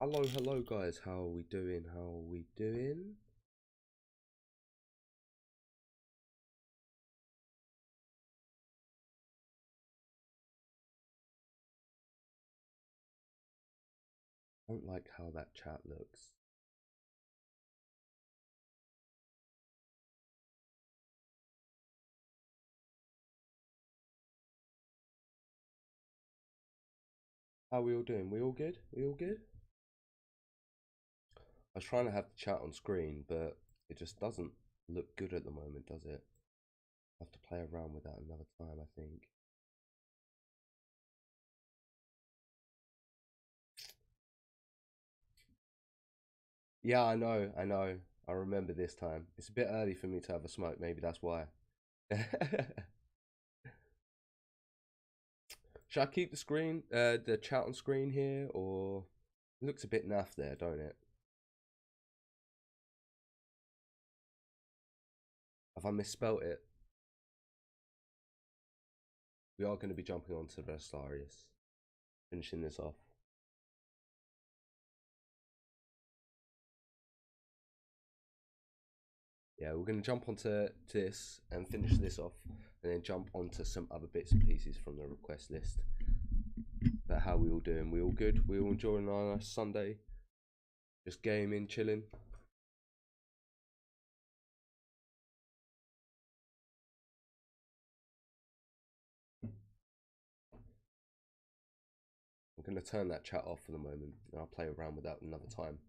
Hello, hello guys, how are we doing? How are we doing? I don't like how that chat looks. How are we all doing? We all good? We all good? I was trying to have the chat on screen, but it just doesn't look good at the moment, does it? I have to play around with that another time, I think. Yeah, I know. I remember this time. It's a bit early for me to have a smoke, maybe that's why. Should I keep the screen, the chat on screen here, or it looks a bit naff there, don't it? Have I misspelt it? We are going to be jumping on to Belisarius, finishing this off. Yeah, we're going to jump onto this and finish this off, and then jump onto some other bits and pieces from the request list. But how we all doing? We all good? We all enjoying our nice Sunday? Just gaming, chilling? I'm going to turn that chat off for the moment, and I'll play around with that another time.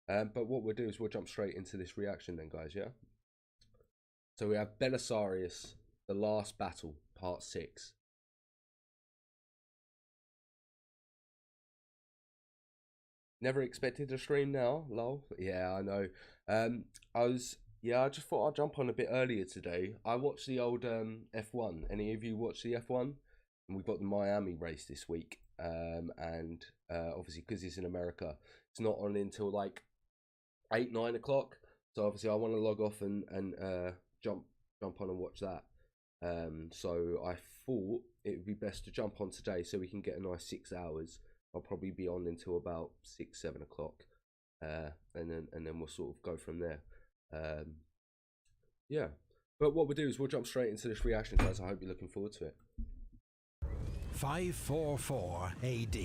But what we'll do is we'll jump straight into this reaction then, guys, yeah? So we have Belisarius, The Last Battle, Part 6. Never expected to stream now, lol. Yeah, I know. I just thought I'd jump on a bit earlier today. I watched the old F1. Any of you watch the F1? And we've got the Miami race this week. Obviously, because it's in America, it's not on until like 8, 9 o'clock. So obviously, I want to log off and jump on and watch that. So I thought it would be best to jump on today so we can get a nice 6 hours. I'll probably be on until about 6, 7 o'clock, and then we'll sort of go from there. Yeah, but what we'll do is we'll jump straight into this reaction, guys. I hope you're looking forward to it. 544 AD.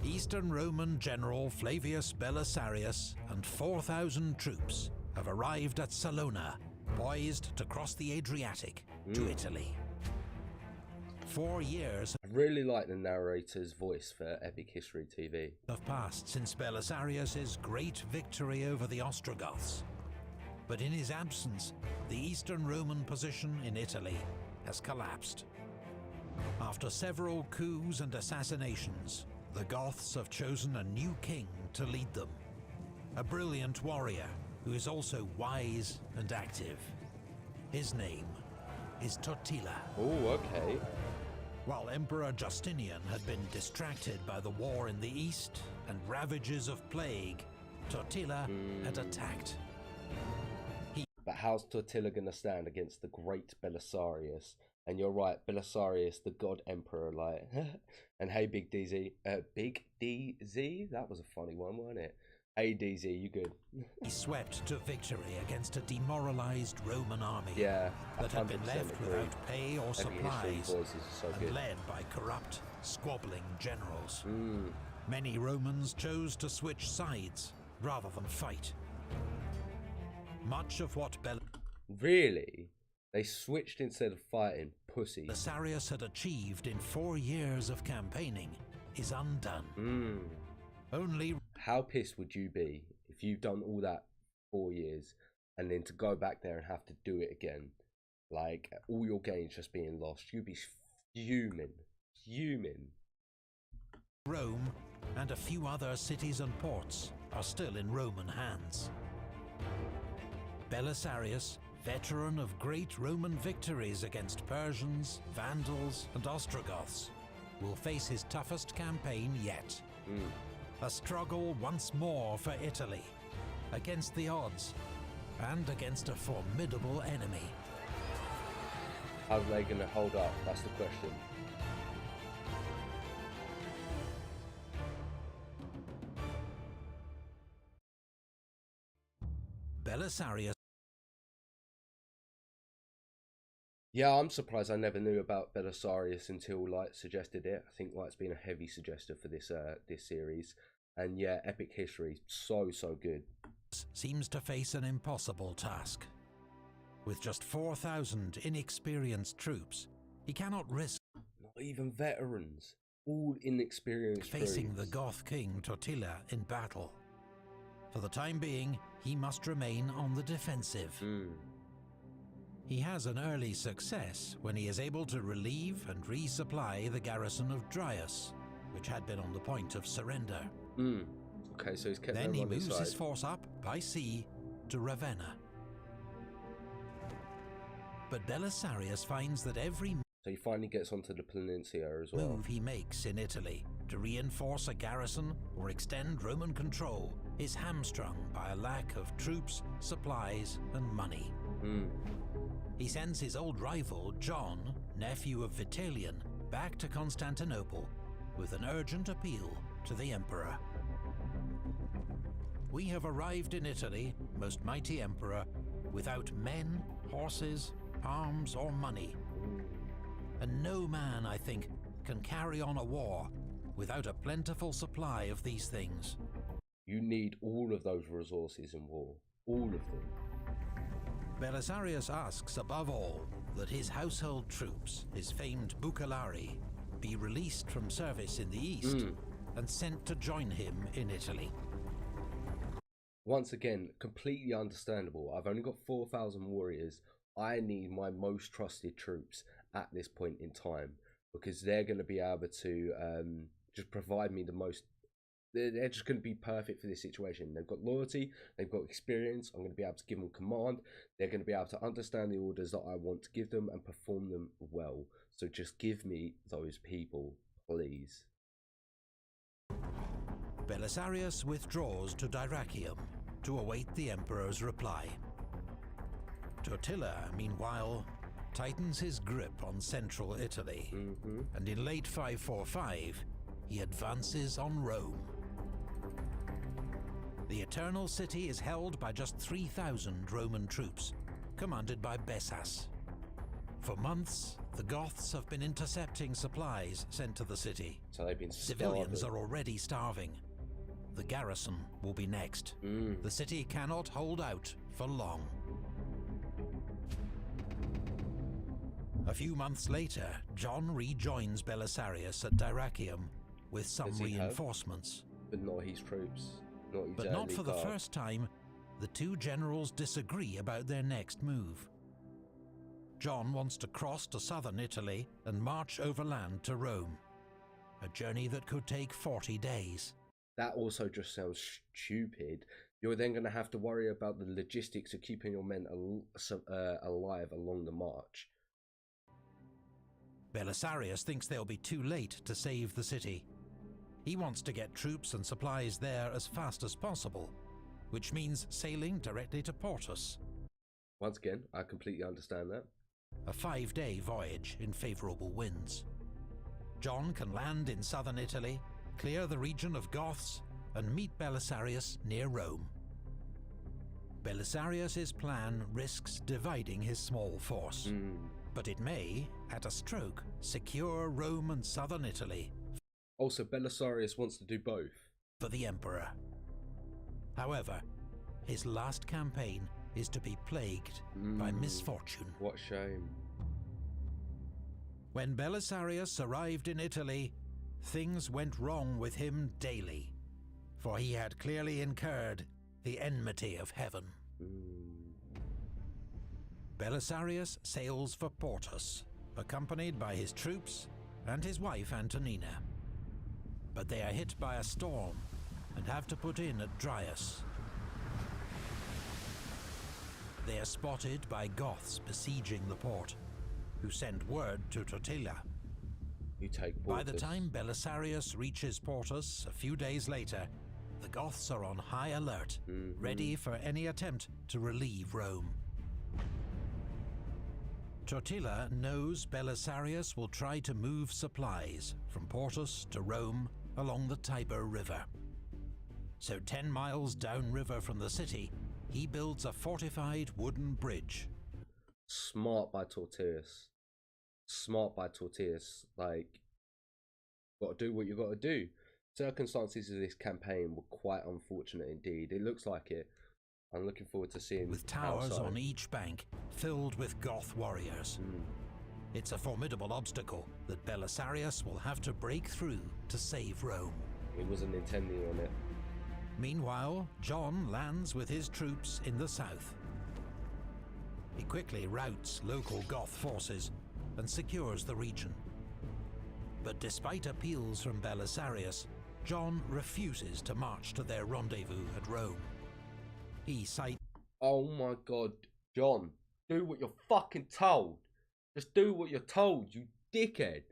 Eastern Roman General Flavius Belisarius and 4,000 troops have arrived at Salona, poised to cross the Adriatic to Italy. 4 years I really like the narrator's voice for Epic History TV. have passed since Belisarius's great victory over the Ostrogoths. But in his absence, the Eastern Roman position in Italy has collapsed. After several coups and assassinations, the Goths have chosen a new king to lead them. A brilliant warrior who is also wise and active. His name is Totila. Oh, okay. While Emperor Justinian had been distracted by the war in the east and ravages of plague, Totila had attacked. But how's Totila going to stand against the great Belisarius? And you're right, Belisarius, the god emperor, like, and hey, Big DZ, Big DZ? That was a funny one, wasn't it? Hey, DZ, you good? He swept to victory against a demoralized Roman army Yeah, that had been left agree. without pay or supplies Voices are so and good. led by corrupt, squabbling generals. Many Romans chose to switch sides rather than fight. Much of what Really? They switched instead of fighting, pussies. Belisarius had achieved in 4 years of campaigning is undone. Only How pissed would you be if you've done all that 4 years and then to go back there and have to do it again? Like, all your gains just being lost. You'd be fuming. Rome and a few other cities and ports are still in Roman hands. Belisarius, veteran of great Roman victories against Persians, Vandals, and Ostrogoths, will face his toughest campaign yet. A struggle once more for Italy, against the odds, and against a formidable enemy. How are they going to hold up? That's the question. Belisarius. Yeah, I'm surprised I never knew about Belisarius until Light suggested it. I think Light's been a heavy suggester for this this series. And yeah, epic history, so good. Seems to face an impossible task. With just 4,000 inexperienced troops, he cannot risk Not even veterans, all inexperienced facing troops. the Goth king Totila in battle. For the time being, he must remain on the defensive. He has an early success when he is able to relieve and resupply the garrison of Dryas, which had been on the point of surrender. Okay, so he's kept Then he moves inside. his force up by sea to Ravenna. But Belisarius finds that every So he finally gets onto the peninsula as well. move he makes in Italy to reinforce a garrison or extend Roman control is hamstrung by a lack of troops, supplies, and money. He sends his old rival, John, nephew of Vitalian, back to Constantinople with an urgent appeal to the emperor. We have arrived in Italy, most mighty emperor, without men, horses, arms, or money. And no man, I think, can carry on a war without a plentiful supply of these things. You need all of those resources in war. All of them. Belisarius asks above all that his household troops, his famed Bucellari, be released from service in the east and sent to join him in Italy. Once again, completely understandable. I've only got 4,000 warriors. I need my most trusted troops at this point in time because they're going to be able to just provide me the most. They're just going to be perfect for this situation. They've got loyalty, they've got experience. I'm going to be able to give them command. They're going to be able to understand the orders that I want to give them and perform them well. So just give me those people, please. Belisarius withdraws to Dyrrachium to await the emperor's reply. Totila, meanwhile, tightens his grip on central Italy, and in late 545, he advances on Rome. The Eternal City is held by just 3,000 Roman troops, commanded by Bessas. For months, the Goths have been intercepting supplies sent to the city. So they've been Civilians are already starving. The garrison will be next. The city cannot hold out for long. A few months later, John rejoins Belisarius at Dyrrachium with some reinforcements. But not his troops. But not for the first time, the two generals disagree about their next move. John wants to cross to southern Italy and march overland to Rome, a journey that could take 40 days. That also just sounds stupid. You're then going to have to worry about the logistics of keeping your men alive along the march. Belisarius thinks they'll be too late to save the city. He wants to get troops and supplies there as fast as possible, which means sailing directly to Portus. Once again, I completely understand that. A 5-day voyage in favourable winds. John can land in southern Italy, clear the region of Goths, and meet Belisarius near Rome. Belisarius's plan risks dividing his small force, but it may, at a stroke, secure Rome and southern Italy. Also, Belisarius wants to do both. For the emperor. However, his last campaign is to be plagued by misfortune. What a shame. When Belisarius arrived in Italy, things went wrong with him daily, for he had clearly incurred the enmity of heaven. Belisarius sails for Portus, accompanied by his troops and his wife Antonina. But they are hit by a storm and have to put in at Dryas. They are spotted by Goths besieging the port, who send word to Totila. You take Portus. By the time Belisarius reaches Portus a few days later, the Goths are on high alert, ready for any attempt to relieve Rome. Totila knows Belisarius will try to move supplies from Portus to Rome along the Tiber River. So 10 miles downriver from the city, he builds a fortified wooden bridge. Smart by Tortius. Smart by Tortius. Like, got to do what you got to do. Circumstances of this campaign were quite unfortunate indeed. It looks like it. I'm looking forward to seeing. With towers outside. on each bank filled with Goth warriors. It's a formidable obstacle that Belisarius will have to break through to save Rome. He wasn't intending on it. Meanwhile, John lands with his troops in the south. He quickly routs local Goth forces and secures the region. But despite appeals from Belisarius, John refuses to march to their rendezvous at Rome. He cites... Oh my god, John, do what you're fucking told. Just do what you're told, you dickhead.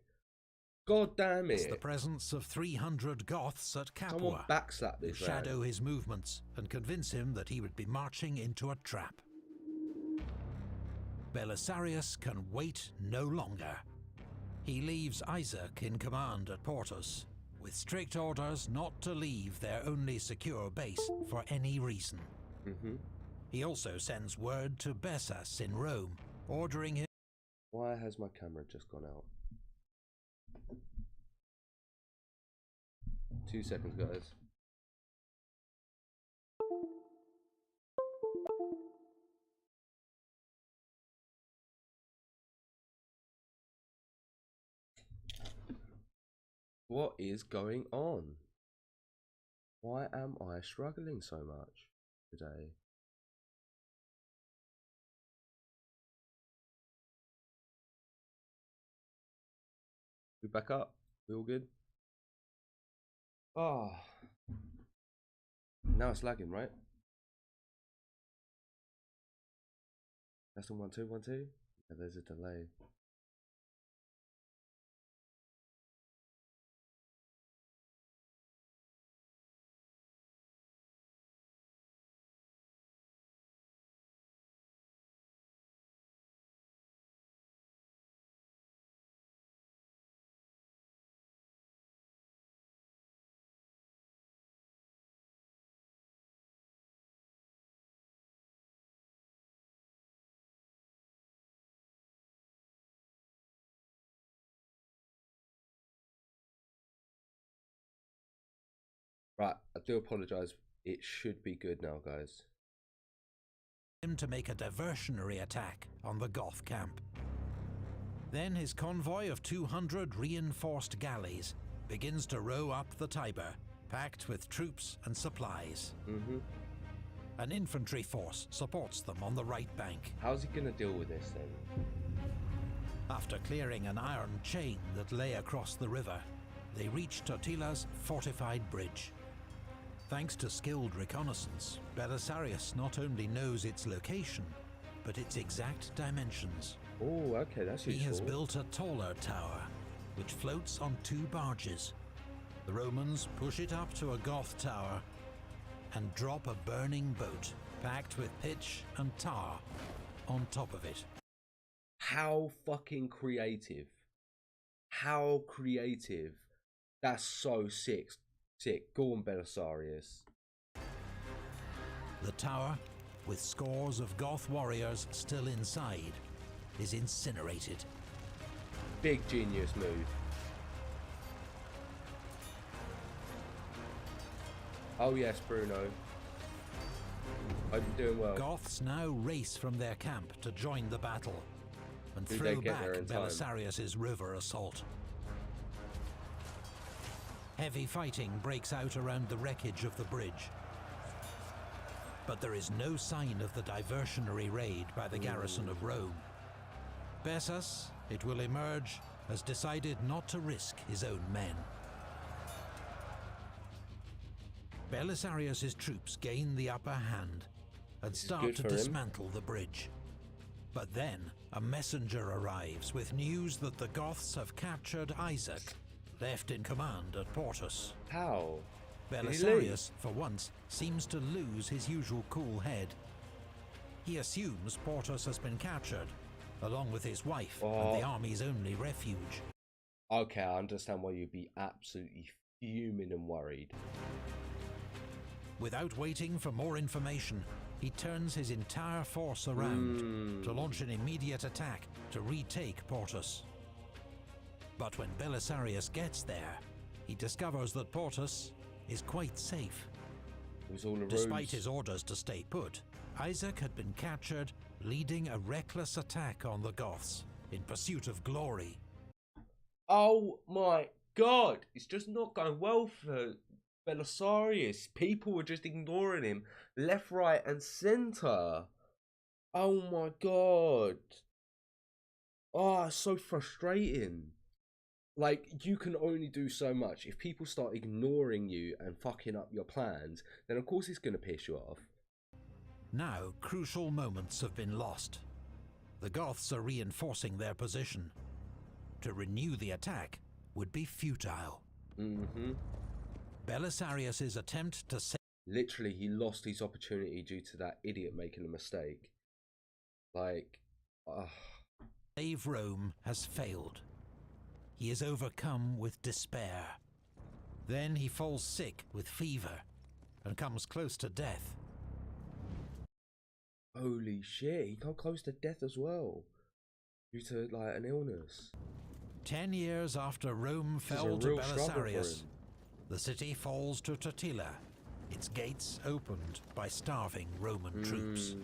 God damn it. the presence of 300 Goths at Someone Capua, backslap this shadow man. his movements and convince him that he would be marching into a trap. Belisarius can wait no longer. He leaves Isaac in command at Portus, with strict orders not to leave their only secure base for any reason. He also sends word to Bessas in Rome, ordering him... Why has my camera just gone out? 2 seconds, guys. What is going on? Why am I struggling so much today? We back up? We all good? Oh. Now it's lagging, right? That's the 1 2 1 2. Yeah, there's a delay. Right, I do apologise. It should be good now, guys. him to make a diversionary attack on the Goth camp. Then his convoy of 200 reinforced galleys begins to row up the Tiber, packed with troops and supplies. An infantry force supports them on the right bank. How's he going to deal with this then? After clearing an iron chain that lay across the river, they reach Totila's fortified bridge. Thanks to skilled reconnaissance, Belisarius not only knows its location, but its exact dimensions. Oh, okay, that's useful. He has built a taller tower, which floats on 2 barges. The Romans push it up to a Goth tower and drop a burning boat packed with pitch and tar on top of it. How fucking creative. How creative. That's so sick. Sick. Go on, Belisarius. The tower, with scores of Goth warriors still inside, is incinerated. Big genius move. Oh yes, Bruno. Hope you're doing well. Goths now race from their camp to join the battle and Do throw they get back there in time? Belisarius's river assault. Heavy fighting breaks out around the wreckage of the bridge. But there is no sign of the diversionary raid by the garrison of Rome. Bessas, it will emerge, has decided not to risk his own men. Belisarius's troops gain the upper hand and start to dismantle the bridge. But then a messenger arrives with news that the Goths have captured Isaac, left in command at Portus. How? Belisarius, for once, seems to lose his usual cool head. He assumes Portus has been captured, along with his wife and the army's only refuge. Okay, I understand why you'd be absolutely fuming and worried. Without waiting for more information, he turns his entire force around to launch an immediate attack to retake Portus. But when Belisarius gets there, he discovers that Portus is quite safe. It was all a Despite ruse. his orders to stay put, Isaac had been captured, leading a reckless attack on the Goths in pursuit of glory. Oh my god, it's just not going well for Belisarius. People were just ignoring him left, right, and centre. Oh my god. Oh, it's so frustrating. Like, you can only do so much. If people start ignoring you and fucking up your plans, then of course it's going to piss you off. Now, crucial moments have been lost. The Goths are reinforcing their position. To renew the attack would be futile. Belisarius's attempt to save... Literally, he lost his opportunity due to that idiot making a mistake. Like, save Rome has failed. He is overcome with despair. Then he falls sick with fever and comes close to death. holy shit, he got close to death as well. Due to, like, an illness. 10 years after Rome fell to Belisarius, the city falls to Totila, its gates opened by starving Roman troops.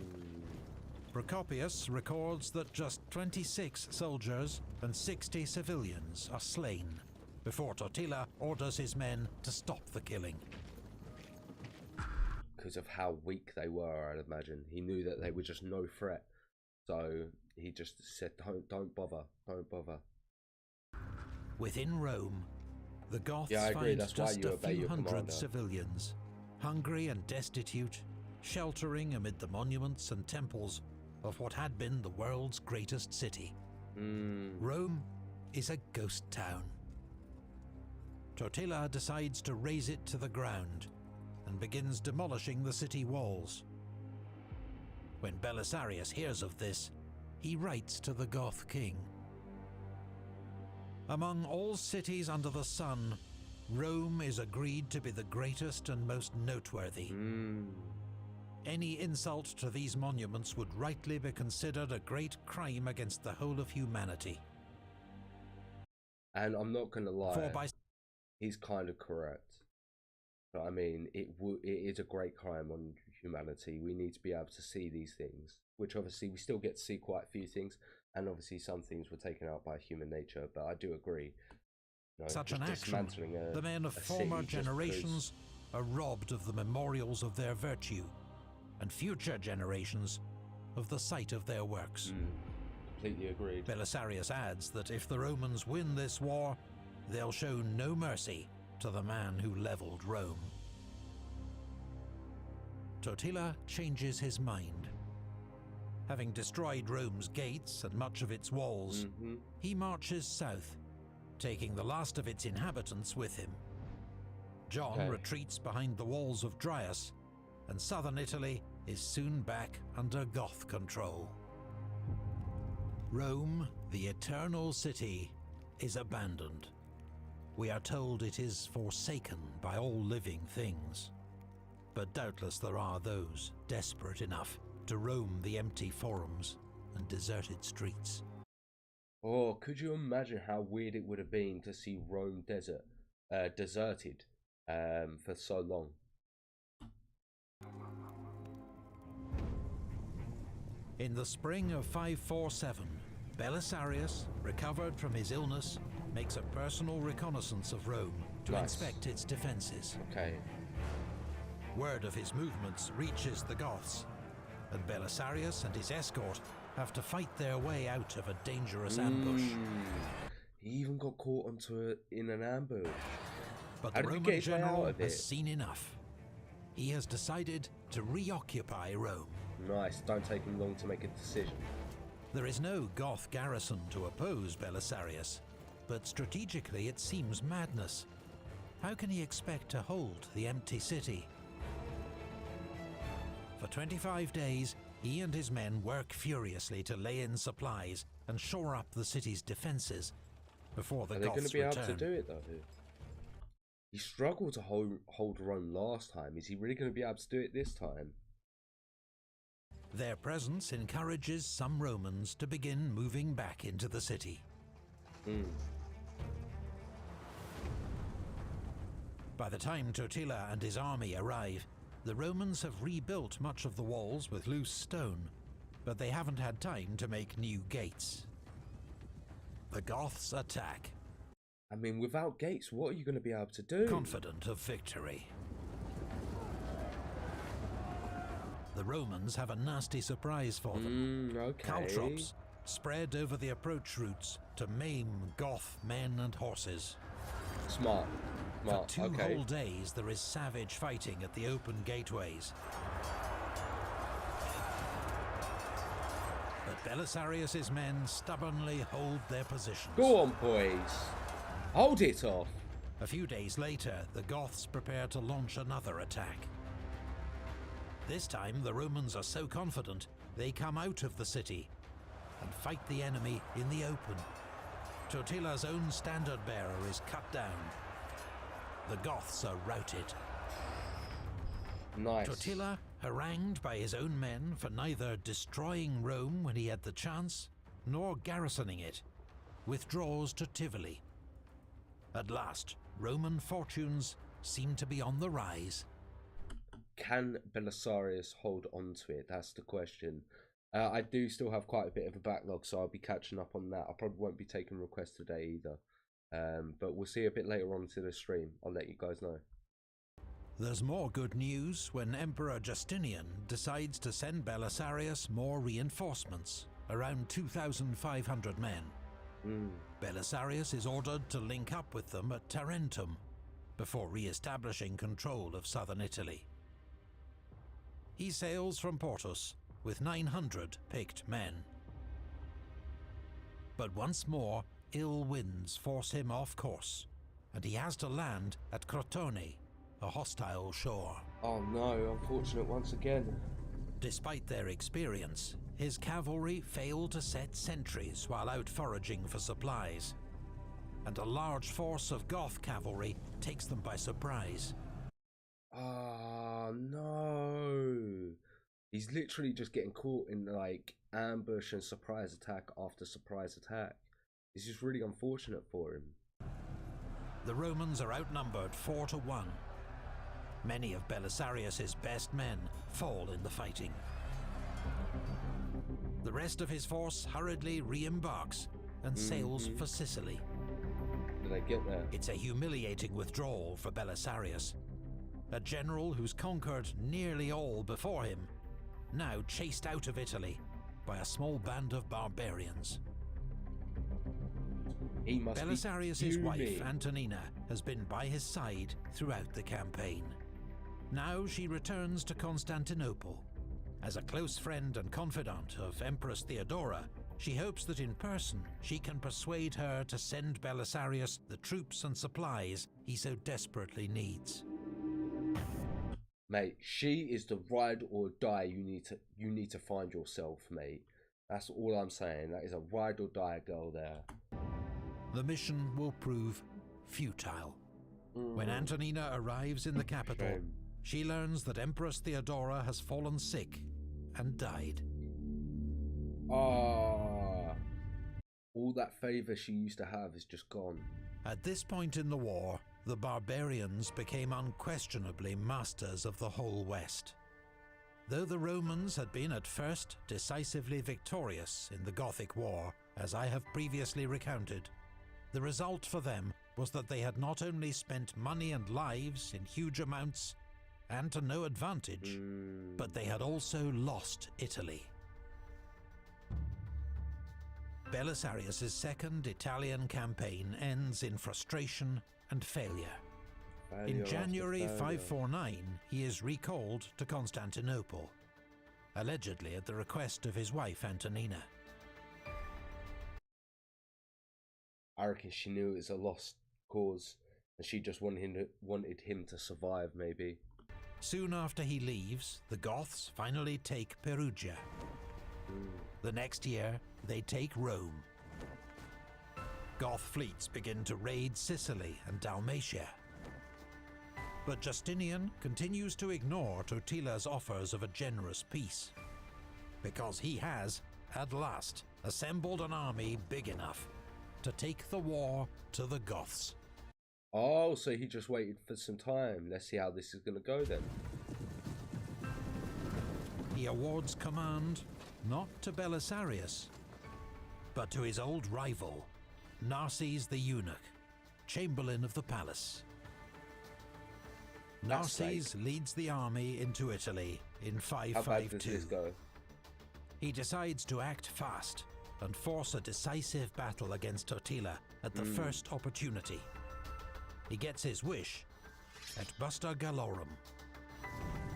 Procopius records that just 26 soldiers and 60 civilians are slain, before Totila orders his men to stop the killing. Because of how weak they were, I'd imagine. He knew that they were just no threat. So he just said, don't bother, don't bother. Within Rome, the Goths agree. find That's why just you a obey few your hundred commander. civilians, hungry and destitute, sheltering amid the monuments and temples of what had been the world's greatest city. Rome is a ghost town. Totila decides to raze it to the ground and begins demolishing the city walls. When Belisarius hears of this, he writes to the Goth king. Among all cities under the sun, Rome is agreed to be the greatest and most noteworthy. Any insult to these monuments would rightly be considered a great crime against the whole of humanity. And I'm not going to lie, For by he's kind of correct. But I mean, it is a great crime on humanity. We need to be able to see these things, which obviously we still get to see quite a few things, and obviously some things were taken out by human nature, but I do agree. You know, such an action, the men of a former city just generations are robbed of the memorials of their virtue, and future generations of the sight of their works. Completely agreed. Belisarius adds that if the Romans win this war, they'll show no mercy to the man who leveled Rome. Totila changes his mind. Having destroyed Rome's gates and much of its walls, he marches south, taking the last of its inhabitants with him. John retreats behind the walls of Dryas, and southern Italy is soon back under Goth control. Rome, the eternal city, is abandoned. We are told it is forsaken by all living things. But doubtless there are those desperate enough to roam the empty forums and deserted streets. Oh, could you imagine how weird it would have been to see Rome deserted for so long? In the spring of 547, Belisarius, recovered from his illness, makes a personal reconnaissance of Rome to inspect its defenses. Word of his movements reaches the Goths, and Belisarius and his escort have to fight their way out of a dangerous ambush. He even got caught in an ambush. But the Roman general has seen enough. He has decided to reoccupy Rome. Nice, don't take him long to make a decision. There is no Goth garrison to oppose Belisarius, but strategically it seems madness. How can he expect to hold the empty city? For 25 days, he and his men work furiously to lay in supplies and shore up the city's defenses before the Goths return. Are they going to be able to do it though? He struggled to hold Rome last time. Is he really going to be able to do it this time? Their presence encourages some Romans to begin moving back into the city. By the time Totila and his army arrive, the Romans have rebuilt much of the walls with loose stone, but they haven't had time to make new gates. The Goths attack. I mean, without gates, what are you going to be able to do? Confident of victory. The Romans have a nasty surprise for them. Okay. Caltrops spread over the approach routes to maim Goth men and horses. Smart. For 2 whole days there is savage fighting at the open gateways. But Belisarius' men stubbornly hold their positions. Go on, boys. Hold it off. A few days later, the Goths prepare to launch another attack. This time, the Romans are so confident, they come out of the city and fight the enemy in the open. Totila's own standard-bearer is cut down. The Goths are routed. Nice. Totila, harangued by his own men for neither destroying Rome when he had the chance, nor garrisoning it, withdraws to Tivoli. At last, Roman fortunes seem to be on the rise. Can Belisarius hold on to it? That's the question. I do still have quite a bit of a backlog, so I'll be catching up on that. I probably won't be taking requests today either. But we'll see a bit later on to the stream. I'll let you guys know. There's more good news when Emperor Justinian decides to send Belisarius more reinforcements, around 2,500 men. Belisarius is ordered to link up with them at Tarentum, before re-establishing control of southern Italy. He sails from Portus with 900 picked men. But once more, ill winds force him off course, and he has to land at Crotone, a hostile shore. Oh no, unfortunate once again. Despite their experience, his cavalry fail to set sentries while out foraging for supplies, and a large force of Goth cavalry takes them by surprise. Oh no. He's literally just getting caught in like ambush and surprise attack after surprise attack. This is really unfortunate for him. The Romans are outnumbered 4-1. Many of Belisarius' best men fall in the fighting. The rest of his force hurriedly re-embarks and sails for Sicily. Did I get there? It's a humiliating withdrawal for Belisarius, a general who's conquered nearly all before him, now chased out of Italy by a small band of barbarians. He must Belisarius' wife, Antonina, has been by his side throughout the campaign. Now she returns to Constantinople. As a close friend and confidant of Empress Theodora, she hopes that in person she can persuade her to send Belisarius the troops and supplies he so desperately needs. Mate, she is the ride or die you need to find yourself, mate. That's all I'm saying. That is a ride or die girl there. The mission will prove futile. When Antonina arrives in the capital, she learns that Empress Theodora has fallen sick and died. Ah, all that favour she used to have is just gone. At this point in the war, the barbarians became unquestionably masters of the whole West. Though the Romans had been at first decisively victorious in the Gothic War, as I have previously recounted, the result for them was that they had not only spent money and lives in huge amounts and to no advantage, but they had also lost Italy. Belisarius' second Italian campaign ends in frustration and failure. In January 549, he is recalled to Constantinople, allegedly at the request of his wife Antonina. I reckon she knew it was a lost cause, and she just wanted him to survive, maybe. Soon after he leaves, the Goths finally take Perugia. The next year, they take Rome. Goth fleets begin to raid Sicily and Dalmatia. But Justinian continues to ignore Totila's offers of a generous peace. because he has, at last, assembled an army big enough to take the war to the Goths. Oh, so he just waited for some time. Let's see how this is going to go then. He awards command not to Belisarius, but to his old rival, Narses the eunuch, chamberlain of the palace. Narses leads the army into Italy in 552. How bad does this go? He decides to act fast and force a decisive battle against Totila at the first opportunity. He gets his wish at Busta Gallorum.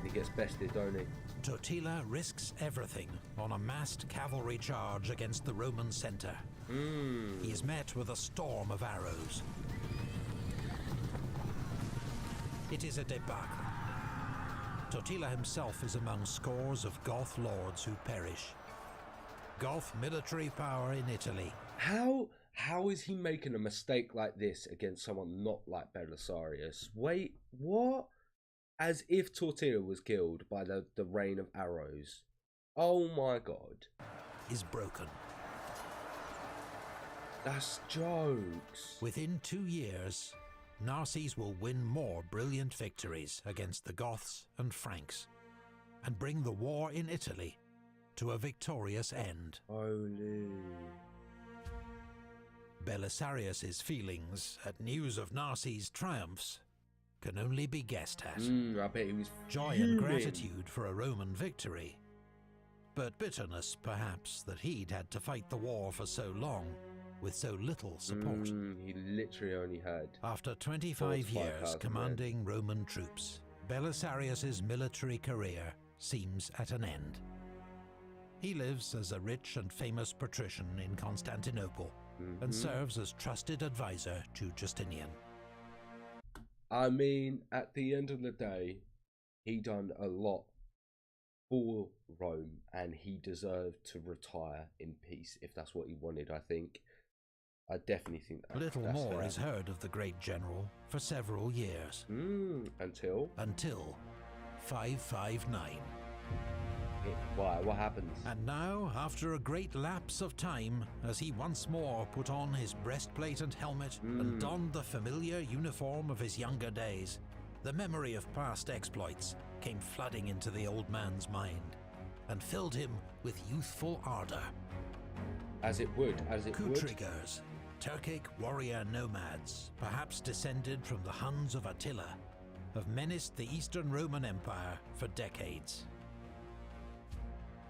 He gets bested, don't he? Totila risks everything on a massed cavalry charge against the Roman centre. He is met with a storm of arrows. It is a debacle. Totila himself is among scores of Goth lords who perish. Goth military power in Italy. How is he making a mistake like this against someone not like Belisarius? Wait, what? As if Totila was killed by the rain of arrows. Oh my god. Is broken. That's jokes. Within 2 years, Narses will win more brilliant victories against the Goths and Franks, and bring the war in Italy to a victorious end. Holy. Belisarius's feelings at news of Narses' triumphs can only be guessed at. I bet he was Joy fuming. and gratitude for a Roman victory, but bitterness perhaps that he'd had to fight the war for so long with so little support. He literally only had... After 25 years commanding Roman troops, Belisarius's military career seems at an end. He lives as a rich and famous patrician in Constantinople and serves as trusted advisor to Justinian. I mean, at the end of the day, he done a lot for Rome, and he deserved to retire in peace if that's what he wanted. I definitely think that. Little more is heard of the great general for several years. Until 559. Why? What happens? And now, after a great lapse of time, as he once more put on his breastplate and helmet and donned the familiar uniform of his younger days, the memory of past exploits came flooding into the old man's mind and filled him with youthful ardor. As it would. Kutrigers, Turkic warrior nomads, perhaps descended from the Huns of Attila, have menaced the Eastern Roman Empire for decades.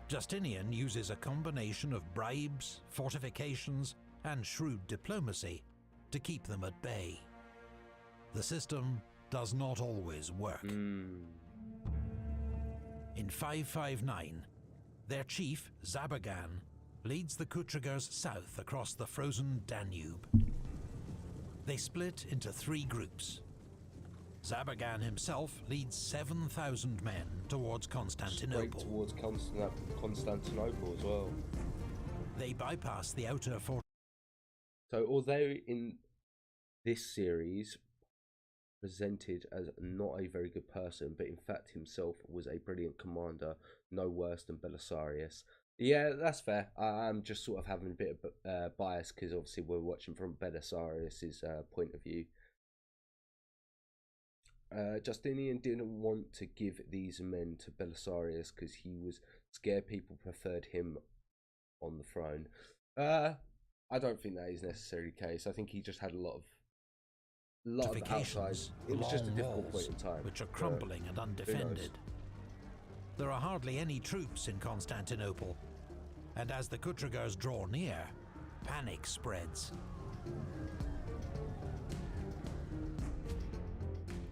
Justinian uses a combination of bribes, fortifications, and shrewd diplomacy to keep them at bay. The system does not always work. In 559, their chief, Zabagan, leads the Kutrigers south across the frozen Danube. They split into 3 groups. Zabagan himself leads 7,000 men towards Constantinople. Straight towards Constantinople as well. They bypass the outer fort. So although in this series presented as not a very good person, but in fact himself was a brilliant commander, no worse than Belisarius. Yeah, that's fair. I'm just sort of having a bit of bias because obviously we're watching from Belisarius's point of view. Justinian didn't want to give these men to Belisarius because he was scared people preferred him on the throne. I don't think that is necessarily the case. I think he just had a lot of outside. It was just a difficult point in time, which are crumbling and undefended. There are hardly any troops in Constantinople, and as the Kutrigers draw near, panic spreads.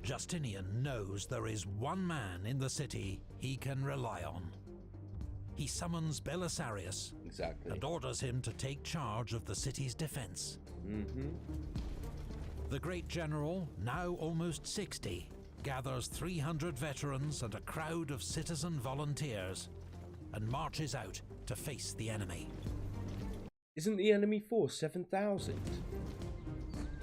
Justinian knows there is one man in the city he can rely on. He summons Belisarius and orders him to take charge of the city's defense. The great general, now almost 60, gathers 300 veterans and a crowd of citizen volunteers and marches out to face the enemy. Isn't the enemy force 7,000?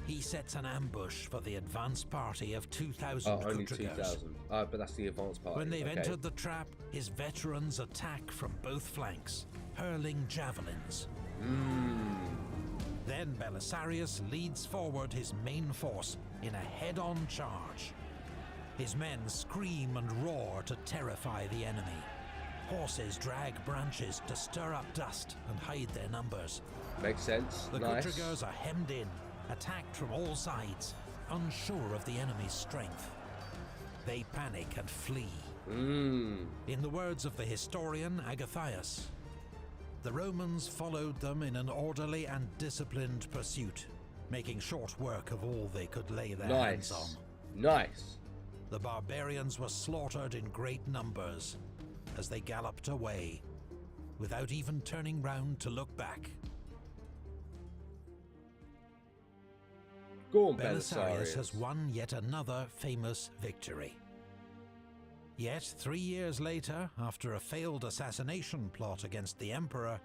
He he sets an ambush for the advance party of 2,000 Oh, only Kutrigos. 2,000. But that's the advanced party. When they've okay. entered the trap, his veterans attack from both flanks, hurling javelins. Then Belisarius leads forward his main force in a head-on charge. His men scream and roar to terrify the enemy. Horses drag branches to stir up dust and hide their numbers. Makes sense. The nice. Kutrigos are hemmed in, attacked from all sides, unsure of the enemy's strength. They panic and flee. In the words of the historian Agathias, the Romans followed them in an orderly and disciplined pursuit, making short work of all they could lay their hands on. Nice. The barbarians were slaughtered in great numbers as they galloped away, without even turning round to look back. Go on, Belisarius has won yet another famous victory. Yet 3 years later, after a failed assassination plot against the emperor,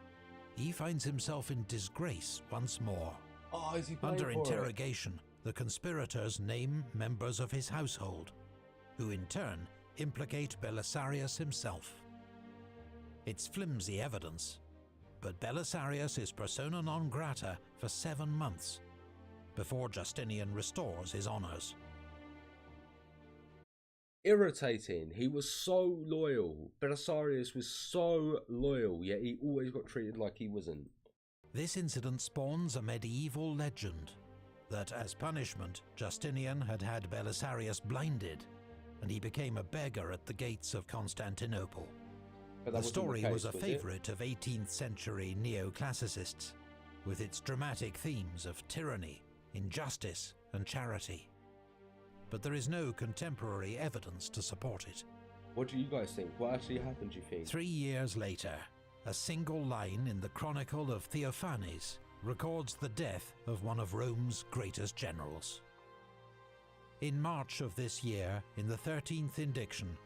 he finds himself in disgrace once more. Oh, is he Under interrogation, the conspirators name members of his household, who in turn implicate Belisarius himself. It's flimsy evidence, but Belisarius is persona non grata for 7 months, before Justinian restores his honours. Irritating. He was so loyal. Belisarius was so loyal, yet he always got treated like he wasn't. This incident spawns a medieval legend that, as punishment, Justinian had Belisarius blinded, and he became a beggar at the gates of Constantinople. The story was a favourite of 18th century neoclassicists, with its dramatic themes of tyranny, injustice, and charity. But there is no contemporary evidence to support it. What do you guys think? What actually happened, do you think? 3 years later, a single line in the Chronicle of Theophanes records the death of one of Rome's greatest generals. In March of this year, in the 13th indiction,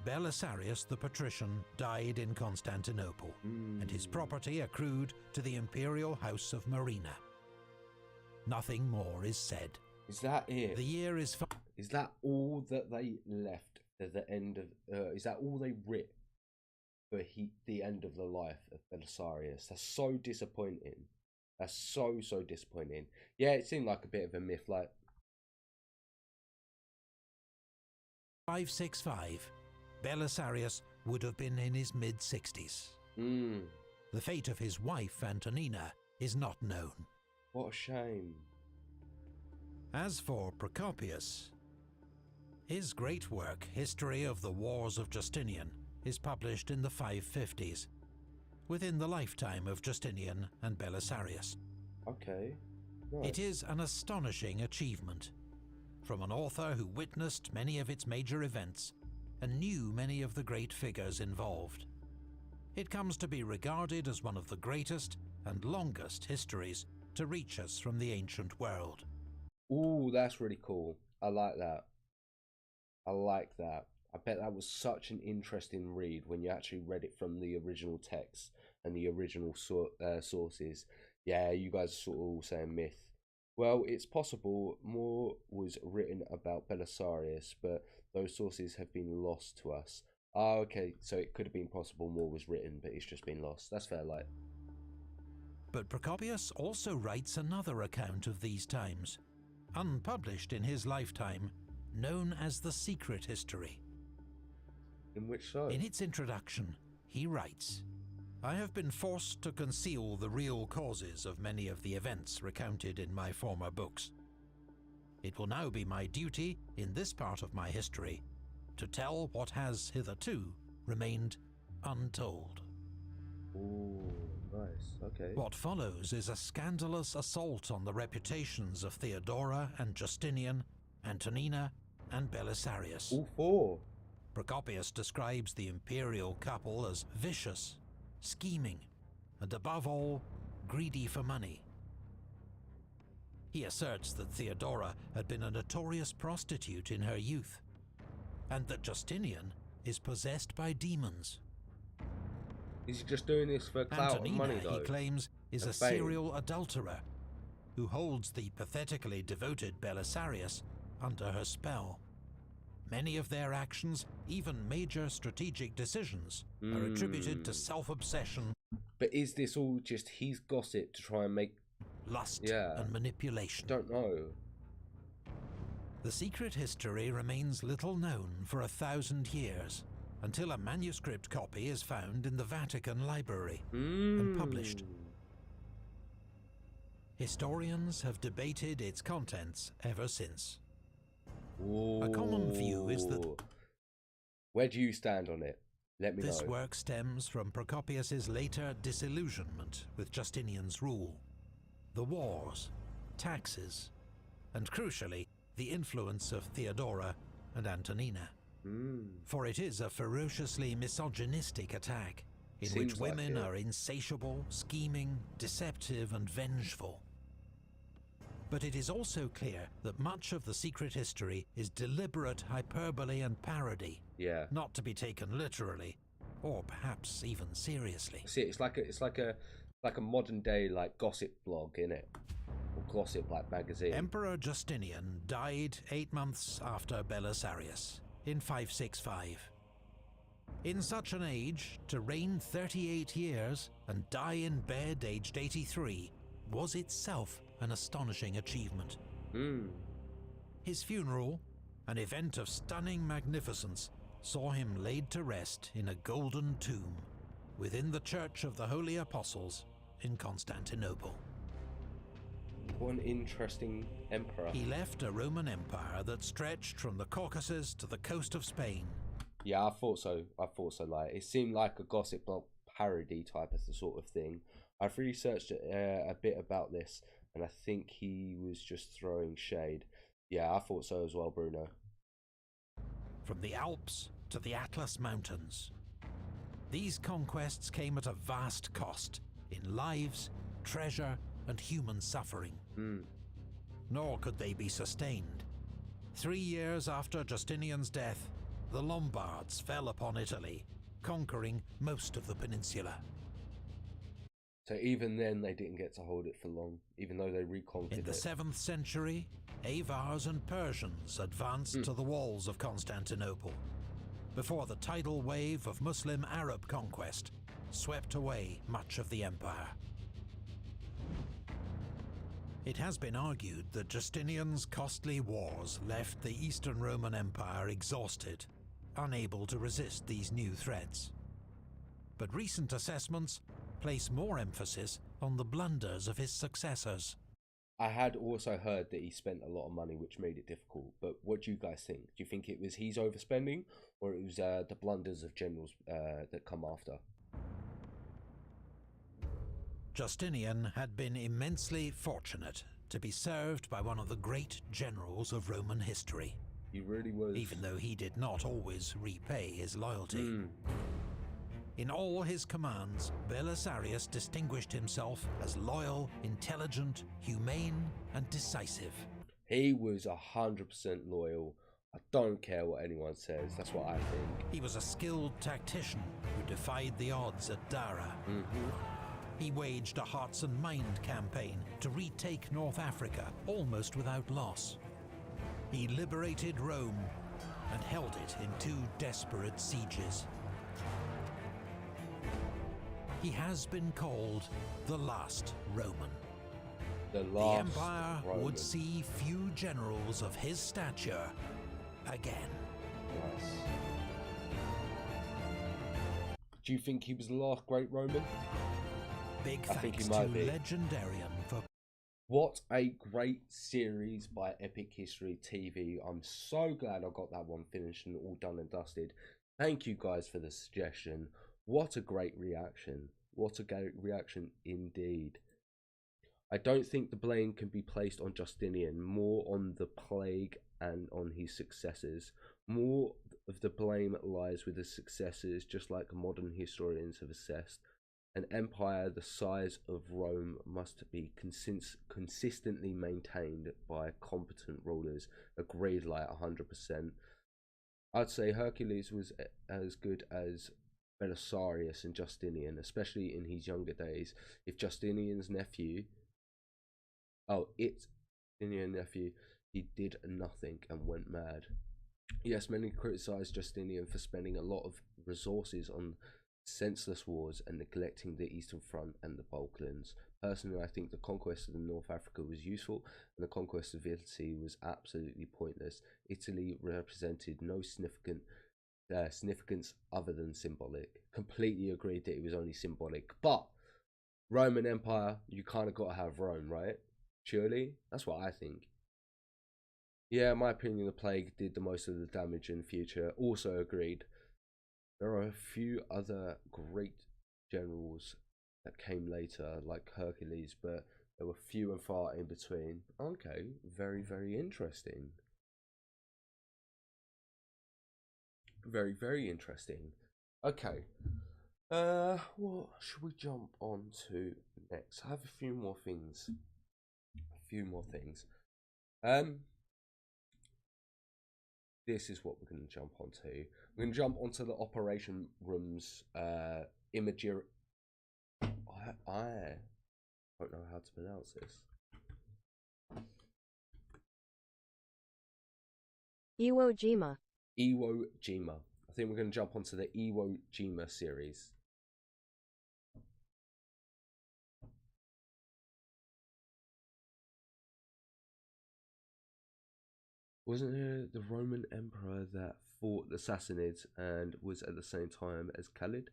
Belisarius the patrician died in Constantinople, and his property accrued to the imperial house of Marina. Nothing more is said. Is that it? The year is... Is that all that they left at the end of... is that all they writ for the end of the life of Belisarius? That's so disappointing. That's so disappointing. Yeah, it seemed like a bit of a myth, like... 565, Belisarius would have been in his mid-60s. The fate of his wife, Antonina, is not known. What a shame. As for Procopius, his great work, History of the Wars of Justinian, is published in the 550s, within the lifetime of Justinian and Belisarius. Okay. Nice. It is an astonishing achievement, from an author who witnessed many of its major events and knew many of the great figures involved. It comes to be regarded as one of the greatest and longest histories to reach us from the ancient world. Ooh, that's really cool. I like that. I like that. I bet that was such an interesting read when you actually read it from the original text and the original sources. Yeah, you guys are sort of all saying myth. Well, it's possible more was written about Belisarius, but those sources have been lost to us. Ah, okay, so it could have been possible more was written, but it's just been lost. That's fair, like. But Procopius also writes another account of these times, unpublished in his lifetime, known as the Secret History. In which so? In its introduction, he writes, "I have been forced to conceal the real causes of many of the events recounted in my former books. It will now be my duty, in this part of my history, to tell what has hitherto remained untold." Ooh, nice, okay. What follows is a scandalous assault on the reputations of Theodora and Justinian, Antonina and Belisarius. All four. Procopius describes the imperial couple as vicious, scheming, and above all, greedy for money. He asserts that Theodora had been a notorious prostitute in her youth, and that Justinian is possessed by demons. Is he just doing this for clout and Antonina, money, though? he claims, is And a fame. serial adulterer who holds the pathetically devoted Belisarius under her spell. Many of their actions, even major strategic decisions, are attributed to self-obsession. But is this all just his gossip to try and make... lust and manipulation? Don't know. The secret history remains little known for 1,000 years, until a manuscript copy is found in the Vatican Library and published. Historians have debated its contents ever since. Ooh. A common view is that... Where do you stand on it? Let me know. This work stems from Procopius's later disillusionment with Justinian's rule, the wars, taxes, and crucially, the influence of Theodora and Antonina. For it is a ferociously misogynistic attack, in which women are insatiable, scheming, deceptive, and vengeful. But it is also clear that much of the secret history is deliberate hyperbole and parody, not to be taken literally, or perhaps even seriously. See, it's like a modern day like gossip blog, innit? Or gossip like magazine. Emperor Justinian died 8 months after Belisarius, in 565. In such an age, to reign 38 years and die in bed aged 83 was itself an astonishing achievement. His funeral, an event of stunning magnificence, saw him laid to rest in a golden tomb within the Church of the Holy Apostles in Constantinople. What an interesting emperor. He left a Roman Empire that stretched from the Caucasus to the coast of Spain. Yeah, I thought so. Like, it seemed like a gossip blog parody type of the sort of thing. I've researched a bit about this, and I think he was just throwing shade. Yeah, I thought so as well, Bruno. From the Alps to the Atlas Mountains, these conquests came at a vast cost in lives, treasure, and human suffering. Nor could they be sustained. 3 years after Justinian's death, the Lombards fell upon Italy, conquering most of the peninsula. So even then they didn't get to hold it for long, even though they reconquered it. In the 7th century, Avars and Persians advanced to the walls of Constantinople, before the tidal wave of Muslim Arab conquest swept away much of the empire. It has been argued that Justinian's costly wars left the Eastern Roman Empire exhausted, unable to resist these new threats. But recent assessments place more emphasis on the blunders of his successors. I had also heard that he spent a lot of money, which made it difficult. But what do you guys think? Do you think it was his overspending, or it was the blunders of generals that come after? Justinian had been immensely fortunate to be served by one of the great generals of Roman history. He really was. Even though he did not always repay his loyalty. In all his commands, Belisarius distinguished himself as loyal, intelligent, humane, and decisive. He was 100% loyal. I don't care what anyone says. That's what I think. He was a skilled tactician who defied the odds at Dara. He waged a hearts and mind campaign to retake North Africa almost without loss. He liberated Rome and held it in 2 desperate sieges. He has been called the last Roman. The Empire Roman would see few generals of his stature again. Yes. Do you think he was the last great Roman? Big thanks to Legendarian for... What a great series by Epic History TV. I'm so glad I got that one finished and all done and dusted. Thank you guys for the suggestion. What a great reaction. What a great reaction indeed. I don't think the blame can be placed on Justinian, more on the plague and on his successors. More of the blame lies with the successors, just like modern historians have assessed. An empire the size of Rome must be consistently maintained by competent rulers. Agreed, like 100%. I'd say Hercules was as good as Belisarius and Justinian, especially in his younger days. If Justinian's nephew Oh, it's Justinian nephew. He did nothing and went mad. Yes, many criticised Justinian for spending a lot of resources on senseless wars and neglecting the Eastern Front and the Balkans. Personally, I think the conquest of North Africa was useful and the conquest of Italy was absolutely pointless. Italy represented no significance other than symbolic. Completely agreed that it was only symbolic. But Roman Empire, you kind of got to have Rome, right? Surely? That's what I think. Yeah, in my opinion, the plague did the most of the damage in future. Also agreed. There are a few other great generals that came later, like Hercules, but there were few and far in between. Okay, very, very interesting. Very, very interesting. Okay. What should we jump on to next? I have a few more things. This is what we're going to jump onto. We're going to jump onto the operation rooms imagery. I don't know how to pronounce this. Iwo Jima. Iwo Jima. I think we're going to jump onto the Iwo Jima series. Wasn't it the Roman emperor that fought the Sassanids and was at the same time as Khalid?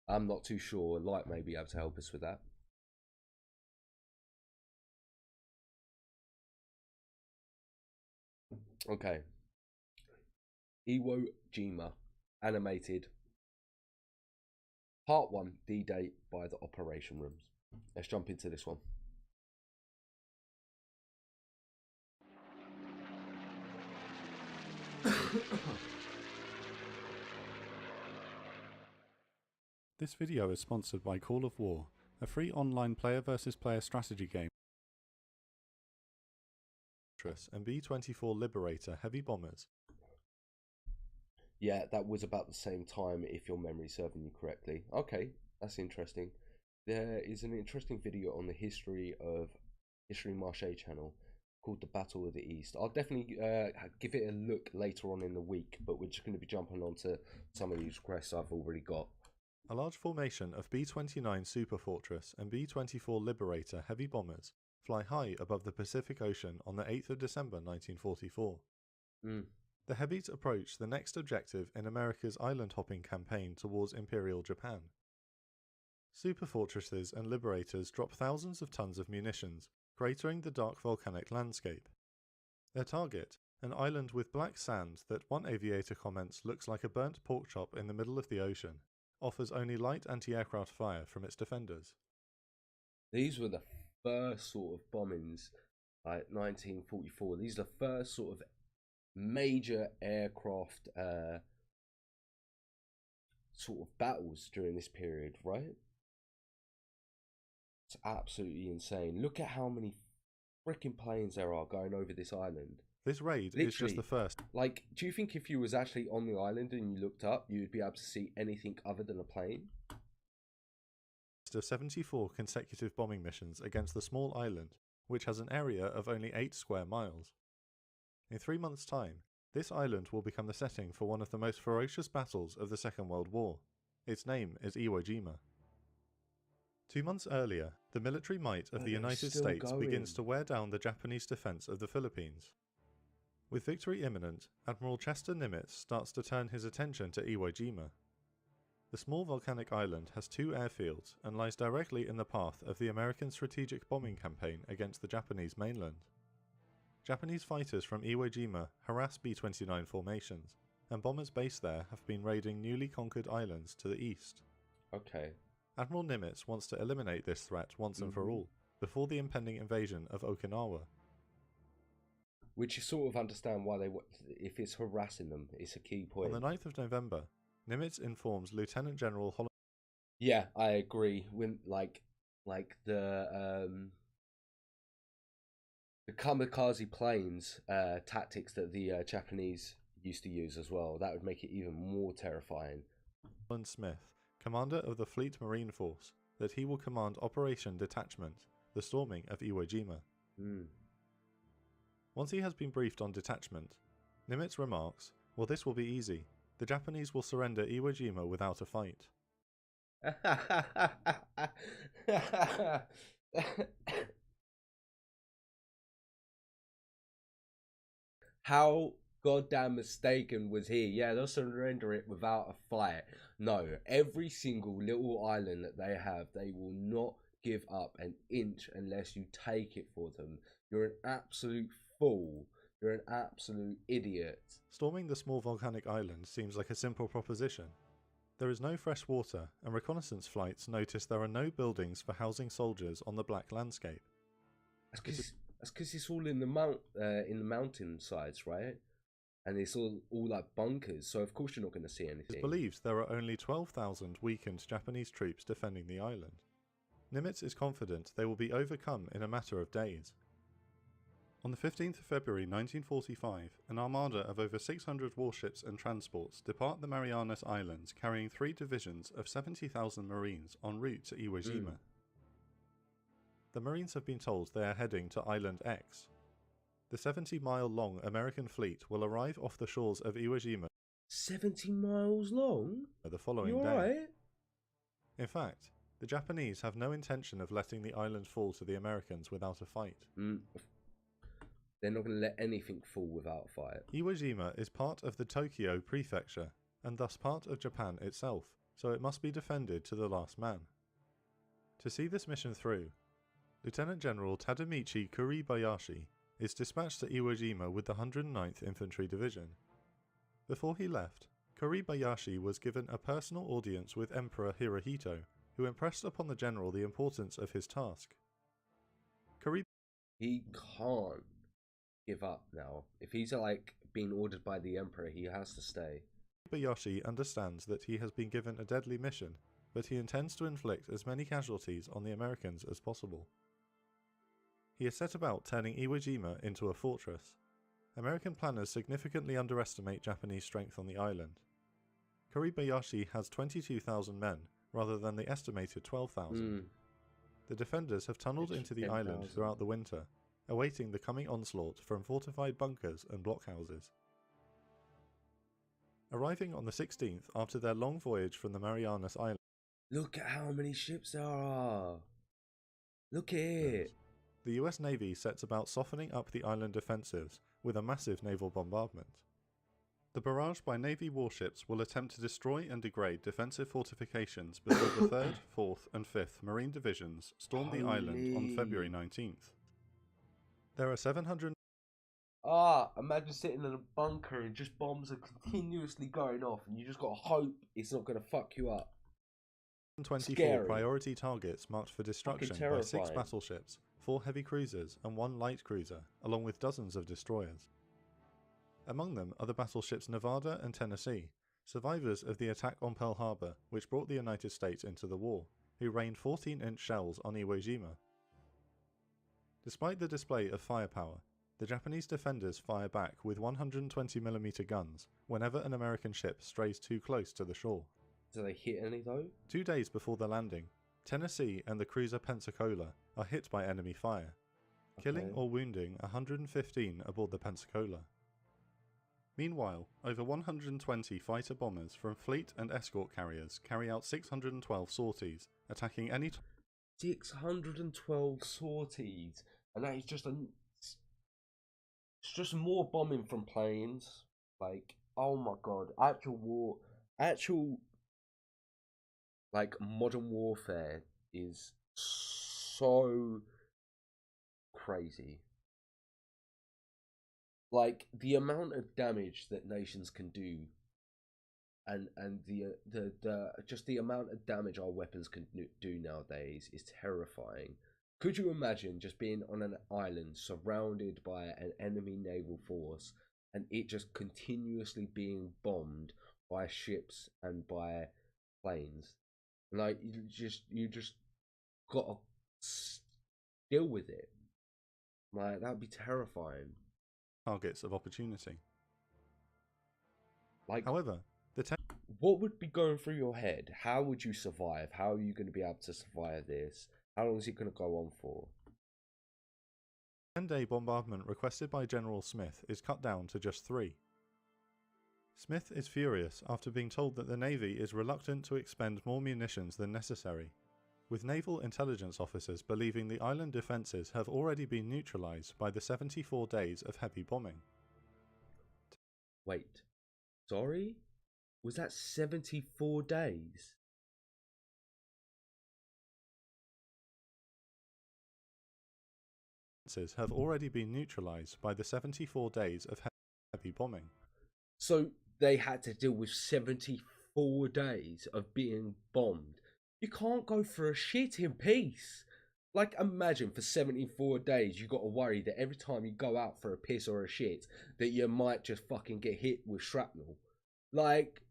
I'm not too sure. Light may be able to help us with that. Okay. Iwo Jima. Animated. Part 1, D-Day by the Operation Rooms. Let's jump into this one. This video is sponsored by Call of War, a free online player versus player strategy game. And B-24 Liberator heavy bombers. Yeah, that was about the same time, if your memory's serving you correctly. Okay, that's interesting. There is an interesting video on the History Marche channel called The Battle of the East. I'll definitely give it a look later on in the week, but we're just going to be jumping onto some of these requests I've already got. A large formation of B-29 Super Fortress and B-24 Liberator heavy bombers fly high above the Pacific Ocean on the 8th of December 1944. The heavies approach the next objective in America's island-hopping campaign towards Imperial Japan. Super Fortresses and Liberators drop thousands of tons of munitions, cratering the dark volcanic landscape. Their target, an island with black sand that one aviator comments looks like a burnt pork chop in the middle of the ocean, offers only light anti-aircraft fire from its defenders. These were the first sort of bombings, like 1944. These are the first sort of major aircraft sort of battles during this period, right? It's absolutely insane. Look at how many freaking planes there are going over this island. This raid Literally, is just the first. Like, do you think if you was actually on the island and you looked up, you would be able to see anything other than a plane? Of 74 consecutive bombing missions against the small island, which has an area of only 8 square miles. In 3 months' time, this island will become the setting for one of the most ferocious battles of the Second World War. Its name is Iwo Jima. 2 months earlier, the military might of the United States begins to wear down the Japanese defense of the Philippines. With victory imminent, Admiral Chester Nimitz starts to turn his attention to Iwo Jima. The small volcanic island has 2 airfields and lies directly in the path of the American strategic bombing campaign against the Japanese mainland. Japanese fighters from Iwo Jima harass B-29 formations, and bombers based there have been raiding newly conquered islands to the east. Okay. Admiral Nimitz wants to eliminate this threat once and for all, before the impending invasion of Okinawa. Which you sort of understand why if it's harassing them, it's a key point. On the 9th of November, Nimitz informs Lieutenant General Holland. Yeah, I agree. When like the kamikaze planes tactics that the Japanese used to use as well, that would make it even more terrifying. Smith, commander of the Fleet Marine Force, that he will command Operation Detachment, the storming of Iwo Jima. Once he has been briefed on detachment, Nimitz remarks, "Well, this will be easy. The Japanese will surrender Iwo Jima without a fight." How goddamn mistaken was he? Yeah, they'll surrender it without a fight. No, every single little island that they have, they will not give up an inch unless you take it for them. You're an absolute fool. You're an absolute idiot. Storming the small volcanic island seems like a simple proposition. There is no fresh water, and reconnaissance flights notice there are no buildings for housing soldiers on the black landscape. That's because it's all in the mountain sides, right? And it's all like bunkers, so of course you're not going to see anything. It is believed there are only 12,000 weakened Japanese troops defending the island. Nimitz is confident they will be overcome in a matter of days. On the 15th of February 1945, an armada of over 600 warships and transports depart the Marianas Islands carrying 3 divisions of 70,000 Marines en route to Iwo Jima. The Marines have been told they are heading to Island X. The 70-mile-long American fleet will arrive off the shores of Iwo Jima 70 miles long? the following You day. alright? In fact, the Japanese have no intention of letting the island fall to the Americans without a fight. They're not going to let anything fall without a fight. Iwo Jima is part of the Tokyo Prefecture, and thus part of Japan itself, so it must be defended to the last man. To see this mission through, Lieutenant General Tadamichi Kuribayashi is dispatched to Iwo Jima with the 109th Infantry Division. Before he left, Kuribayashi was given a personal audience with Emperor Hirohito, who impressed upon the general the importance of his task. He can't give up now. If he's like being ordered by the Emperor, he has to stay. Kuribayashi understands that he has been given a deadly mission, but he intends to inflict as many casualties on the Americans as possible. He has set about turning Iwo Jima into a fortress. American planners significantly underestimate Japanese strength on the island. Kuribayashi has 22,000 men, rather than the estimated 12,000. The defenders have tunneled into the island throughout the winter, awaiting the coming onslaught from fortified bunkers and blockhouses. Arriving on the 16th after their long voyage from the Marianas Islands. Look at how many ships there are. Look at it. The US Navy sets about softening up the island defences with a massive naval bombardment. The barrage by Navy warships will attempt to destroy and degrade defensive fortifications before the 3rd, 4th and 5th Marine Divisions storm the island on February 19th. There are 700... imagine sitting in a bunker and just bombs are continuously going off and you just got to hope it's not going to fuck you up. 24 Scary. priority targets marked for destruction by 6 battleships, 4 heavy cruisers and 1 light cruiser, along with dozens of destroyers. Among them are the battleships Nevada and Tennessee, survivors of the attack on Pearl Harbor, which brought the United States into the war, who rained 14-inch shells on Iwo Jima. Despite the display of firepower, the Japanese defenders fire back with 120mm guns whenever an American ship strays too close to the shore. Do they hit any though? 2 days before the landing, Tennessee and the cruiser Pensacola are hit by enemy fire, killing or wounding 115 aboard the Pensacola. Meanwhile, over 120 fighter bombers from fleet and escort carriers carry out 612 sorties, attacking any 612 sorties, and that is just it's just more bombing from planes. Like, oh my god, actual like modern warfare is so crazy. Like the amount of damage that nations can do, and the just the amount of damage our weapons can do nowadays is terrifying. Could you imagine just being on an island surrounded by an enemy naval force and it just continuously being bombed by ships and by planes? Like you just gotta deal with it. Like that'd be terrifying. targets of opportunity. Like, However, what would be going through your head? How would you survive? How are you going to be able to survive this? How long is it going to go on for? 10-day bombardment requested by General Smith is cut down to just 3. Smith is furious after being told that the Navy is reluctant to expend more munitions than necessary, with naval intelligence officers believing the island defences have already been neutralised by the 74 days of heavy bombing. Wait, sorry? Was that 74 days? Have already been neutralised by the 74 days of heavy bombing. So they had to deal with 74 days of being bombed. You can't go for a shit in peace. Like, imagine for 74 days you got to worry that every time you go out for a piss or a shit that you might just fucking get hit with shrapnel. Like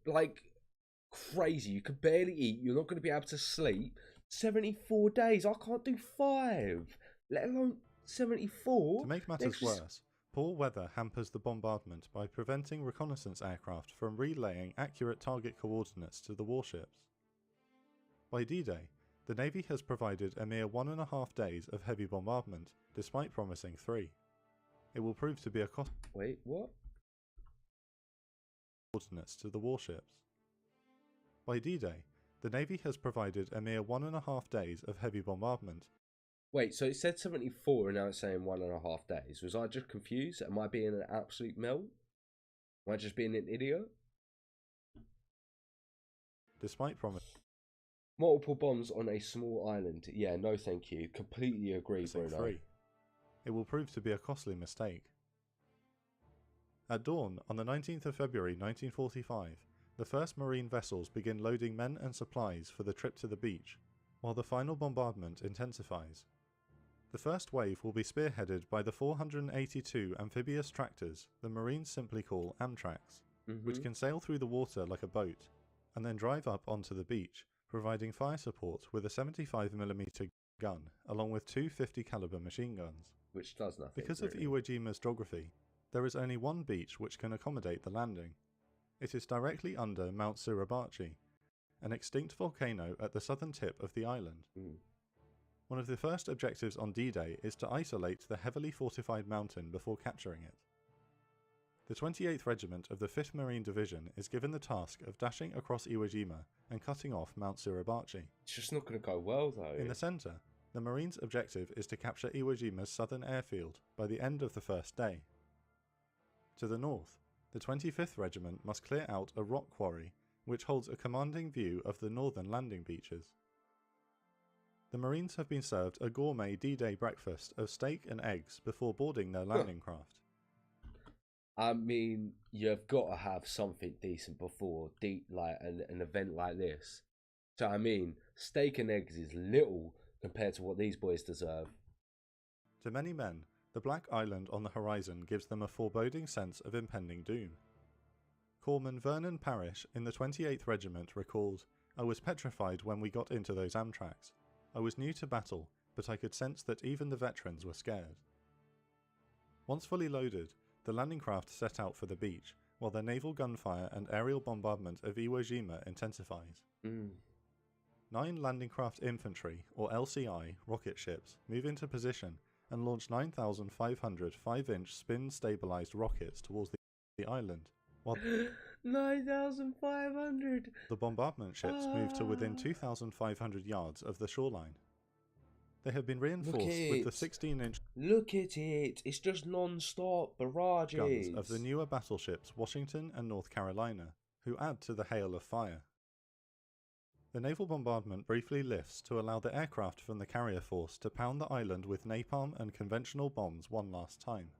crazy. You could barely eat. You're not going to be able to sleep. 74 days. I can't do 5, let alone 74. To make matters worse, poor weather hampers the bombardment by preventing reconnaissance aircraft from relaying accurate target coordinates to the warships. By D-Day, the Navy has provided a mere 1.5 days of heavy bombardment, despite promising 3. It will prove to be a cost. Wait, what? Coordinates to the warships. By D-Day, the Navy has provided a mere 1.5 days of heavy bombardment. Wait, so it said 74 and now it's saying 1.5 days. Was I just confused? Am I being an absolute melt? Am I just being an idiot? Despite promise. Multiple bombs on a small island. Yeah, no thank you. Completely agree, Bruno. 3. It will prove to be a costly mistake. At dawn on the 19th of February 1945, the first Marine vessels begin loading men and supplies for the trip to the beach, while the final bombardment intensifies. The first wave will be spearheaded by the 482 amphibious tractors the Marines simply call Amtraks, which can sail through the water like a boat, and then drive up onto the beach, providing fire support with a 75mm gun, along with 2 50 caliber machine guns. Which does nothing. Because really. of Iwo Jima's geography, there is only one beach which can accommodate the landing. It is directly under Mount Suribachi, an extinct volcano at the southern tip of the island. One of the first objectives on D-Day is to isolate the heavily fortified mountain before capturing it. The 28th Regiment of the 5th Marine Division is given the task of dashing across Iwo Jima and cutting off Mount Suribachi. It's just not going to go well, though. In the centre, the Marines' objective is to capture Iwo Jima's southern airfield by the end of the first day. To the north, the 25th Regiment must clear out a rock quarry which holds a commanding view of the northern landing beaches. The Marines have been served a gourmet D-Day breakfast of steak and eggs before boarding their landing craft. I mean, you've got to have something decent before an event like this. So I mean, steak and eggs is little compared to what these boys deserve. To many men, the Black Island on the horizon gives them a foreboding sense of impending doom. Corpsman Vernon Parrish in the 28th Regiment recalled, "I was petrified when we got into those Amtraks. I was new to battle, but I could sense that even the veterans were scared." Once fully loaded, the landing craft set out for the beach, while their naval gunfire and aerial bombardment of Iwo Jima intensifies. 9 landing craft infantry, or LCI, rocket ships move into position and launch 9,500 5-inch spin-stabilized rockets towards the island, while 9,500! The bombardment ships move to within 2,500 yards of the shoreline. They have been reinforced with the 16-inch Look at it! It's just non-stop barrages! guns of the newer battleships Washington and North Carolina, who add to the hail of fire. The naval bombardment briefly lifts to allow the aircraft from the carrier force to pound the island with napalm and conventional bombs one last time.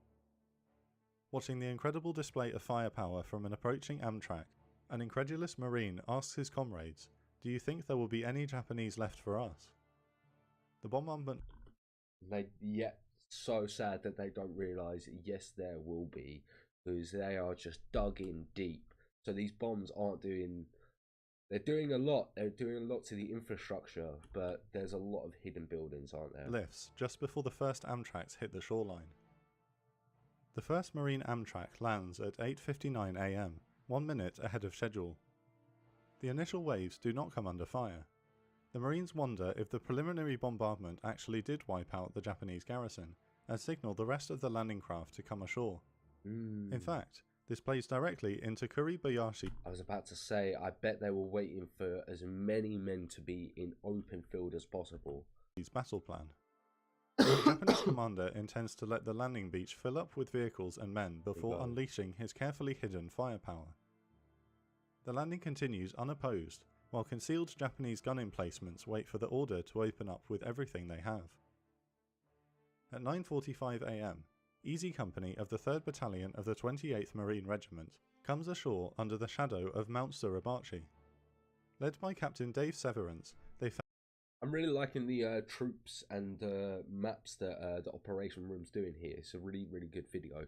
Watching the incredible display of firepower from an approaching Amtrak, an incredulous Marine asks his comrades, "Do you think there will be any Japanese left for us?" The bombardment... So sad that they don't realise, yes, there will be, because they are just dug in deep. So these bombs aren't doing... They're doing a lot. They're doing a lot to the infrastructure, but there's a lot of hidden buildings, aren't there? lifts just before the first Amtraks hit the shoreline. The first Marine Amtrak lands at 8:59 AM, 1 minute ahead of schedule. The initial waves do not come under fire. The Marines wonder if the preliminary bombardment actually did wipe out the Japanese garrison, and signal the rest of the landing craft to come ashore. In Mm. fact, this plays directly into Kuribayashi's I was about to say, I bet they were waiting for as many men to be in open field as possible. battle plan. The Japanese commander intends to let the landing beach fill up with vehicles and men before unleashing his carefully hidden firepower. The landing continues unopposed, while concealed Japanese gun emplacements wait for the order to open up with everything they have. At 9:45 am, Easy Company of the 3rd Battalion of the 28th Marine Regiment comes ashore under the shadow of Mount Suribachi. Led by Captain Dave Severance, they I'm really liking the troops and maps that the operation room's doing here. It's a really, really good video.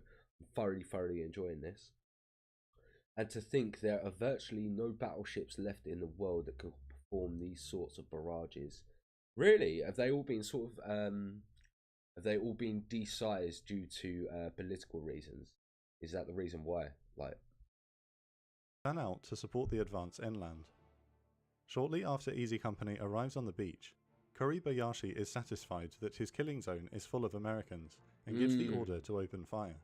I'm thoroughly enjoying this. And to think there are virtually no battleships left in the world that can perform these sorts of barrages. Really? Have they all been sort of have they all been desized due to political reasons? Is that the reason why? Like, fan out to support the advance inland. Shortly after Easy Company arrives on the beach, Kuribayashi is satisfied that his killing zone is full of Americans and gives the order to open fire.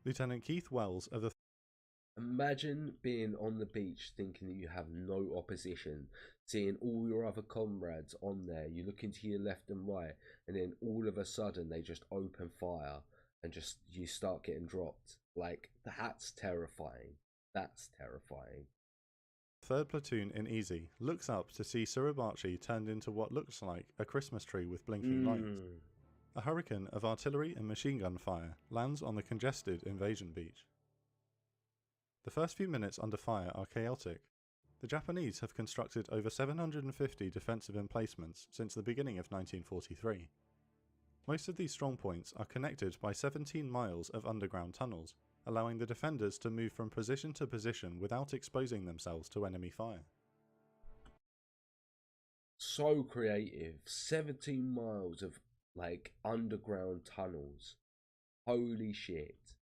Lieutenant Keith Wells of the imagine being on the beach thinking that you have no opposition, seeing all your other comrades on there, you look into your left and right, and then all of a sudden they just open fire and just you start getting dropped. Like, that's terrifying. That's terrifying. 3rd Platoon in Easy looks up to see Suribachi turned into what looks like a Christmas tree with blinking lights. A hurricane of artillery and machine gun fire lands on the congested invasion beach. The first few minutes under fire are chaotic. The Japanese have constructed over 750 defensive emplacements since the beginning of 1943. Most of these strongpoints are connected by 17 miles of underground tunnels, allowing the defenders to move from position to position without exposing themselves to enemy fire. So creative. 17 miles of like underground tunnels. Holy shit.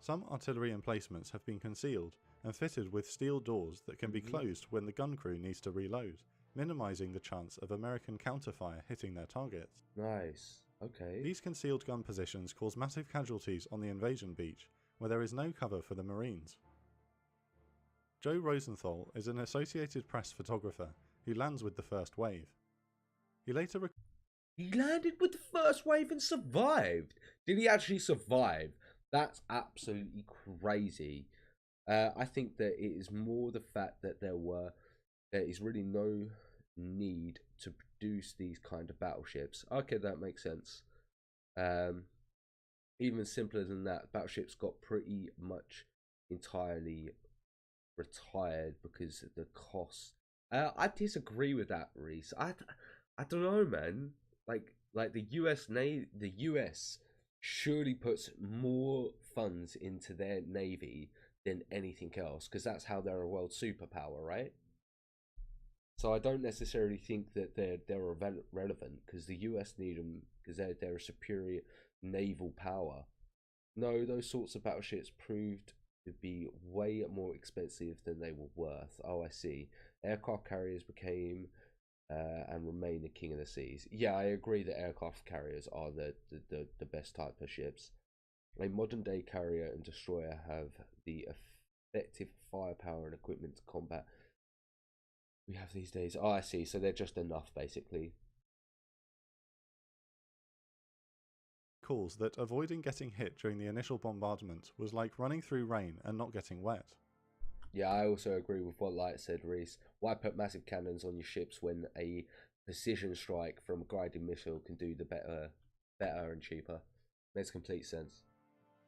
Some artillery emplacements have been concealed and fitted with steel doors that can be closed when the gun crew needs to reload, minimizing the chance of American counterfire hitting their targets. Nice. Okay. These concealed gun positions cause massive casualties on the invasion beach, where there is no cover for the Marines. Joe Rosenthal is an Associated Press photographer who lands with the first wave. He later He landed with the first wave and survived. Did he actually survive? That's absolutely crazy. I think that it is more the fact that there is really no need to produce these kind of battleships. Okay, that makes sense. Even simpler than that, battleships got pretty much entirely retired because of the cost. I disagree with that, Reese. I don't know, man. Like the US surely puts more funds into their navy than anything else, because that's how they're a world superpower, right? So I don't necessarily think that they're relevant because the US need them because they're a superior naval power. No, those sorts of battleships proved to be way more expensive than they were worth. Oh, I see. Aircraft carriers became and remain the king of the seas. Yeah, I agree that aircraft carriers are the best type of ships. A modern day carrier and destroyer have the effective firepower and equipment to combat we have these days. Oh, I see. So they're just enough, basically. calls that avoiding getting hit during the initial bombardment was like running through rain and not getting wet. Yeah, I also agree with what Light said, Reese. Why put massive cannons on your ships when a precision strike from a guided missile can do the better and cheaper? Makes complete sense.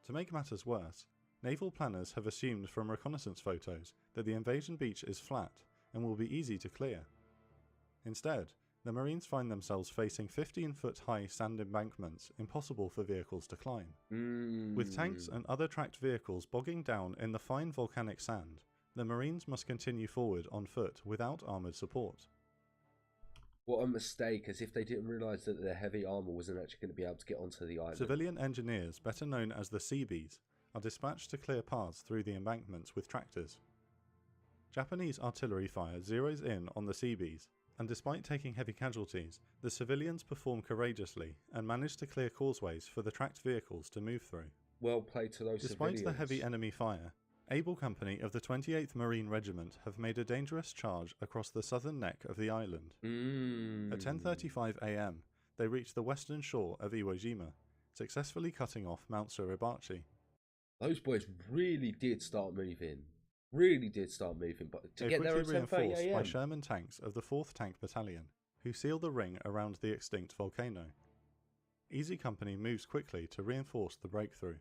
To make matters worse, naval planners have assumed from reconnaissance photos that the invasion beach is flat and will be easy to clear. Instead, the Marines find themselves facing 15-foot high sand embankments impossible for vehicles to climb. With tanks and other tracked vehicles bogging down in the fine volcanic sand, the Marines must continue forward on foot without armoured support. What a mistake, as if they didn't realise that their heavy armour wasn't actually going to be able to get onto the island. Civilian engineers, better known as the Seabees, are dispatched to clear paths through the embankments with tractors. Japanese artillery fire zeroes in on the Seabees, And despite taking heavy casualties, the civilians perform courageously and manage to clear causeways for the tracked vehicles to move through. Well played to those Despite civilians. the heavy enemy fire, Able Company of the 28th Marine Regiment have made a dangerous charge across the southern neck of the island. At 10:35 am, they reach the western shore of Iwo Jima, successfully cutting off Mount Suribachi. Those boys really did start moving. Really did start moving, but to They're get there quickly at 10:30 reinforced by a.m. Sherman tanks of the 4th Tank Battalion, who seal the ring around the extinct volcano. Easy Company moves quickly to reinforce the breakthrough.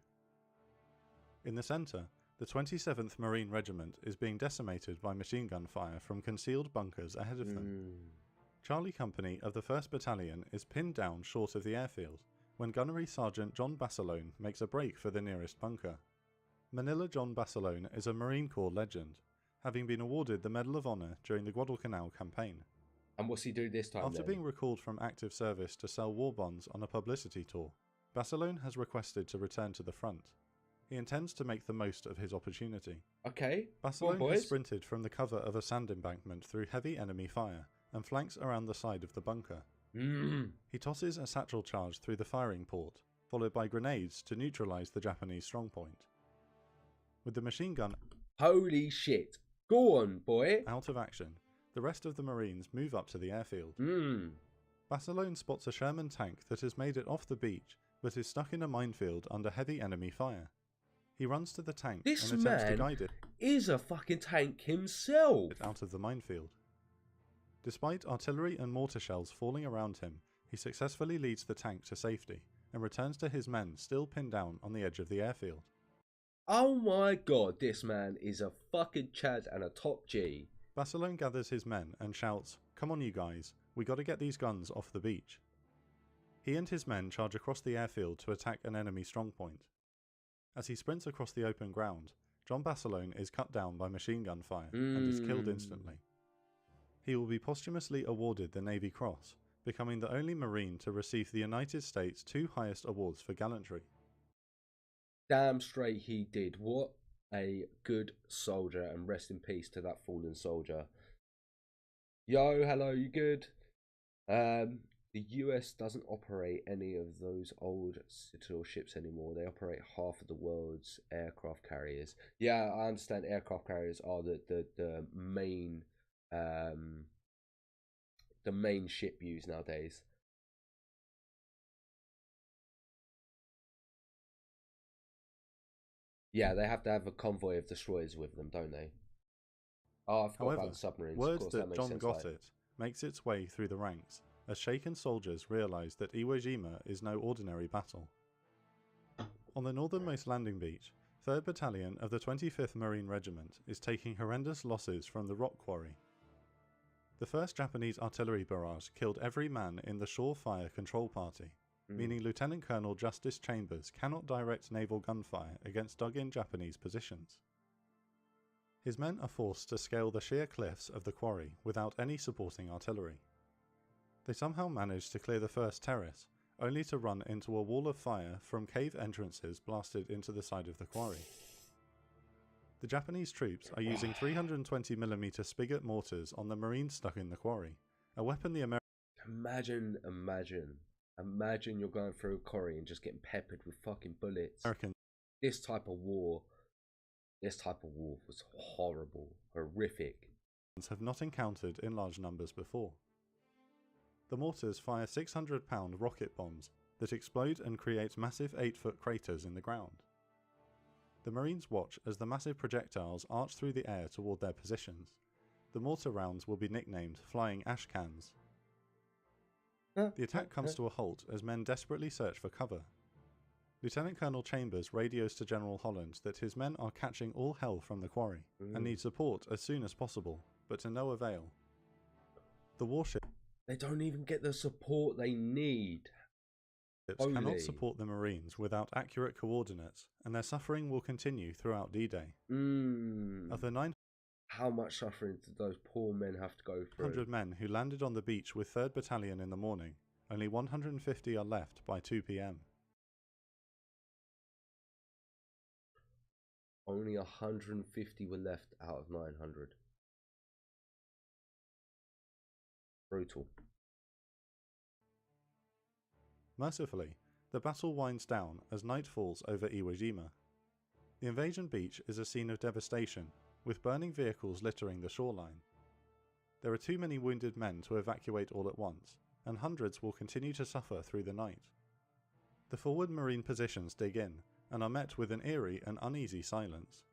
In the centre, the 27th Marine Regiment is being decimated by machine gun fire from concealed bunkers ahead of them. Charlie Company of the 1st Battalion is pinned down short of the airfield when Gunnery Sergeant John Basilone makes a break for the nearest bunker. Manila John Basilone is a Marine Corps legend, having been awarded the Medal of Honor during the Guadalcanal campaign. And what's he do this time After then? being recalled from active service to sell war bonds on a publicity tour, Basilone has requested to return to the front. He intends to make the most of his opportunity. Okay, Basilone has sprinted from the cover of a sand embankment through heavy enemy fire and flanks around the side of the bunker. He tosses a satchel charge through the firing port, followed by grenades to neutralise the Japanese strongpoint. With the machine gun Holy shit. Go on, boy. out of action, the rest of the Marines move up to the airfield. Basilone spots a Sherman tank that has made it off the beach but is stuck in a minefield under heavy enemy fire. He runs to the tank This and attempts to man guide it is a fucking tank himself. out of the minefield. Despite artillery and mortar shells falling around him, he successfully leads the tank to safety and returns to his men still pinned down on the edge of the airfield. Oh my god, this man is a fucking Chad and a top G. Basilone gathers his men and shouts, "Come on you guys, we gotta get these guns off the beach." He and his men charge across the airfield to attack an enemy strongpoint. As he sprints across the open ground, John Basilone is cut down by machine gun fire and is killed instantly. He will be posthumously awarded the Navy Cross, becoming the only Marine to receive the United States' 2 highest awards for gallantry. Damn straight he did. What a good soldier, and rest in peace to that fallen soldier. Yo, hello, you good? The US doesn't operate any of those old Citadel ships anymore. They operate half of the world's aircraft carriers. Yeah, I understand aircraft carriers are the main ship used nowadays. Yeah, they have to have a convoy of destroyers with them, don't they? Oh, I forgot However, about the submarines. word Of course, that makes John sense, got like. it makes its way through the ranks as shaken soldiers realise that Iwo Jima is no ordinary battle. On the northernmost landing beach, 3rd Battalion of the 25th Marine Regiment is taking horrendous losses from the rock quarry. The first Japanese artillery barrage killed every man in the shore fire control party, meaning Lieutenant Colonel Justice Chambers cannot direct naval gunfire against dug-in Japanese positions. His men are forced to scale the sheer cliffs of the quarry without any supporting artillery. They somehow manage to clear the first terrace, only to run into a wall of fire from cave entrances blasted into the side of the quarry. The Japanese troops are using 320mm spigot mortars on the Marines stuck in the quarry, a weapon the Imagine you're going through a quarry and just getting peppered with fucking bullets. Americans This type of war was horrible, horrific. have not encountered in large numbers before. The mortars fire 600-pound rocket bombs that explode and create massive 8-foot craters in the ground. The Marines watch as the massive projectiles arch through the air toward their positions. The mortar rounds will be nicknamed Flying Ash Cans. The attack comes to a halt as men desperately search for cover. Lieutenant Colonel Chambers radios to General Holland that his men are catching all hell from the quarry and need support as soon as possible, but to no avail. The warships They don't even get the support they need. cannot support the Marines without accurate coordinates, and their suffering will continue throughout D-Day. Of the 900 How much suffering did those poor men have to go through? men who landed on the beach with 3rd Battalion in the morning, only 150 are left by 2 p.m. Only 150 were left out of 900. Brutal. Mercifully, the battle winds down as night falls over Iwo Jima. The invasion beach is a scene of devastation, with burning vehicles littering the shoreline. There are too many wounded men to evacuate all at once, and hundreds will continue to suffer through the night. The forward marine positions dig in, and are met with an eerie and uneasy silence.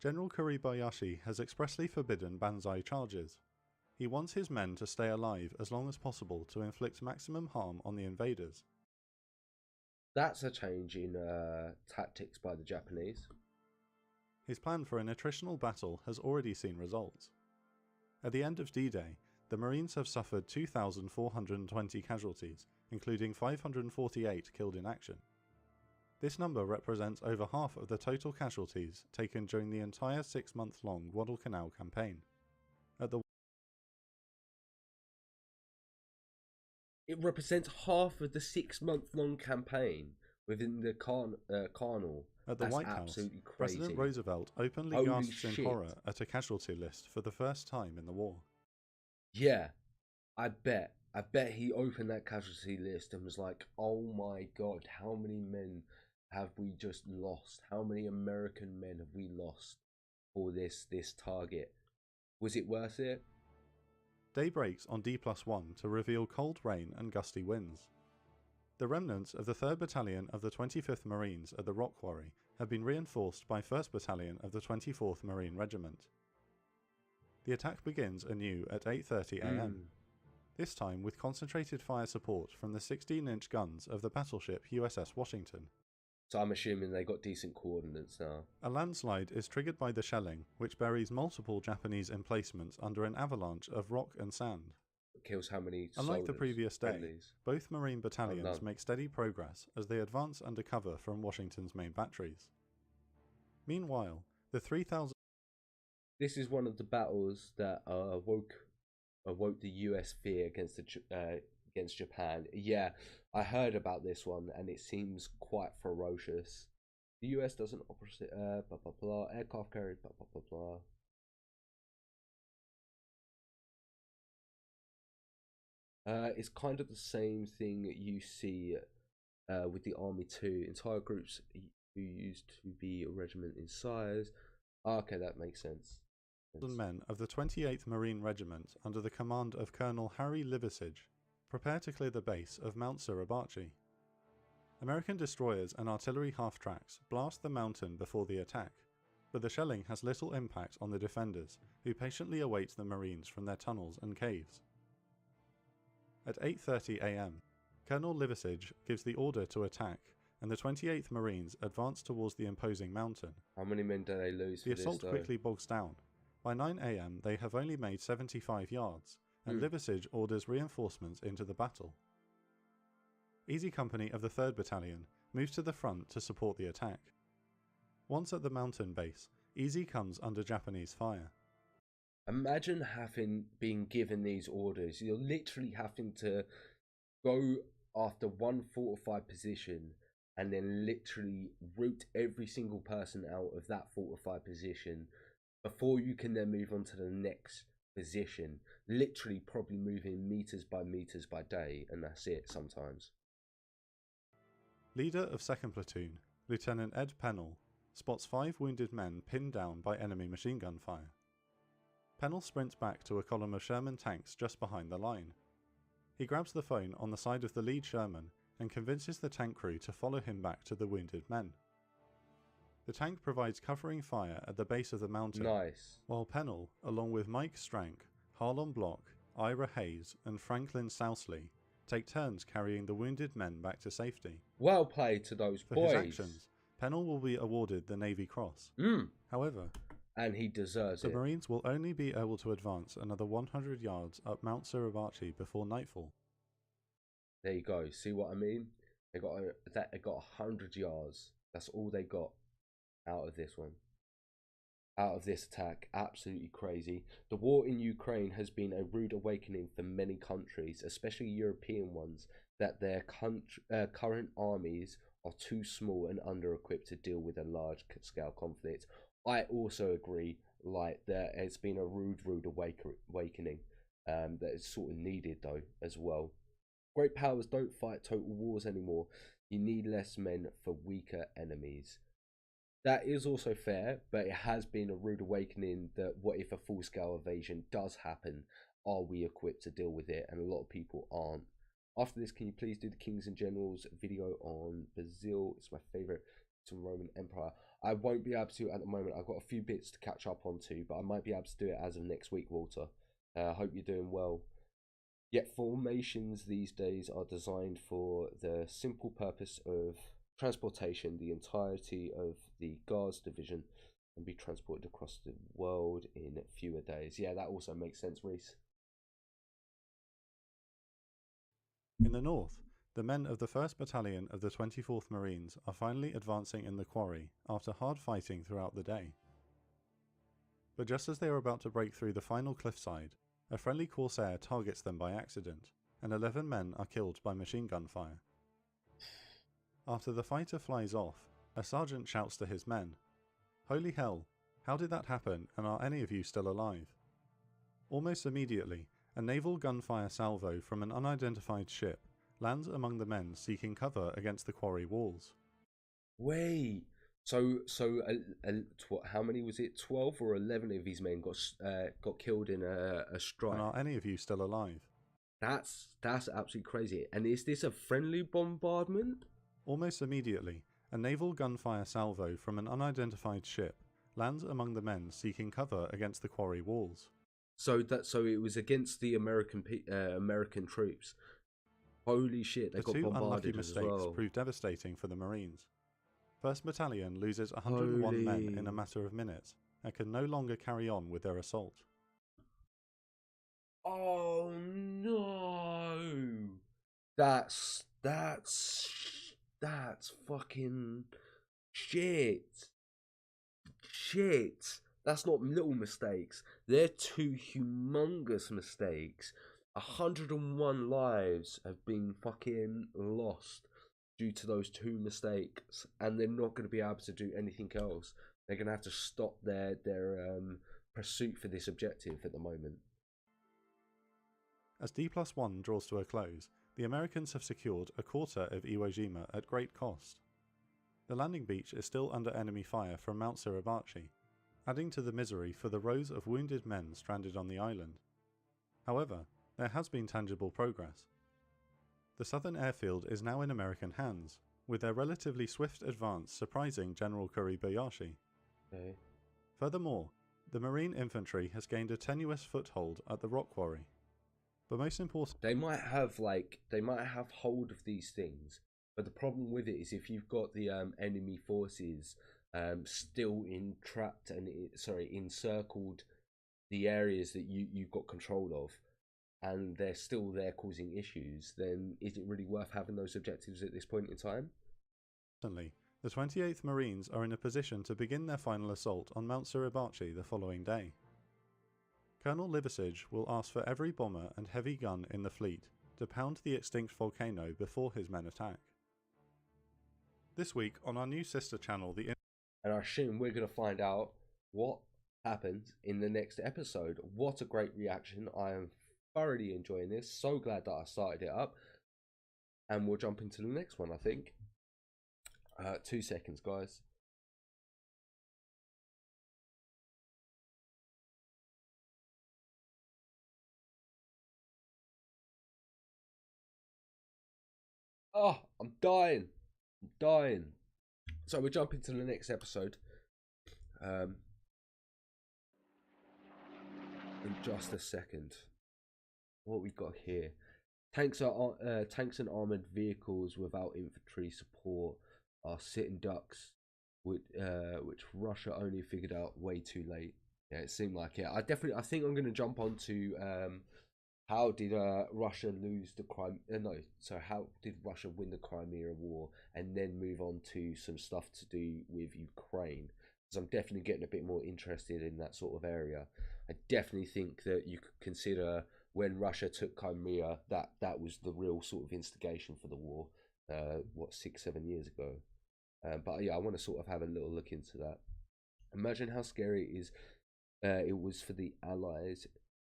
General Kuribayashi has expressly forbidden banzai charges. He wants his men to stay alive as long as possible to inflict maximum harm on the invaders. That's a change in tactics by the Japanese. His plan for an attritional battle has already seen results. At the end of D-Day, the Marines have suffered 2,420 casualties, including 548 killed in action. This number represents over half of the total casualties taken during the entire 6-month-long Guadalcanal campaign. It represents half of the 6-month-long campaign within the Carnal. At the That's White House, absolutely crazy. President Roosevelt openly Holy gasps in shit. horror at a casualty list for the first time in the war. Yeah, I bet he opened that casualty list and was like, oh my god, how many men have we just lost? How many American men have we lost for this target? Was it worth it? Day breaks on D+1 to reveal cold rain and gusty winds. The remnants of the 3rd Battalion of the 25th Marines at the Rock Quarry have been reinforced by 1st Battalion of the 24th Marine Regiment. The attack begins anew at 8:30 am, this time with concentrated fire support from the 16-inch guns of the battleship USS Washington. So I'm assuming they got decent coordinates now. A landslide is triggered by the shelling, which buries multiple Japanese emplacements under an avalanche of rock and sand. It kills how many Unlike the soldiers? previous day, Friendlies? both Marine battalions none. make steady progress as they advance under cover from Washington's main batteries. Meanwhile, the 3,000... This is one of the battles that awoke the US fear against Japan. Yeah, I heard about this one and it seems quite ferocious. The US doesn't operate blah blah blah, aircraft carrier blah blah blah blah. It's kind of the same thing you see with the Army too. Entire groups who used to be a regiment in size. Okay, that makes sense. Men of the 28th Marine Regiment under the command of Colonel Harry Liversidge prepare to clear the base of Mount Suribachi. American destroyers and artillery half-tracks blast the mountain before the attack, but the shelling has little impact on the defenders, who patiently await the Marines from their tunnels and caves. At 8:30 am, Colonel Liversidge gives the order to attack, and the 28th Marines advance towards the imposing mountain. How many men do they lose for The this, assault though? quickly bogs down. By 9 am they have only made 75 yards, and Liversidge orders reinforcements into the battle. Easy Company of the 3rd Battalion moves to the front to support the attack. Once at the mountain base, Easy comes under Japanese fire. Imagine being given these orders. You're literally having to go after one fortified position and then literally root every single person out of that fortified position before you can then move on to the next position. Literally probably moving meters by day, and that's it sometimes. Leader of 2nd Platoon, Lieutenant Ed Pennell, spots 5 wounded men pinned down by enemy machine gun fire. Pennell sprints back to a column of Sherman tanks just behind the line. He grabs the phone on the side of the lead Sherman and convinces the tank crew to follow him back to the wounded men. The tank provides covering fire at the base of the mountain, Nice. while Pennell, along with Mike Strank, Harlon Block, Ira Hayes and Franklin Sousley, take turns carrying the wounded men back to safety. Well played to those For boys. his actions, Pennell will be awarded the Navy Cross. However, and he deserves the it. Marines will only be able to advance another 100 yards up Mount Suribachi before nightfall. There you go. See what I mean? They got 100 yards. That's all they got out of this one. Out of this attack. Absolutely crazy. The war in Ukraine has been a rude awakening for many countries, especially European ones, that their current armies are too small and under-equipped to deal with a large-scale conflict. I also agree, like, that it's been a rude awakening. that is sort of needed though as well. Great powers don't fight total wars anymore. You need less men for weaker enemies. That is also fair, but it has been a rude awakening that what if a full-scale invasion does happen? Are we equipped to deal with it? And a lot of people aren't. After this, can you please do the Kings and Generals video on Brazil? It's my favourite Roman Empire. I won't be able to at the moment. I've got a few bits to catch up on to, but I might be able to do it as of next week, Walter. I hope you're doing well. Yet formations these days are designed for the simple purpose of transportation. The entirety of the Guards division can be transported across the world in fewer days. Yeah, that also makes sense, Reese. In the north, the men of the 1st Battalion of the 24th Marines are finally advancing in the quarry after hard fighting throughout the day. But just as they are about to break through the final cliffside, a friendly Corsair targets them by accident, and 11 men are killed by machine gun fire. After the fighter flies off, a sergeant shouts to his men, "Holy hell, how did that happen, and are any of you still alive?" Almost immediately, a naval gunfire salvo from an unidentified ship lands among the men seeking cover against the quarry walls. Wait, how many was it? 12 or 11 of these men got killed in a strike. And are any of you still alive? That's absolutely crazy. And is this a friendly bombardment? Almost immediately, a naval gunfire salvo from an unidentified ship lands among the men seeking cover against the quarry walls. So it was against the American troops. Holy shit, they got two unlucky bombarded as mistakes well. proved devastating for the Marines. 1st Battalion loses 101 men in a matter of minutes and can no longer carry on with their assault. Oh no! That's fucking shit. Shit. That's not little mistakes. They're two humongous mistakes. 101 lives have been fucking lost due to those two mistakes, and they're not going to be able to do anything else. They're going to have to stop their pursuit for this objective at the moment. As D+1 draws to a close, the Americans have secured a quarter of Iwo Jima at great cost. The landing beach is still under enemy fire from Mount Suribachi, adding to the misery for the rows of wounded men stranded on the island. However, there has been tangible progress. The southern airfield is now in American hands, with their relatively swift advance surprising General Kuribayashi. Okay. Furthermore, the Marine infantry has gained a tenuous foothold at the rock quarry. But most important, they might have hold of these things, but the problem with it is if you've got the enemy forces still entrapped and encircled the areas that you've got control of, and they're still there causing issues, then is it really worth having those objectives at this point in time? the 28th Marines are in a position to begin their final assault on Mount Suribachi the following day. Colonel Liversidge will ask for every bomber and heavy gun in the fleet to pound the extinct volcano before his men attack. This week on our new sister channel, and I assume we're going to find out what happens in the next episode. What a great reaction. I am thoroughly enjoying this. So glad that I started it up. And we'll jump into the next one, I think. 2 seconds, guys. Oh, I'm dying. I'm dying. So we'll jump into the next episode. In just a second. What we got here? Tanks and armored vehicles without infantry support are sitting ducks, which Russia only figured out way too late. Yeah, it seemed like it. I think I'm going to jump onto how did Russia lose the Crimea? How did Russia win the Crimea War, and then move on to some stuff to do with Ukraine, because I'm definitely getting a bit more interested in that sort of area. I definitely think that you could consider when Russia took Crimea, that was the real sort of instigation for the war. 6-7 years ago. But yeah, I want to sort of have a little look into that. Imagine how scary it was for the Allies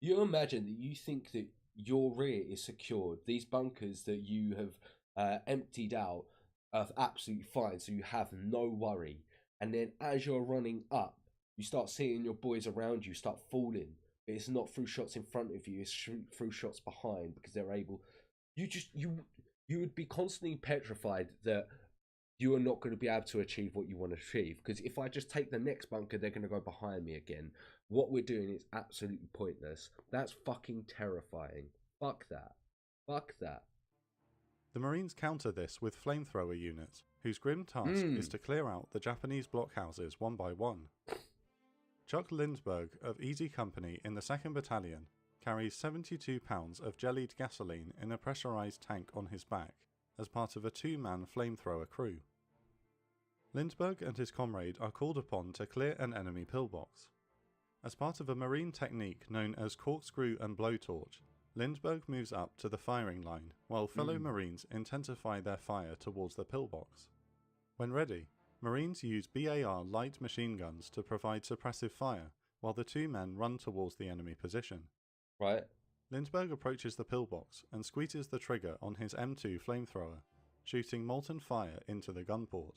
You imagine that you think that your rear is secured. These bunkers that you have emptied out are absolutely fine, so you have no worry. And then as you're running up, you start seeing your boys around you start falling. But it's not through shots in front of you; it's through shots behind because they're able. You would be constantly petrified that you are not going to be able to achieve what you want to achieve. Because if I just take the next bunker, they're going to go behind me again. What we're doing is absolutely pointless. That's fucking terrifying. Fuck that. Fuck that. The Marines counter this with flamethrower units, whose grim task is to clear out the Japanese blockhouses one by one. Chuck Lindbergh of Easy Company in the 2nd Battalion carries 72 pounds of jellied gasoline in a pressurised tank on his back as part of a 2-man flamethrower crew. Lindbergh and his comrade are called upon to clear an enemy pillbox. As part of a marine technique known as corkscrew and blowtorch, Lindbergh moves up to the firing line while fellow Marines intensify their fire towards the pillbox. When ready, Marines use BAR light machine guns to provide suppressive fire while the 2 men run towards the enemy position. Right. Lindbergh approaches the pillbox and squeezes the trigger on his M2 flamethrower, shooting molten fire into the gun port.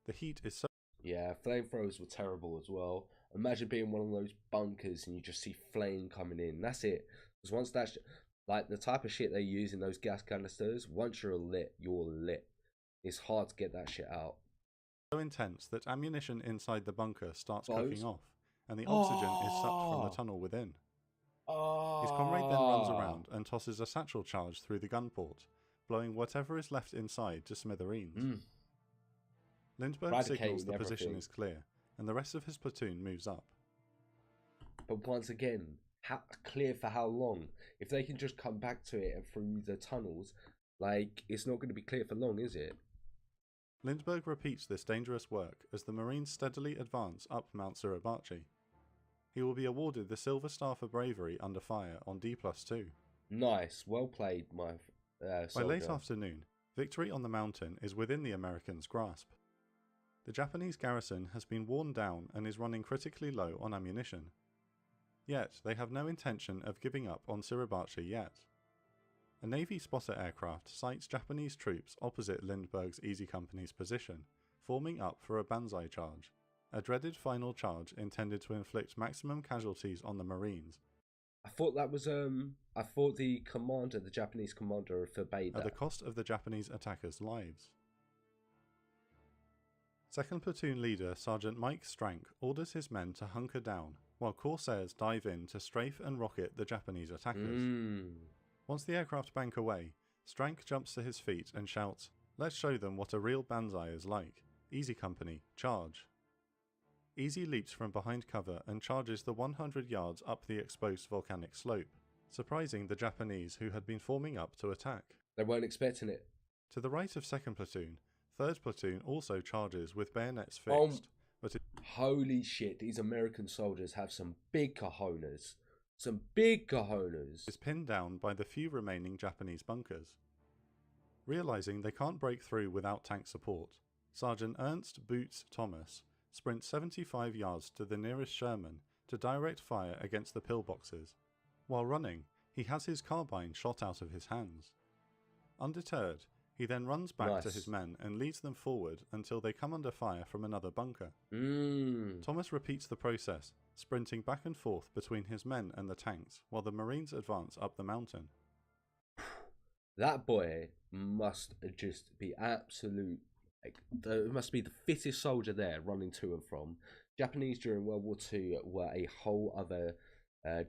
The heat is so... Yeah, flamethrowers were terrible as well. Imagine being one of those bunkers and you just see flame coming in. That's it. Because once that's like the type of shit they use in those gas canisters, once you're lit, you're lit. It's hard to get that shit out. So intense that ammunition inside the bunker starts cooking off, and the oxygen is sucked from the tunnel within. His comrade then runs around and tosses a satchel charge through the gun port, blowing whatever is left inside to smithereens. Lindbergh signals the position is clear, and the rest of his platoon moves up. But once again, clear for how long? If they can just come back to it and through the tunnels, like, it's not going to be clear for long, is it? Lindbergh repeats this dangerous work as the Marines steadily advance up Mount Suribachi. He will be awarded the Silver Star for bravery under fire on D+2. Nice, well played, my soldier. By late afternoon, victory on the mountain is within the Americans' grasp. The Japanese garrison has been worn down and is running critically low on ammunition. Yet, they have no intention of giving up on Suribachi yet. A Navy spotter aircraft sights Japanese troops opposite Lindbergh's Easy Company's position, forming up for a banzai charge, a dreaded final charge intended to inflict maximum casualties on the Marines. I thought that was I thought the Japanese commander forbade that. At the cost of the Japanese attackers' lives. 2nd Platoon leader Sergeant Mike Strank orders his men to hunker down, while Corsairs dive in to strafe and rocket the Japanese attackers. Once the aircraft bank away, Strank jumps to his feet and shouts, "Let's show them what a real banzai is like. Easy Company, charge." Easy leaps from behind cover and charges the 100 yards up the exposed volcanic slope, surprising the Japanese who had been forming up to attack. They weren't expecting it. To the right of 2nd Platoon, 3rd Platoon also charges with bayonets fixed, but holy shit, these American soldiers have some big cojones. Some big cojones. Is pinned down by the few remaining Japanese bunkers. Realizing they can't break through without tank support, Sergeant Ernst Boots Thomas sprints 75 yards to the nearest Sherman to direct fire against the pillboxes. While running, he has his carbine shot out of his hands. Undeterred, he then runs back to his men and leads them forward until they come under fire from another bunker. Thomas repeats the process, sprinting back and forth between his men and the tanks while the Marines advance up the mountain. That boy must just be absolute, must be the fittest soldier there running to and from. Japanese during World War II were a whole other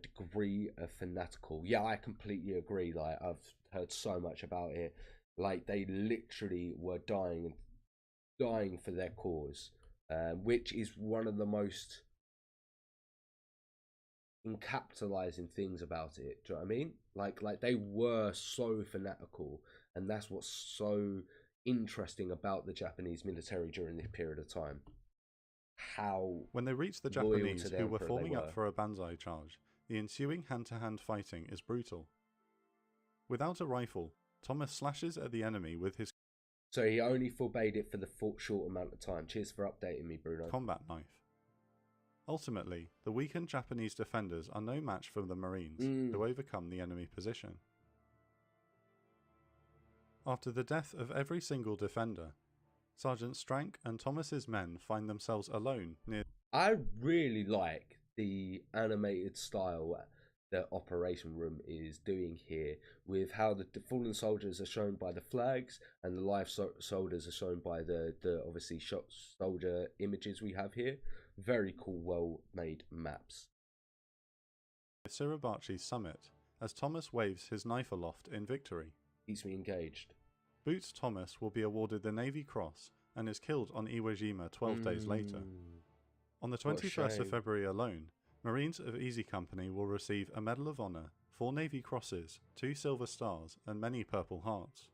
degree of fanatical. Yeah, I completely agree. Like, I've heard so much about it. Like, they literally were dying for their cause, which is one of the most encapsulizing things about it. Do you know what I mean? Like they were so fanatical, and that's what's so interesting about the Japanese military during this period of time. How when they reached the Japanese, who were forming up for a banzai charge, the ensuing hand-to-hand fighting is brutal. Without a rifle, Thomas slashes at the enemy with his... So he only forbade it for the short amount of time. Cheers for updating me, Bruno. ...combat knife. Ultimately, the weakened Japanese defenders are no match for the Marines to overcome the enemy position. After the death of every single defender, Sergeant Strank and Thomas's men find themselves alone near. I really like the animated style that Operation Room is doing here, with how the fallen soldiers are shown by the flags and the live soldiers are shown by the obviously shot soldier images we have here. Very cool, well made maps. Suribachi's summit, as Thomas waves his knife aloft in victory. Keeps me engaged. Boots Thomas will be awarded the Navy Cross and is killed on Iwo Jima 12 days later. On the 21st of February alone, Marines of Easy Company will receive a Medal of Honor, 4 Navy Crosses, 2 Silver Stars, and many Purple Hearts.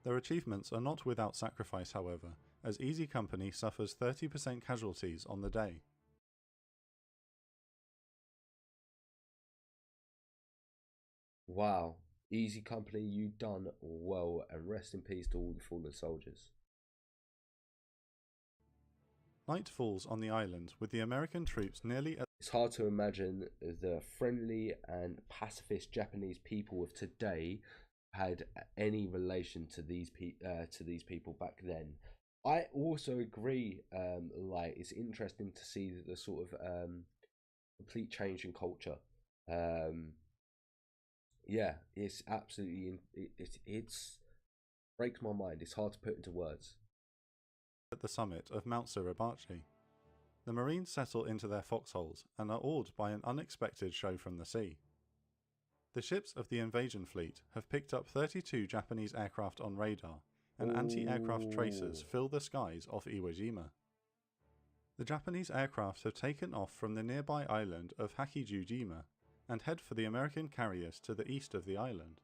Their achievements are not without sacrifice, however, as Easy Company suffers 30% casualties on the day. Wow, Easy Company, you done well, and rest in peace to all the fallen soldiers. Night falls on the island with the American troops nearly at. It's hard to imagine the friendly and pacifist Japanese people of today had any relation to these people back then. I also agree. Like, it's interesting to see the sort of complete change in culture. Yeah, it's absolutely it's breaks my mind. It's hard to put into words. At the summit of Mount Suribachi. The Marines settle into their foxholes and are awed by an unexpected show from the sea. The ships of the invasion fleet have picked up 32 Japanese aircraft on radar, and anti-aircraft tracers fill the skies off Iwo Jima. The Japanese aircraft have taken off from the nearby island of Hakijujima and head for the American carriers to the east of the island.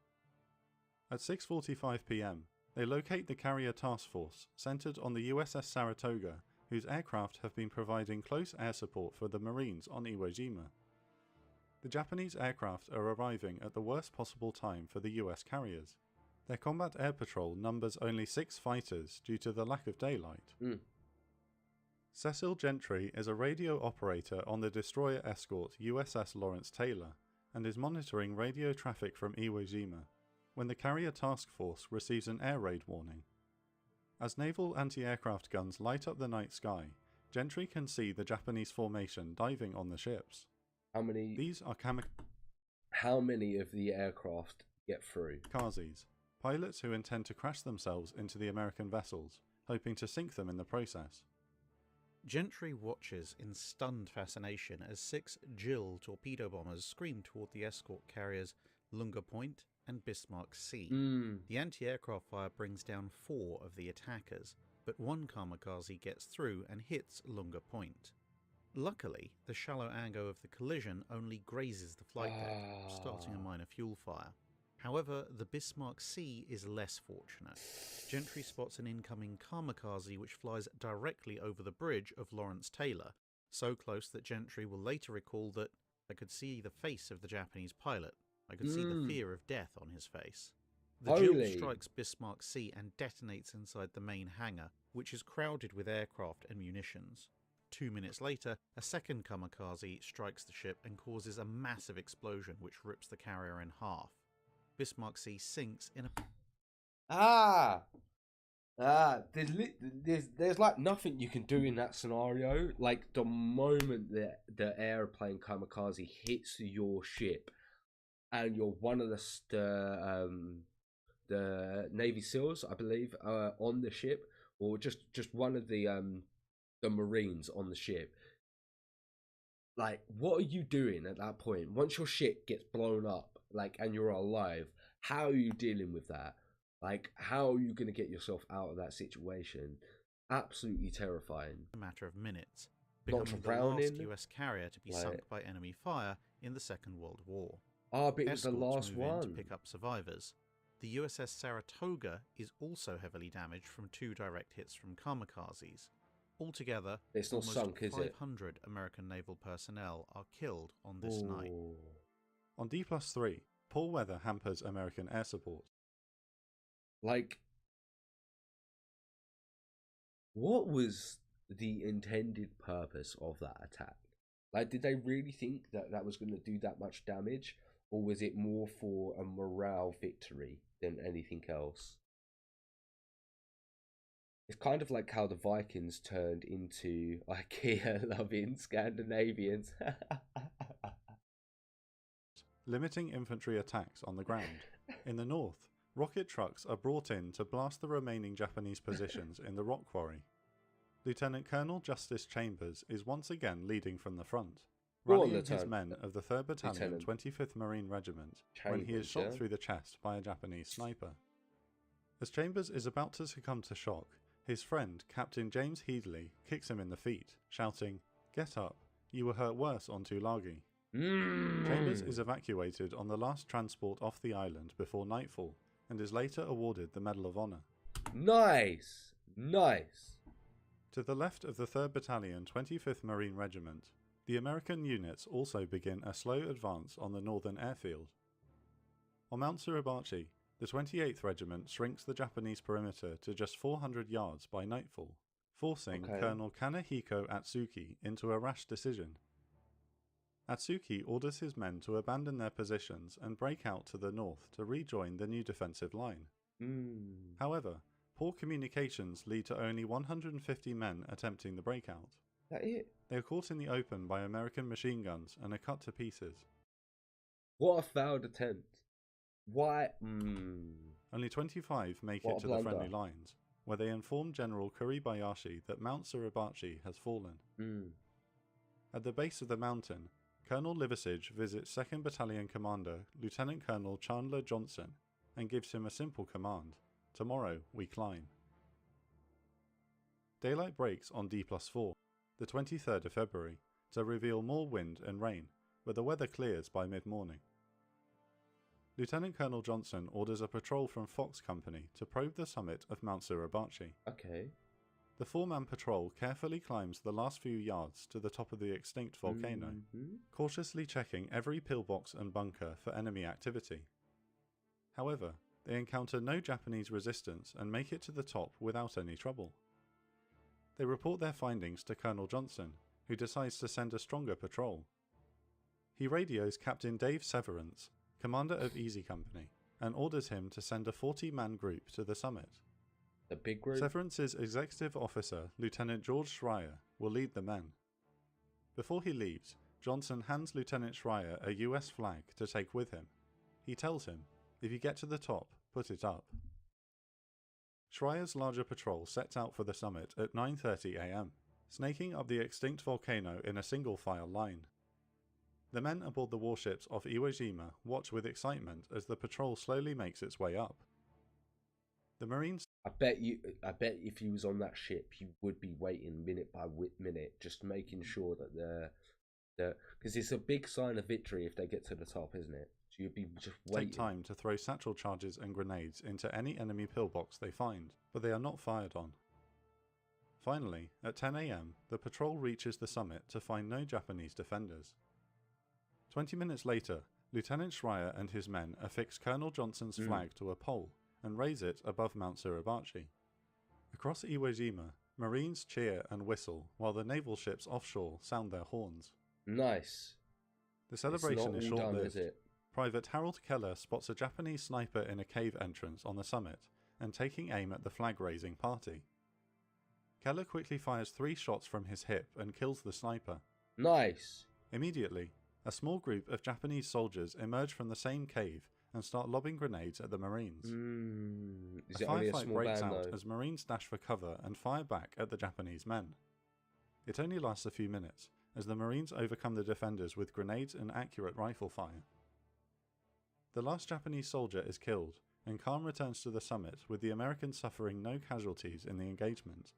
At 6:45 p.m, they locate the carrier task force centered on the USS Saratoga, whose aircraft have been providing close air support for the Marines on Iwo Jima. The Japanese aircraft are arriving at the worst possible time for the US carriers. Their combat air patrol numbers only 6 fighters due to the lack of daylight. Cecil Gentry is a radio operator on the destroyer escort USS Lawrence Taylor and is monitoring radio traffic from Iwo Jima when the carrier task force receives an air raid warning. As naval anti-aircraft guns light up the night sky, Gentry can see the Japanese formation diving on the ships. How many? These are How many of the aircraft get through? Kamikazes, pilots who intend to crash themselves into the American vessels, hoping to sink them in the process. Gentry watches in stunned fascination as 6 Jill torpedo bombers scream toward the escort carriers Lunga Point and Bismarck Sea. The anti-aircraft fire brings down 4 of the attackers, but 1 kamikaze gets through and hits Lunga Point. Luckily, the shallow angle of the collision only grazes the flight deck, starting a minor fuel fire. However, the Bismarck Sea is less fortunate. Gentry spots an incoming kamikaze which flies directly over the bridge of Lawrence Taylor, so close that Gentry will later recall that "I could see the face of the Japanese pilot. I could see the fear of death on his face." The Jill strikes Bismarck Sea and detonates inside the main hangar, which is crowded with aircraft and munitions. 2 minutes later, a second kamikaze strikes the ship and causes a massive explosion which rips the carrier in half. Bismarck Sea sinks in a... There's like nothing you can do in that scenario. Like, the moment that the airplane kamikaze hits your ship and you're one of the Navy SEALs, I believe, on the ship, or just one of the Marines on the ship, like, what are you doing at that point? Once your ship gets blown up, like, and you're alive, how are you dealing with that? Like, how are you going to get yourself out of that situation? Absolutely terrifying. A matter of minutes, becoming the last US carrier to be sunk by enemy fire in the Second World War. But it was the last one. To pick up survivors. The USS Saratoga is also heavily damaged from 2 direct hits from kamikazes. Altogether, it's not almost sunk, is it? 500 American naval personnel are killed on this night. On D+3, poor weather hampers American air support. Like, what was the intended purpose of that attack? Like, did they really think that that was going to do that much damage, or was it more for a morale victory than anything else? It's kind of like how the Vikings turned into IKEA-loving Scandinavians. Limiting infantry attacks on the ground. In the north, rocket trucks are brought in to blast the remaining Japanese positions in the rock quarry. Lieutenant Colonel Justice Chambers is once again leading from the front, rallying his men of the 3rd Battalion, 25th Marine Regiment when he is shot through the chest by a Japanese sniper. As Chambers is about to succumb to shock, his friend, Captain James Headley, kicks him in the feet, shouting, "Get up, you were hurt worse on Tulagi." Chambers is evacuated on the last transport off the island before nightfall, and is later awarded the Medal of Honor. Nice! Nice! To the left of the 3rd Battalion, 25th Marine Regiment, the American units also begin a slow advance on the northern airfield. On Mount Suribachi, the 28th Regiment shrinks the Japanese perimeter to just 400 yards by nightfall, forcing Colonel Kanehiko Atsuki into a rash decision. Atsuki orders his men to abandon their positions and break out to the north to rejoin the new defensive line. However, poor communications lead to only 150 men attempting the breakout. That it? They are caught in the open by American machine guns and are cut to pieces. What a failed attempt. Why? Only 25 make What it a to the friendly blunder. lines, where they inform General Kuribayashi that Mount Suribachi has fallen. At the base of the mountain, Colonel Liversidge visits 2nd Battalion Commander Lieutenant Colonel Chandler Johnson and gives him a simple command: "Tomorrow we climb." Daylight breaks on D+4, the 23rd of February, to reveal more wind and rain, but the weather clears by mid-morning. Lieutenant Colonel Johnson orders a patrol from Fox Company to probe the summit of Mount Suribachi. Okay. The 4-man patrol carefully climbs the last few yards to the top of the extinct volcano, cautiously checking every pillbox and bunker for enemy activity. However, they encounter no Japanese resistance and make it to the top without any trouble. They report their findings to Colonel Johnson, who decides to send a stronger patrol. He radios Captain Dave Severance, commander of Easy Company, and orders him to send a 40-man group to the summit. The big group? Severance's executive officer, Lieutenant George Schreier, will lead the men. Before he leaves, Johnson hands Lieutenant Schreier a US flag to take with him. He tells him, "If you get to the top, put it up." Schreier's larger patrol sets out for the summit at 9:30 am, snaking up the extinct volcano in a single-file line. The men aboard the warships off Iwo Jima watch with excitement as the patrol slowly makes its way up. The Marines... I bet if he was on that ship, he would be waiting minute by minute, just making sure that because it's a big sign of victory if they get to the top, isn't it? So you'd be just waiting. Take time to throw satchel charges and grenades into any enemy pillbox they find, but they are not fired on. Finally, at 10 am, the patrol reaches the summit to find no Japanese defenders. 20 minutes later, Lieutenant Schreier and his men affix Colonel Johnson's flag to a pole and raise it above Mount Suribachi. Across Iwo Jima, Marines cheer and whistle while the naval ships offshore sound their horns. Nice. The celebration is short-lived. Is it? Private Harold Keller spots a Japanese sniper in a cave entrance on the summit and taking aim at the flag-raising party. Keller quickly fires 3 shots from his hip and kills the sniper. Nice. Immediately, a small group of Japanese soldiers emerge from the same cave and start lobbing grenades at the Marines. A firefight breaks out as Marines dash for cover and fire back at the Japanese men. It only lasts a few minutes, as the Marines overcome the defenders with grenades and accurate rifle fire. The last Japanese soldier is killed, and calm returns to the summit with the Americans suffering no casualties in the engagement.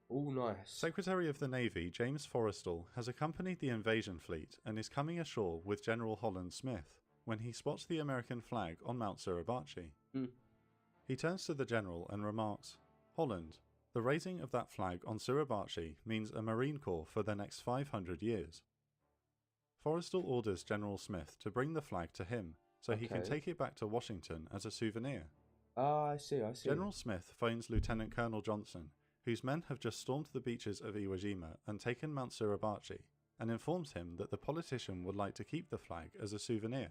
Oh, nice. Secretary of the Navy James Forrestal has accompanied the invasion fleet and is coming ashore with General Holland Smith when he spots the American flag on Mount Suribachi. He turns to the general and remarks, "Holland, the raising of that flag on Suribachi means a Marine Corps for the next 500 years. Forrestal orders General Smith to bring the flag to him so he can take it back to Washington as a souvenir. Ah, I see. General Smith phones Lieutenant Colonel Johnson, whose men have just stormed the beaches of Iwo Jima and taken Mount Suribachi, and informs him that the politician would like to keep the flag as a souvenir.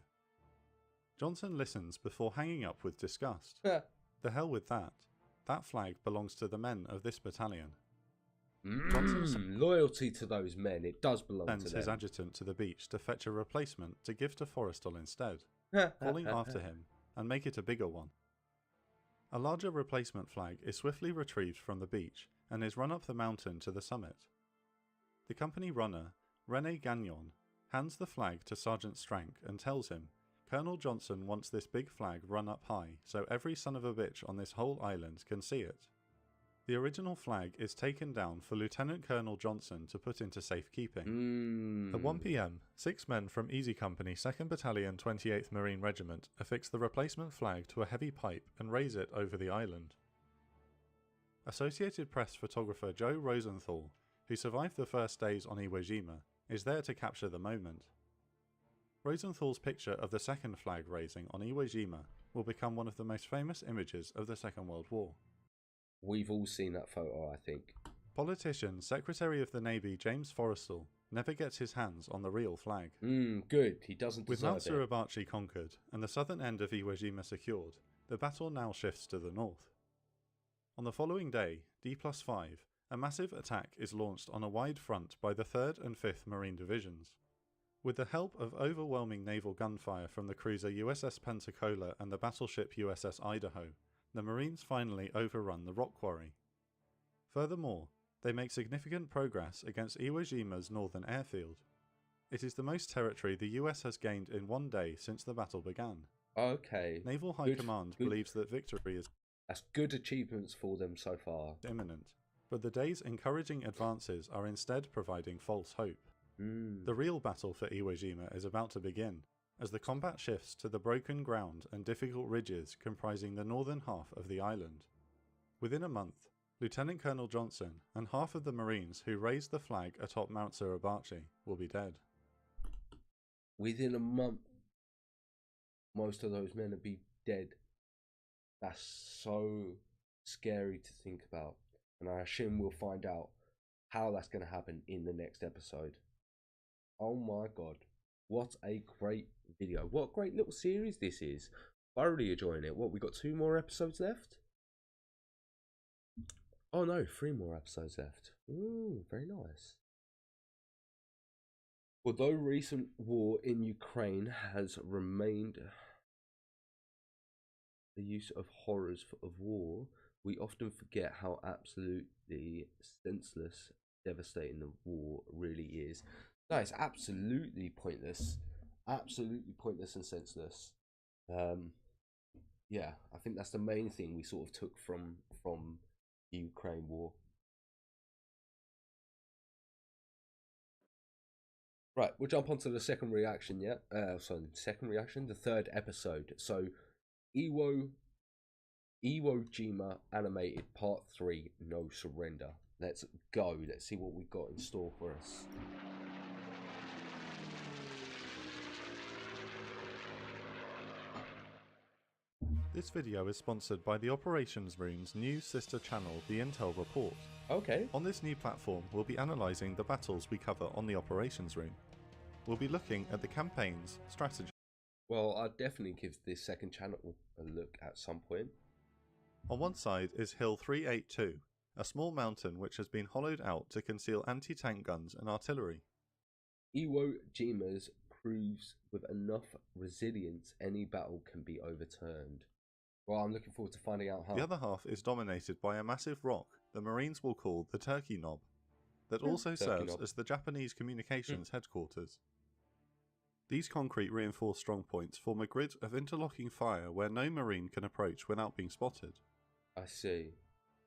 Johnson listens before hanging up with disgust. The hell with that. That flag belongs to the men of this battalion. Johnson loyalty to those men, it does belong to sends them. his adjutant to the beach to fetch a replacement to give to Forrestal instead, calling after him and make it a bigger one. A larger replacement flag is swiftly retrieved from the beach and is run up the mountain to the summit. The company runner, René Gagnon, hands the flag to Sergeant Strank and tells him, Colonel Johnson wants this big flag run up high so every son of a bitch on this whole island can see it. The original flag is taken down for Lieutenant Colonel Johnson to put into safekeeping. At 1 PM, 6 men from Easy Company 2nd Battalion 28th Marine Regiment affix the replacement flag to a heavy pipe and raise it over the island. Associated Press photographer Joe Rosenthal, who survived the first days on Iwo Jima, is there to capture the moment. Rosenthal's picture of the second flag raising on Iwo Jima will become one of the most famous images of the Second World War. We've all seen that photo, I think. Politician, Secretary of the Navy James Forrestal never gets his hands on the real flag. Good. He doesn't With deserve Mount it. Suribachi conquered and the southern end of Iwo Jima secured, the battle now shifts to the north. On the following day, D+5, a massive attack is launched on a wide front by the 3rd and 5th Marine Divisions. With the help of overwhelming naval gunfire from the cruiser USS Pensacola and the battleship USS Idaho, the Marines finally overrun the rock quarry. Furthermore, they make significant progress against Iwo Jima's northern airfield. It is the most territory the US has gained in one day since the battle began. Okay. Naval High Command believes that victory is That's good achievements for them so far. imminent, but the day's encouraging advances are instead providing false hope. The real battle for Iwo Jima is about to begin, as the combat shifts to the broken ground and difficult ridges comprising the northern half of the island. Within a month, Lieutenant Colonel Johnson and half of the Marines who raised the flag atop Mount Suribachi will be dead. Within a month, most of those men will be dead. That's so scary to think about. And I assume we'll find out how that's going to happen in the next episode. Oh my god. What a great video. What a great little series this is. Thoroughly enjoying it. What, we got 2 more episodes left? Oh no, 3 more episodes left. Ooh, very nice. Although recent war in Ukraine has remained the use of horrors of war, we often forget how absolutely senseless, devastating the war really is. No, it's absolutely pointless. Absolutely pointless and senseless. Yeah, I think that's the main thing we sort of took from the Ukraine war. Right, we'll jump onto the second reaction, yeah? The third episode. So, Iwo Jima animated part 3, No Surrender. Let's go. Let's see what we've got in store for us. This video is sponsored by the Operations Room's new sister channel, the Intel Report. Okay. On this new platform, we'll be analysing the battles we cover on the Operations Room. We'll be looking at the campaigns, strategy. Well, I'd definitely give this second channel a look at some point. On one side is Hill 382, a small mountain which has been hollowed out to conceal anti-tank guns and artillery. Iwo Jima's proves with enough resilience any battle can be overturned. Well, I'm looking forward to finding out how. The other half is dominated by a massive rock the Marines will call the Turkey Knob, that also serves as the Japanese communications headquarters. These concrete reinforced strongpoints form a grid of interlocking fire where no Marine can approach without being spotted. I see.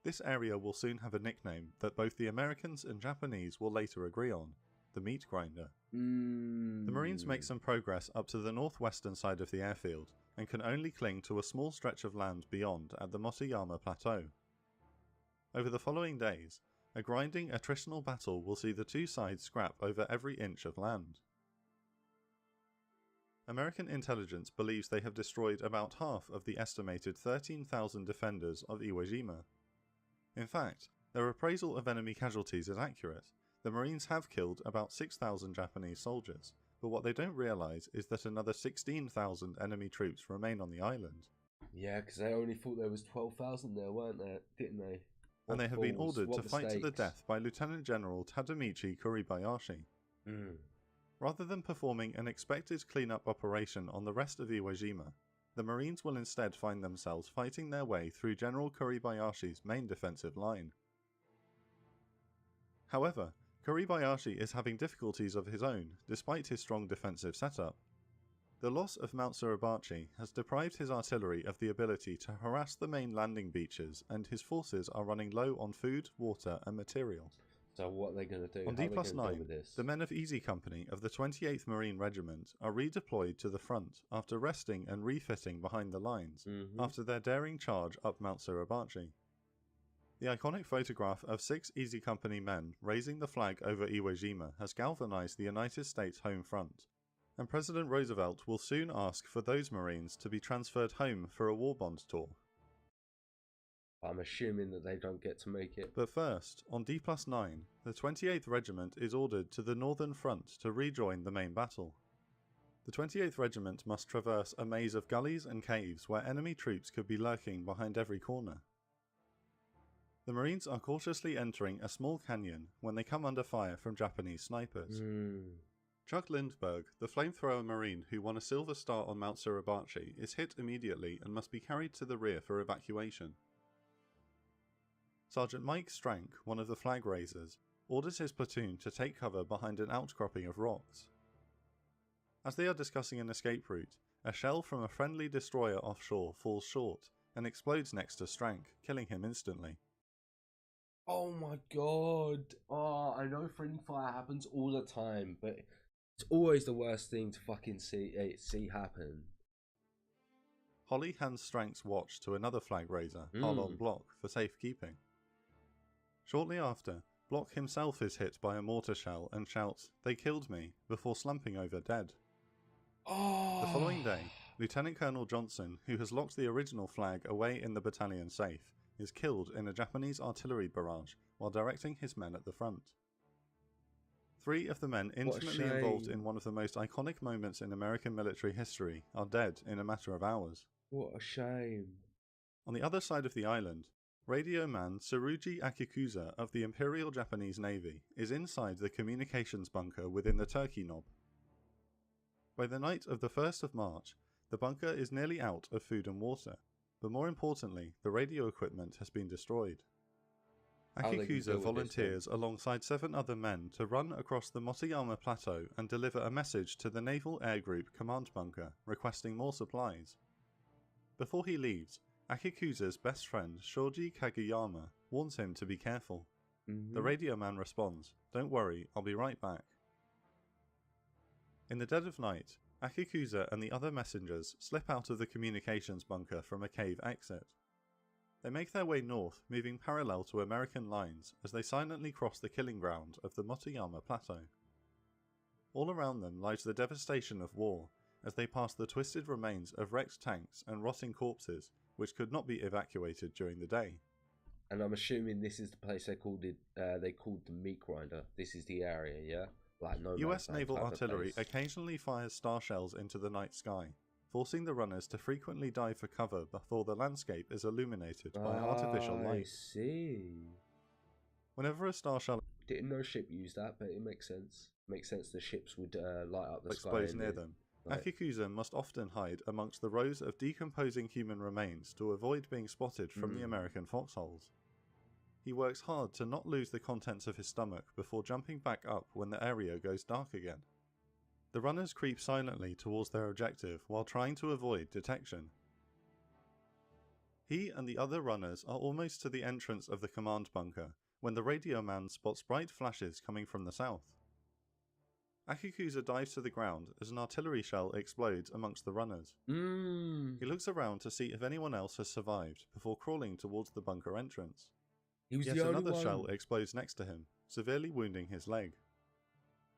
This area will soon have a nickname that both the Americans and Japanese will later agree on, the Meat Grinder. The Marines make some progress up to the northwestern side of the airfield and can only cling to a small stretch of land beyond at the Motoyama Plateau. Over the following days, a grinding attritional battle will see the two sides scrap over every inch of land. American intelligence believes they have destroyed about half of the estimated 13,000 defenders of Iwo Jima. In fact, their appraisal of enemy casualties is accurate. The Marines have killed about 6,000 Japanese soldiers, but what they don't realise is that another 16,000 enemy troops remain on the island. Yeah, because they only thought there was 12,000 there, weren't there? Didn't they? What And they have been fools, ordered what to fight to the mistakes. death by Lieutenant General Tadamichi Kuribayashi. Rather than performing an expected clean-up operation on the rest of Iwo Jima, the Marines will instead find themselves fighting their way through General Kuribayashi's main defensive line. However, Kuribayashi is having difficulties of his own, despite his strong defensive setup. The loss of Mount Suribachi has deprived his artillery of the ability to harass the main landing beaches, and his forces are running low on food, water and material. So what are they going to do? On How are they gonna deal D+9, with this? the men of Easy Company of the 28th Marine Regiment are redeployed to the front after resting and refitting behind the lines after their daring charge up Mount Suribachi. The iconic photograph of 6 Easy Company men raising the flag over Iwo Jima has galvanized the United States home front, and President Roosevelt will soon ask for those Marines to be transferred home for a war bond tour. I'm assuming that they don't get to make it. But first, on D+9, the 28th Regiment is ordered to the northern front to rejoin the main battle. The 28th Regiment must traverse a maze of gullies and caves where enemy troops could be lurking behind every corner. The Marines are cautiously entering a small canyon when they come under fire from Japanese snipers. Chuck Lindbergh, the flamethrower Marine who won a Silver Star on Mount Suribachi, is hit immediately and must be carried to the rear for evacuation. Sergeant Mike Strank, one of the flag raisers, orders his platoon to take cover behind an outcropping of rocks. As they are discussing an escape route, a shell from a friendly destroyer offshore falls short and explodes next to Strank, killing him instantly. Oh my god. Oh, I know friendly fire happens all the time, but it's always the worst thing to fucking see happen. Holly hands Strank's watch to another flag raiser, Harlon Block, for safekeeping. Shortly after, Block himself is hit by a mortar shell and shouts, "They killed me," before slumping over dead. Oh. The following day, Lieutenant Colonel Johnson, who has locked the original flag away in the battalion safe, is killed in a Japanese artillery barrage while directing his men at the front. 3 of the men intimately involved in one of the most iconic moments in American military history are dead in a matter of hours. What a shame. On the other side of the island, radio man Tsurugi Akikusa of the Imperial Japanese Navy is inside the communications bunker within the Turkey Knob. By the night of the 1st of March, the bunker is nearly out of food and water, but more importantly, the radio equipment has been destroyed. Akikusa volunteers alongside 7 other men to run across the Motoyama Plateau and deliver a message to the Naval Air Group command bunker requesting more supplies. Before he leaves, Akikusa's best friend Shoji Kageyama warns him to be careful. The radio man responds, "Don't worry, I'll be right back." In the dead of night, Akikusa and the other messengers slip out of the communications bunker from a cave exit. They make their way north, moving parallel to American lines as they silently cross the killing ground of the Motoyama Plateau. All around them lies the devastation of war, as they pass the twisted remains of wrecked tanks and rotting corpses which could not be evacuated during the day. And I'm assuming this is the place they called the meat grinder. This is the area, yeah? Like no US naval artillery occasionally fires star shells into the night sky, forcing the runners to frequently dive for cover before the landscape is illuminated by artificial light. I see. Whenever a star shell Didn't know ship used that, but it makes sense. Makes sense the ships would light up the sky. explodes near them, Akikusa must often hide amongst the rows of decomposing human remains to avoid being spotted from the American foxholes. He works hard to not lose the contents of his stomach before jumping back up when the area goes dark again. The runners creep silently towards their objective while trying to avoid detection. He and the other runners are almost to the entrance of the command bunker when the radio man spots bright flashes coming from the south. Akikusa dives to the ground as an artillery shell explodes amongst the runners. He looks around to see if anyone else has survived before crawling towards the bunker entrance. Yet another shell explodes next to him, severely wounding his leg.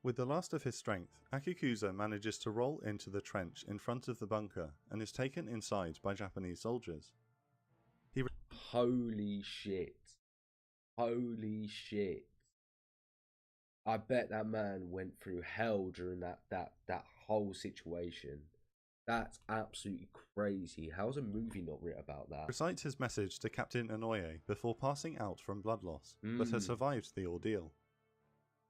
With the last of his strength, Akikusa manages to roll into the trench in front of the bunker and is taken inside by Japanese soldiers. Holy shit. Holy shit. I bet that man went through hell during that whole situation. That's absolutely crazy. How's a movie not written about that? Recites his message to Captain Inouye before passing out from blood loss, but has survived the ordeal.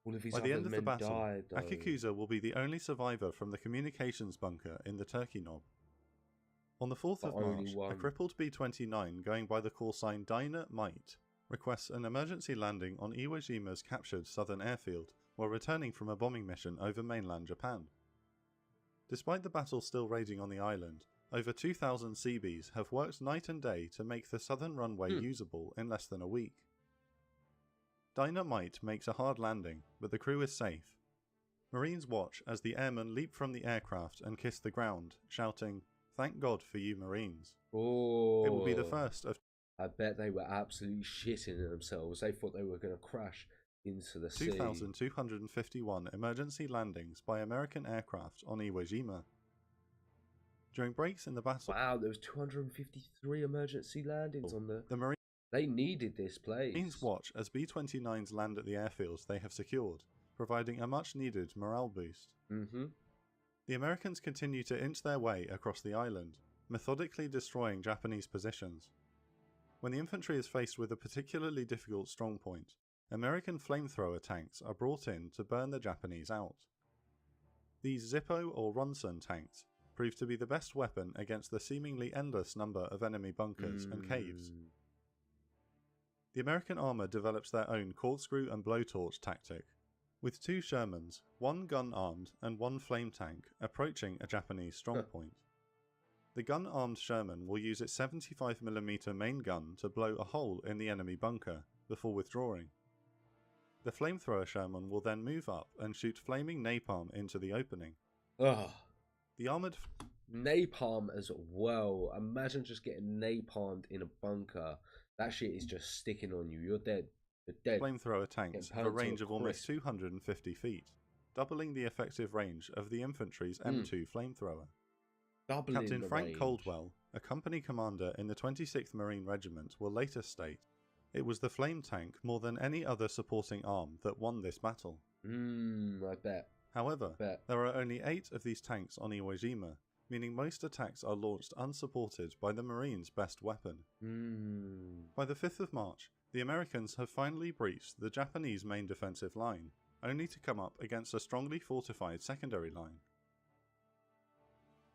All of his By the end of the men battle, died, though. Akikusa will be the only survivor from the communications bunker in the Turkey Knob. On the 4th of March, a crippled B-29 going by the call sign Dynamite requests an emergency landing on Iwo Jima's captured southern airfield while returning from a bombing mission over mainland Japan. Despite the battle still raging on the island, over 2,000 Seabees have worked night and day to make the southern runway usable in less than a week. Dynamite makes a hard landing, but the crew is safe. Marines watch as the airmen leap from the aircraft and kiss the ground, shouting, "Thank God for you Marines." Oh, it will be the first of... I bet they were absolutely shitting themselves. They thought they were going to crash into the sea. 2,251 emergency landings by American aircraft on Iwo Jima. During breaks in the battle... Wow, there was 253 emergency landings on the... Marines... They needed this place. Marines watch as B-29s land at the airfields they have secured, providing a much-needed morale boost. The Americans continue to inch their way across the island, methodically destroying Japanese positions. When the infantry is faced with a particularly difficult strongpoint, American flamethrower tanks are brought in to burn the Japanese out. These Zippo or Ronson tanks prove to be the best weapon against the seemingly endless number of enemy bunkers and caves. The American armour develops their own corkscrew and blowtorch tactic, with 2 Shermans, 1 gun-armed and 1 flame tank, approaching a Japanese strongpoint. The gun-armed Sherman will use its 75mm main gun to blow a hole in the enemy bunker before withdrawing. The flamethrower Sherman will then move up and shoot flaming napalm into the opening. Ugh. The armoured... Napalm as well. Imagine just getting napalmed in a bunker. That shit is just sticking on you. You're dead. You're dead. Flamethrower tanks have a range of almost 250 feet, doubling the effective range of the infantry's M2 flamethrower. Captain Frank Caldwell, a company commander in the 26th Marine Regiment, will later state, "It was the flame tank more than any other supporting arm that won this battle." I bet. However, there are only 8 of these tanks on Iwo Jima, meaning most attacks are launched unsupported by the Marines' best weapon. By the 5th of March, the Americans have finally breached the Japanese main defensive line, only to come up against a strongly fortified secondary line.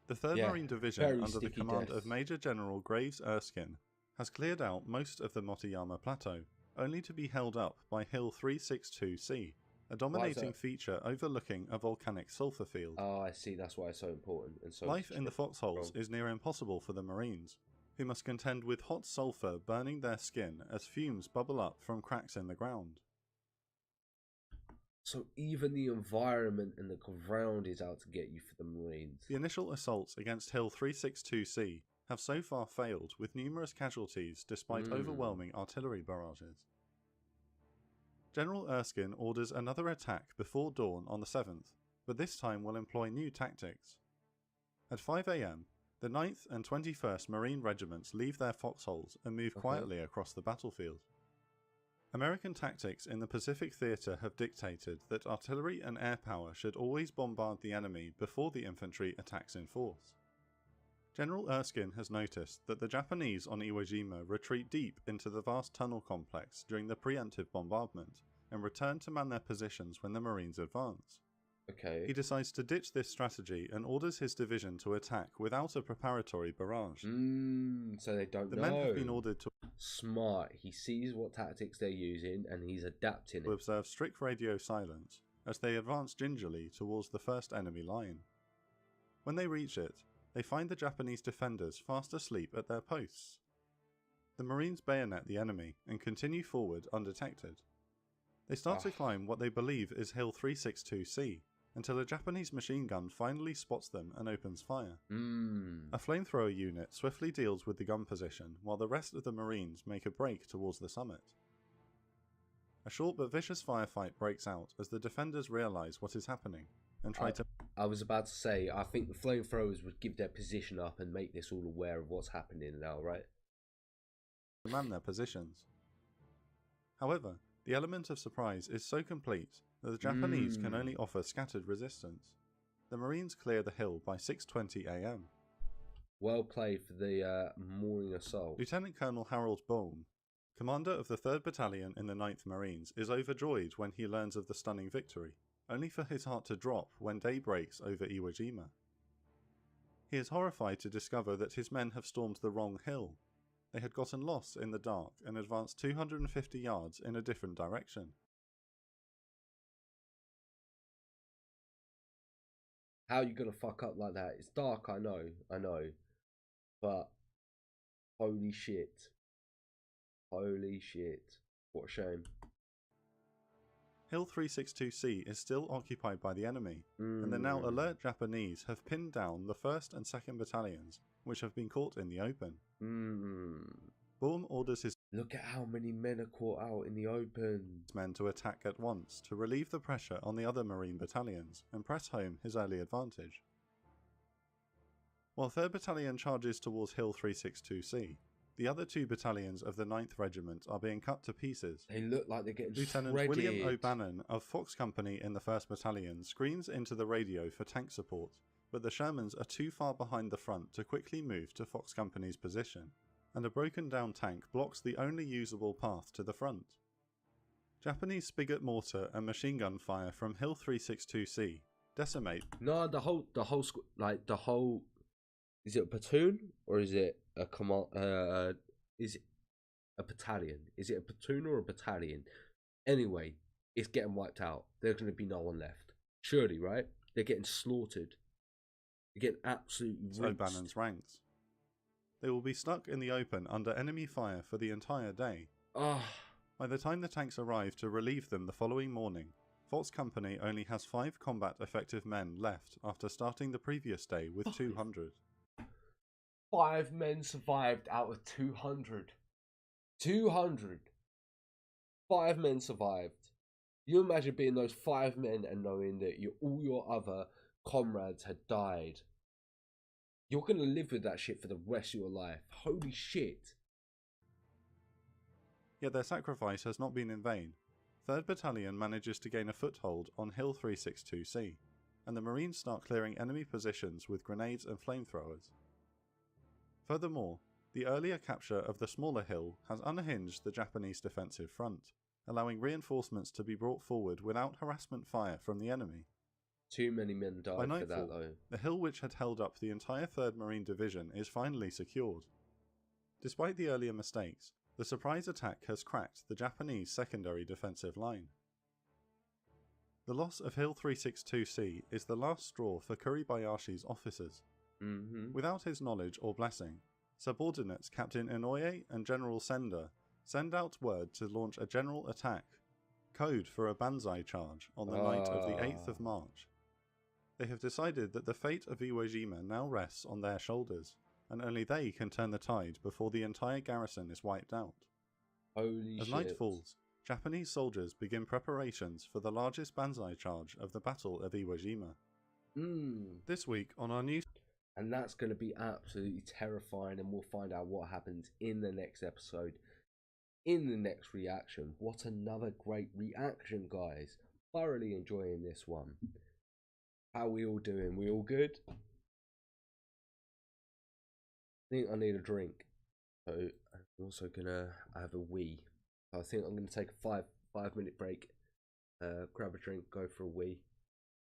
The 3rd Marine Division, under the command of Major General Graves Erskine, has cleared out most of the Motoyama Plateau, only to be held up by Hill 362C, a dominating feature overlooking a volcanic sulfur field. Oh, I see, that's why it's so important. And so life in the foxholes is near impossible for the Marines, who must contend with hot sulfur burning their skin as fumes bubble up from cracks in the ground. So even the environment and the ground is out to get you for the Marines. The initial assaults against Hill 362C have so far failed, with numerous casualties despite overwhelming artillery barrages. General Erskine orders another attack before dawn on the 7th, but this time will employ new tactics. At 5 AM, the 9th and 21st Marine Regiments leave their foxholes and move quietly across the battlefield. American tactics in the Pacific Theatre have dictated that artillery and air power should always bombard the enemy before the infantry attacks in force. General Erskine has noticed that the Japanese on Iwo Jima retreat deep into the vast tunnel complex during the preemptive bombardment and return to man their positions when the Marines advance. He decides to ditch this strategy and orders his division to attack without a preparatory barrage. So they don't know. The men have been ordered to... Smart. He sees what tactics they're using and he's adapting to observe strict radio silence as they advance gingerly towards the first enemy line. When they reach it, they find the Japanese defenders fast asleep at their posts. The Marines bayonet the enemy and continue forward undetected. They start to climb what they believe is Hill 362C, until a Japanese machine gun finally spots them and opens fire. A flamethrower unit swiftly deals with the gun position, while the rest of the Marines make a break towards the summit. A short but vicious firefight breaks out as the defenders realise what is happening and try to... I was about to say, I think the flamethrowers would give their position up and make this all aware of what's happening now, right? Man their positions. However, the element of surprise is so complete The Japanese can only offer scattered resistance. The Marines clear the hill by 6:20 AM. Well played for the morning assault. Lieutenant Colonel Harold Bohm, commander of the 3rd Battalion in the 9th Marines, is overjoyed when he learns of the stunning victory, only for his heart to drop when day breaks over Iwo Jima. He is horrified to discover that his men have stormed the wrong hill. They had gotten lost in the dark and advanced 250 yards in a different direction. How are you gonna fuck up like that? It's dark, I know. But holy shit. Holy shit. What a shame. Hill 362C is still occupied by the enemy, and the now alert Japanese have pinned down the 1st and 2nd Battalions, which have been caught in the open. Bohm orders his Look at how many men are caught out in the open. men to attack at once to relieve the pressure on the other Marine battalions and press home his early advantage. While 3rd Battalion charges towards Hill 362C, the other 2 battalions of the 9th Regiment are being cut to pieces. They look like they're getting Lieutenant shredded. William O'Bannon of Fox Company in the 1st Battalion screams into the radio for tank support, but the Shermans are too far behind the front to quickly move to Fox Company's position, and a broken down tank blocks the only usable path to the front. Japanese spigot mortar and machine gun fire from Hill 362C decimate. No, the whole is it a platoon or is it a command? Is it a battalion? Is it a platoon or a battalion? Anyway, it's getting wiped out. There's going to be no one left. Surely, right? They're getting slaughtered. They're getting absolutely rinsed. O'Bannon's ranks. They will be stuck in the open under enemy fire for the entire day. By the time the tanks arrive to relieve them the following morning, Fox Company only has 5 combat effective men left after starting the previous day with 200. 5 men survived out of 200. 200. 5 men survived. You imagine being those 5 men and knowing that all your other comrades had died. You're going to live with that shit for the rest of your life. Holy shit. Yet their sacrifice has not been in vain. 3rd Battalion manages to gain a foothold on Hill 362C, and the Marines start clearing enemy positions with grenades and flamethrowers. Furthermore, the earlier capture of the smaller hill has unhinged the Japanese defensive front, allowing reinforcements to be brought forward without harassment fire from the enemy. Too many men died By for nightfall, that though. the hill which had held up the entire 3rd Marine Division is finally secured. Despite the earlier mistakes, the surprise attack has cracked the Japanese secondary defensive line. The loss of Hill 362C is the last straw for Kuribayashi's officers. Without his knowledge or blessing, subordinates Captain Inoue and General Sender send out word to launch a general attack, code for a banzai charge, on the night of the 8th of March. They have decided that the fate of Iwo Jima now rests on their shoulders, and only they can turn the tide before the entire garrison is wiped out. Holy As shit. night falls, Japanese soldiers begin preparations for the largest banzai charge of the Battle of Iwo Jima. This week on our new... And that's going to be absolutely terrifying, and we'll find out what happens in the next episode, in the next reaction. What another great reaction, guys. Thoroughly enjoying this one. How we all doing? We all good? I think I need a drink. So I'm also going to have a wee. I think I'm going to take a five minute break, grab a drink, go for a wee.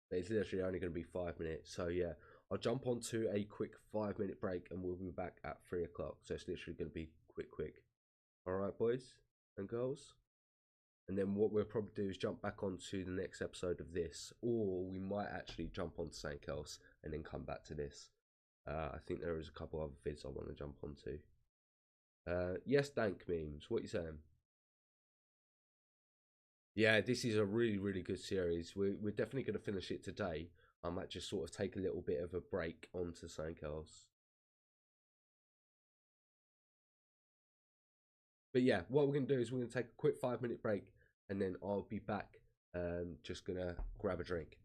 But it's literally only going to be 5 minutes. So yeah, I'll jump onto a quick 5 minute break and we'll be back at 3 o'clock. So it's literally going to be quick. Alright, boys and girls. And then what we'll probably do is jump back onto the next episode of this. Or we might actually jump onto something else and then come back to this. I think there is a couple other vids I want to jump onto. Yes, Dank Memes, what you saying? Yeah, this is a really good series. We're definitely going to finish it today. I might just sort of take a little bit of a break onto something else. But yeah, what we're going to do is we're going to take a quick 5 minute break and then I'll be back. Just going to grab a drink.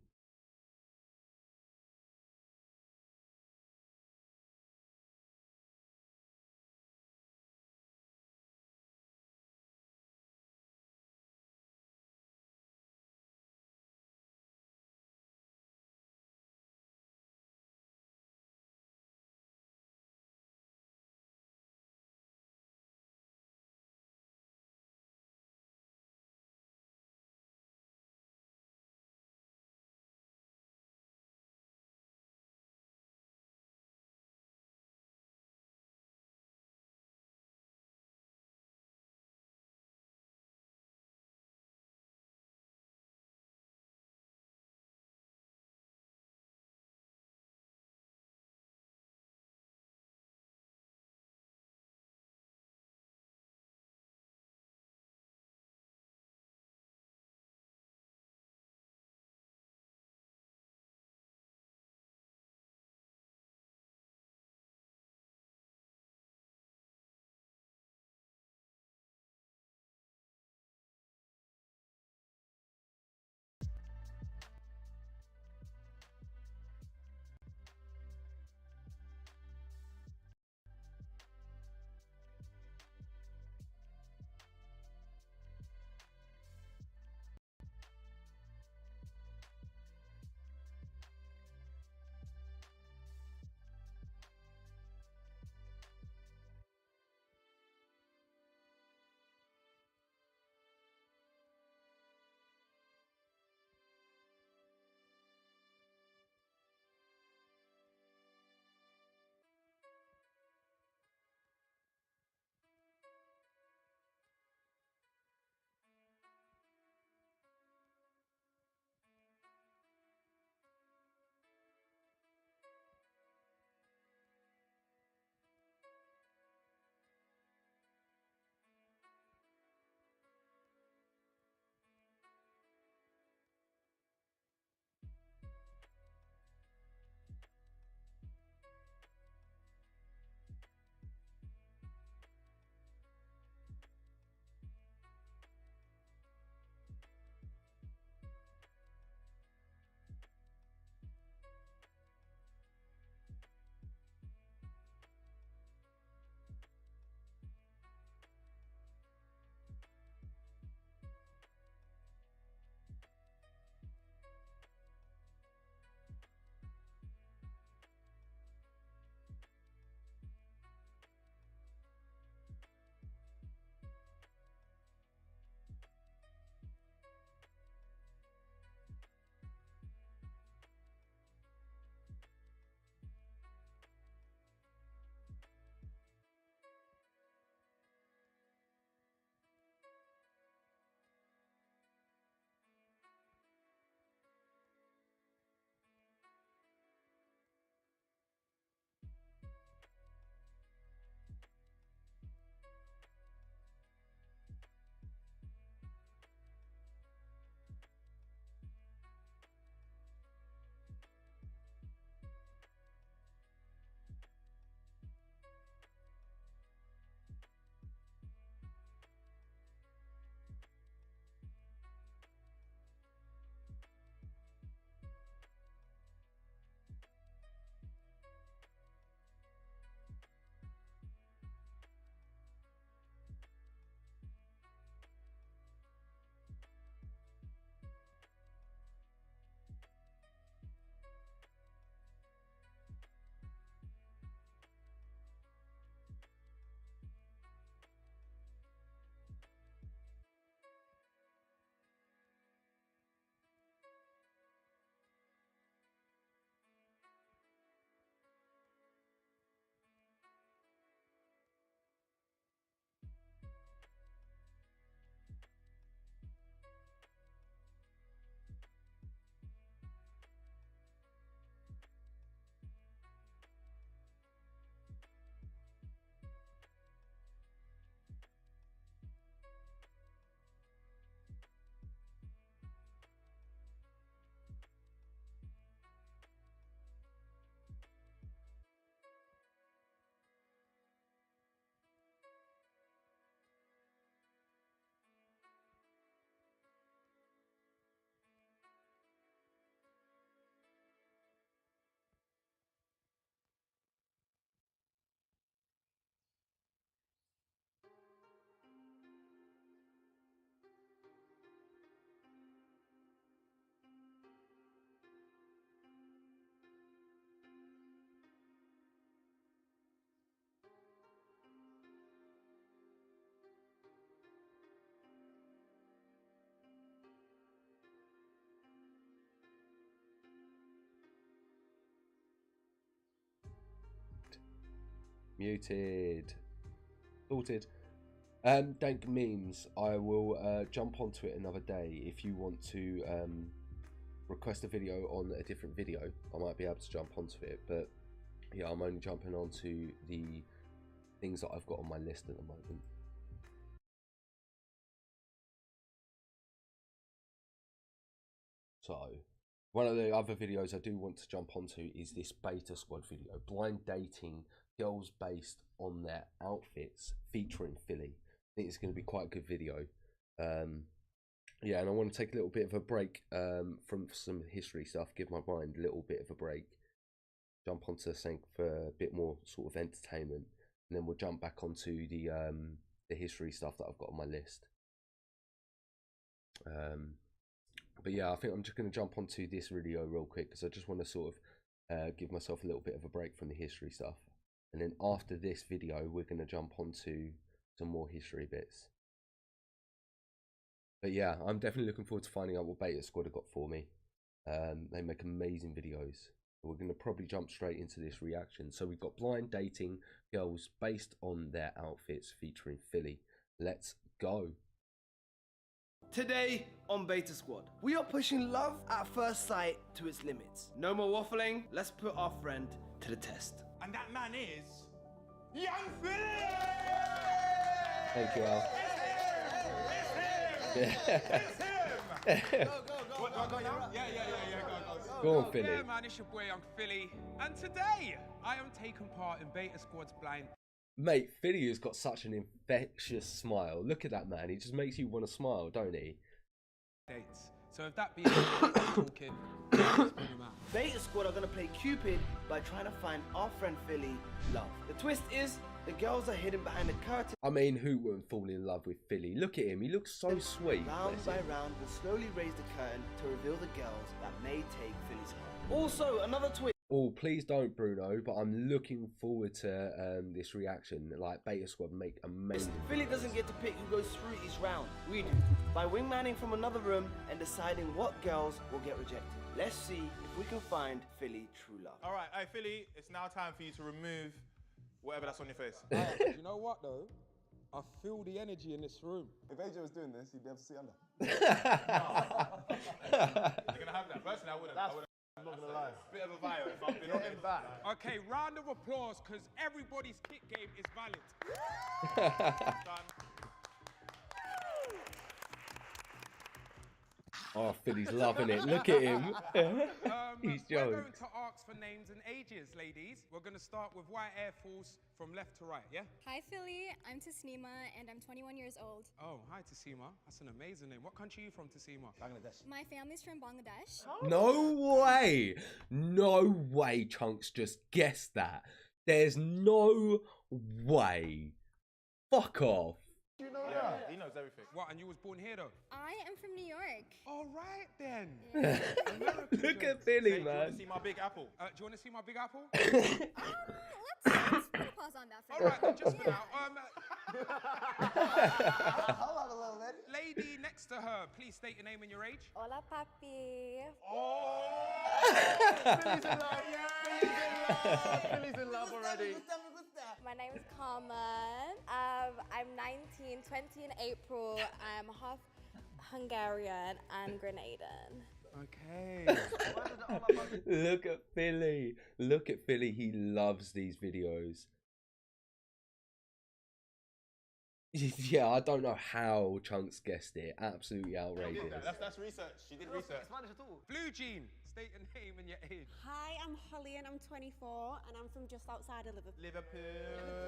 Muted. Sorted. Dank memes. I will jump onto it another day. If you want to request a video on a different video, I might be able to jump onto it. But yeah, I'm only jumping onto the things that I've got on my list at the moment. So, one of the other videos I do want to jump onto is this beta squad video, blind dating girls based on their outfits, featuring Philly. I think it's going to be quite a good video. Yeah, and I want to take a little bit of a break from some history stuff, give my mind a little bit of a break, jump onto something for a bit more sort of entertainment, and then we'll jump back onto the history stuff that I've got on my list. But yeah, I think I'm just going to jump onto this video real quick because I just want to sort of give myself a little bit of a break from the history stuff. And then after this video, we're going to jump onto some more history bits. But yeah, I'm definitely looking forward to finding out what Beta Squad have got for me. They make amazing videos. We're going to probably jump straight into this reaction. So we've got blind dating girls based on their outfits featuring Philly. Let's go. Today on Beta Squad, we are pushing love at first sight to its limits. No more waffling, let's put our friend to the test. And that man is Young Philly! Thank you, Al. It's him! Go now? Yeah, go. Go on, Philly. Yeah, man, it's your boy Young Philly. And today, I am taking part in Beta Squad's blind. Mate, Philly has got such an infectious smile. Look at that man. He just makes you want to smile, don't he? Dates. So if that be talking, let's bring him out. Beta Squad are going to play Cupid by trying to find our friend Philly love. The twist is, the girls are hidden behind the curtain. I mean, who wouldn't fall in love with Philly? Look at him. He looks so sweet. Round by round, we'll slowly raise the curtain to reveal the girls that may take Philly's heart. Also, another twist. Oh, please don't, Bruno, but I'm looking forward to this reaction. Like, Beta Squad make amazing Philly videos. doesn't get to pick who goes through each round. We do. By wingmanning from another room and deciding what girls will get rejected. Let's see if we can find Philly true love. All right, hey Philly, it's now time for you to remove whatever that's on your face. You know what though? I feel the energy in this room. If AJ was doing this, you'd be able to see under. You're gonna have that. Personally, I wouldn't. I'm not gonna lie. Bit of a vibe if I'm being honest. Back. Okay, round of applause, because everybody's kick game is valid. Done. Oh, Philly's loving it. Look at him. He's We're joking. going to ask for names and ages, ladies. We're going to start with White Air Force from left to right, yeah? Hi Philly, I'm Tasnima and I'm 21 years old. Oh, hi, Tassima. That's an amazing name. What country are you from, Tassima? Bangladesh. My family's from Bangladesh. No way. No way Chunks just guessed that. There's no way. Fuck off. You know Yeah, that? he knows everything. What, and you was born here, though? I am from New York. All right, then. Look at Hey, Philly, do you want man. to see my big apple? Do you want to see my big apple? Let's put a pause on that for All right, then, just for now. Hold on a little bit. Lady next to her, please state your name and your age. Hola papi. Oh! Philly's in love. Philly's in love already. My name is Carmen. I'm 19, 20 in April. I'm half Hungarian and Grenadian. Okay. Look at Philly. Look at Philly. He loves these videos. Yeah, I don't know how Chunks guessed it. Absolutely outrageous. That's research. She did research. Blue Jean, state your name and your age. Hi, I'm Holly and I'm 24 and I'm from just outside of Liverpool.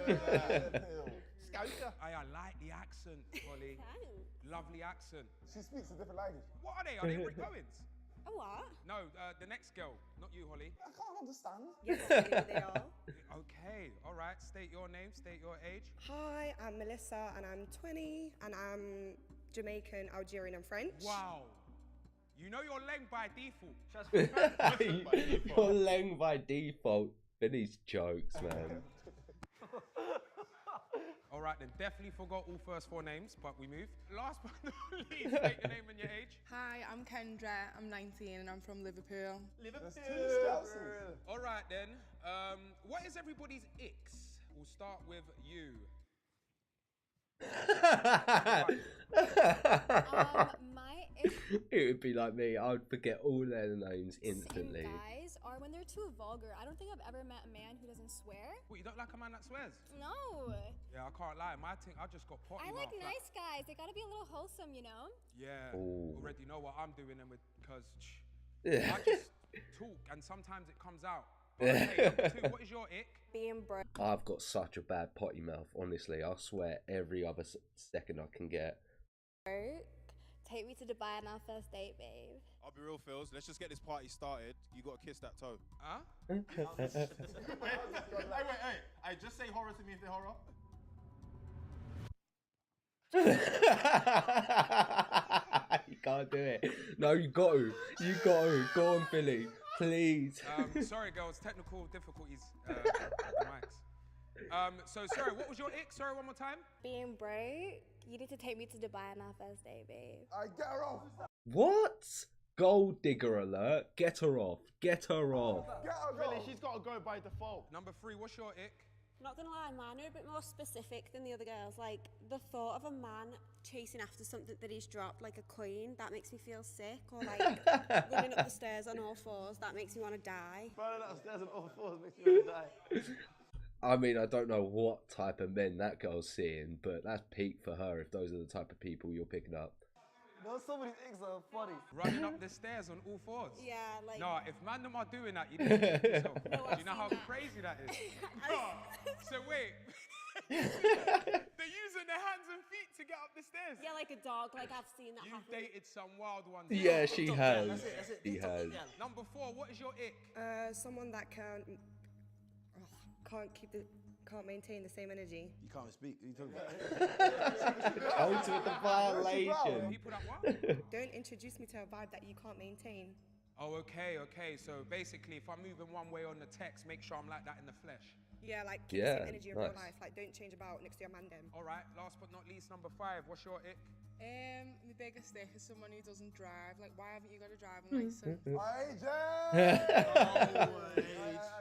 Liverpool. Scouser. I like the accent, Holly. Thanks. Lovely accent. She speaks a different language. What are they? Are they Rick Owens? A what? No, the next girl, not you, Holly. I can't understand. Yes, I know they are. Okay, all right. State your name, state your age. Hi, I'm Melissa and I'm 20 and I'm Jamaican, Algerian and French. Wow. You know you're leng by default. You're leng by default. Philly's jokes, man. All right, then. Definitely forgot all first four names, but we move. Last but not least, state your name and your age. Hi, I'm Kendra. I'm 19 and I'm from Liverpool. There's two Scousers. All right, then. What is everybody's icks We'll start with you. My issue It would be like me. I would forget all their names instantly. guys are when they're too vulgar. I don't think I've ever met a man who doesn't swear. What, you don't like a man that swears? No. Yeah, I can't lie. My thing, I just got potty I like mouth, nice guys. They gotta be a little wholesome, you know? Yeah. Ooh. Already know what I'm doing, and because Yeah. I just talk, and sometimes it comes out. Okay, number 2, what is your ick? Being broke. I've got such a bad potty mouth, honestly. I swear every other second I can get. Take me to Dubai on our first date, babe. I'll be real, Phils. Let's just get this party started. You gotta kiss that toe. Huh? Wait. Hey, just say horror to me if they're horror. You can't do it. No, you got to. You got to. Go on, Billy. Please. Sorry, girls. Technical difficulties with the mics. So, sorry, what was your ick? Sorry, one more time. Being broke. You need to take me to Dubai on our first date, babe. I get her off. What? Gold digger alert. Get her off. Get her off. Get her Really, off. she's gotta go by default. Number 3, what's your ick? Not gonna lie, mine are a bit more specific than the other girls. Like, the thought of a man chasing after something that he's dropped, like a coin, that makes me feel sick. Or like running up the stairs on all fours, that makes me want to die. Running up the stairs on all fours makes me want to die. I mean, I don't know what type of men that girl's seeing, but that's peak for her if those are the type of people you're picking up. No, some of these icks are funny. Running up the stairs on all fours? Yeah, like... No, if man them are doing that, you need to check yourself. No, Do you know how crazy that is? So wait. They're using their hands and feet to get up the stairs. Yeah, like a dog. Like, I've seen that You've happen. dated some wild ones. Yeah, she has. That's it. She has. Number 4, what is your ick? Someone that can't maintain the same energy. You can't speak. What are you talking about? Out with the violation. People that what? Don't introduce me to a vibe that you can't maintain. Oh, okay. So basically, if I'm moving one way on the text, make sure I'm like that in the flesh. Yeah, like keep the same energy of real life. Like, don't change about next to your man them. All right, last but not least, number 5, what's your ick? My biggest ick is someone who doesn't drive. Like, why haven't you got a driving license?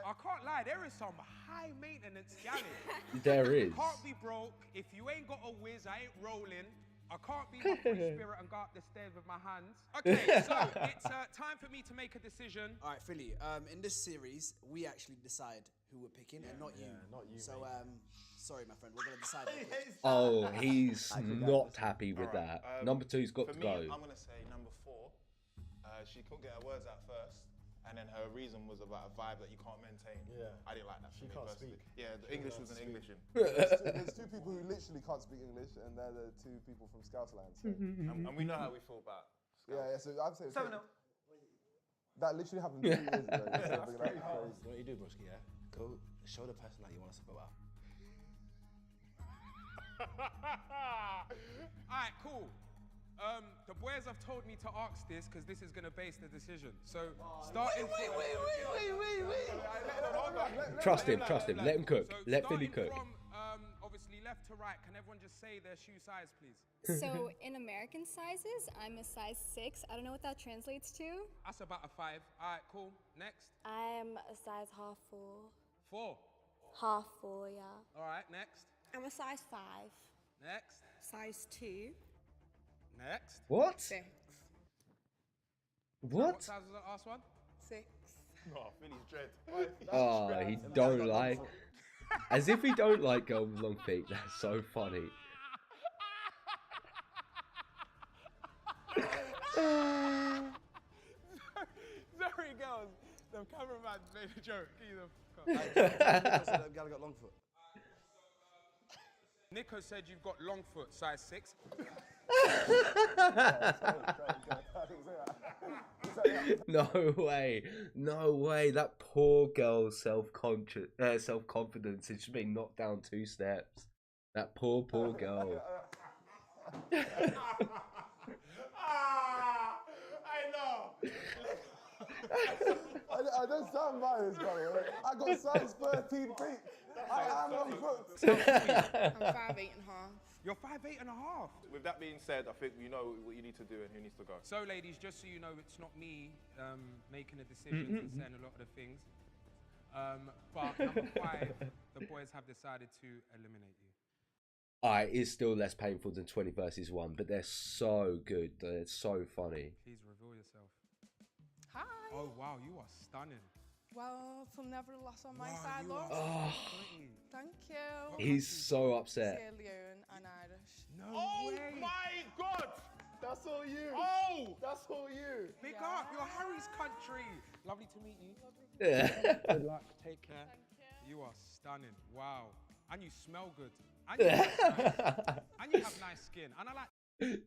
I can't lie, there is some high maintenance galley. There is. Can't be broke. If you ain't got a whiz, I ain't rolling. I can't be my free spirit and go up the stairs with my hands. Okay, so it's time for me to make a decision. All right, Philly. In this series, we actually decide who we're picking, and not you. Not you. So, sorry, my friend. We're gonna decide. Oh, he's not happy with that. Number 2's got to For me, go. I'm gonna say number 4. She couldn't get her words out first, and then her reason was about a vibe that you can't maintain. Yeah. I didn't like that. She for me can't personally. speak. Yeah, the English wasn't English. There's 2 people who literally can't speak English, and they're the 2 people from Scousland. So. And we know how we feel about. Yeah, so I'm saying 7-0. That literally happened 2 years ago. You know what you do, broski? Yeah, go show the person that you want us to go out. Alright, cool. The boys have told me to ask this because this is going to base the decision. So, starting Wait. Trust him. Let him cook. So Let Philly cook. From, obviously, left to right, can everyone just say their shoe size, please? So in American sizes, I'm a size 6. I don't know what that translates to. That's about a 5. Alright, cool. Next. I'm a size half 4. 4. Half 4, yeah. Alright, next. I'm a size 5. Next. Size 2. Next. What? 6. What What? size was the last one? 6. Oh, Philly's dread. Oh, he don't like. As if he don't like girls with long feet. That's so funny. Sorry, girls. The cameraman made a joke. Gal got long foot. Nico said you've got long foot, size 6. No way. That poor girl's self-confidence has just been knocked down 2 steps. That poor girl. I know. I don't sound biased, by the way. I got size 13 feet. I am on foot. I'm 5'8.5". You're 5'8.5". With that being said, I think you know what you need to do and who needs to go. So, ladies, just so you know, it's not me making the decisions and saying a lot of the things. But number 5, the boys have decided to eliminate you. Alright, it's still less painful than 20 versus 1, but they're so good. They're so funny. Please reveal yourself. Hi. Oh, wow, you are stunning. Well, from nevertheless on my Wow, side, you love. are Oh. pretty. Thank you. He's so upset. Sierra Leone and Irish. No Oh way. my God! That's all you. Oh! That's all you. Big up, you're Harry's country. Lovely to meet you. Good luck, take care. You are stunning, wow. And you smell good. And you, and you have nice skin. And I like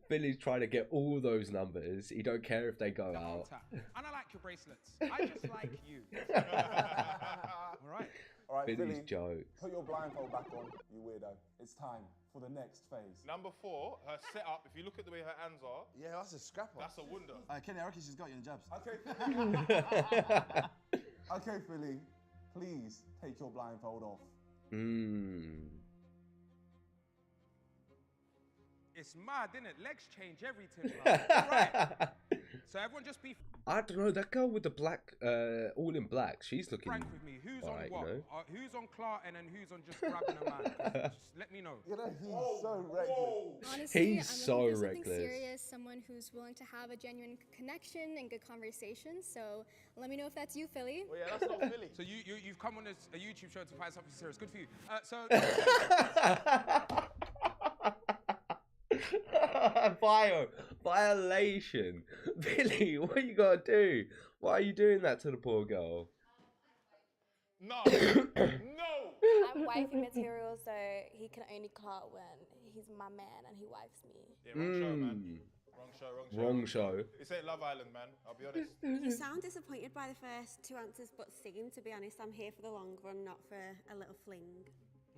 Billy's trying to get all those numbers. He don't care if they go the out. tap. And I like your bracelets. I just like you. All right. All right, Billy's Billy, jokes. put your blindfold back on, you weirdo. It's time for the next phase. Number 4, her setup. If you look at the way her hands are, Yeah, that's a scrapper. that's a wonder. Kenny, I reckon she's got you in the jabs. Okay. Okay, Philly, please take your blindfold off. It's mad, isn't it? Legs change everything. All right. So everyone just be I don't know, that girl with the black, all in black, she's looking frank with me. Who's alright, on what? you know? Who's on Clark and then who's on just grabbing a man? Just let me know. You know, he's so reckless. Honestly, He's I'm so looking for something reckless. serious, someone who's willing to have a genuine connection and good conversation. So let me know if that's you, Philly. Well, yeah, that's not Philly. So you've come on a YouTube show to find something serious. Good for you. Violation. Billy, what you gotta do? Why are you doing that to the poor girl? No. No. I'm wifey material, so he can only clout when he's my man and he wifes me. Yeah, wrong show, man. Wrong show, wrong show. Wrong show. This ain't Love Island, man. I'll be honest. You sound disappointed by the first 2 answers, but same, to be honest. I'm here for the long run, not for a little fling.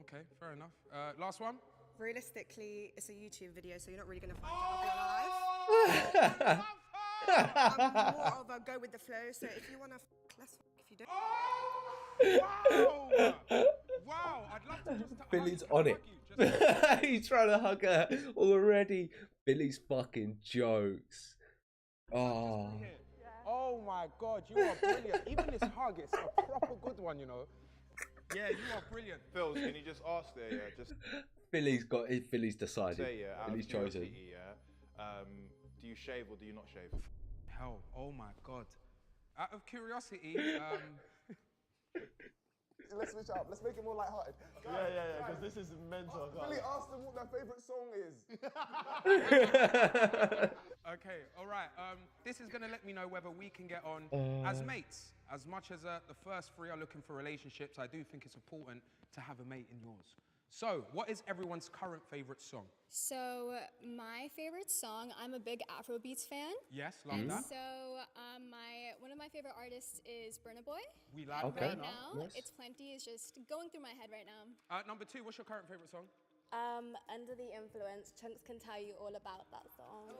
Okay, fair enough. Last one. Realistically, it's a YouTube video, so you're not really going to find out on live. I'm more of a go with the flow, so if you want to let's if you don't. Wow! Wow! I'd love to just. Billy's on it. He's trying to hug her already. Billy's fucking jokes. Oh. Oh my God, you are brilliant. Even this hug, it's a proper good one, you know. Yeah, you are brilliant. Phil, can you just ask there, yeah? Just Billy's decided. say, yeah, out Billy's of chosen. curiosity, yeah. Do you shave or do you not shave? Hell, oh my God. Out of curiosity, Let's switch up. Let's make it more lighthearted. Yeah, because this is mental. Billy, ask them what their favourite song is. Okay, all right. This is going to let me know whether we can get on as mates. As much as the first 3 are looking for relationships, I do think it's important to have a mate in yours. So, what is everyone's current favourite song? So my favorite song, I'm a big Afrobeats fan. Yes, love that. So one of my favorite artists is Burna Boy. We like Okay. Right Burna. now, Nice. It's Plenty is just going through my head right now. Number 2, what's your current favourite song? Under the Influence, Chunks can tell you all about that song.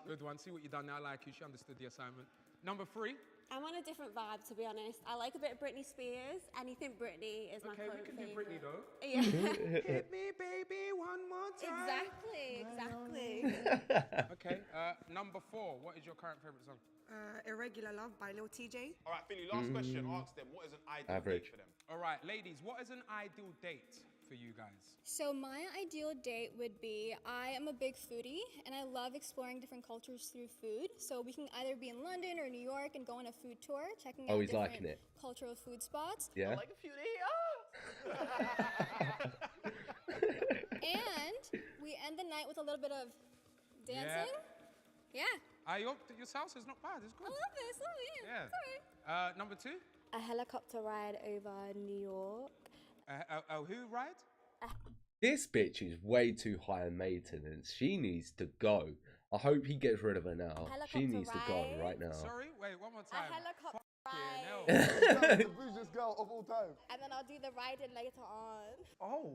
Good one. See what you done there. I like you. She understood the assignment. Number 3. I'm on a different vibe, to be honest. I like a bit of Britney Spears. Anything Britney is my Okay, we current can do favourite. Britney though. Yeah. Hit me, baby, one more time. Exactly. Okay. Number 4. What is your current favourite song? Irregular Love by Lil TJ. All right, Philly, last question. Ask them, what is an ideal Average. date for them? All right, ladies, what is an ideal date for you guys? So my ideal date would be, I am a big foodie and I love exploring different cultures through food. So we can either be in London or New York and go on a food tour, checking out he's different liking it. cultural food spots. Yeah. Like a few days. And we end the night with a little bit of dancing. Yeah. Your salsa is not bad. It's I good. love this. Oh, yeah. Yeah. It's all right. Number 2. A helicopter ride over New York. Who ride? This bitch is way too high in maintenance. She needs to go. I hope he gets rid of her now. She Helicopter needs to go ride. right now. Sorry, wait, one more A time. helicopter Fucking ride. hell. The bougiest girl of all time. And then I'll do the riding later on. Oh.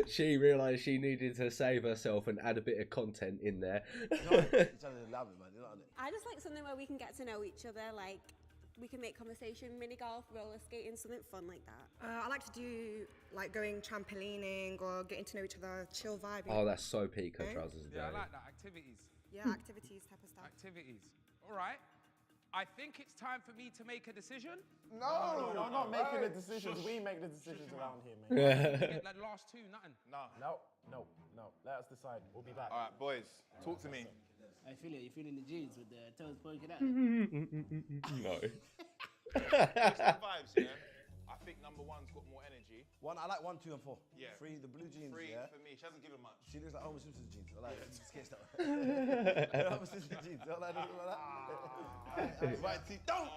She realised she needed to save herself and add a bit of content in there. I just like something where we can get to know each other, like we can make conversation, mini golf, roller skating, something fun like that. I like to do like going trampolining or getting to know each other, chill vibe. Oh, that's so peak her trousers Yeah, I today. like that. Activities. Yeah, activities type of stuff. Activities. All right. I think it's time for me to make a decision. No, no, not making the decisions. We make the decisions around here, You man. get the last two, nothing. No. Let us decide. We'll be back. All right, boys, talk to me. I feel it. You feeling the jeans with the toes poking out? No. Based on vibes, yeah. I think number one's got more energy. I like 1, 2, and 4. Yeah. 3, the blue jeans. 3 yeah. for me. She hasn't given much. She looks like Homer Simpson's jeans. I like it. Sketched up. Homer Simpson's jeans. I like that. Right, see, don't.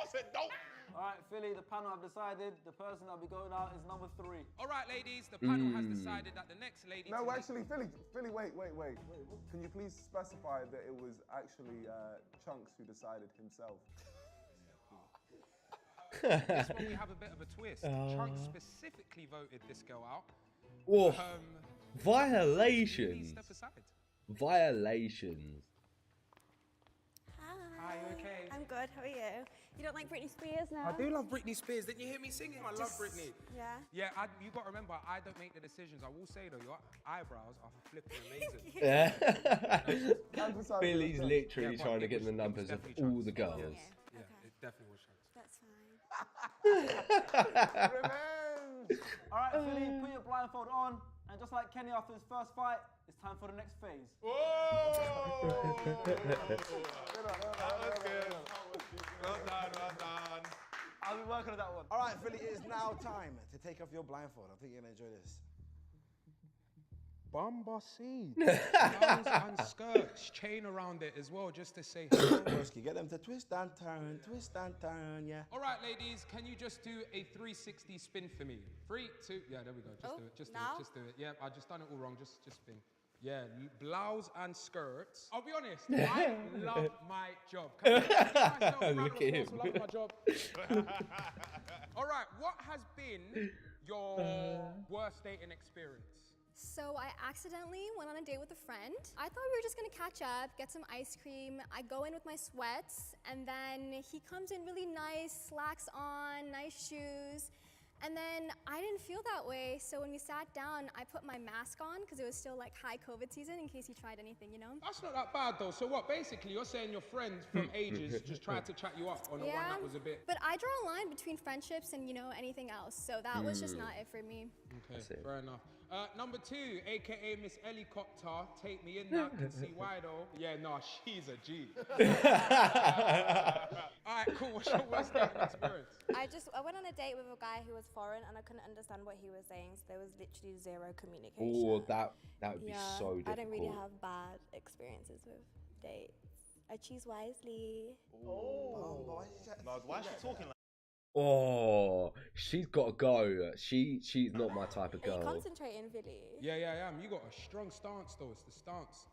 I said don't. All right, Philly, the panel have decided the person that'll be going out is number 3. All right, ladies, the panel has decided that the next lady. No, actually, Philly, wait. Can you please specify that it was actually Chunks who decided himself? This one we have a bit of a twist. Chunk specifically voted this girl out. Oh, Please violations. step aside. Violations. Hi, you okay? I'm good. How are you? You don't like Britney Spears now? I do love Britney Spears. Didn't you hear me singing? I love Britney. Yeah. Yeah, you got to remember, I don't make the decisions. I will say though, your eyebrows are flipping amazing. Yeah. Emphasize Billy's the literally Yeah, but trying to it get was- the it was numbers of definitely all Chunks. the girls. Yeah, it definitely was Chunks. That's fine. Revenge! All right, Philly, put your blindfold on, and just like Kenny after his first fight, it's time for the next phase. Whoa! That was good. Well done. I'll be working on that one. All right, Philly, it is now time to take off your blindfold. I think you're going to enjoy this. Bombassy. Blouse and skirts, chain around it as well, just to say hello. Broski, get them to twist and turn, yeah. All right, ladies, can you just do a 360 spin for me? 3, 2, yeah, there we go. Just do it. Yeah, I just done it all wrong. Just spin. Yeah, blouse and skirts. I'll be honest, I love my job. Can I give myself a round of Look at him. applause for loving my job? All right, what has been your worst dating experience? So I accidentally went on a date with a friend. I thought we were just gonna catch up, get some ice cream. I go in with my sweats, and then he comes in really nice, slacks on, nice shoes. And then I didn't feel that way, so when we sat down, I put my mask on because it was still like high COVID season in case he tried anything, you know? That's not that bad though. So what, basically you're saying your friend from ages just tried to chat you up on the one that was a bit... But I draw a line between friendships and, you know, anything else, so that was just not it for me. Okay, fair enough. Number 2, aka Miss Helicopter, take me in now, can see why though. Yeah, no, she's a G. Alright, cool, what's your worst dating experience? I went on a date with a guy who was foreign and I couldn't understand what he was saying, so there was literally zero communication. Oh, that would be so difficult. I don't really have bad experiences with dates. I choose wisely. No, why is she talking like Oh, she's got to go. She's not my type of Are you girl. concentrating, Billy? Yeah, I am. You got a strong stance though, it's the stance.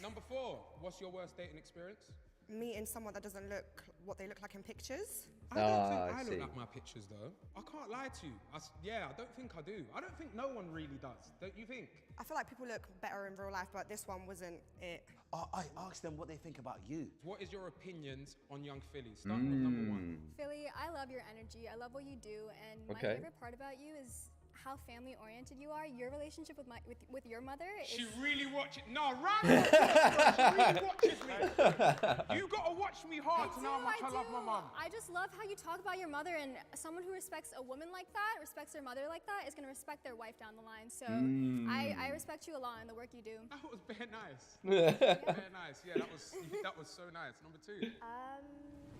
Number 4, what's your worst dating experience? Meeting someone that doesn't look what they look like in pictures. I don't think I look like my pictures though. I can't lie to you. I don't think I do. I don't think no one really does. Don't you think? I feel like people look better in real life, but this one wasn't it. I asked them what they think about you. What is your opinions on young Philly? Starting with number 1. Philly, I love your energy. I love what you do, and my favorite part about you is how family oriented you are. Your relationship with your mother is... She really watches. No, round of applause, bro. She really watches me. You gotta watch me hard to know how much I love my mum. I just love how you talk about your mother, and someone who respects a woman like that, respects their mother like that, is gonna respect their wife down the line. So I respect you a lot in the work you do. That was very nice. Very nice. Yeah, that was so nice. Number 2.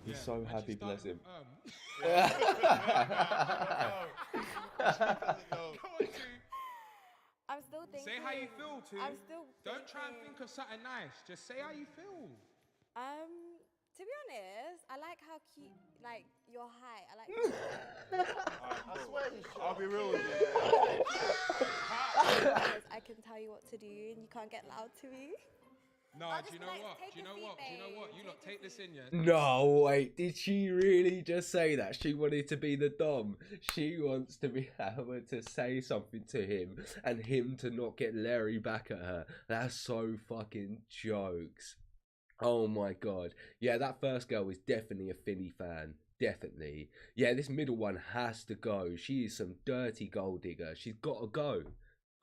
He's so happy, bless him. I'm still thinking. Say how you feel, too. I'm still Don't try and think of something nice. Just say how you feel. To be honest, I like how cute, like, your height. I like. I swear you should. I'll be real with you. I can tell you what to do, and you can't get loud to me. No, do you know what? Do you know what? You lot take this in, yeah? No, wait, did she really just say that? She wanted to be the dom. She wants to be able to say something to him and him to not get Larry back at her. That's so fucking jokes. Oh my god. Yeah, that first girl is definitely a Philly fan. Definitely. Yeah, this middle one has to go. She is some dirty gold digger. She's got to go.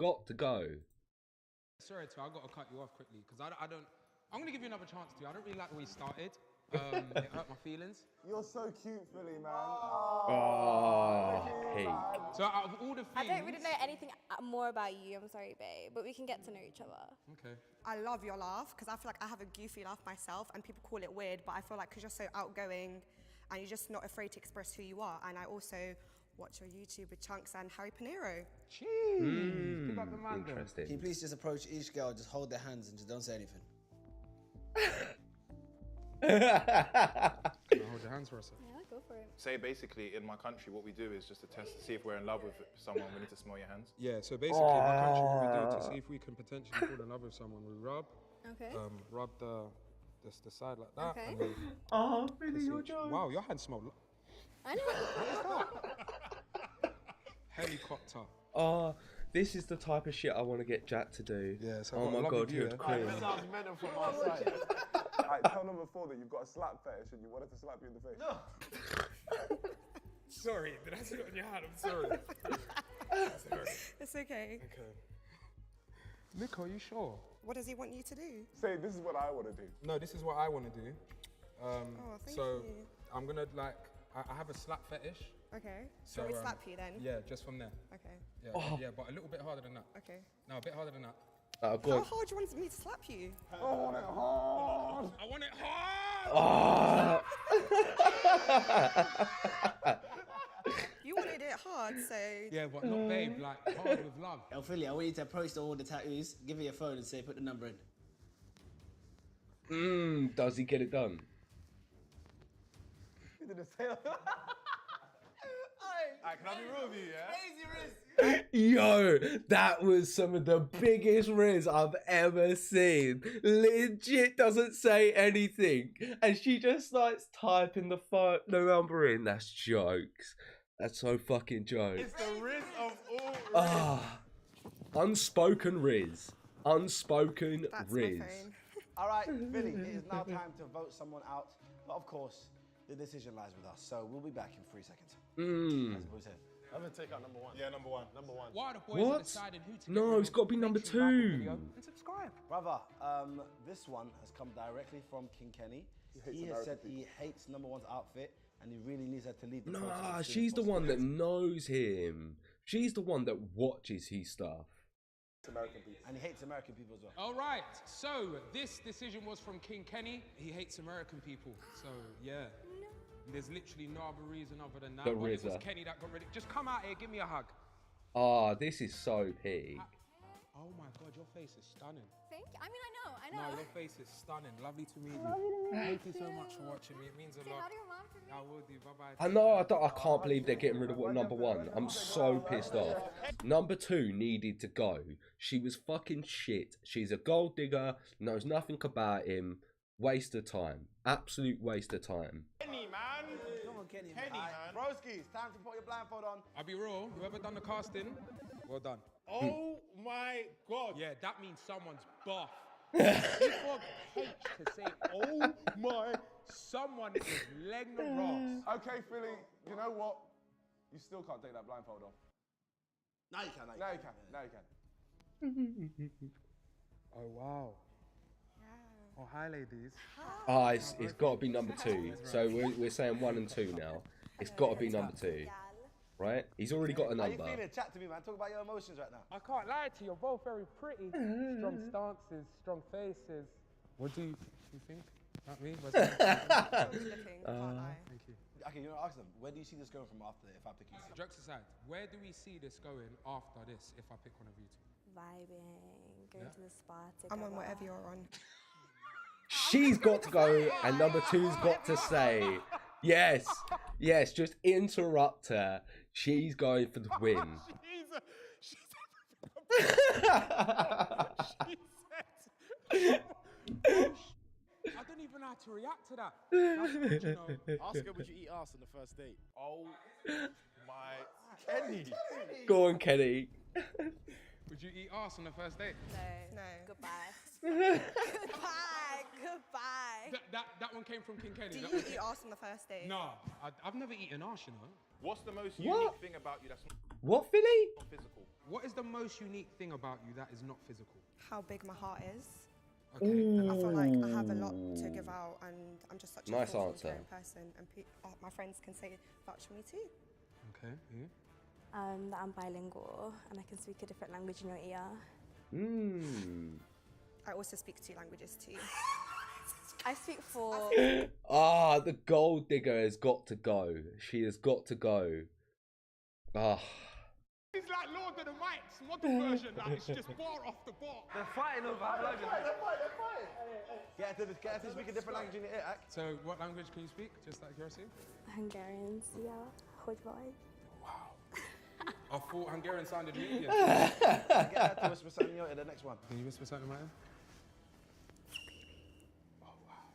Got to go. Sorry, I got to cut you off quickly because I don't. I'm gonna give you another chance to. I don't really like the way you started. It hurt my feelings. You're so cute, Philly, man. Hey. So out of all the things, I don't really know anything more about you. I'm sorry, babe, but we can get to know each other. Okay. I love your laugh because I feel like I have a goofy laugh myself and people call it weird, but I feel like because you're so outgoing and you're just not afraid to express who you are. And I also watch your YouTube with Chunks and Harry Panero. Jeez. Pick up the man. Interesting. Can you please just approach each girl, just hold their hands and just don't say anything? Hold your hands for a second. Yeah, go for it. Say basically in my country, what we do is just to test to see if we're in love with someone. We need to smell your hands. Yeah. So basically, in my country, what we do to see if we can potentially fall in love with someone, we rub. Okay. Rub the side like that. Okay. And then Billy, you're joking. wow, your hands smell. I know. What is that? Helicopter. This is the type of shit I want to get Jack to do. Yeah, so oh my god, you're crazy. Sounds mental from our side. Alright, tell number 4 that you've got a slap fetish and you wanted to slap you in the face. No. Sorry, did I sit on your hand? I'm sorry. Sorry. It's okay. Okay. Nick, are you sure? What does he want you to do? Say, this is what I want to do. No, this is what I want to do. Thank so you. I'm gonna I have a slap fetish. Okay. So Shall we slap you then? Yeah, just from there. Okay. Yeah, yeah, but a little bit harder than that. Okay. No, a bit harder than that. Go How on. hard do you want me to slap you? I want it hard. I want it hard. You wanted it hard, so... Yeah, but not babe, like hard with love. El Philly, I want you to approach all the tattoos, give me your phone and say, put the number in. Does he get it done? You didn't say that. Alright, can I be real with you, yeah? Crazy wrist. Yo, that was some of the biggest riz I've ever seen. Legit doesn't say anything. And she just starts typing the number in. That's jokes. That's so fucking jokes. It's the riz of all riz. Unspoken riz. Unspoken That's riz. my phone. All right, Philly, it is now time to vote someone out. But of course, the decision lies with us. So we'll be back in 3 seconds. As the boys said. I'm gonna take out number 1. Yeah, number 1. Number 1. Why are the boys What? deciding who to No, it's got to be number 2. and subscribe. Brother, this one has come directly from King Kenny. He has said he hates number 1's outfit and he really needs her to lead the protest as Nah, soon as she's the possible. one that knows him. She's the one that watches his stuff. American people. And he hates American people as well. All right, so this decision was from King Kenny. He hates American people. So, yeah. There's literally no other reason other than that. The But it was RZA. Kenny that got rid of. Just come out here, give me a hug. This is so peak. Oh my God, your face is stunning. Thank you. I mean, I know. No, your face is stunning. Lovely to meet you. Thank you so much for watching me. It means a Say lot. hi to your mom for me. I will do. Bye-bye. I know, I can't believe they're getting rid of number 1. I'm so pissed off. Number 2 needed to go. She was fucking shit. She's a gold digger, knows nothing about him. Waste of time. Absolute waste of time. Kenny, man. Come on, Kenny. Kenny, man. Broski, it's time to put your blindfold on. I'll be real. Whoever done the casting, well done. Oh my God. Yeah, that means someone's buff. Before H to say, oh my, someone is leg the Ross. Okay, Philly, you know what? You still can't take that blindfold off. Now you can. Now you can. Now you can. Oh wow. Oh hi ladies. It's got to be number 2. So we're saying 1 and 2 now. It's got to be number 2. Right? He's already got a How you number. feeling? Chat to me, man. Talk about your emotions right now. I can't lie to you, you're both very pretty. Strong stances, strong faces. What do you think? Not me? But Looking, can't lie. thank you. Okay, you know, ask them. Where do you see this going from after if I pick you? Jokes aside, where do we see this going after this if I pick one of you two? Vibing, going to the spa together. I'm on whatever you're on. She's got to go, and number 2's got to say, yes, just interrupt her. She's going for the win. I don't even know how to react to that. That's good, you know. Ask her, would you eat ass on the first date? Oh my Kenny. Go on, Kenny. Would you eat ass on the first date? No. No. Goodbye. Goodbye. That one came from King Kenny. Do That you one eat arse on the first date? No, I've never eaten ass, you know. What's the most What? unique thing about you that's What, Philly? not physical? What is the most unique thing about you that is not physical? How big my heart is. Okay. And I feel like I have a lot to give out, and I'm just such a Nice thoughtful, answer. caring person, and my friends can say vouch for me too. Okay, yeah. That I'm bilingual and I can speak a different language in your ear. I also speak 2 languages too. I speak 4. Ah, the gold digger has got to go. She has got to go. Ah. It's like Lord of the Mics, modern version. Like it's just bar off the bar. They're fighting over our language. Get her to speak a different language in your ear, Ak. So, what language can you speak? Just out of curiosity. Hungarian, yeah. Hodvaj. I thought Hungarian sounded medium. Get her to whisper something in your ear, the next one. Can you whisper something, Martin? Oh, wow.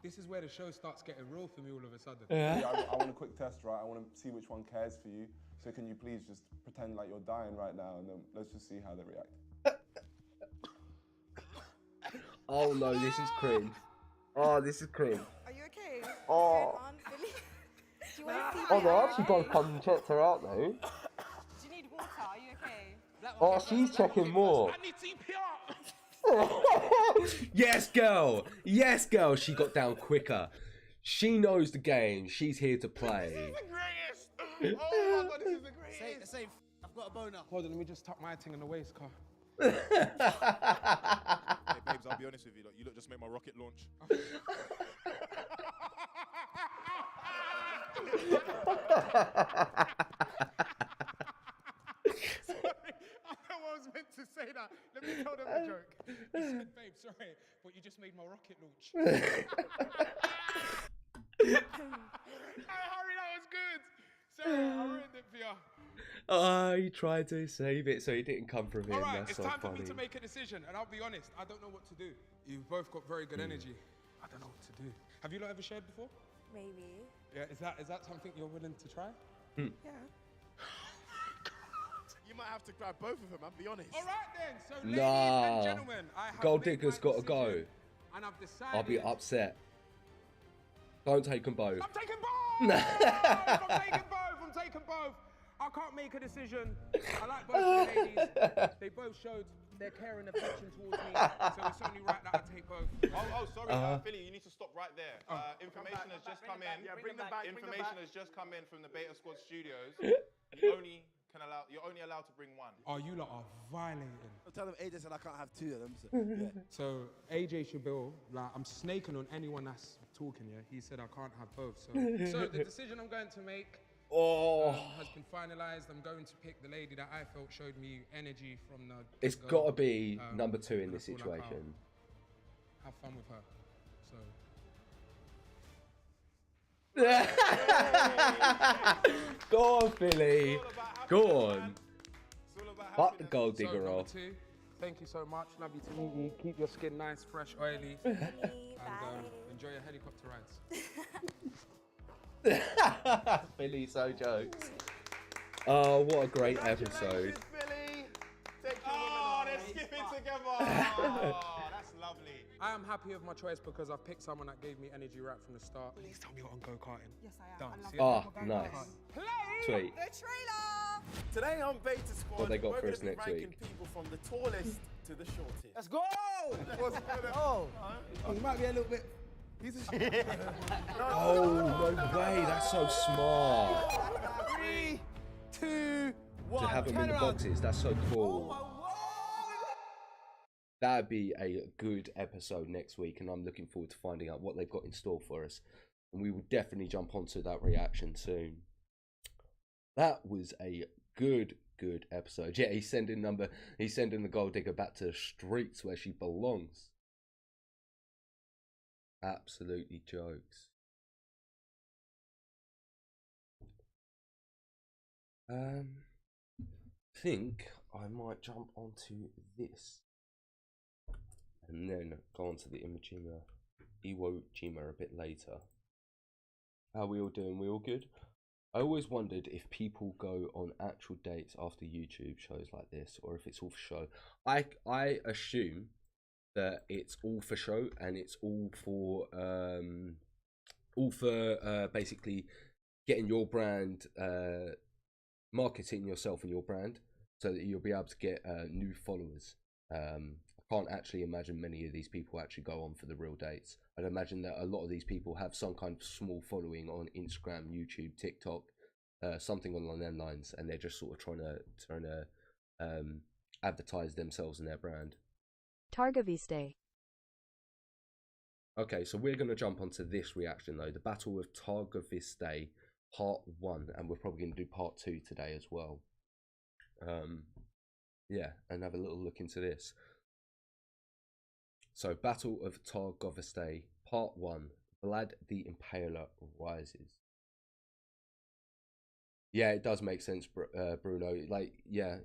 This is where the show starts getting real for me all of a sudden. Yeah, I want a quick test, right? I want to see which one cares for you. So can you please just pretend like you're dying right now, and then let's just see how they react. Oh no, this is cringe. Oh, this is cringe. Are you okay? Oh. Do you want to see Oh, they're actually both come and checked her out though. Do you need water? Are you okay? Oh, she's checking more. I need CPR. Yes, girl. Yes, girl. She got down quicker. She knows the game. She's here to play. This is the greatest. Oh my god, this is the greatest. Say, I've got a boner. Hold on, let me just tuck my thing in the waist, car. Hey, babes, I'll be honest with you. Look, you look just make my rocket launch. Sorry, I know I was meant to say that. Let me tell them the joke. He said, babe, sorry, but you just made my rocket launch. Hey, Harry, that was good. Sorry, I ruined it for you. He tried to save it so it didn't come from him. All right, That's it's so time funny. for me to make a decision, and I'll be honest, I don't know what to do. You've both got very good energy. I don't know what to do. Have you lot ever shared before? Maybe. Yeah, is that something you're willing to try? Yeah. You might have to grab both of them, I'll be honest. All right then, so ladies Nah. and gentlemen, I have Gold made digger's my got to go. decision, and I've decided. I'll be upset. Don't take them both. I'm taking both! I'm taking both! I can't make a decision. I like both of the ladies. They both showed their care and affection towards me, so it's only right that I take both. Oh, sorry, Philly, you need to stop right there. Information has just come in. Yeah, bring them back. Information has just come in from the Beta Squad studios. You're only allowed to bring one. Oh, you lot are violating. I'll tell them AJ said I can't have 2 of them. So, yeah. So AJ Shabil, like I'm snaking on anyone that's talking. Yeah, he said I can't have both. So the decision I'm going to make has been finalized. I'm going to pick the lady that I felt showed me energy from the. It's go. got to be number 2 in and I this feel like situation. I'll have fun with her. So. Go on, Philly. Go on. Fuck the gold digger So, off. number 2, thank you so much. Lovely to meet you. Keep your skin nice, fresh, oily, and enjoy your helicopter rides. Philly so jokes. Oh, what a great episode. Oh, they're skipping together. Oh, that's lovely. I am happy with my choice because I've picked someone that gave me energy right from the start. Please tell me you're on go-karting. Yes, I am. Done. See Oh, you nice. Sweet. The trailer. Today on Beta Squad, What they got we're for going us to be next ranking week? people from the tallest to the shortest. Let's go! Oh, He might be a little bit. He's a Oh, no way. That's so smart. 3, 2, 1. To have them in the boxes. That's so cool. That'd be a good episode next week, and I'm looking forward to finding out what they've got in store for us. And we will definitely jump onto that reaction soon. That was a good episode. Yeah, he's sending the gold digger back to the streets where she belongs. Absolutely jokes. Think I might jump onto this and then go on to the Iwo Jima a bit later. How are we all doing? We all good? I always wondered if people go on actual dates after YouTube shows like this, or if it's all for show. I assume that it's all for show, and it's all for basically getting your brand, marketing yourself and your brand, so that you'll be able to get new followers. I can't actually imagine many of these people actually go on for the real dates. I'd imagine that a lot of these people have some kind of small following on Instagram, YouTube, TikTok, something along them lines, and they're just sort of trying to advertise themselves and their brand. Targoviste. Okay, so we're going to jump onto this reaction though, the Battle of Targoviste Part 1, and we're probably going to do Part 2 today as well. Yeah, and have a little look into this. So, Battle of Targoviste Part 1, Vlad the Impaler rises. Yeah, it does make sense, Bruno. Like, yeah,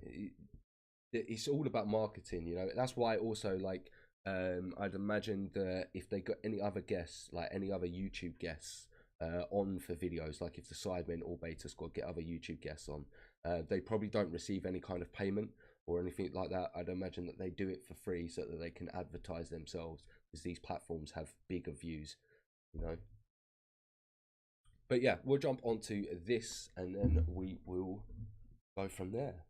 it's all about marketing, you know. That's why also, like, I'd imagine that if they got any other guests, like any other YouTube guests on for videos, like if the Sidemen or Beta Squad get other YouTube guests on, they probably don't receive any kind of payment or anything like that. I'd imagine that they do it for free so that they can advertise themselves, because these platforms have bigger views, you know. But yeah, we'll jump onto this and then we will go from there.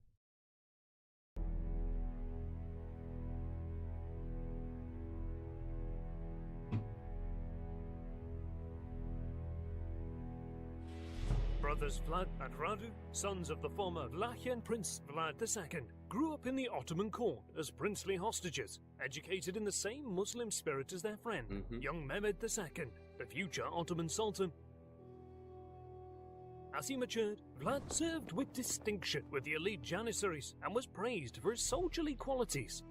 Brothers Vlad and Radu, sons of the former Vlachian Prince Vlad II, grew up in the Ottoman court as princely hostages, educated in the same Muslim spirit as their friend, young Mehmed II, the future Ottoman Sultan. As he matured, Vlad served with distinction with the elite Janissaries and was praised for his soldierly qualities.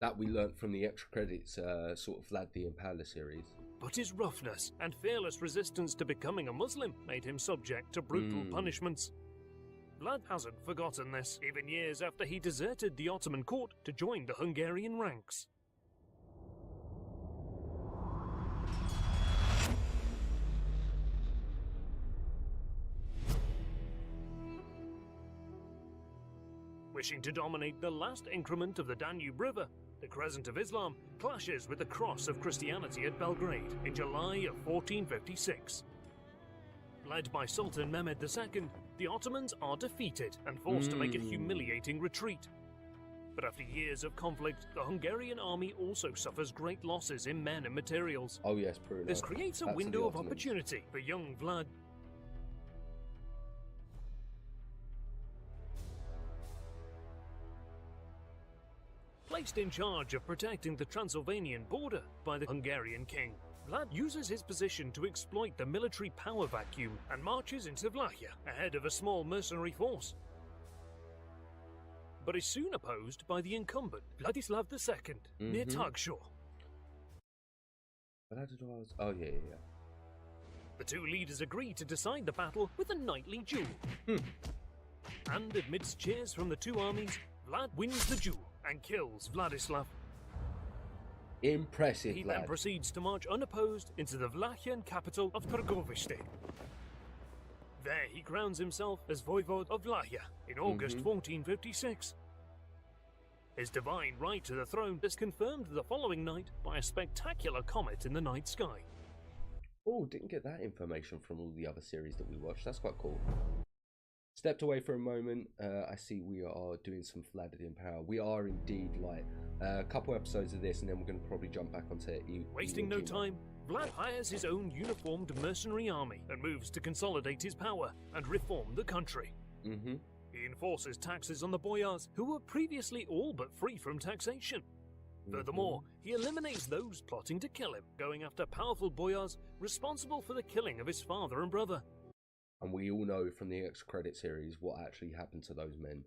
That we learnt from the extra credits, sort of Vlad the Impaler series. But his roughness and fearless resistance to becoming a Muslim made him subject to brutal punishments. Vlad hasn't forgotten this, even years after he deserted the Ottoman court to join the Hungarian ranks. Wishing to dominate the last increment of the Danube River, the Crescent of Islam clashes with the Cross of Christianity at Belgrade in July of 1456. Led by Sultan Mehmed II, the Ottomans are defeated and forced to make a humiliating retreat. But after years of conflict, the Hungarian army also suffers great losses in men and materials. Oh yes, Bruno. This creates a window of opportunity for young Vlad. Placed in charge of protecting the Transylvanian border by the Hungarian king, Vlad uses his position to exploit the military power vacuum and marches into Vlachia ahead of a small mercenary force. But is soon opposed by the incumbent, Vladislav II, near Tagshaw. Oh yeah. The two leaders agree to decide the battle with a knightly duel. And amidst cheers from the two armies, Vlad wins the duel and kills Vladislav. Impressive, He Vlad. then proceeds to march unopposed into the Vlachian capital of Targoviste. There he crowns himself as Voivode of Vlachia in August 1456. His divine right to the throne is confirmed the following night by a spectacular comet in the night sky. Oh, didn't get that information from all the other series that we watched. That's quite cool. Stepped away for a moment. I see we are doing some Vlad the Impaler. We are indeed like a couple episodes of this, and then we're going to probably jump back onto Wasting no time, Vlad hires his own uniformed mercenary army and moves to consolidate his power and reform the country. He enforces taxes on the boyars who were previously all but free from taxation. Furthermore, he eliminates those plotting to kill him, going after powerful boyars responsible for the killing of his father and brother. And we all know from the extra credit series what actually happened to those men.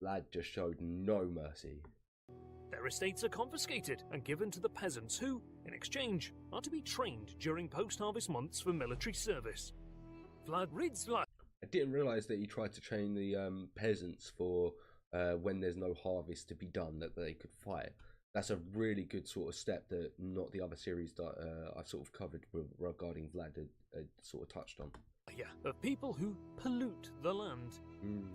Vlad just showed no mercy. Their estates are confiscated and given to the peasants who, in exchange, are to be trained during post-harvest months for military service. Vlad rids Vlad. I didn't realise that he tried to train the peasants for when there's no harvest to be done, that they could fight. That's a really good sort of step that not the other series that I've sort of covered regarding Vlad had sort of touched on. Of people who pollute the land.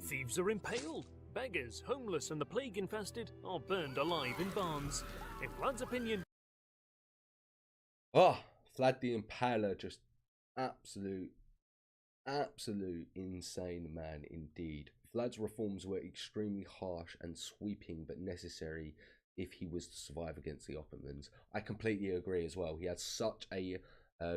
Thieves are impaled, beggars, homeless and the plague-infested are burned alive in barns. In Vlad's opinion... Oh, Vlad the Impaler, just absolute insane man indeed. Vlad's reforms were extremely harsh and sweeping, but necessary if he was to survive against the Ottomans. I completely agree as well. He had such a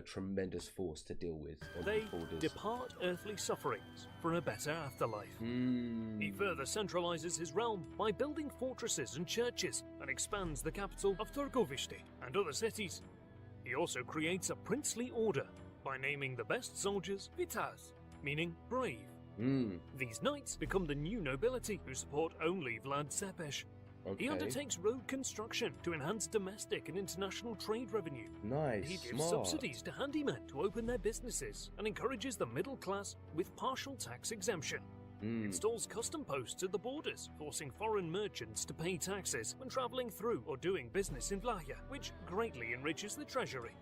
tremendous force to deal with on They the borders. depart earthly sufferings for a better afterlife. He further centralizes his realm by building fortresses and churches and expands the capital of Târgoviște and other cities. He also creates a princely order by naming the best soldiers Vitaz, meaning brave. These knights become the new nobility who support only Vlad Țepeș. Okay. He undertakes road construction to enhance domestic and international trade revenue. Nice, He gives smart. subsidies to handymen to open their businesses and encourages the middle class with partial tax exemption. Installs custom posts at the borders, forcing foreign merchants to pay taxes when travelling through or doing business in Vlahia, which greatly enriches the treasury.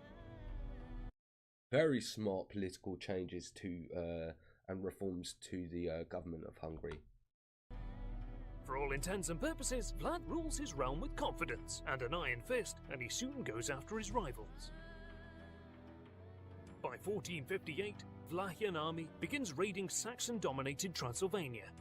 Very smart political changes to and reforms to the government of Hungary. For all intents and purposes, Vlad rules his realm with confidence and an iron fist, and he soon goes after his rivals. By 1458, Vlahian army begins raiding Saxon-dominated Transylvania,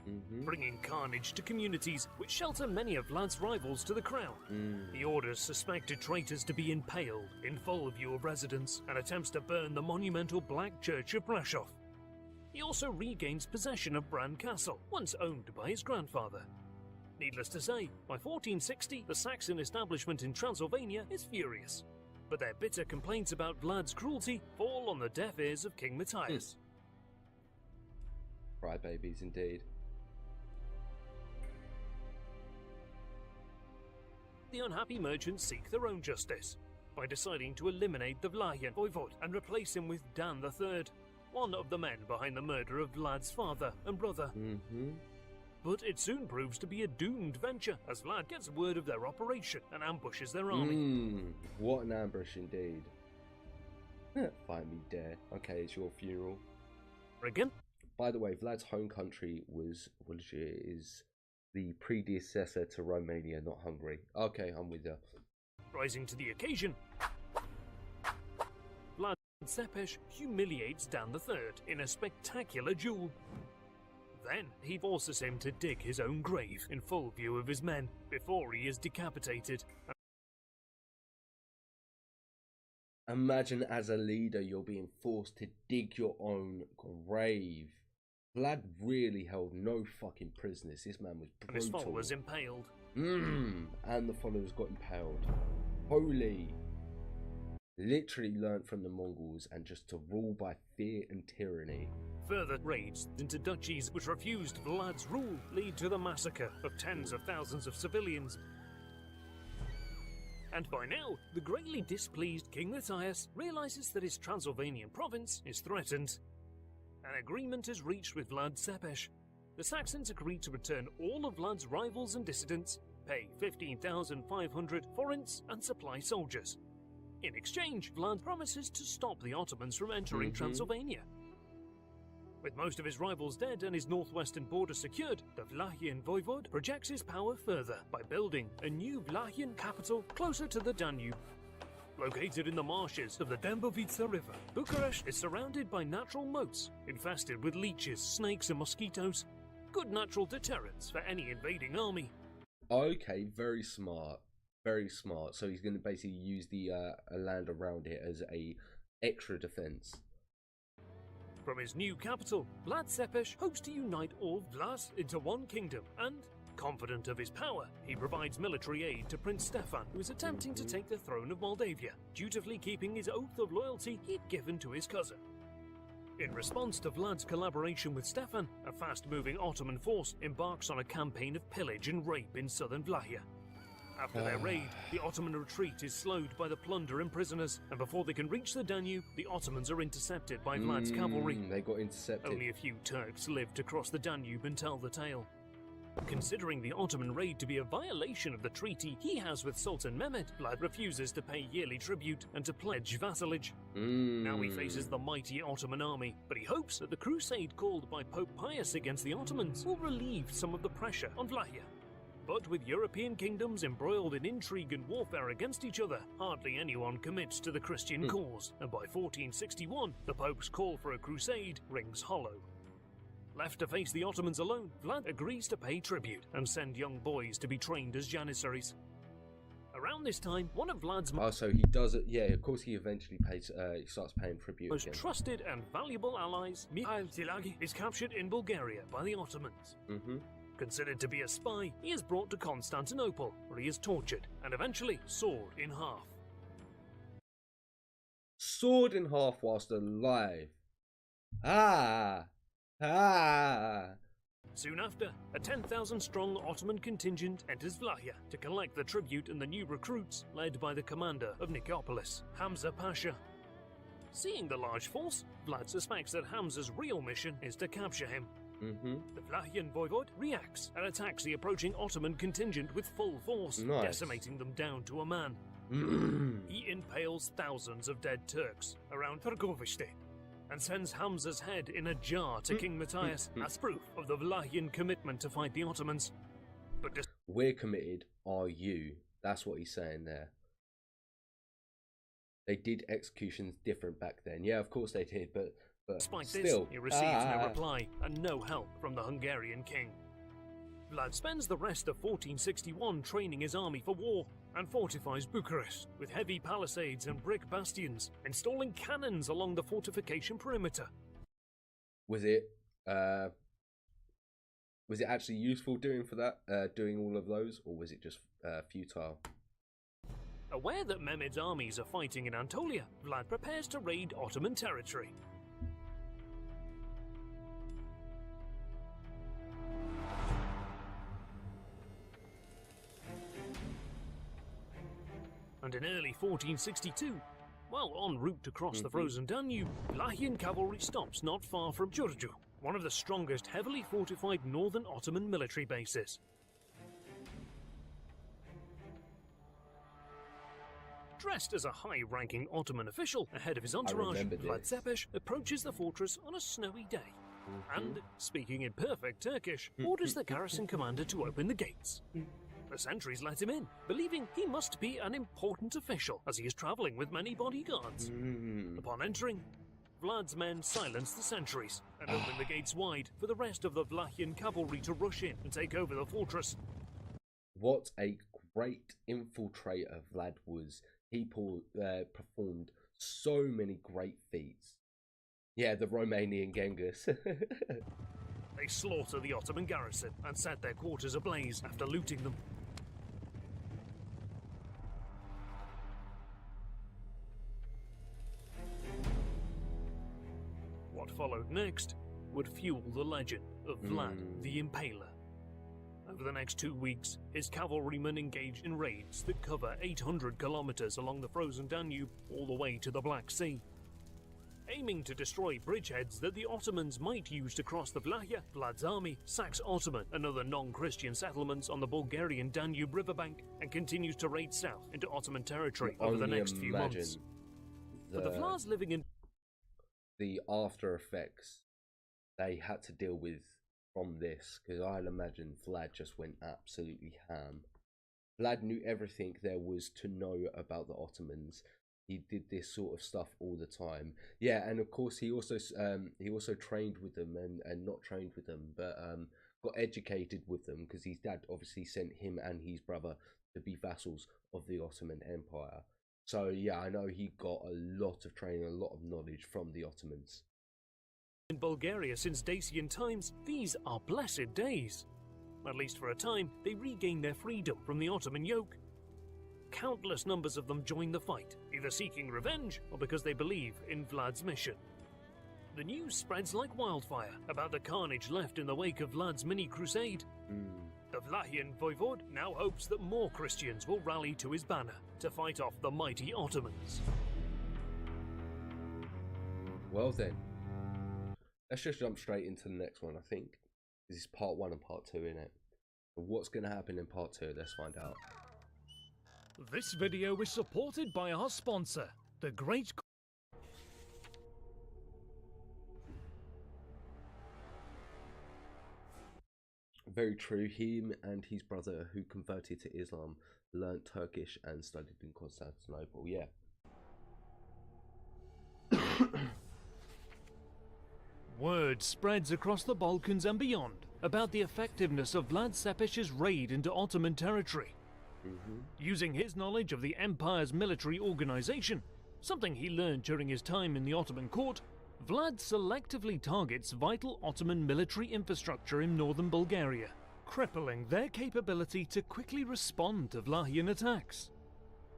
bringing carnage to communities which shelter many of Vlad's rivals to the crown. He orders suspected traitors to be impaled in full view of residents and attempts to burn the monumental Black Church of Brasov. He also regains possession of Bran Castle, once owned by his grandfather. Needless to say, by 1460, the Saxon establishment in Transylvania is furious, but their bitter complaints about Vlad's cruelty fall on the deaf ears of King Matthias. Crybabies indeed. The unhappy merchants seek their own justice by deciding to eliminate the Vlahian voivode and replace him with Dan III, one of the men behind the murder of Vlad's father and brother. But it soon proves to be a doomed venture as Vlad gets word of their operation and ambushes their army. What an ambush indeed. Find me dead. Okay, it's your funeral. Again? By the way, Vlad's home country is the predecessor to Romania, not Hungary. Okay, I'm with you. Rising to the occasion, Vlad Țepeș humiliates Dan III in a spectacular duel. Then he forces him to dig his own grave in full view of his men before he is decapitated. Imagine as a leader you're being forced to dig your own grave. Vlad really held no fucking prisoners. This man was brutal. And his followers impaled. And the followers got impaled. Holy. Literally learnt from the Mongols and just to rule by fear and tyranny. Further raids into duchies which refused Vlad's rule lead to the massacre of tens of thousands of civilians. And by now, the greatly displeased King Matthias realizes that his Transylvanian province is threatened. An agreement is reached with Vlad Țepeș. The Saxons agree to return all of Vlad's rivals and dissidents, pay 15,500 forints and supply soldiers. In exchange, Vlad promises to stop the Ottomans from entering Transylvania. With most of his rivals dead and his northwestern border secured, the Vlahian voivode projects his power further by building a new Vlahian capital closer to the Danube. Located in the marshes of the Dębovița River, Bucharest is surrounded by natural moats infested with leeches, snakes and mosquitoes. Good natural deterrents for any invading army. Okay, very smart. Very smart. So he's going to basically use the land around it as a extra defense. From his new capital, Vlad Țepeș hopes to unite all Vlas into one kingdom and, confident of his power, he provides military aid to Prince Stefan, who is attempting to take the throne of Moldavia, dutifully keeping his oath of loyalty he'd given to his cousin. In response to Vlad's collaboration with Stefan, a fast-moving Ottoman force embarks on a campaign of pillage and rape in southern Vlahia. After their raid, the Ottoman retreat is slowed by the plunder and prisoners, and before they can reach the Danube, the Ottomans are intercepted by Vlad's cavalry. They got intercepted. Only a few Turks live to cross the Danube and tell the tale. Considering the Ottoman raid to be a violation of the treaty he has with Sultan Mehmed, Vlad refuses to pay yearly tribute and to pledge vassalage. Now he faces the mighty Ottoman army, but he hopes that the crusade called by Pope Pius against the Ottomans will relieve some of the pressure on Vlahia. But with European kingdoms embroiled in intrigue and warfare against each other, hardly anyone commits to the Christian cause, and by 1461, the Pope's call for a crusade rings hollow. Left to face the Ottomans alone, Vlad agrees to pay tribute and send young boys to be trained as janissaries. Around this time, one of Vlad's so he does it. Yeah, of course he eventually pays. He starts paying tribute. most again. trusted and valuable allies, Mikhail Tilagi, is captured in Bulgaria by the Ottomans. Considered to be a spy, he is brought to Constantinople, where he is tortured and eventually sawed in half. Sawed in half whilst alive. Ah! Soon after, a 10,000-strong Ottoman contingent enters Vlahia to collect the tribute and the new recruits, led by the commander of Nicopolis, Hamza Pasha. Seeing the large force, Vlad suspects that Hamza's real mission is to capture him. The Vlahian voivode reacts and attacks the approaching Ottoman contingent with full force, Nice. decimating them down to a man. He impales thousands of dead Turks around Târgoviște and sends Hamza's head in a jar to King Matthias as proof of the Vlahian commitment to fight the Ottomans. But We're committed, are you? That's what he's saying there. They did executions different back then. Yeah, of course they did, but despite still. this, he receives no reply and no help from the Hungarian king. Vlad spends the rest of 1461 training his army for war and fortifies Bucharest with heavy palisades and brick bastions, installing cannons along the fortification perimeter. Was it actually useful doing all of those, or was it just futile? Aware that Mehmed's armies are fighting in Anatolia, Vlad prepares to raid Ottoman territory. And in early 1462, while en route to cross the frozen Danube, Vlahian cavalry stops not far from Giurgiu, one of the strongest heavily fortified northern Ottoman military bases. Dressed as a high-ranking Ottoman official ahead of his entourage, Vlad Tepes approaches the fortress on a snowy day. And, speaking in perfect Turkish, orders the garrison commander to open the gates. The sentries let him in, believing he must be an important official as he is travelling with many bodyguards. Upon entering, Vlad's men silence the sentries and open the gates wide for the rest of the Vlahian cavalry to rush in and take over the fortress. What a great infiltrator Vlad was. He performed so many great feats. Yeah, the Romanian Genghis. They slaughter the Ottoman garrison and set their quarters ablaze after looting them. What followed next would fuel the legend of Vlad the Impaler. Over the next 2 weeks, his cavalrymen engaged in raids that cover 800 kilometers along the frozen Danube all the way to the Black Sea. Aiming to destroy bridgeheads that the Ottomans might use to cross the Vlahia, Vlad's army sacks Ottoman and other non-Christian settlements on the Bulgarian Danube riverbank and continues to raid south into Ottoman territory over the next few months. But the Vlads living in the after effects they had to deal with from this, because I'd imagine Vlad just went absolutely ham. Vlad knew everything there was to know about the Ottomans. He did this sort of stuff all the time. Yeah, and of course he also trained with them and not trained with them, but got educated with them because his dad obviously sent him and his brother to be vassals of the Ottoman Empire. So yeah, I know he got a lot of training, a lot of knowledge from the Ottomans. In Bulgaria since Dacian times, these are blessed days. At least for a time, they regain their freedom from the Ottoman yoke. Countless numbers of them join the fight, either seeking revenge or because they believe in Vlad's mission. The news spreads like wildfire about the carnage left in the wake of Vlad's mini-crusade. The Vlahian voivode now hopes that more Christians will rally to his banner to fight off the mighty Ottomans. Well then, let's just jump straight into the next one, I think. This is part 1 and part 2, innit? But what's going to happen in part 2? Let's find out. This video is supported by our sponsor, the Great... Very true. Him and his brother, who converted to Islam, learnt Turkish and studied in Constantinople. Yeah. Word spreads across the Balkans and beyond about the effectiveness of Vlad Cepeš's raid into Ottoman territory. Using his knowledge of the empire's military organization, something he learned during his time in the Ottoman court, Vlad selectively targets vital Ottoman military infrastructure in northern Bulgaria, crippling their capability to quickly respond to Vlahian attacks.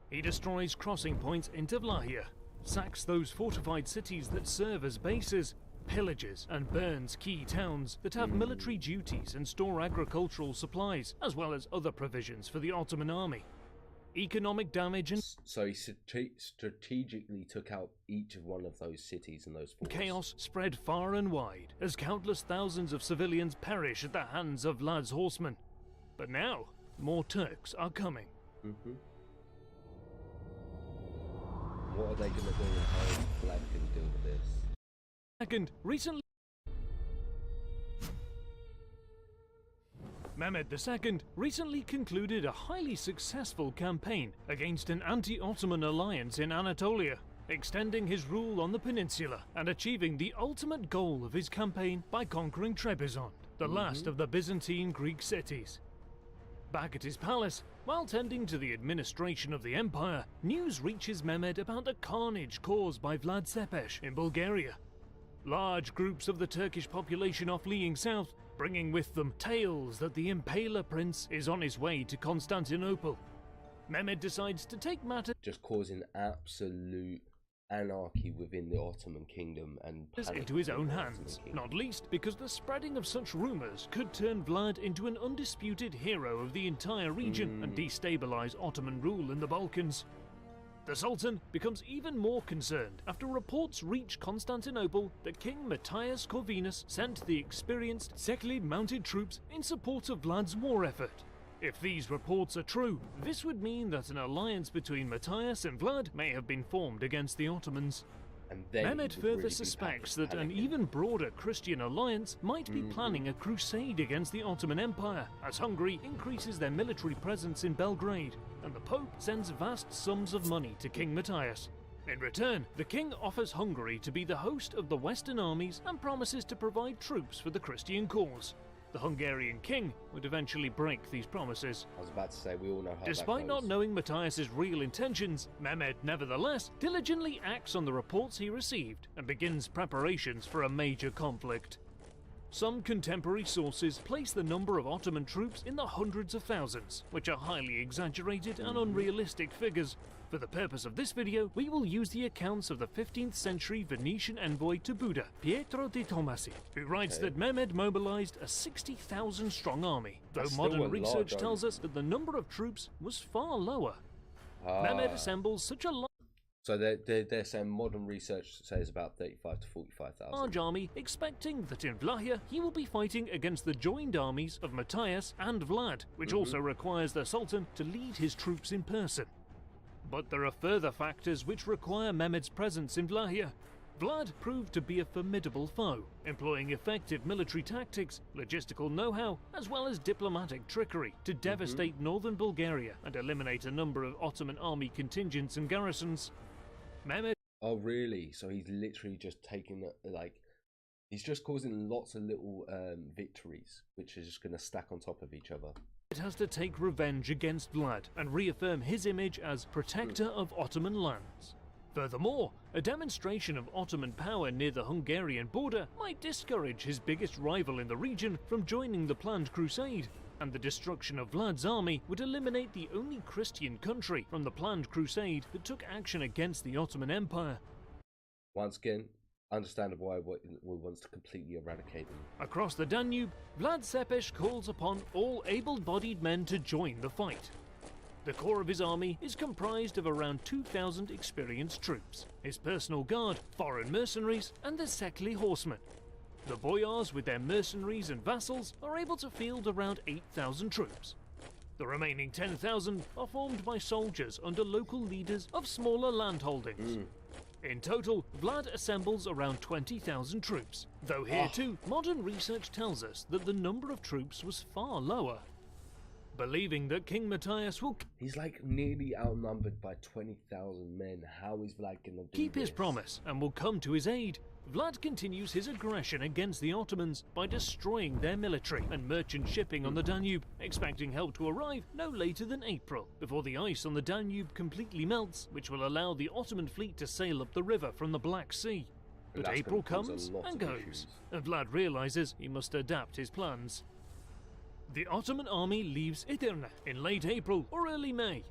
He destroys crossing points into Vlahia, sacks those fortified cities that serve as bases, pillages and burns key towns that have military duties and store agricultural supplies, as well as other provisions for the Ottoman army. Economic damage and so he strategically took out each of one of those cities and those forts. Chaos spread far and wide as countless thousands of civilians perish at the hands of Vlad's horsemen. But now, more Turks are coming. What are they going to do and how Vlad can deal with this? Second, recently Mehmed II recently concluded a highly successful campaign against an anti-Ottoman alliance in Anatolia, extending his rule on the peninsula and achieving the ultimate goal of his campaign by conquering Trebizond, the last of the Byzantine Greek cities. Back at his palace, while tending to the administration of the empire, news reaches Mehmed about the carnage caused by Vlad Cepeš in Bulgaria. Large groups of the Turkish population are fleeing south, bringing with them tales that the Impaler prince is on his way to Constantinople. Mehmed decides to take matters just causing absolute anarchy within the Ottoman kingdom and into his own hands, not least because the spreading of such rumours could turn Vlad into an undisputed hero of the entire region and destabilise Ottoman rule in the Balkans. The Sultan becomes even more concerned after reports reach Constantinople that King Matthias Corvinus sent the experienced Sekli mounted troops in support of Vlad's war effort. If these reports are true, this would mean that an alliance between Matthias and Vlad may have been formed against the Ottomans. And then Mehmed further suspects that an even broader Christian alliance might be planning a crusade against the Ottoman Empire, as Hungary increases their military presence in Belgrade, and the Pope sends vast sums of money to King Matthias. In return, the king offers Hungary to be the host of the Western armies and promises to provide troops for the Christian cause. The Hungarian king would eventually break these promises. I was about to say, we all know how Despite not knowing Matthias's real intentions, Mehmed nevertheless diligently acts on the reports he received and begins preparations for a major conflict. Some contemporary sources place the number of Ottoman troops in the hundreds of thousands, which are highly exaggerated and unrealistic figures. For the purpose of this video, we will use the accounts of the 15th century Venetian envoy to Buda, Pietro di Tomasi, who writes that Mehmed mobilized a 60,000 strong army, though modern research tells us that the number of troops was far lower. Mehmed assembles such a So they're saying modern research says about 35 to 45,000. large army, expecting that in Vlahia he will be fighting against the joined armies of Matthias and Vlad, which also requires the Sultan to lead his troops in person. But there are further factors which require Mehmed's presence in Vlahia. Vlad proved to be a formidable foe, employing effective military tactics, logistical know-how, as well as diplomatic trickery to devastate northern Bulgaria and eliminate a number of Ottoman army contingents and garrisons. Mehmed... Oh really? So he's literally just taking he's just causing lots of little victories, which are just going to stack on top of each other. It has to take revenge against Vlad and reaffirm his image as protector of Ottoman lands. Furthermore, a demonstration of Ottoman power near the Hungarian border might discourage his biggest rival in the region from joining the planned crusade, and the destruction of Vlad's army would eliminate the only Christian country from the planned crusade that took action against the Ottoman Empire. Once again, understandable why he wants to completely eradicate them. Across the Danube, Vlad Cepeš calls upon all able-bodied men to join the fight. The core of his army is comprised of around 2,000 experienced troops, his personal guard, foreign mercenaries, and the Sekli horsemen. The boyars with their mercenaries and vassals are able to field around 8,000 troops. The remaining 10,000 are formed by soldiers under local leaders of smaller landholdings. In total, Vlad assembles around 20,000 troops, though here too, modern research tells us that the number of troops was far lower. believing that King Matthias will He's like nearly outnumbered by 20,000 men. How is Vlad gonna keep his promise and will come to his aid, Vlad continues his aggression against the Ottomans by destroying their military and merchant shipping on the Danube, expecting help to arrive no later than April, before the ice on the Danube completely melts, which will allow the Ottoman fleet to sail up the river from the Black Sea. But April comes and goes, and Vlad realizes he must adapt his plans. The Ottoman army leaves Edirne in late April or early May.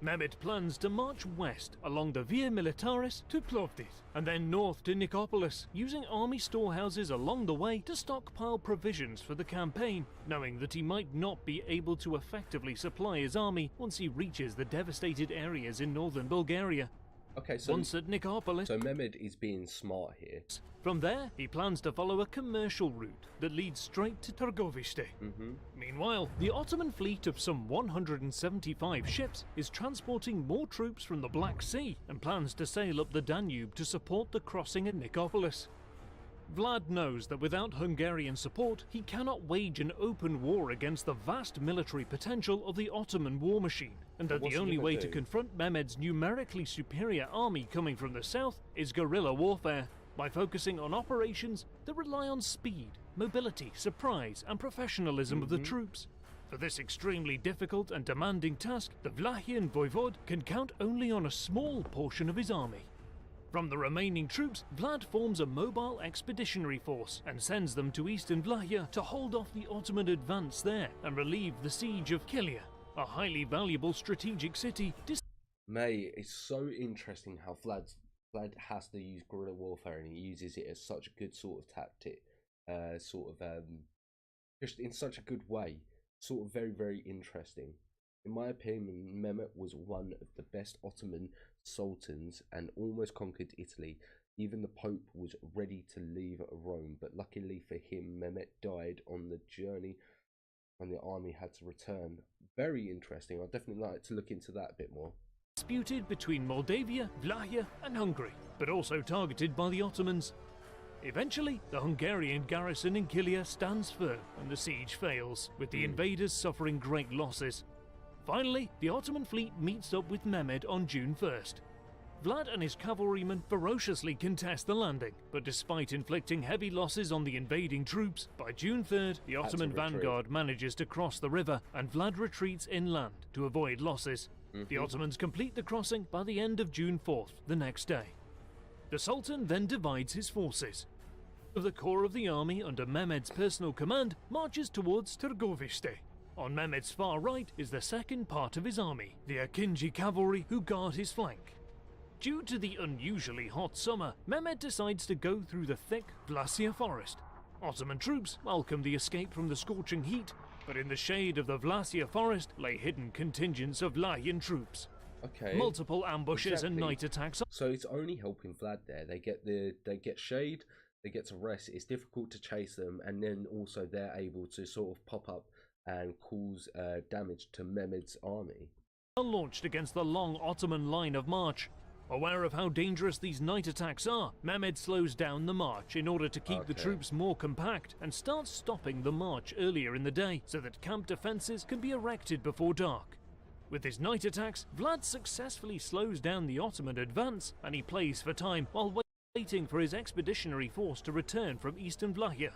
Mehmed plans to march west along the Via Militaris to Plovdiv, and then north to Nicopolis, using army storehouses along the way to stockpile provisions for the campaign, knowing that he might not be able to effectively supply his army once he reaches the devastated areas in northern Bulgaria. Okay, so once at Nicopolis, so Mehmed is being smart here. From there, he plans to follow a commercial route that leads straight to Târgoviște. Meanwhile, the Ottoman fleet of some 175 ships is transporting more troops from the Black Sea and plans to sail up the Danube to support the crossing at Nicopolis. Vlad knows that without Hungarian support, he cannot wage an open war against the vast military potential of the Ottoman war machine, and that the only way to confront Mehmed's numerically superior army coming from the south is guerrilla warfare, by focusing on operations that rely on speed, mobility, surprise, and professionalism of the troops. For this extremely difficult and demanding task, the Vlachian voivode can count only on a small portion of his army. From the remaining troops, Vlad forms a mobile expeditionary force and sends them to eastern Vlachia to hold off the Ottoman advance there and relieve the siege of Kilia, a highly valuable strategic city. Mate, it's so interesting how Vlad has to use guerrilla warfare, and he uses it as such a good sort of tactic, just in such a good way. Sort of very, very interesting. In my opinion, Mehmed was one of the best Ottoman sultans and almost conquered Italy. Even the Pope was ready to leave Rome, but luckily for him, Mehmed died on the journey and the army had to return. Very interesting. I'd definitely like to look into that a bit more. Disputed between Moldavia, Vlachia, and Hungary, but also targeted by the Ottomans. Eventually, the Hungarian garrison in Kilia stands firm and the siege fails, with the invaders suffering great losses. Finally, the Ottoman fleet meets up with Mehmed on June 1st. Vlad and his cavalrymen ferociously contest the landing, but despite inflicting heavy losses on the invading troops, by June 3rd, the Ottoman vanguard manages to cross the river and Vlad retreats inland to avoid losses. The Ottomans complete the crossing by the end of June 4th, the next day. The Sultan then divides his forces. The core of the army under Mehmed's personal command marches towards Târgoviște. On Mehmed's far right is the second part of his army, the Akinci cavalry who guard his flank. Due to the unusually hot summer, Mehmed decides to go through the thick Vlasia forest. Ottoman troops welcome the escape from the scorching heat, but in the shade of the Vlasia forest lay hidden contingents of Vlachian troops. Okay. Multiple ambushes and night attacks. So it's only helping Vlad there. They get shade, they get to rest. It's difficult to chase them, and then also they're able to sort of pop up and cause damage to Mehmed's army. Launched against the long Ottoman line of march. Aware of how dangerous these night attacks are, Mehmed slows down the march in order to keep the troops more compact and starts stopping the march earlier in the day so that camp defences can be erected before dark. With his night attacks, Vlad successfully slows down the Ottoman advance, and he plays for time while waiting for his expeditionary force to return from eastern Vlachia.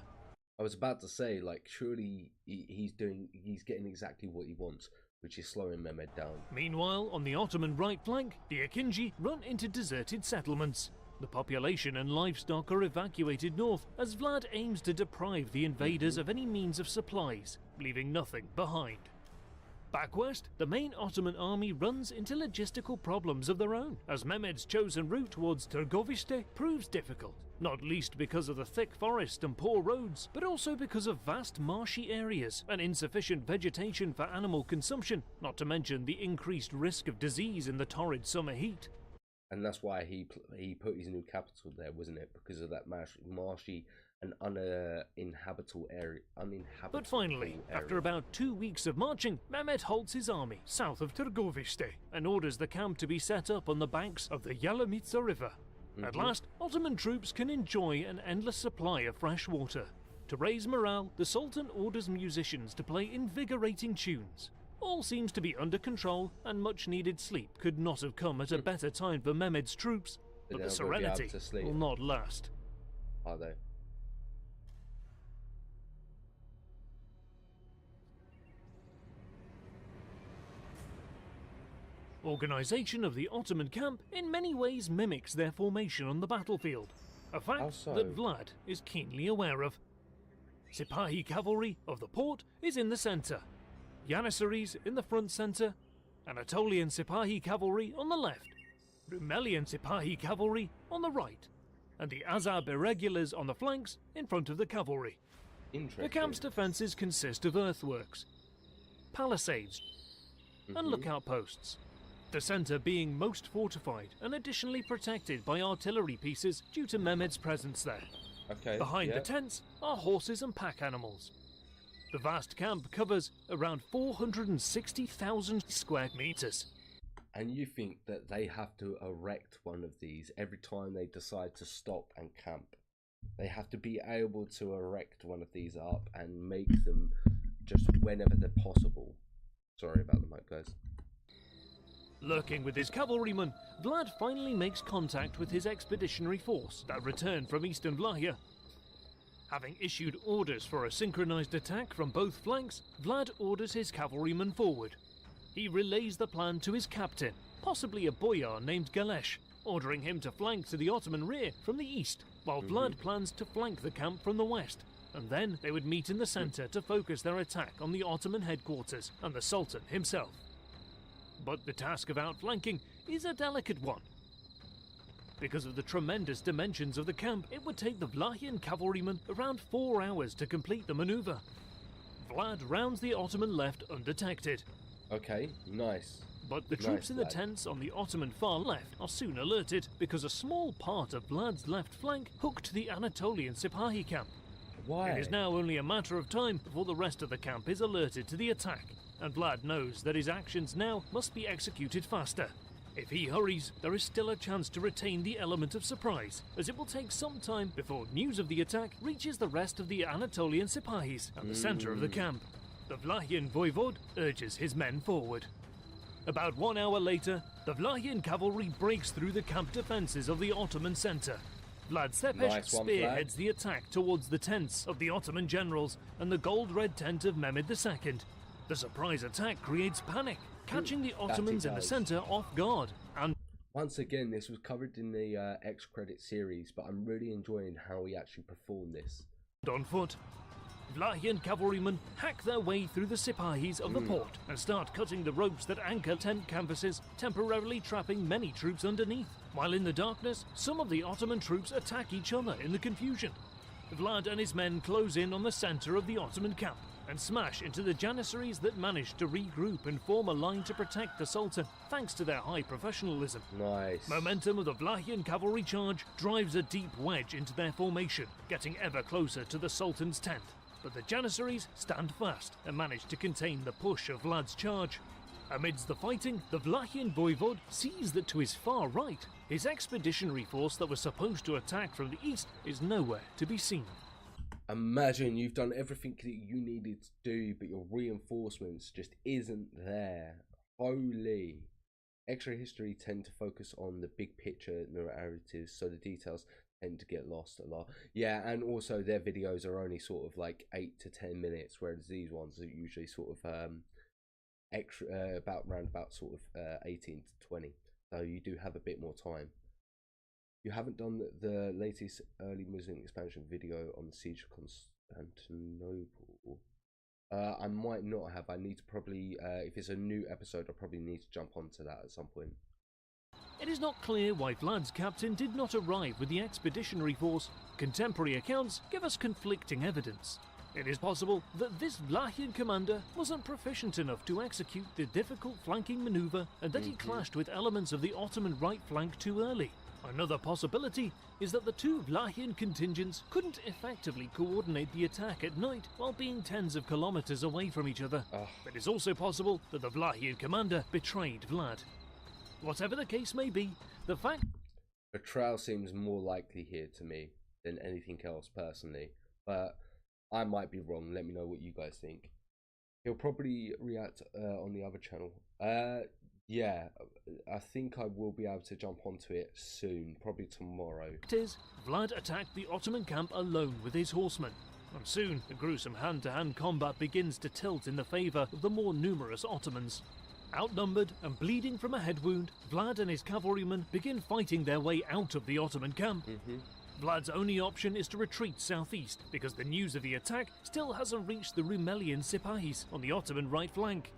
I was about to say, like, surely he's getting exactly what he wants, which is slowing Mehmed down. Meanwhile, on the Ottoman right flank, the Akinci run into deserted settlements. The population and livestock are evacuated north as Vlad aims to deprive the invaders of any means of supplies, leaving nothing behind. Back west, the main Ottoman army runs into logistical problems of their own, as Mehmed's chosen route towards Târgoviște proves difficult, not least because of the thick forest and poor roads, but also because of vast marshy areas and insufficient vegetation for animal consumption, not to mention the increased risk of disease in the torrid summer heat. And that's why he put his new capital there, wasn't it? Because of that marshy and uninhabitable area. But finally, after about 2 weeks of marching, Mehmed halts his army south of Târgoviște and orders the camp to be set up on the banks of the Yalamitsa River. At last, Ottoman troops can enjoy an endless supply of fresh water. To raise morale, the Sultan orders musicians to play invigorating tunes. All seems to be under control, and much needed sleep could not have come at a better time for Mehmed's troops, but the serenity will not last. Are they? Organisation of the Ottoman camp in many ways mimics their formation on the battlefield, a fact that Vlad is keenly aware of. Sipahi cavalry of the port is in the centre, Janissaries in the front centre, Anatolian Sipahi cavalry on the left, Rumelian Sipahi cavalry on the right, and the Azab irregulars on the flanks in front of the cavalry. The camp's defences consist of earthworks, palisades, and lookout posts, the centre being most fortified and additionally protected by artillery pieces due to Mehmed's presence there. Behind the tents are horses and pack animals. The vast camp covers around 460,000 square metres. And you think that they have to erect one of these every time they decide to stop and camp? They have to be able to erect one of these up and make them just whenever they're possible. Sorry about the mic, guys. Lurking with his cavalrymen, Vlad finally makes contact with his expeditionary force that returned from eastern Vlahia. Having issued orders for a synchronized attack from both flanks, Vlad orders his cavalrymen forward. He relays the plan to his captain, possibly a boyar named Galesh, ordering him to flank to the Ottoman rear from the east, while Vlad plans to flank the camp from the west, and then they would meet in the centre to focus their attack on the Ottoman headquarters and the Sultan himself. But the task of outflanking is a delicate one. Because of the tremendous dimensions of the camp, it would take the Vlahian cavalrymen around 4 hours to complete the manoeuvre. Vlad rounds the Ottoman left undetected. Okay, nice. But the troops in the tents on the Ottoman far left are soon alerted because a small part of Vlad's left flank hooked the Anatolian Sipahi camp. Why? It is now only a matter of time before the rest of the camp is alerted to the attack, and Vlad knows that his actions now must be executed faster. If he hurries, there is still a chance to retain the element of surprise, as it will take some time before news of the attack reaches the rest of the Anatolian Sipahis and the centre of the camp. The Vlahian voivode urges his men forward. About 1 hour later, the Vlahian cavalry breaks through the camp defences of the Ottoman centre. Vlad Tepes spearheads the attack towards the tents of the Ottoman generals and the gold-red tent of Mehmed II. The surprise attack creates panic, catching the Ottomans in the centre off guard. And once again, this was covered in the X-Credit series, but I'm really enjoying how he actually performed this. On foot, Vlahian cavalrymen hack their way through the Sipahis of the port and start cutting the ropes that anchor tent canvases, temporarily trapping many troops underneath. While in the darkness, some of the Ottoman troops attack each other in the confusion. Vlad and his men close in on the centre of the Ottoman camp and smash into the Janissaries that managed to regroup and form a line to protect the Sultan, thanks to their high professionalism. Nice. Momentum of the Vlahian cavalry charge drives a deep wedge into their formation, getting ever closer to the Sultan's tent. But the Janissaries stand fast and manage to contain the push of Vlad's charge. Amidst the fighting, the Vlahian voivode sees that to his far right, his expeditionary force that was supposed to attack from the east is nowhere to be seen. Imagine you've done everything that you needed to do, but your reinforcements just isn't there. Holy. Extra history tend to focus on the big picture narratives, so the details tend to get lost a lot. Yeah, and also their videos are only sort of like 8 to 10 minutes, whereas these ones are usually sort of extra about 18 to 20. So you do have a bit more time. You haven't done the latest early Muslim expansion video on the siege of Constantinople. I might not have. I need to probably, if it's a new episode, I probably need to jump onto that at some point. It is not clear why Vlad's captain did not arrive with the expeditionary force. Contemporary accounts give us conflicting evidence. It is possible that this Vlahian commander wasn't proficient enough to execute the difficult flanking manoeuvre and that he clashed with elements of the Ottoman right flank too early. Another possibility is that the two Vlahian contingents couldn't effectively coordinate the attack at night while being tens of kilometers away from each other. It is also possible that the Vlahian commander betrayed Vlad. Whatever the case may be, the fact... Betrayal seems more likely here to me than anything else personally, but I might be wrong. Let me know what you guys think. He'll probably react on the other channel. Yeah, I think I will be able to jump onto it soon, probably tomorrow. It is, Vlad attacked the Ottoman camp alone with his horsemen, and soon the gruesome hand-to-hand combat begins to tilt in the favour of the more numerous Ottomans. Outnumbered and bleeding from a head wound, Vlad and his cavalrymen begin fighting their way out of the Ottoman camp. Vlad's only option is to retreat southeast, because the news of the attack still hasn't reached the Rumelian Sipahis on the Ottoman right flank.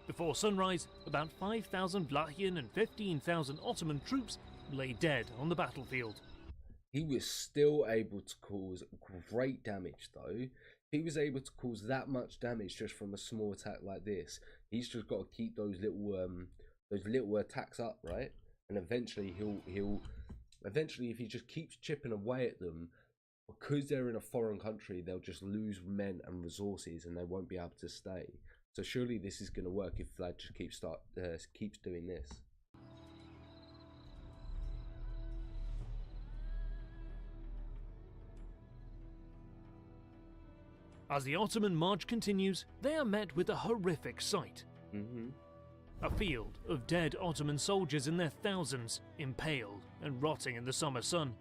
Before sunrise, about 5,000 Vlachian and 15,000 Ottoman troops lay dead on the battlefield. He was still able to cause great damage, though. He was able to cause that much damage just from a small attack like this. He's just got to keep those little attacks up, right? And eventually eventually, if he just keeps chipping away at them, because they're in a foreign country, they'll just lose men and resources, and they won't be able to stay. So surely this is going to work if Vlad just keeps doing this. As the Ottoman march continues, they are met with a horrific sight. A field of dead Ottoman soldiers in their thousands, impaled and rotting in the summer sun.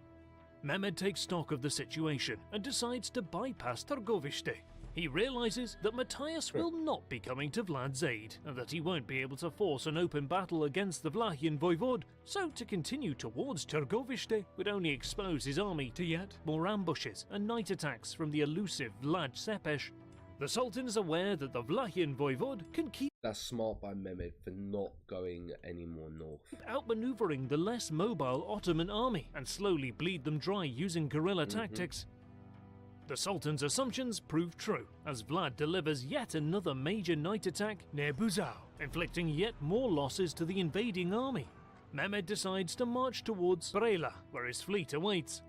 Mehmed takes stock of the situation and decides to bypass Târgoviște. He realises that Matthias will not be coming to Vlad's aid, and that he won't be able to force an open battle against the Vlachian voivode, so to continue towards Târgoviște would only expose his army to yet more ambushes and night attacks from the elusive Vlad Țepeș. The Sultan is aware that the Vlachian voivode can keep That's smart by Mehmed for not going any more north. outmanoeuvring the less mobile Ottoman army and slowly bleed them dry using guerrilla tactics. The Sultan's assumptions prove true, as Vlad delivers yet another major night attack near Buzău, inflicting yet more losses to the invading army. Mehmed decides to march towards Brăila, where his fleet awaits.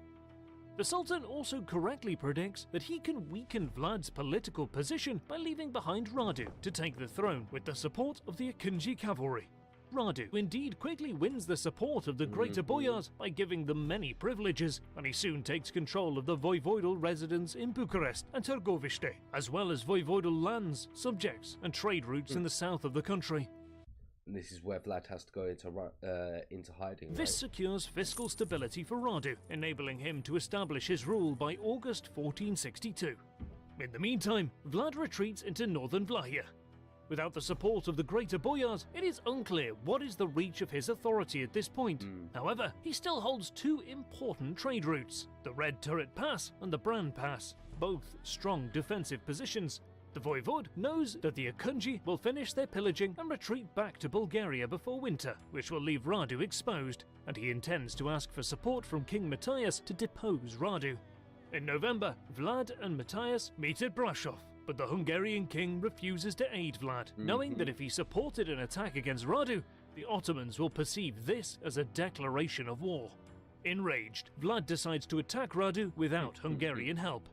The Sultan also correctly predicts that he can weaken Vlad's political position by leaving behind Radu to take the throne with the support of the Akinji cavalry. Radu indeed quickly wins the support of the greater boyars by giving them many privileges, and he soon takes control of the voivodal residence in Bucharest and Târgoviște, as well as voivodal lands, subjects and trade routes in the south of the country. And this is where Vlad has to go into hiding, This right? secures fiscal stability for Radu, enabling him to establish his rule by August 1462. In the meantime, Vlad retreats into northern Vlachia. Without the support of the greater boyars, it is unclear what is the reach of his authority at this point. However, he still holds two important trade routes, the Red Turret Pass and the Bran Pass, both strong defensive positions. The voivode knows that the Akinji will finish their pillaging and retreat back to Bulgaria before winter, which will leave Radu exposed, and he intends to ask for support from King Matthias to depose Radu. In November, Vlad and Matthias meet at Brasov, but the Hungarian king refuses to aid Vlad, knowing that if he supported an attack against Radu, the Ottomans will perceive this as a declaration of war. Enraged, Vlad decides to attack Radu without Hungarian help.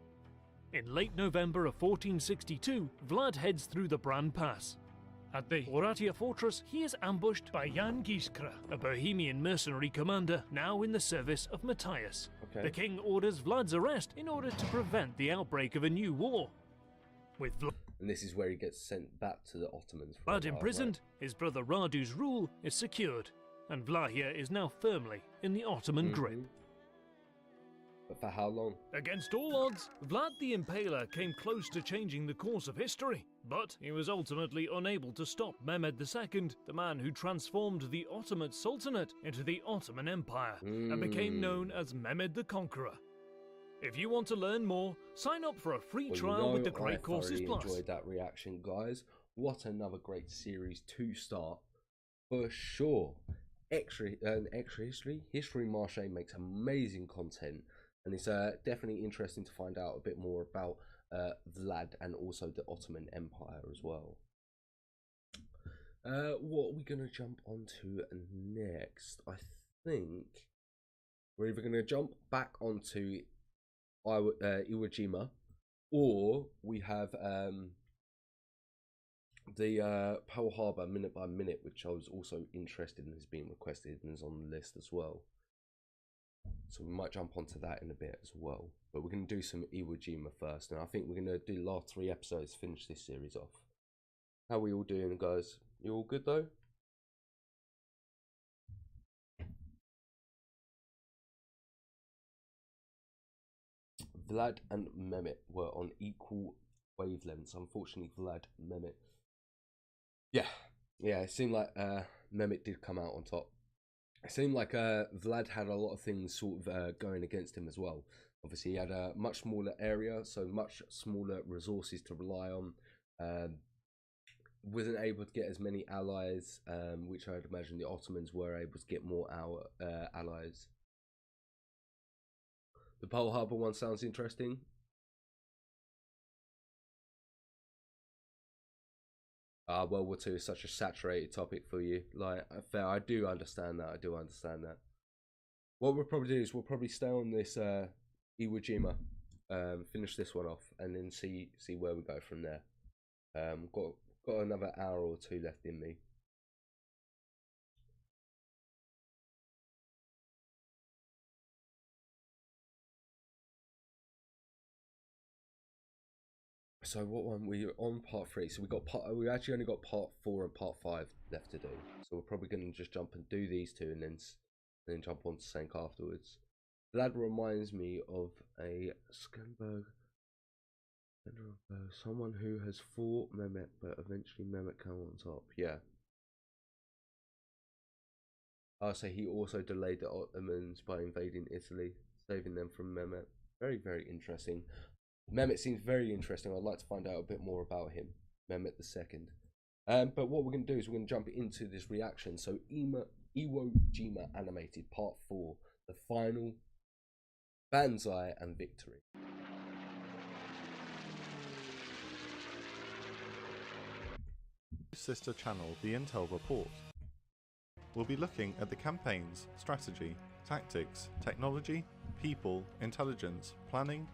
In late November of 1462, Vlad heads through the Bran Pass. At the Oratia fortress, he is ambushed by Jan Giskra, a Bohemian mercenary commander now in the service of Matthias. The king orders Vlad's arrest in order to prevent the outbreak of a new war. With Vlad And this is where he gets sent back to the Ottomans. For a Vlad while, imprisoned, his brother Radu's rule is secured, and Vlachia is now firmly in the Ottoman grip. But for how long? Against all odds, Vlad the Impaler came close to changing the course of history, but he was ultimately unable to stop Mehmed II, the man who transformed the Ottoman Sultanate into the Ottoman Empire, and became known as Mehmed the Conqueror. If you want to learn more, sign up for a free trial with the Great Courses Plus. I enjoyed that reaction, guys. What another great series to start, for sure. Extra History Marche makes amazing content, and it's definitely interesting to find out a bit more about Vlad and also the Ottoman Empire as well. What are we going to jump onto next? I think we're either going to jump back onto Iwo Jima, or we have the Pearl Harbor minute by minute, which I was also interested in, has been requested and is on the list as well. So we might jump onto that in a bit as well. But we're going to do some Iwo Jima first, and I think we're going to do the last 3 episodes to finish this series off. How we all doing, guys? You all good though? Vlad and Mehmet were on equal wavelengths. Unfortunately, Vlad Mehmet. Yeah, it seemed like Mehmet did come out on top. It seemed like Vlad had a lot of things sort of going against him as well. Obviously, he had a much smaller area, so much smaller resources to rely on. Wasn't able to get as many allies, which I'd imagine the Ottomans were able to get more allies. The Pearl Harbor one sounds interesting. World War II is such a saturated topic for you. Like, fair, I do understand that. What we'll probably do is we'll probably stay on this Iwo Jima, finish this one off, and then see where we go from there. Got another hour or two left in me. So what one we on part 3? So we actually only got part 4 and part 5 left to do. So we're probably going to just jump and do these two, and then jump on to Sank afterwards. That reminds me of a Skenberg, someone who has fought Mehmet, but eventually Mehmet came on top. Yeah. So he also delayed the Ottomans by invading Italy, saving them from Mehmet. Very, very interesting. Mehmet seems very interesting. I'd like to find out a bit more about him, Mehmet II. But what we're going to do is we're going to jump into this reaction. So Iwo Jima animated part 4, the final Banzai and victory. Sister channel, the Intel Report. We'll be looking at the campaigns, strategy, tactics, technology, people, intelligence, planning.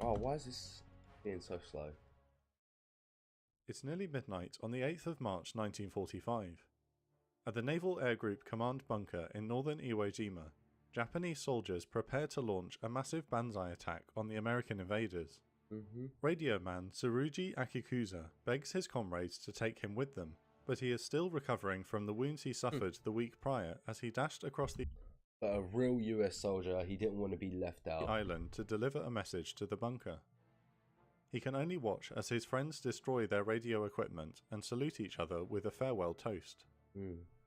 Oh, why is this being so slow? It's nearly midnight on the 8th of March 1945. At the Naval Air Group Command bunker in northern Iwo Jima, Japanese soldiers prepare to launch a massive Banzai attack on the American invaders. Radio man Tsurugi Akikusa begs his comrades to take him with them, but he is still recovering from the wounds he suffered the week prior as he dashed across the But a real US soldier, he didn't want to be left out. Island to deliver a message to the bunker. He can only watch as his friends destroy their radio equipment and salute each other with a farewell toast.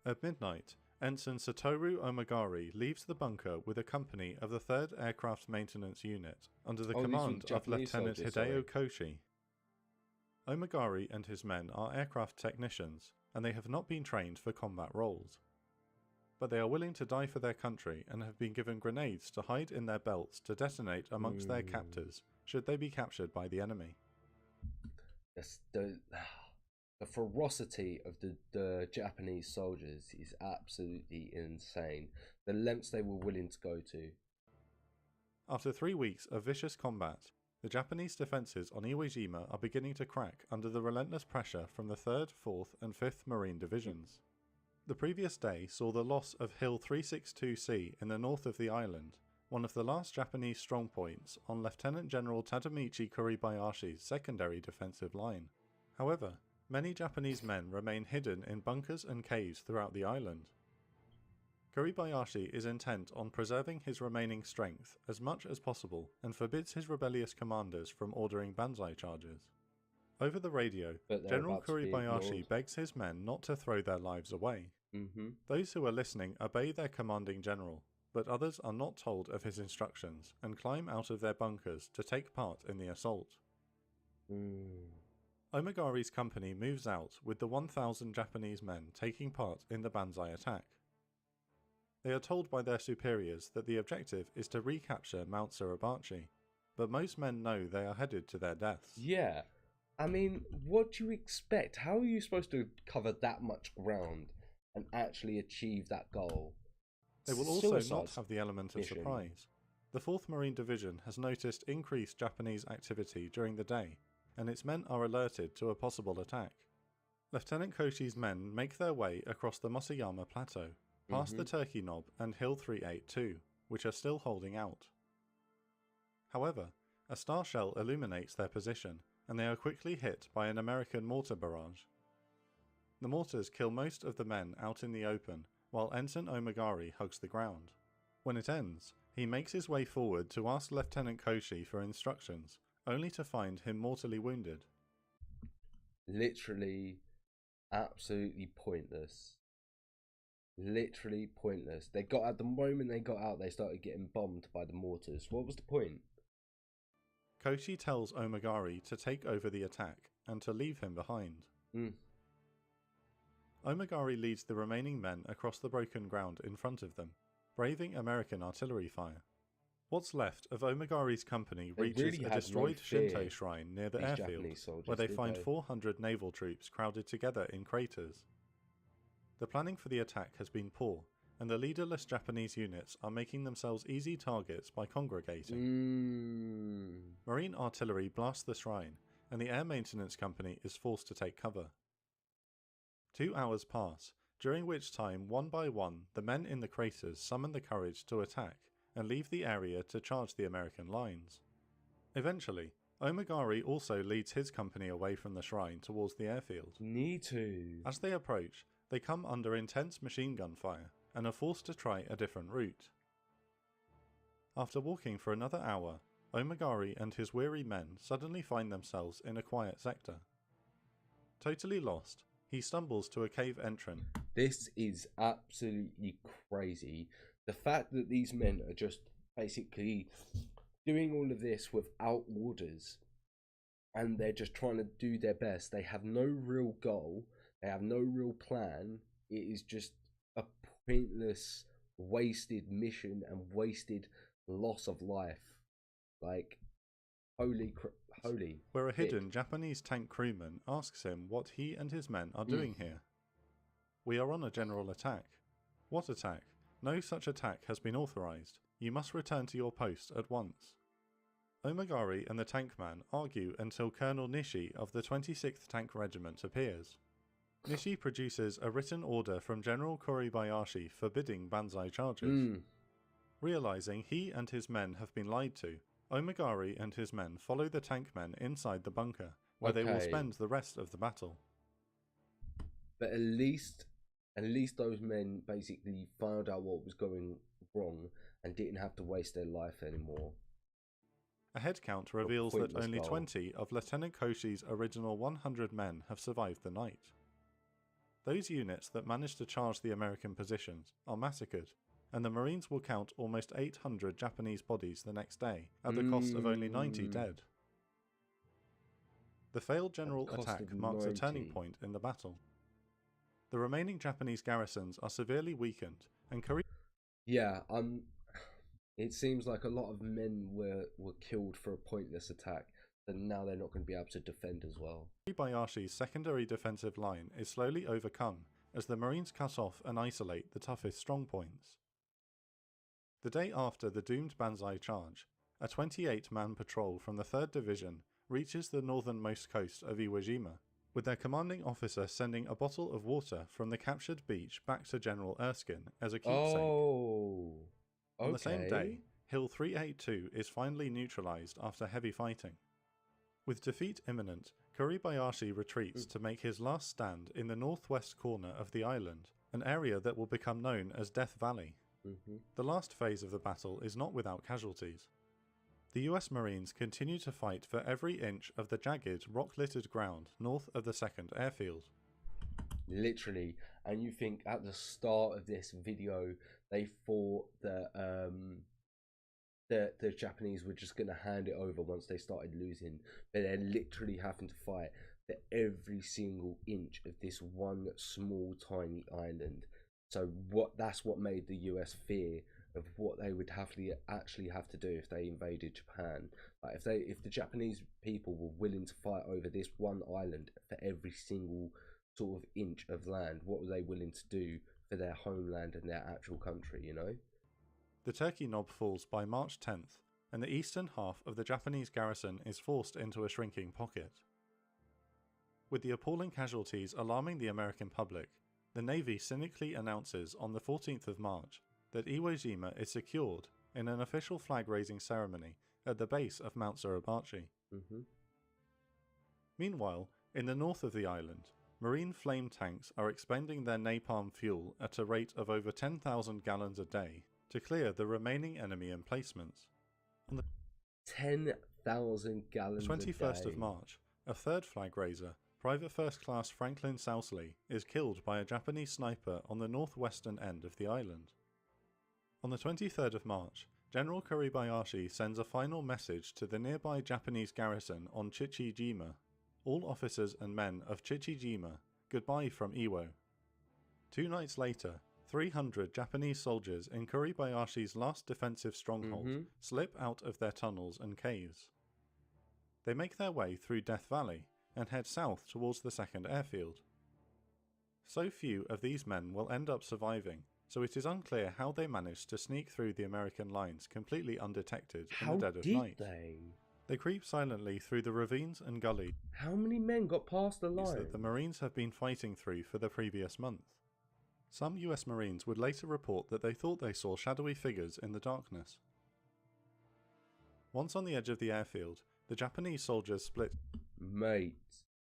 At midnight, Ensign Satoru Omagari leaves the bunker with a company of the 3rd Aircraft Maintenance Unit under the command of Lieutenant Hideo Koshi. Omagari and his men are aircraft technicians, and they have not been trained for combat roles. But they are willing to die for their country and have been given grenades to hide in their belts to detonate amongst their captors should they be captured by the enemy. Yes, the ferocity of the Japanese soldiers is absolutely insane. The lengths they were willing to go to. After 3 weeks of vicious combat, the Japanese defences on Iwo Jima are beginning to crack under the relentless pressure from the 3rd, 4th and 5th Marine Divisions. The previous day saw the loss of Hill 362C in the north of the island, one of the last Japanese strongpoints on Lieutenant General Tadamichi Kuribayashi's secondary defensive line. However, many Japanese men remain hidden in bunkers and caves throughout the island. Kuribayashi is intent on preserving his remaining strength as much as possible and forbids his rebellious commanders from ordering Banzai charges. Over the radio, General Kuribayashi begs his men not to throw their lives away. Those who are listening obey their commanding general, but others are not told of his instructions and climb out of their bunkers to take part in the assault. Omagari's company moves out with the 1,000 Japanese men taking part in the Banzai attack. They are told by their superiors that the objective is to recapture Mount Suribachi, but most men know they are headed to their deaths. Yeah. I mean, what do you expect? How are you supposed to cover that much ground and actually achieve that goal? They will also not have the element of surprise. The 4th Marine Division has noticed increased Japanese activity during the day, and its men are alerted to a possible attack. Lieutenant Koshi's men make their way across the Motoyama Plateau, past the Turkey Knob and Hill 382, which are still holding out. However, A star shell illuminates their position, and they are quickly hit by an American mortar barrage. The mortars kill most of the men out in the open, while Ensign Omagari hugs the ground. When it ends, he makes his way forward to ask Lieutenant Koshi for instructions, only to find him mortally wounded. Literally, absolutely pointless. Literally pointless. They got out, the moment they got out, they started getting bombed by the mortars. What was the point? Koshi tells Omagari to take over the attack and to leave him behind. Omagari leads the remaining men across the broken ground in front of them, braving American artillery fire. What's left of Omagari's company reaches a destroyed Shinto shrine near the airfield, where they find 400 naval troops crowded together in craters. The planning for the attack has been poor, and the leaderless Japanese units are making themselves easy targets by congregating. Marine artillery blasts the shrine, and the air maintenance company is forced to take cover. 2 hours pass, during which time, one by one, the men in the craters summon the courage to attack and leave the area to charge the American lines. Eventually, Omagari also leads his company away from the shrine towards the airfield. Need to. As they approach, they come under intense machine gun fire and are forced to try a different route. After walking for another hour, Omagari and his weary men suddenly find themselves in a quiet sector. Totally lost, he stumbles to a cave entrance. This is absolutely crazy. The fact that these men are just basically doing all of this without orders, and they're just trying to do their best. They have no real goal. They have no real plan. It is just a pointless, wasted mission and wasted loss of life. Like, holy. Where a hidden Japanese tank crewman asks him what he and his men are doing here. We are on a general attack. What attack? No such attack has been authorized. You must return to your post at once. Omagari and the tankman argue until Colonel Nishi of the 26th Tank Regiment appears. Nishi produces a written order from General Kuribayashi forbidding banzai charges. Realizing he and his men have been lied to, Omagari and his men follow the tankmen inside the bunker, where they will spend the rest of the battle. But at least those men basically found out what was going wrong and didn't have to waste their life anymore. A head count reveals that only 20 of Lieutenant Koshi's original 100 men have survived the night. Those units that managed to charge the American positions are massacred, and the Marines will count almost 800 Japanese bodies the next day, at the cost of only 90 dead. The failed general attack marks a turning point in the battle. The remaining Japanese garrisons are severely weakened, and it seems like a lot of men were killed for a pointless attack, and now they're not going to be able to defend as well. Kuribayashi's secondary defensive line is slowly overcome as the Marines cut off and isolate the toughest strongpoints. The day after the doomed Banzai charge, a 28-man patrol from the 3rd Division reaches the northernmost coast of Iwo Jima, with their commanding officer sending a bottle of water from the captured beach back to General Erskine as a keepsake. On the same day, Hill 382 is finally neutralized after heavy fighting. With defeat imminent, Kuribayashi retreats to make his last stand in the northwest corner of the island, an area that will become known as Death Valley. The last phase of the battle is not without casualties. The US Marines continue to fight for every inch of the jagged, rock-littered ground north of the 2nd Airfield. Literally, and you think at the start of this video they thought that the Japanese were just going to hand it over once they started losing, but they're literally having to fight for every single inch of this one small tiny island. So that's what made the US fear of what they would actually have to do if they invaded Japan. Like if the Japanese people were willing to fight over this one island for every single sort of inch of land, what were they willing to do for their homeland and their actual country, you know? The Turkey knob falls by March 10th, and the eastern half of the Japanese garrison is forced into a shrinking pocket. With the appalling casualties alarming the American public, the Navy cynically announces on the 14th of March that Iwo Jima is secured in an official flag-raising ceremony at the base of Mount Suribachi. Meanwhile, in the north of the island, Marine flame tanks are expending their napalm fuel at a rate of over 10,000 gallons a day to clear the remaining enemy emplacements. On the 10,000 gallons 21st of March, a third flag raiser, Private First Class Franklin Sousley, is killed by a Japanese sniper on the northwestern end of the island. On the 23rd of March, General Kuribayashi sends a final message to the nearby Japanese garrison on Chichijima. All officers and men of Chichijima, goodbye from Iwo. 2 nights later, 300 Japanese soldiers in Kuribayashi's last defensive stronghold slip out of their tunnels and caves. They make their way through Death Valley and head south towards the second airfield. So few of these men will end up surviving, so it is unclear how they managed to sneak through the American lines completely undetected in the dead of night. They creep silently through the ravines and gullies. How many men got past the line that the Marines have been fighting through for the previous month? Some US Marines would later report that they thought they saw shadowy figures in the darkness. Once on the edge of the airfield, the Japanese soldiers split. Mate,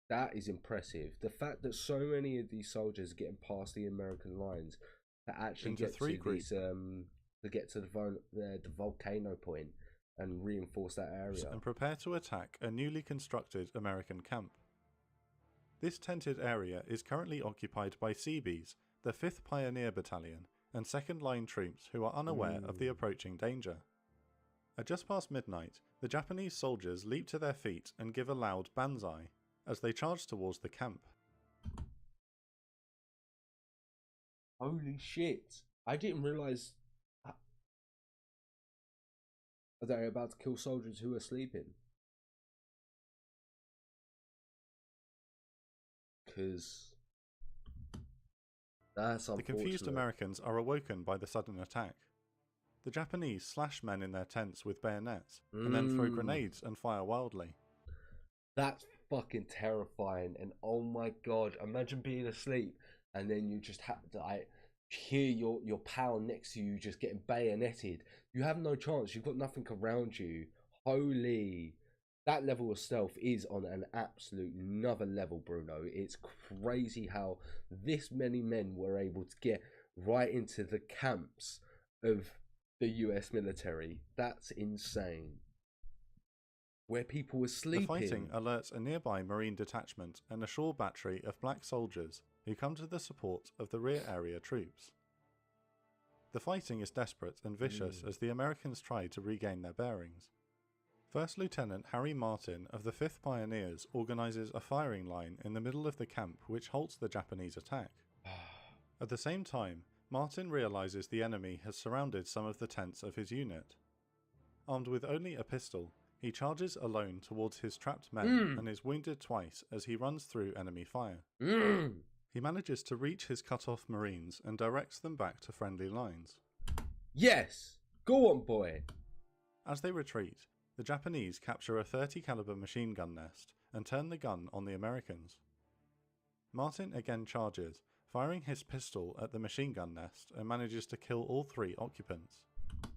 that is impressive. The fact that so many of these soldiers are getting past the American lines to actually into get three to groups to get to the volcano point and reinforce that area and prepare to attack a newly constructed American camp. This tented area is currently occupied by Seabees, the 5th Pioneer Battalion, and second line troops who are unaware of the approaching danger. At just past midnight, the Japanese soldiers leap to their feet and give a loud banzai as they charge towards the camp. Holy shit! I didn't realise they're about to kill soldiers who are sleeping. Because that's unfortunate. The confused Americans are awoken by the sudden attack. The Japanese slash men in their tents with bayonets and then throw grenades and fire wildly. That's fucking terrifying. And oh my god, imagine being asleep and then you just have to hear your pal next to you just getting bayoneted. You have no chance. You've got nothing around you. Holy. That level of stealth is on an absolute another level, Bruno. It's crazy how this many men were able to get right into the camps of the US military. That's insane. Where people were sleeping. The fighting alerts a nearby Marine detachment and a shore battery of black soldiers who come to the support of the rear area troops. The fighting is desperate and vicious as the Americans try to regain their bearings. First Lieutenant Harry Martin of the 5th Pioneers organises a firing line in the middle of the camp which halts the Japanese attack. At the same time, Martin realises the enemy has surrounded some of the tents of his unit. Armed with only a pistol, he charges alone towards his trapped men and is wounded twice as he runs through enemy fire. He manages to reach his cut-off Marines and directs them back to friendly lines. Yes! Go on, boy! As they retreat, the Japanese capture a 30 caliber machine gun nest and turn the gun on the Americans. Martin again charges, firing his pistol at the machine gun nest and manages to kill all 3 occupants.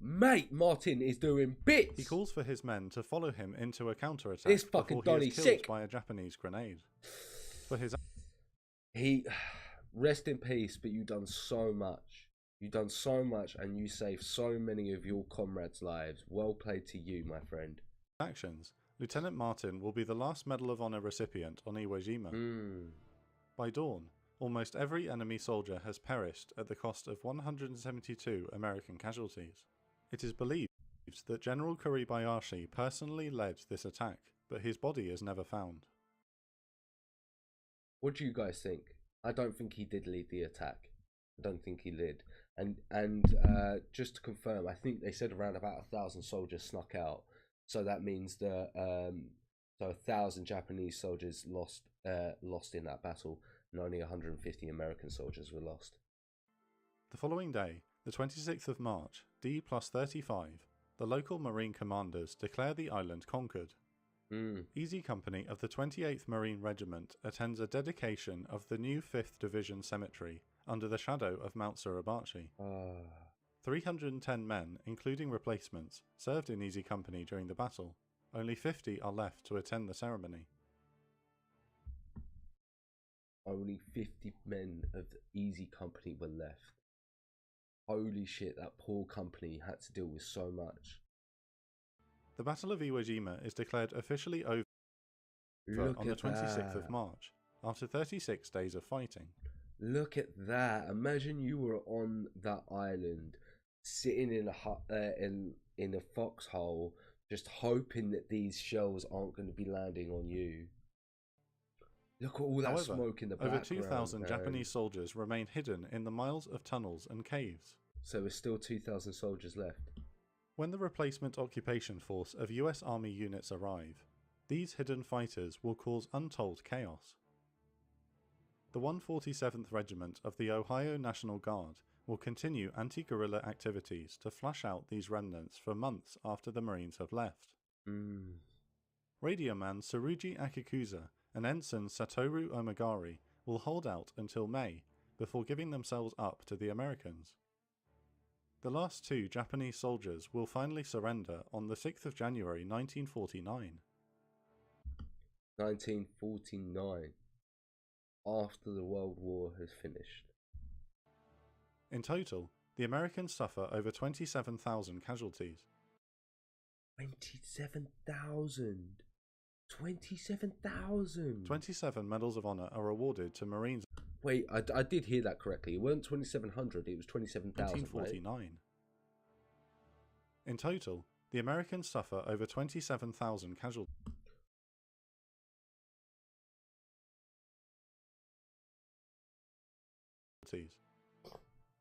Mate, Martin is doing bits! He calls for his men to follow him into a counterattack this fucking before he is Donnie's killed sick by a Japanese grenade. For his rest in peace, but you've done so much. You've done so much and you saved so many of your comrades' lives. Well played to you, my friend. Actions. Lieutenant Martin will be the last Medal of Honor recipient on Iwo Jima. By dawn, almost every enemy soldier has perished at the cost of 172 American casualties. It is believed that General Kuribayashi personally led this attack, but his body is never found. What do you guys think? I don't think he did lead the attack. I don't think he did. And just to confirm, I think they said around about 1,000 soldiers snuck out. So that means that 1,000 Japanese soldiers lost in that battle, and only 150 American soldiers were lost. The following day, the 26th of March, D+35, the local Marine commanders declare the island conquered. Easy Company of the 28th Marine Regiment attends a dedication of the new 5th Division Cemetery under the shadow of Mount Suribachi. 310 men, including replacements, served in Easy Company during the battle. Only 50 are left to attend the ceremony. Only 50 men of the Easy Company were left. Holy shit, that poor company had to deal with so much. The Battle of Iwo Jima is declared officially over on the 26th of March, after 36 days of fighting. Look at that. Imagine you were on that island, sitting in a hut, in a foxhole, just hoping that these shells aren't going to be landing on you. Look at all that However, smoke in the over background. 2,000 Japanese soldiers remain hidden in the miles of tunnels and caves. So there's still 2,000 soldiers left. When the replacement occupation force of US Army units arrive, these hidden fighters will cause untold chaos. The 147th Regiment of the Ohio National Guard will continue anti-guerrilla activities to flush out these remnants for months after the Marines have left. Radioman Tsurugi Akikusa and Ensign Satoru Omagari will hold out until May before giving themselves up to the Americans. The last 2 Japanese soldiers will finally surrender on the 6th of January 1949. 1949. After the World War has finished. In total, the Americans suffer over 27,000 casualties. 27,000! 27,000! 27 Medals of Honor are awarded to Marines. Wait, I did hear that correctly. It weren't 2,700, it was 27,000. 1949. Right? In total, the Americans suffer over 27,000 casualties.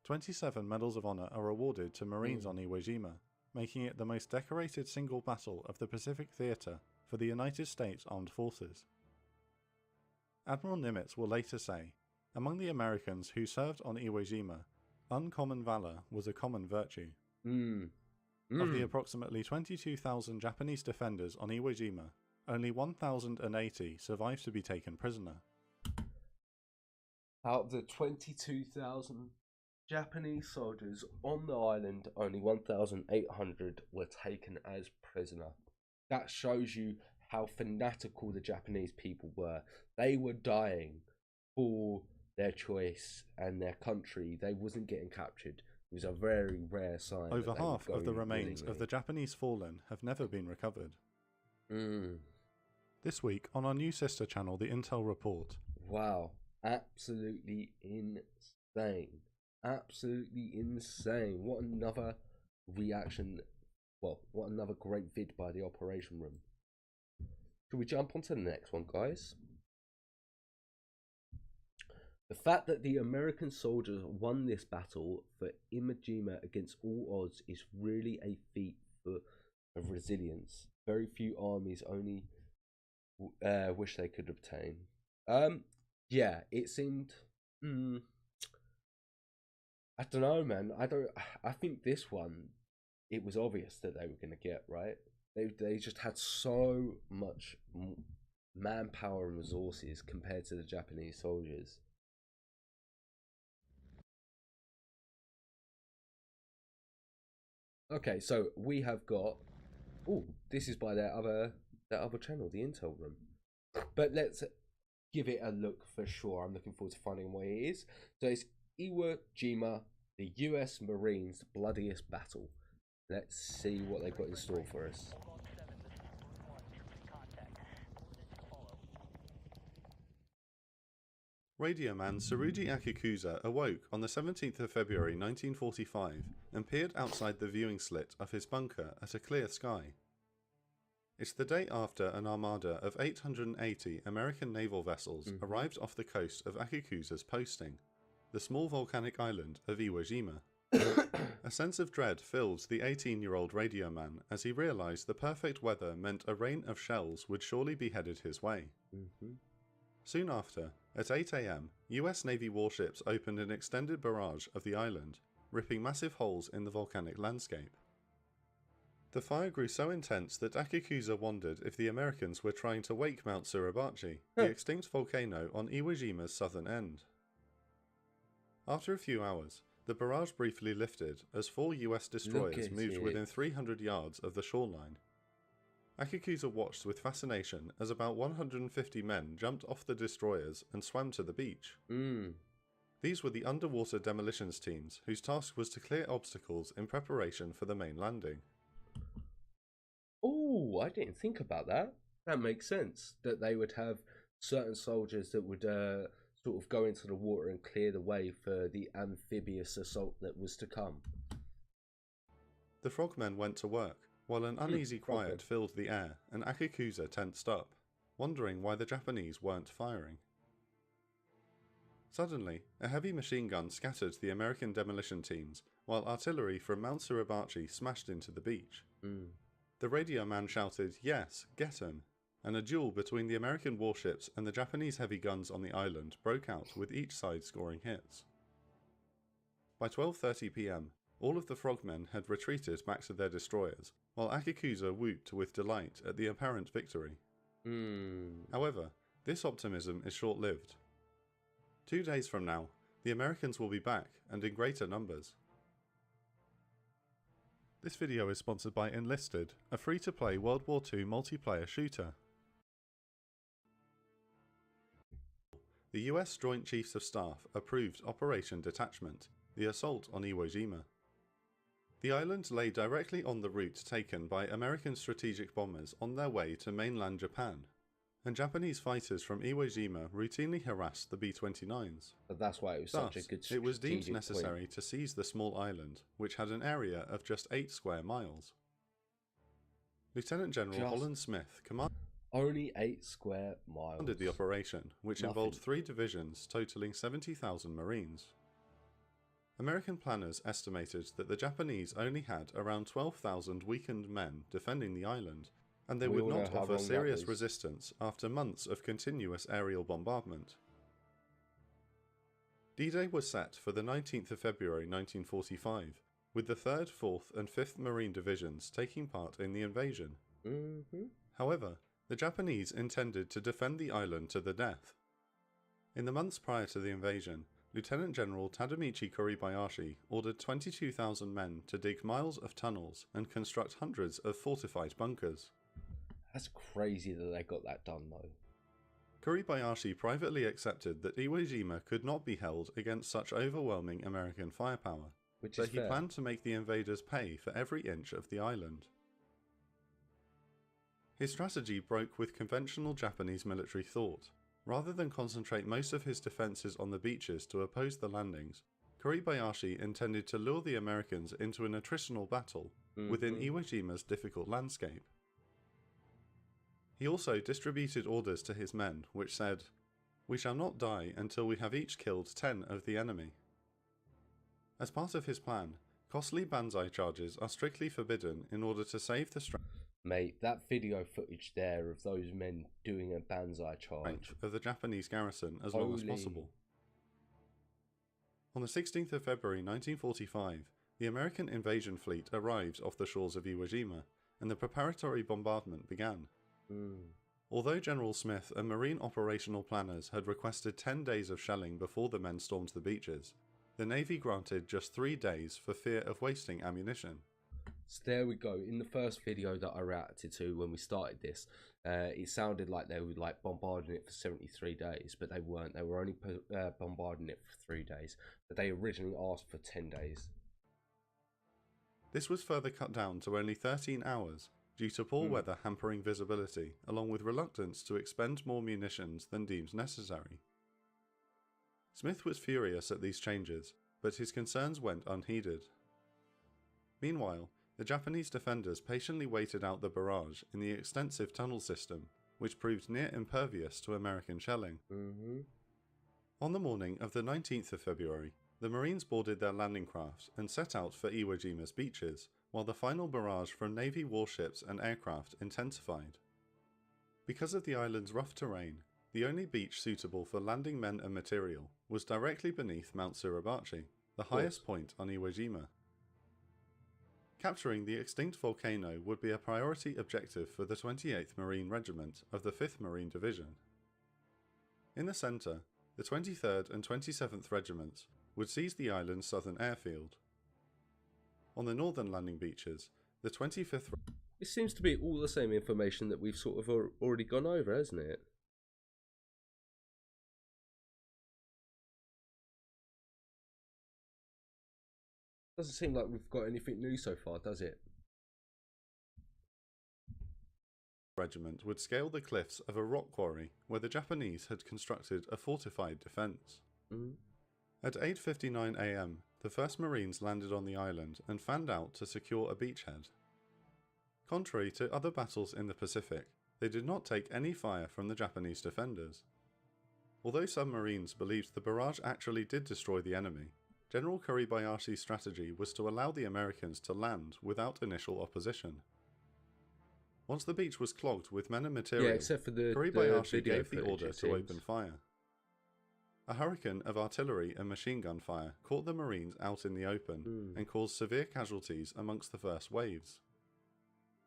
27 Medals of Honor are awarded to Marines on Iwo Jima, making it the most decorated single battle of the Pacific Theatre for the United States Armed Forces. Admiral Nimitz will later say, among the Americans who served on Iwo Jima, uncommon valor was a common virtue. Of the approximately 22,000 Japanese defenders on Iwo Jima, only 1,080 survived to be taken prisoner. Out of the 22,000 Japanese soldiers on the island, only 1,800 were taken as prisoner. That shows you how fanatical the Japanese people were. They were dying for their choice and their country. They wasn't getting captured. It was a very rare sign. Over half of the remains of the Japanese fallen have never been recovered. This week on our new sister channel, the Intel Report. Wow, absolutely insane. Absolutely insane. What another reaction. Well, what another great vid by the Operation Room. Should we jump on to the next one, guys? The fact that the American soldiers won this battle for Iwo Jima against all odds is really a feat of resilience. Very few armies only wish they could obtain. Yeah, it seemed. I don't know, man. I think this one, it was obvious that they were going to get, right. They just had so much manpower and resources compared to the Japanese soldiers. Okay, so we have got. Oh, this is by that other channel, the Intel Room. But let's give it a look for sure. I'm looking forward to finding what it is. So it's Iwo Jima, the US Marines' bloodiest battle. Let's see what they've got in store for us. Radioman Tsurugi Akikusa awoke on the 17th of February 1945 and peered outside the viewing slit of his bunker at a clear sky. It's the day after an armada of 880 American naval vessels arrived off the coast of Akikusa's posting, the small volcanic island of Iwo Jima. A sense of dread filled the 18-year-old radioman as he realised the perfect weather meant a rain of shells would surely be headed his way. Soon after, at 8 AM, US Navy warships opened an extended barrage of the island, ripping massive holes in the volcanic landscape. The fire grew so intense that Akikusa wondered if the Americans were trying to wake Mount Suribachi, the extinct volcano on Iwo Jima's southern end. After a few hours, the barrage briefly lifted as 4 US destroyers moved within 300 yards of the shoreline. Akikusa watched with fascination as about 150 men jumped off the destroyers and swam to the beach. These were the underwater demolitions teams whose task was to clear obstacles in preparation for the main landing. Oh, I didn't think about that. That makes sense, that they would have certain soldiers that would sort of go into the water and clear the way for the amphibious assault that was to come. The frogmen went to work, while an uneasy quiet filled the air and Akikusa tensed up, wondering why the Japanese weren't firing. Suddenly, a heavy machine gun scattered the American demolition teams, while artillery from Mount Suribachi smashed into the beach. The radio man shouted, "Yes, get 'em!" and a duel between the American warships and the Japanese heavy guns on the island broke out, with each side scoring hits. By 12:30 PM, all of the frogmen had retreated back to their destroyers, while Akikusa whooped with delight at the apparent victory. However, this optimism is short-lived. 2 days from now, the Americans will be back, and in greater numbers. This video is sponsored by Enlisted, a free-to-play World War II multiplayer shooter. The US Joint Chiefs of Staff approved Operation Detachment, the assault on Iwo Jima. The island lay directly on the route taken by American strategic bombers on their way to mainland Japan, and Japanese fighters from Iwo Jima routinely harassed the B-29s. But that's why it was Thus, such a good it was deemed strategic necessary point. to seize the small island, which had an area of just 8 square miles. Lieutenant General Holland Smith only 8 square miles. Commanded the operation, which involved 3 divisions totaling 70,000 Marines. American planners estimated that the Japanese only had around 12,000 weakened men defending the island, and they would not offer serious resistance after months of continuous aerial bombardment. D-Day was set for the 19th of February 1945, with the 3rd, 4th and 5th Marine Divisions taking part in the invasion. However, the Japanese intended to defend the island to the death. In the months prior to the invasion, Lieutenant General Tadamichi Kuribayashi ordered 22,000 men to dig miles of tunnels and construct hundreds of fortified bunkers. That's crazy that they got that done though. Kuribayashi privately accepted that Iwo Jima could not be held against such overwhelming American firepower, but he planned to make the invaders pay for every inch of the island. His strategy broke with conventional Japanese military thought. Rather than concentrate most of his defences on the beaches to oppose the landings, Kuribayashi intended to lure the Americans into an attritional battle within Iwo Jima's difficult landscape. He also distributed orders to his men which said, "We shall not die until we have each killed 10 of the enemy." As part of his plan, costly banzai charges are strictly forbidden in order to save the strength Mate, that video footage there of those men doing a banzai charge of the Japanese garrison as long as possible. On the 16th of February 1945, the American invasion fleet arrived off the shores of Iwo Jima, and the preparatory bombardment began. Although General Smith and Marine operational planners had requested 10 days of shelling before the men stormed the beaches, the Navy granted just 3 days for fear of wasting ammunition. So there we go. In the first video that I reacted to when we started this, it sounded like they were like bombarding it for 73 days, but they weren't. They were only bombarding it for 3 days, but they originally asked for 10 days. This was further cut down to only 13 hours due to poor weather hampering visibility, along with reluctance to expend more munitions than deemed necessary. Smith was furious at these changes, but his concerns went unheeded. Meanwhile, the Japanese defenders patiently waited out the barrage in the extensive tunnel system, which proved near impervious to American shelling. On the morning of the 19th of February, the Marines boarded their landing craft and set out for Iwo Jima's beaches, while the final barrage from Navy warships and aircraft intensified. Because of the island's rough terrain, the only beach suitable for landing men and material was directly beneath Mount Suribachi, the highest point on Iwo Jima. Capturing the extinct volcano would be a priority objective for the 28th Marine Regiment of the 5th Marine Division. In the centre, the 23rd and 27th Regiments would seize the island's southern airfield. On the northern landing beaches, the 25th... It seems to be all the same information that we've sort of already gone over, hasn't it? Doesn't seem like we've got anything new so far, does it? Regiment would scale the cliffs of a rock quarry where the Japanese had constructed a fortified defence. At 8:59 AM, the 1st Marines landed on the island and fanned out to secure a beachhead. Contrary to other battles in the Pacific, they did not take any fire from the Japanese defenders. Although some Marines believed the barrage actually did destroy the enemy, General Kuribayashi's strategy was to allow the Americans to land without initial opposition. Once the beach was clogged with men and material, except for the Kuribayashi video gave the footage, order it to seems. open fire. A hurricane of artillery and machine gun fire caught the Marines out in the open and caused severe casualties amongst the first waves.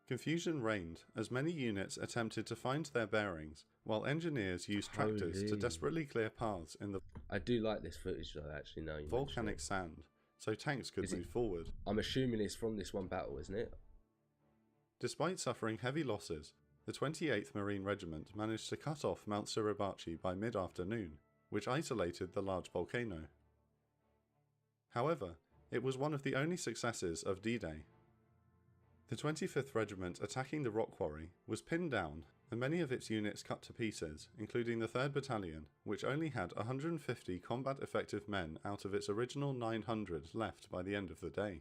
Confusion reigned as many units attempted to find their bearings, while engineers used tractors to Holy. desperately clear paths in the I do like this footage though, actually, now you mention volcanic it. sand, so tanks could Is it- move forward. I'm assuming it's from this one battle, isn't it? Despite suffering heavy losses, the 28th Marine Regiment managed to cut off Mount Suribachi by mid-afternoon, which isolated the large volcano. However, it was one of the only successes of D-Day. The 25th Regiment attacking the rock quarry was pinned down and many of its units cut to pieces, including the 3rd Battalion, which only had 150 combat-effective men out of its original 900 left by the end of the day.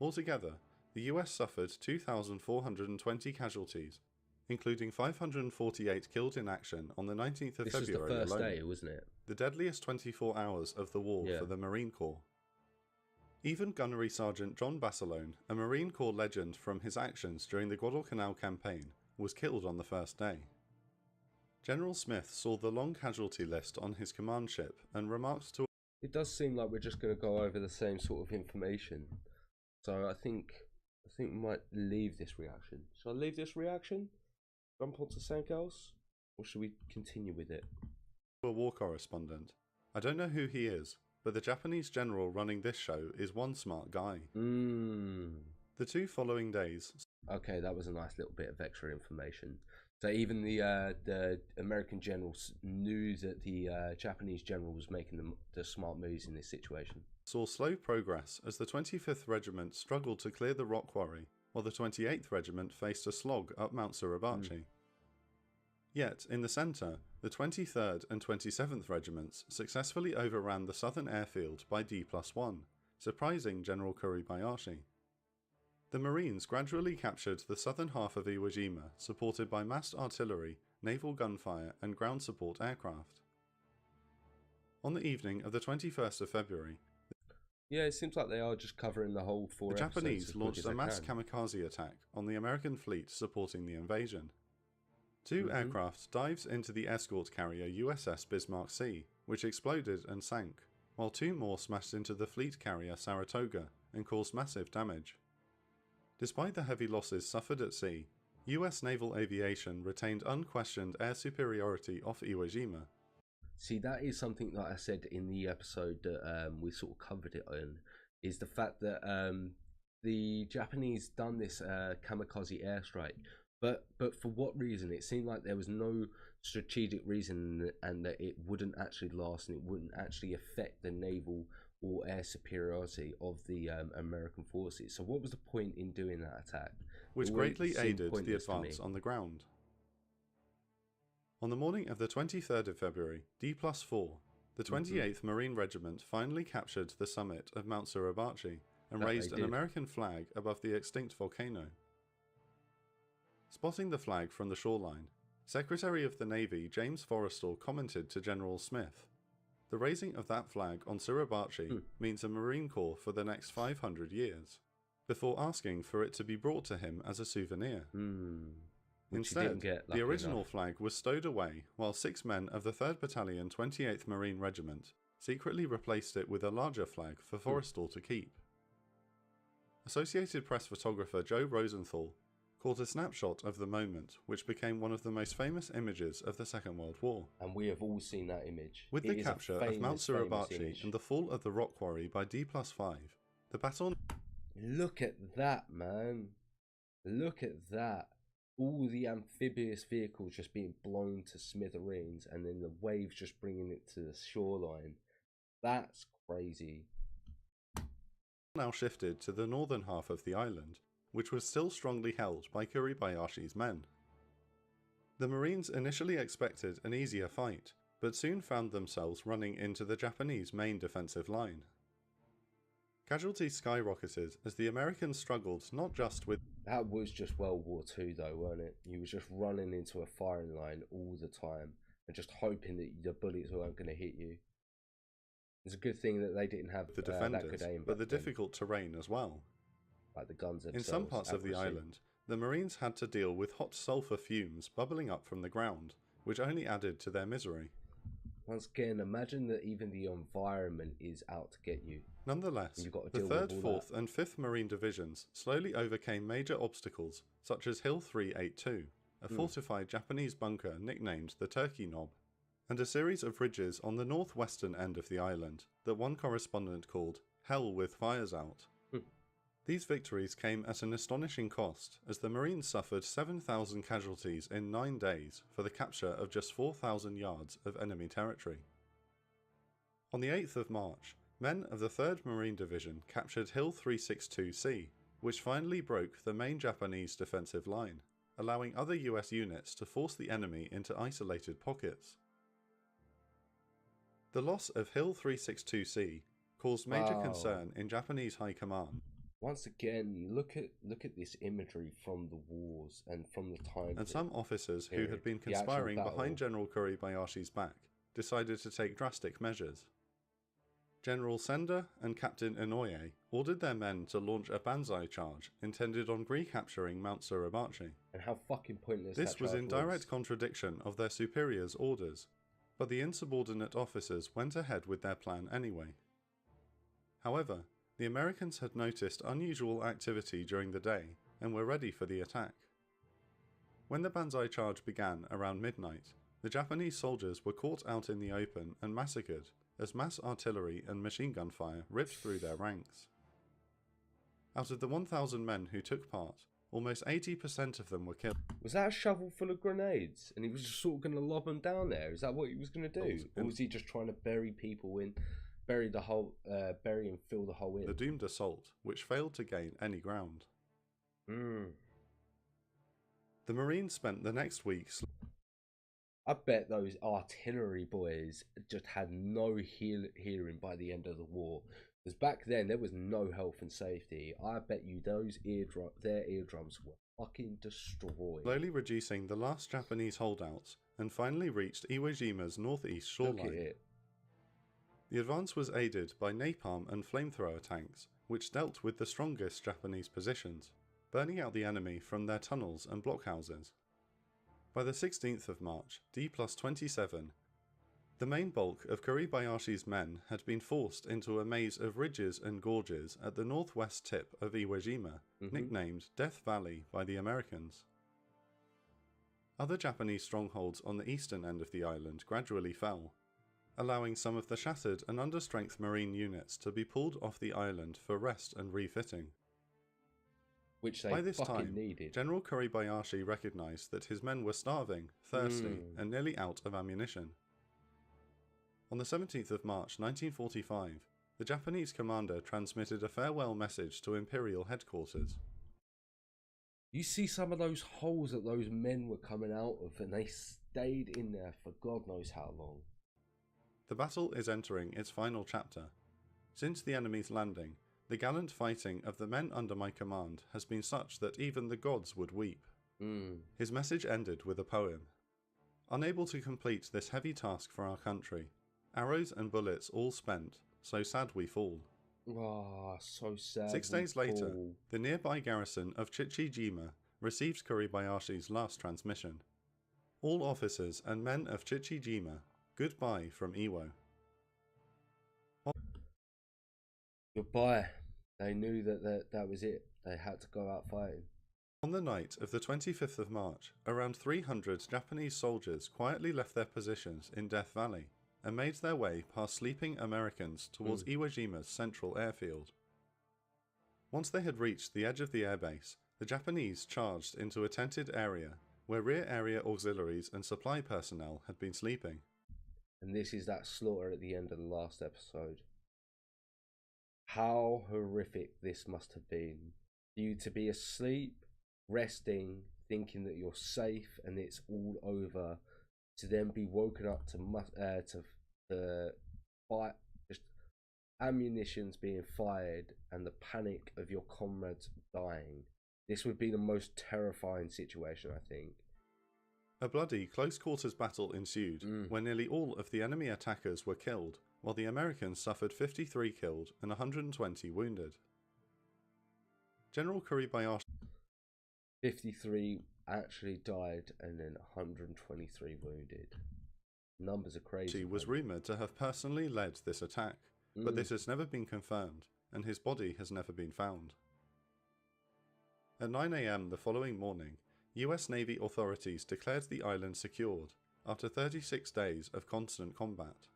Altogether, the US suffered 2,420 casualties, including 548 killed in action on the 19th of This was the February first alone. day, wasn't it? The deadliest 24 hours of the war Yeah. for the Marine Corps. Even Gunnery Sergeant John Basilone, a Marine Corps legend from his actions during the Guadalcanal campaign, was killed on the first day. General Smith saw the long casualty list on his command ship and remarked to... It does seem like we're just going to go over the same sort of information. So I think we might leave this reaction. Shall I leave this reaction? Jump onto something else? Or should we continue with it? a war correspondent. I don't know who he is, but the Japanese general running this show is one smart guy. The 2 following days... Okay, that was a nice little bit of extra information. So even the American generals knew that the Japanese general was making the smart moves in this situation. Saw slow progress as the 25th Regiment struggled to clear the rock quarry, while the 28th Regiment faced a slog up Mount Suribachi. Yet, in the centre, the 23rd and 27th Regiments successfully overran the southern airfield by D+1, surprising General Kuribayashi. The Marines gradually captured the southern half of Iwo Jima, supported by massed artillery, naval gunfire and ground support aircraft. On the evening of the 21st of February, Yeah, it seems like they are just covering the whole 4 the episodes Japanese as quick launched as a they mass can. kamikaze attack on the American fleet supporting the invasion. 2 aircraft dived into the escort carrier USS Bismarck C, which exploded and sank, while 2 more smashed into the fleet carrier Saratoga and caused massive damage. Despite the heavy losses suffered at sea, US naval aviation retained unquestioned air superiority off Iwo Jima. See, that is something that I said in the episode that we sort of covered it on, is the fact that the Japanese done this kamikaze airstrike, but for what reason? It seemed like there was no strategic reason, and that it wouldn't actually last, and it wouldn't actually affect the naval or air superiority of the American forces. So what was the point in doing that attack? Which It greatly seemed aided the pointless to me. advance on the ground. On the morning of the 23rd of February, D+4, the 28th Marine Regiment finally captured the summit of Mount Suribachi and That they raised an did. American flag above the extinct volcano. Spotting the flag from the shoreline, Secretary of the Navy James Forrestal commented to General Smith, "The raising of that flag on Suribachi means a Marine Corps for the next 500 years," before asking for it to be brought to him as a souvenir. Which he didn't Instead, get, the lucky original enough. flag was stowed away, while 6 men of the 3rd Battalion 28th Marine Regiment secretly replaced it with a larger flag for Forrestal to keep. Associated Press photographer Joe Rosenthal caught a snapshot of the moment which became one of the most famous images of the Second World War. And we have all seen that image. With the capture of Mount Suribachi and the fall of the rock quarry by D+5, the battle... Look at that, man. Look at that. All the amphibious vehicles just being blown to smithereens and then the waves just bringing it to the shoreline. That's crazy. Now shifted to the northern half of the island, which was still strongly held by Kuribayashi's men. The Marines initially expected an easier fight, but soon found themselves running into the Japanese main defensive line. Casualties skyrocketed as the Americans struggled not just with... That was just World War II though, weren't it? You was just running into a firing line all the time and just hoping that the bullets weren't going to hit you. It's a good thing that they didn't have the defenders, that good aim, but the difficult terrain as well. Like the guns themselves. In some parts of the island, the Marines had to deal with hot sulphur fumes bubbling up from the ground, which only added to their misery. Once again, imagine that even the environment is out to get you. Nonetheless, the 3rd, 4th and 5th Marine Divisions slowly overcame major obstacles such as Hill 382, a fortified Japanese bunker nicknamed the Turkey Knob, and a series of ridges on the northwestern end of the island that one correspondent called Hell with Fires Out. These victories came at an astonishing cost, as the Marines suffered 7,000 casualties in 9 days for the capture of just 4,000 yards of enemy territory. On the 8th of March, men of the 3rd Marine Division captured Hill 362C, which finally broke the main Japanese defensive line, allowing other US units to force the enemy into isolated pockets. The loss of Hill 362C caused major concern in Japanese high command. Once again, you look at this imagery from the wars and from the time. And some officers who had been conspiring behind General Kuribayashi's back decided to take drastic measures. General Senda and Captain Inoue ordered their men to launch a banzai charge intended on recapturing Mount Suribachi. And how fucking pointless this was in direct contradiction of their superiors' orders, but the insubordinate officers went ahead with their plan anyway. However, the Americans had noticed unusual activity during the day and were ready for the attack. When the banzai charge began around midnight, the Japanese soldiers were caught out in the open and massacred as mass artillery and machine gun fire ripped through their ranks. Out of the 1,000 men who took part, almost 80% of them were killed. Was that a shovel full of grenades and he was just sort of going to lob them down there? Is that what he was going to do? Or was he just trying to bury people in? Bury and fill the hole in. The doomed assault, which failed to gain any ground. The Marines spent the next week... I bet those artillery boys just had no hearing by the end of the war. Because back then, there was no health and safety. I bet you their eardrums were fucking destroyed. Slowly reducing the last Japanese holdouts, and finally reached Iwo Jima's northeast shoreline. The advance was aided by napalm and flamethrower tanks, which dealt with the strongest Japanese positions, burning out the enemy from their tunnels and blockhouses. By the 16th of March, D+27, the main bulk of Kuribayashi's men had been forced into a maze of ridges and gorges at the northwest tip of Iwo Jima, nicknamed Death Valley by the Americans. Other Japanese strongholds on the eastern end of the island gradually fell, allowing some of the shattered and understrength Marine units to be pulled off the island for rest and refitting. Which they By this fucking time, needed. General Kuribayashi recognized that his men were starving, thirsty, and nearly out of ammunition. On the 17th of March 1945, the Japanese commander transmitted a farewell message to Imperial headquarters. You see some of those holes that those men were coming out of, and they stayed in there for God knows how long. The battle is entering its final chapter. Since the enemy's landing, the gallant fighting of the men under my command has been such that even the gods would weep. His message ended with a poem. Unable to complete this heavy task for our country, arrows and bullets all spent, so sad we fall. Ah, so sad. 6 days later, the nearby garrison of Chichijima received Kuribayashi's last transmission. All officers and men of Chichijima, goodbye from Iwo. Goodbye. They knew that was it. They had to go out fighting. On the night of the 25th of March, around 300 Japanese soldiers quietly left their positions in Death Valley and made their way past sleeping Americans towards Iwo Jima's central airfield. Once they had reached the edge of the airbase, the Japanese charged into a tented area where rear area auxiliaries and supply personnel had been sleeping. And this is that slaughter at the end of the last episode. How horrific this must have been. For you to be asleep, resting, thinking that you're safe and it's all over, to then be woken up to the fight, just ammunitions being fired and the panic of your comrades dying. This would be the most terrifying situation, I think. A bloody close-quarters battle ensued, where nearly all of the enemy attackers were killed, while the Americans suffered 53 killed and 120 wounded. General Kuribayashi 53 actually died and then 123 wounded. Numbers are crazy. Was rumoured to have personally led this attack, but this has never been confirmed, and his body has never been found. At 9 AM the following morning, US Navy authorities declared the island secured after 36 days of constant combat.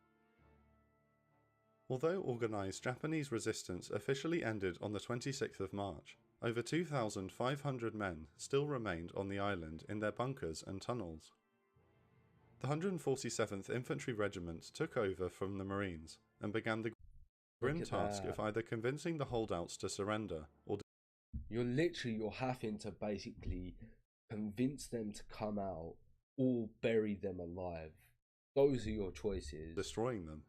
Although organised Japanese resistance officially ended on the 26th of March, over 2,500 men still remained on the island in their bunkers and tunnels. The 147th Infantry Regiment took over from the Marines and began the grim task of either convincing the holdouts to surrender or you're having to basically convince them to come out or bury them alive. Those are your choices. Destroying them.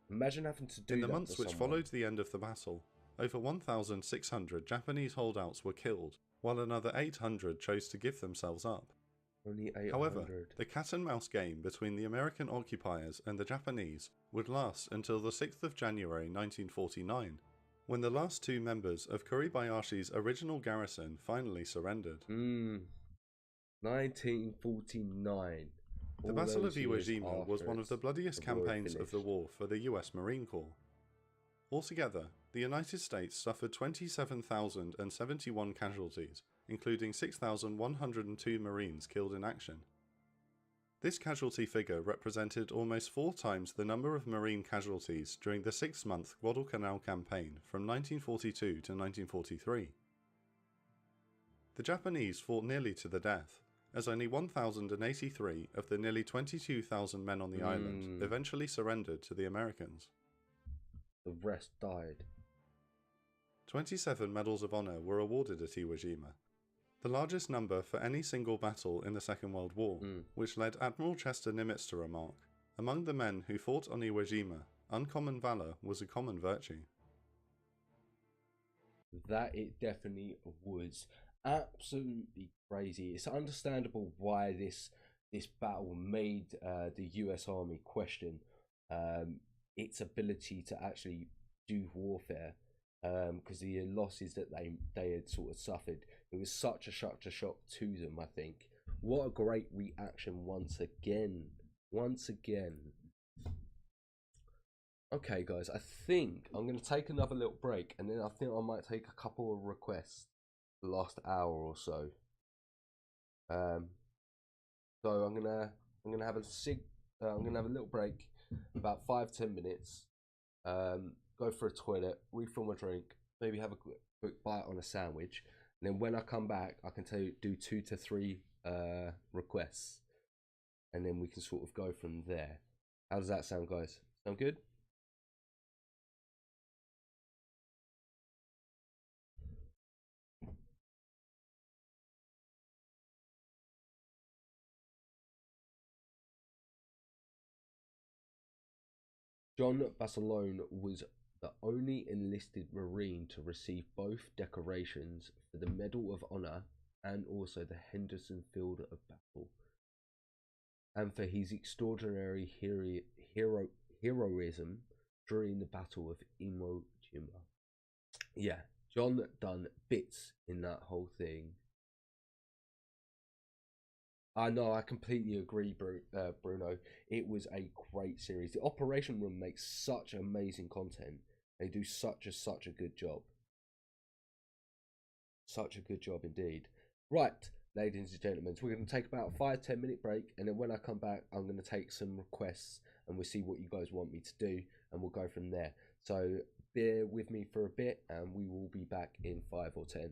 Imagine having to do in the that months to which someone. Followed the end of the battle. Over 1,600 Japanese holdouts were killed, while another 800 chose to give themselves up. Only 800. However, the cat-and-mouse game between the American occupiers and the Japanese would last until the 6th of January 1949, when the last two members of Kuribayashi's original garrison finally surrendered. 1949. The Battle of Iwo Jima was one of the bloodiest campaigns of the war for the US Marine Corps. Altogether, the United States suffered 27,071 casualties, including 6,102 Marines killed in action. This casualty figure represented almost 4 times the number of Marine casualties during the 6-month Guadalcanal campaign from 1942 to 1943. The Japanese fought nearly to the death, as only 1,083 of the nearly 22,000 men on the island eventually surrendered to the Americans. The rest died. 27 Medals of Honor were awarded at Iwo Jima, the largest number for any single battle in the Second World War, which led Admiral Chester Nimitz to remark, "Among the men who fought on Iwo Jima, uncommon valour was a common virtue." That it definitely was. Absolutely crazy. It's understandable why this battle made the US Army question its ability to actually do warfare, because the losses that they had sort of suffered, it was such a shock to them. I think what a great reaction once again. Okay guys, I think I'm going to take another little break, and then I think I might take a couple of requests the last hour or so. So I'm gonna have a little break, about 5-10 minutes. Go for a toilet, refill my drink, maybe have a quick bite on a sandwich, and then when I come back, I can do 2 to 3 requests, and then we can sort of go from there. How does that sound, guys? Sound good? John Basilone was the only enlisted Marine to receive both decorations for the Medal of Honor and also the Henderson Field of Battle, and for his extraordinary heroism during the Battle of Iwo Jima. Yeah, John done bits in that whole thing. I know, I completely agree, Bruno. It was a great series. The Operation Room makes such amazing content. They do such a good job. Such a good job indeed. Right, ladies and gentlemen, so we're going to take about a 5-10 minute break, and then when I come back, I'm going to take some requests and we'll see what you guys want me to do, and we'll go from there. So bear with me for a bit, and we will be back in 5 or 10.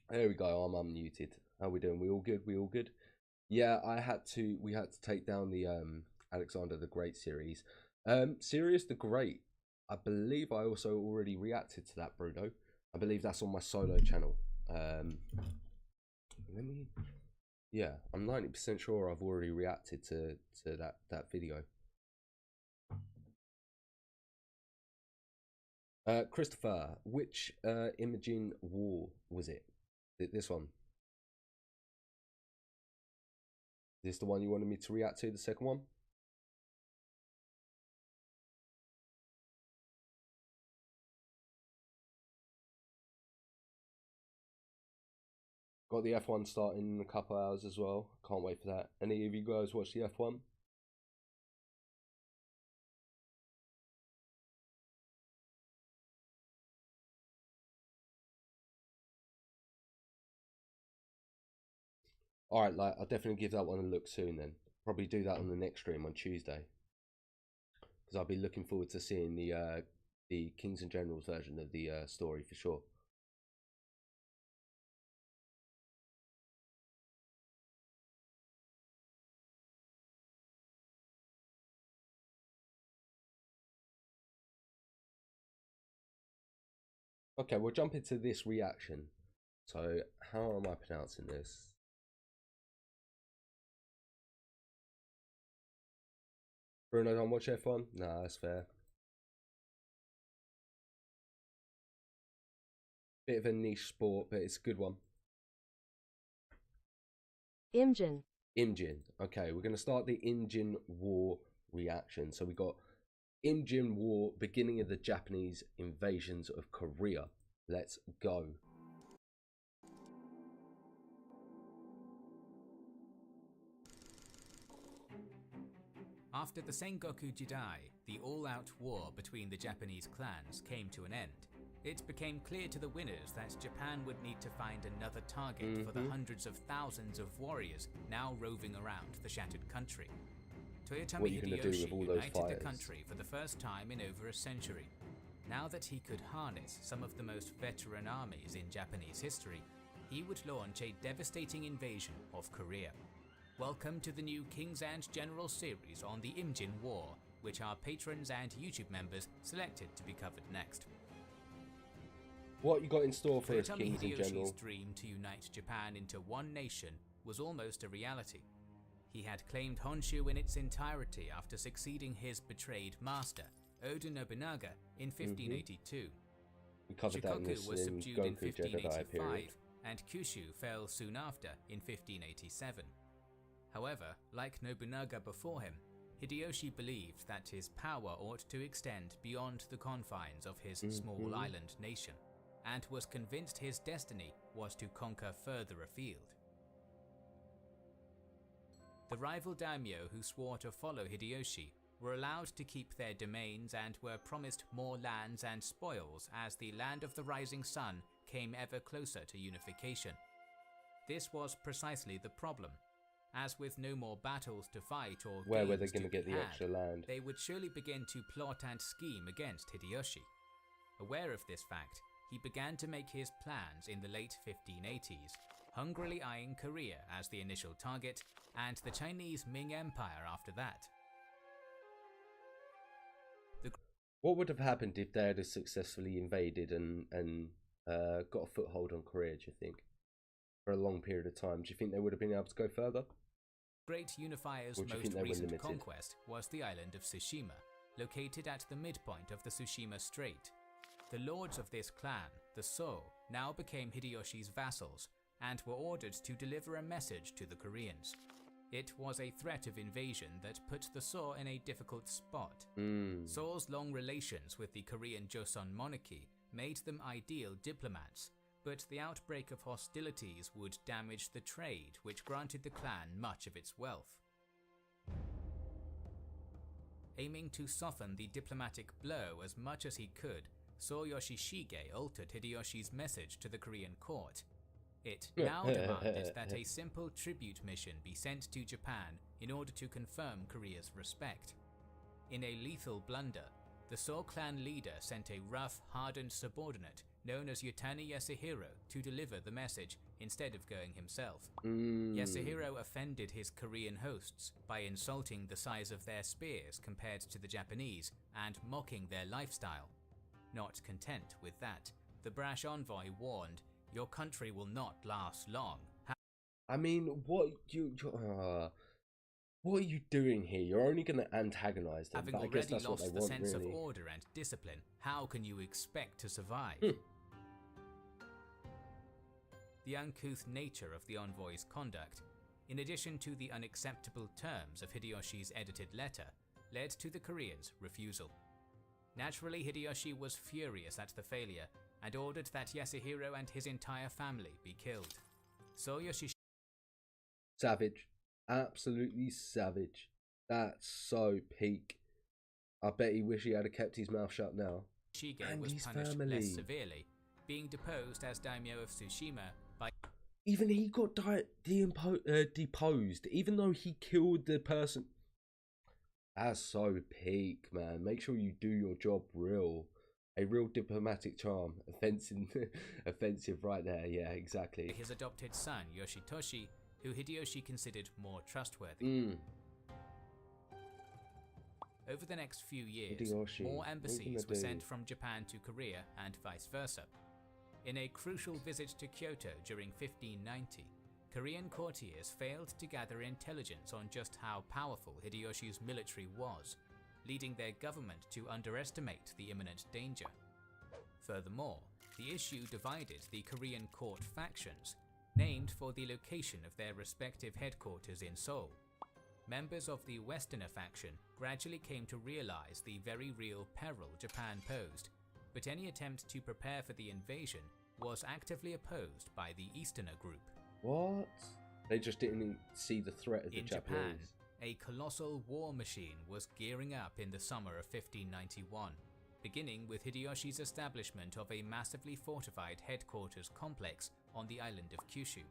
There we go. I'm unmuted. How we doing? We all good? We all good? Yeah, we had to take down the Alexander the Great series. Sirius the Great. I believe I also already reacted to that, Bruno. I believe that's on my solo channel. Yeah, I'm 90% sure I've already reacted to that video. Christopher, which Imaging War was it? This one. Is this the one you wanted me to react to, the second one? Got the F1 starting in a couple hours as well. Can't wait for that. Any of you guys watch the F1? Alright, like, I'll definitely give that one a look soon then. Probably do that on the next stream on Tuesday. Because I'll be looking forward to seeing the Kings and Generals version of the story for sure. Okay, we'll jump into this reaction. So, how am I pronouncing this? Bruno, don't watch F1? Nah, that's fair. Bit of a niche sport, but it's a good one. Imjin. Imjin. Okay, we're going to start the Imjin War reaction. So we got Imjin War, beginning of the Japanese invasions of Korea. Let's go. After the Sengoku Jidai, the all-out war between the Japanese clans came to an end. It became clear to the winners that Japan would need to find another target for the hundreds of thousands of warriors now roving around the shattered country. Toyotomi Hideyoshi united the country for the first time in over a century. Now that he could harness some of the most veteran armies in Japanese history, he would launch a devastating invasion of Korea. Welcome to the new Kings and Generals series on the Imjin War, which our patrons and YouTube members selected to be covered next. What you got in store for us, Kings and Generals? Hideyoshi's dream to unite Japan into one nation was almost a reality. He had claimed Honshu in its entirety after succeeding his betrayed master, Oda Nobunaga, in 1582. We covered that in Shikoku was subdued in Goku Jedi period. and Kyushu fell soon after in 1587. However, like Nobunaga before him, Hideyoshi believed that his power ought to extend beyond the confines of his small island nation, and was convinced his destiny was to conquer further afield. The rival daimyo who swore to follow Hideyoshi were allowed to keep their domains and were promised more lands and spoils as the land of the rising sun came ever closer to unification. This was precisely the problem. As with no more battles to fight or where were they going to get the extra land? They would surely begin to plot and scheme against Hideyoshi. Aware of this fact, he began to make his plans in the late 1580s, hungrily eyeing Korea as the initial target and the Chinese Ming Empire after that. What would have happened if they had successfully invaded and got a foothold on Korea, do you think? For a long period of time, do you think they would have been able to go further? Great Unifier's most recent conquest was the island of Tsushima, located at the midpoint of the Tsushima Strait. The lords of this clan, the So, now became Hideyoshi's vassals and were ordered to deliver a message to the Koreans. It was a threat of invasion that put the So in a difficult spot. So's long relations with the Korean Joseon monarchy made them ideal diplomats, but the outbreak of hostilities would damage the trade which granted the clan much of its wealth. Aiming to soften the diplomatic blow as much as he could, So Yoshishige altered Hideyoshi's message to the Korean court. It now demanded that a simple tribute mission be sent to Japan in order to confirm Korea's respect. In a lethal blunder, the So clan leader sent a rough, hardened subordinate known as Yutani Yasuhiro, to deliver the message instead of going himself. Yasuhiro offended his Korean hosts by insulting the size of their spears compared to the Japanese and mocking their lifestyle. Not content with that, the brash envoy warned, "Your country will not last long." I mean, what are you doing here? You're only going to antagonize them. Having But I guess already that's what lost they the want, sense really. of order and discipline, how can you expect to survive? The uncouth nature of the envoy's conduct, in addition to the unacceptable terms of Hideyoshi's edited letter, led to the Koreans' refusal. Naturally, Hideyoshi was furious at the failure and ordered that Yasuhiro and his entire family be killed. So Savage. Absolutely savage. That's so peak. I bet he wish he had kept his mouth shut now. Shige And was his punished family. less severely, being deposed as daimyo of Tsushima by... Even he got deposed, even though he killed the person. That's so peak, man. Make sure you do your job real. A real diplomatic charm. Offensive right there. Yeah, exactly. his adopted son, Yoshitoshi, who Hideyoshi considered more trustworthy. Over the next few years, Hideyoshi, more what are you embassies gonna were do? sent from Japan to Korea and vice versa. In a crucial visit to Kyoto during 1590, Korean courtiers failed to gather intelligence on just how powerful Hideyoshi's military was, leading their government to underestimate the imminent danger. Furthermore, the issue divided the Korean court factions, named for the location of their respective headquarters in Seoul. Members of the Westerner faction gradually came to realize the very real peril Japan posed, but any attempt to prepare for the invasion was actively opposed by the Easterner group. What? They just didn't see the threat of the In Japanese. Japan, a colossal war machine was gearing up in the summer of 1591, beginning with Hideyoshi's establishment of a massively fortified headquarters complex on the island of Kyushu.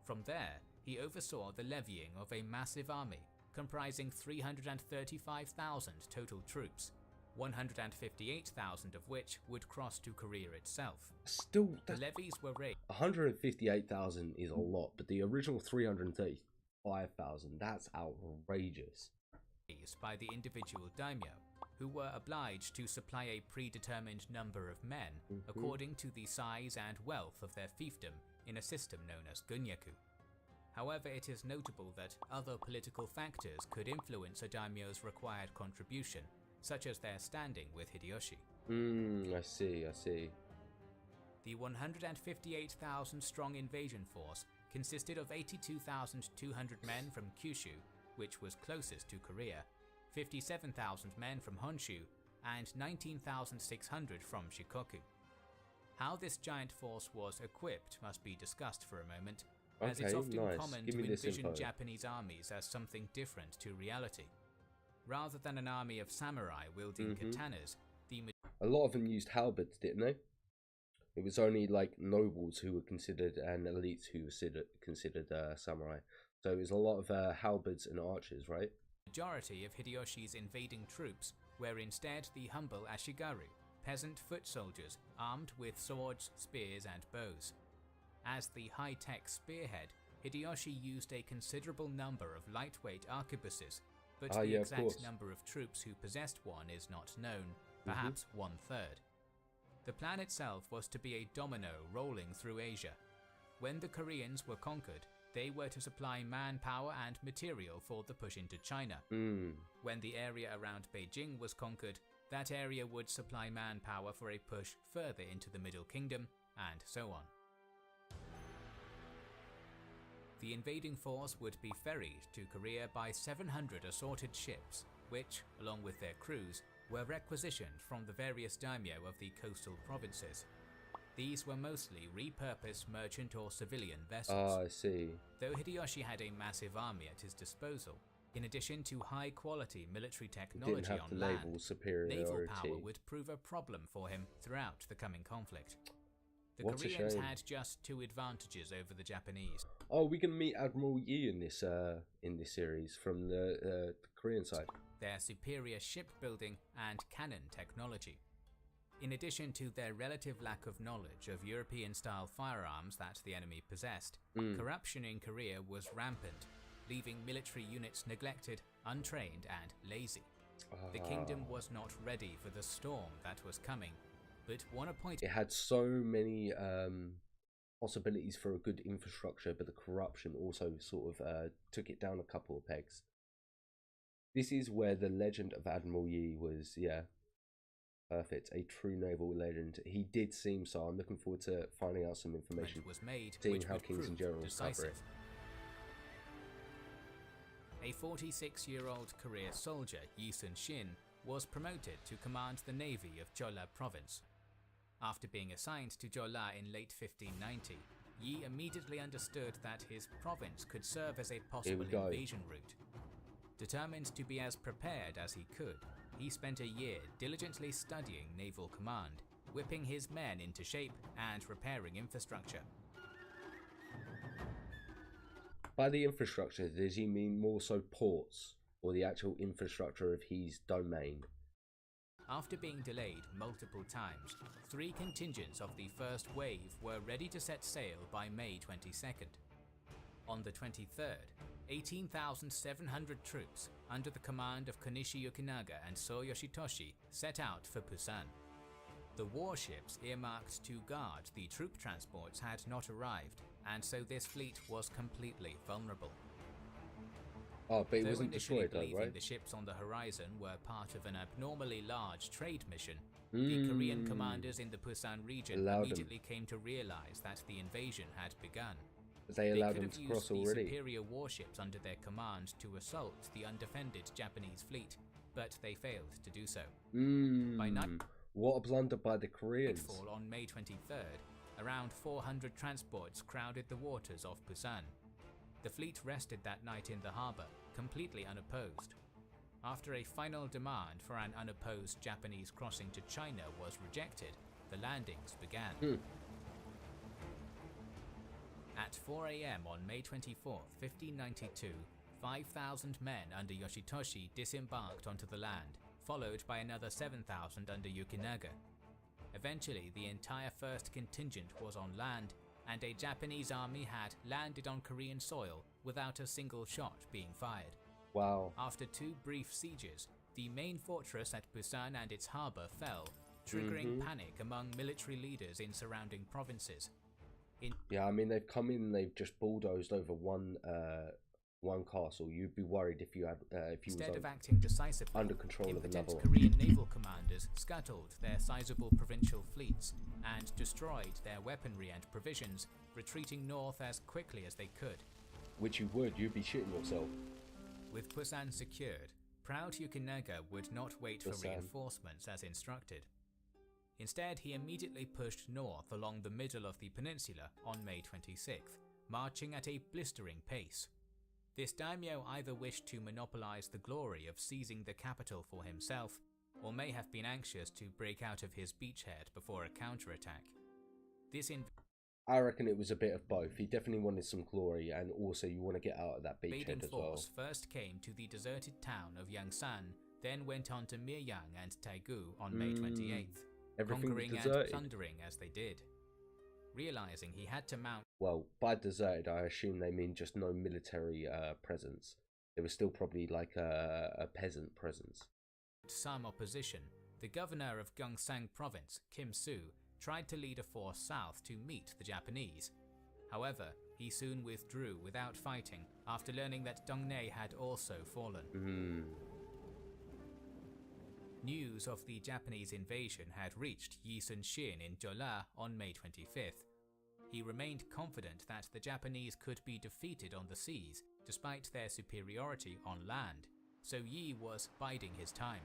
From there, he oversaw the levying of a massive army comprising 335,000 total troops, 158,000 of which would cross to Korea itself. Still, the levies were raised 158,000 is a lot, but the original 335,000, that's outrageous. by the individual daimyo, who were obliged to supply a predetermined number of men according to the size and wealth of their fiefdom in a system known as gunyaku. However, it is notable that other political factors could influence a daimyo's required contribution, such as their standing with Hideyoshi. I see. The 158,000 strong invasion force consisted of 82,200 men from Kyushu, which was closest to Korea, 57,000 men from Honshu, and 19,600 from Shikoku. How this giant force was equipped must be discussed for a moment, as it's often common to envision Japanese armies as something different to reality. Rather than an army of samurai wielding katanas, a lot of them used halberds, didn't they? It was only like nobles who were considered and elites who were considered samurai. So it was a lot of halberds and archers, right? majority of Hideyoshi's invading troops were instead the humble ashigaru, peasant foot soldiers armed with swords, spears and bows. As the high-tech spearhead, Hideyoshi used a considerable number of lightweight arquebuses, but the exact number of troops who possessed one is not known, perhaps one-third. The plan itself was to be a domino rolling through Asia. When the Koreans were conquered, they were to supply manpower and material for the push into China. When the area around Beijing was conquered, that area would supply manpower for a push further into the Middle Kingdom, and so on. The invading force would be ferried to Korea by 700 assorted ships, which, along with their crews, were requisitioned from the various daimyo of the coastal provinces. These were mostly repurposed merchant or civilian vessels. I see. Though Hideyoshi had a massive army at his disposal, in addition to high-quality military technology on land, naval power would prove a problem for him throughout the coming conflict. The Koreans had just two advantages over the Japanese. Oh, we can meet Admiral Yi in this series from the Korean side. Their superior shipbuilding and cannon technology. In addition to their relative lack of knowledge of European-style firearms that the enemy possessed, corruption in Korea was rampant, leaving military units neglected, untrained and lazy. The kingdom was not ready for the storm that was coming, but one appointed... It had so many possibilities for a good infrastructure, but the corruption also sort of took it down a couple of pegs. This is where the legend of Admiral Yi was, yeah, perfect. A true naval legend. He did seem so. I'm looking forward to finding out some information, was made, seeing how kings and generals cover it. A 46-year-old career soldier, Yi Sun-shin, was promoted to command the navy of Jeolla province. After being assigned to Jeolla in late 1590, Yi immediately understood that his province could serve as a possible invasion route. Determined to be as prepared as he could, he spent a year diligently studying naval command, whipping his men into shape and repairing infrastructure. By the infrastructure, does he mean more so ports, or the actual infrastructure of his domain? After being delayed multiple times, 3 contingents of the first wave were ready to set sail by May 22nd. On the 23rd, 18,700 troops under the command of Konishi Yukinaga and So Yoshitoshi set out for Busan. The warships earmarked to guard the troop transports had not arrived, and so this fleet was completely vulnerable. Oh, but it Though wasn't initially destroyed though, believing right? the ships on the horizon were part of an abnormally large trade mission, the Korean commanders in the Busan region immediately came to realize that the invasion had begun. They allowed could them have to used cross the already. superior warships under their command to assault the undefended Japanese fleet, but they failed to do so. By night, What a blunder by the Koreans. nightfall on May 23rd, around 400 transports crowded the waters of Busan. The fleet rested that night in the harbour, completely unopposed. After a final demand for an unopposed Japanese crossing to China was rejected, the landings began. At 4 AM on May 24, 1592, 5,000 men under Yoshitoshi disembarked onto the land, followed by another 7,000 under Yukinaga. Eventually, the entire first contingent was on land, and a Japanese army had landed on Korean soil without a single shot being fired. Wow. After 2 brief sieges, the main fortress at Busan and its harbour fell, triggering panic among military leaders in surrounding provinces. Yeah, I mean, they've come in, they've just bulldozed over one castle. You'd be worried if you had if you Instead was of acting decisively, under control of another one. Korean naval commanders scuttled their sizable provincial fleets and destroyed their weaponry and provisions, retreating north as quickly as they could. Which you would, you'd be shitting yourself. With Busan secured, proud Yukinaga would not wait for reinforcements as instructed. Instead, he immediately pushed north along the middle of the peninsula on May 26th, marching at a blistering pace. This daimyo either wished to monopolize the glory of seizing the capital for himself, or may have been anxious to break out of his beachhead before a counterattack. I reckon it was a bit of both. He definitely wanted some glory, and also you want to get out of that beachhead as well. Force first came to the deserted town of Yangsan, then went on to Miryang and Taegu on May 28th, conquering and plundering as they did. Realizing he had to mount... Well, by deserted, I assume they mean just no military presence. It was still probably like a peasant presence. Some opposition, the governor of Gyeongsang province, Kim Su, tried to lead a force south to meet the Japanese. However, he soon withdrew without fighting after learning that Dongnei had also fallen. News of the Japanese invasion had reached Yi Sun-shin in Jeolla on May 25th. He remained confident that the Japanese could be defeated on the seas despite their superiority on land, so Yi was biding his time.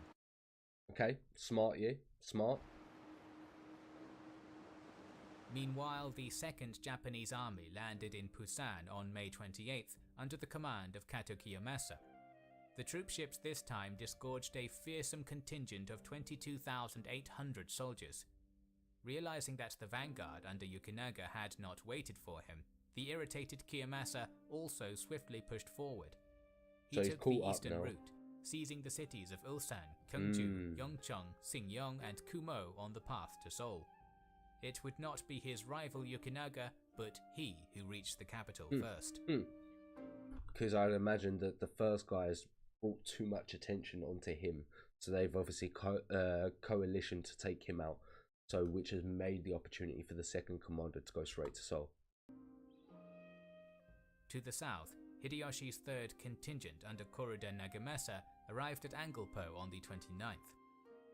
Okay, smart Yi, smart. Meanwhile, the 2nd Japanese Army landed in Busan on May 28th under the command of Kato Kiyomasa. The troopships this time disgorged a fearsome contingent of 22,800 soldiers. Realizing that the vanguard under Yukinaga had not waited for him, the irritated Kiyomasa also swiftly pushed forward. He took the eastern route, seizing the cities of Ulsan, Gyeongju, Yeongcheon, Singyong and Kumo on the path to Seoul. It would not be his rival Yukinaga, but he who reached the capital first. Because I'd imagine that the first guys brought too much attention onto him, so they've obviously coalition to take him out, so which has made the opportunity for the second commander to go straight to Seoul. To the south, Hideyoshi's third contingent under Koroda Nagamasa arrived at Angulpo on the 29th.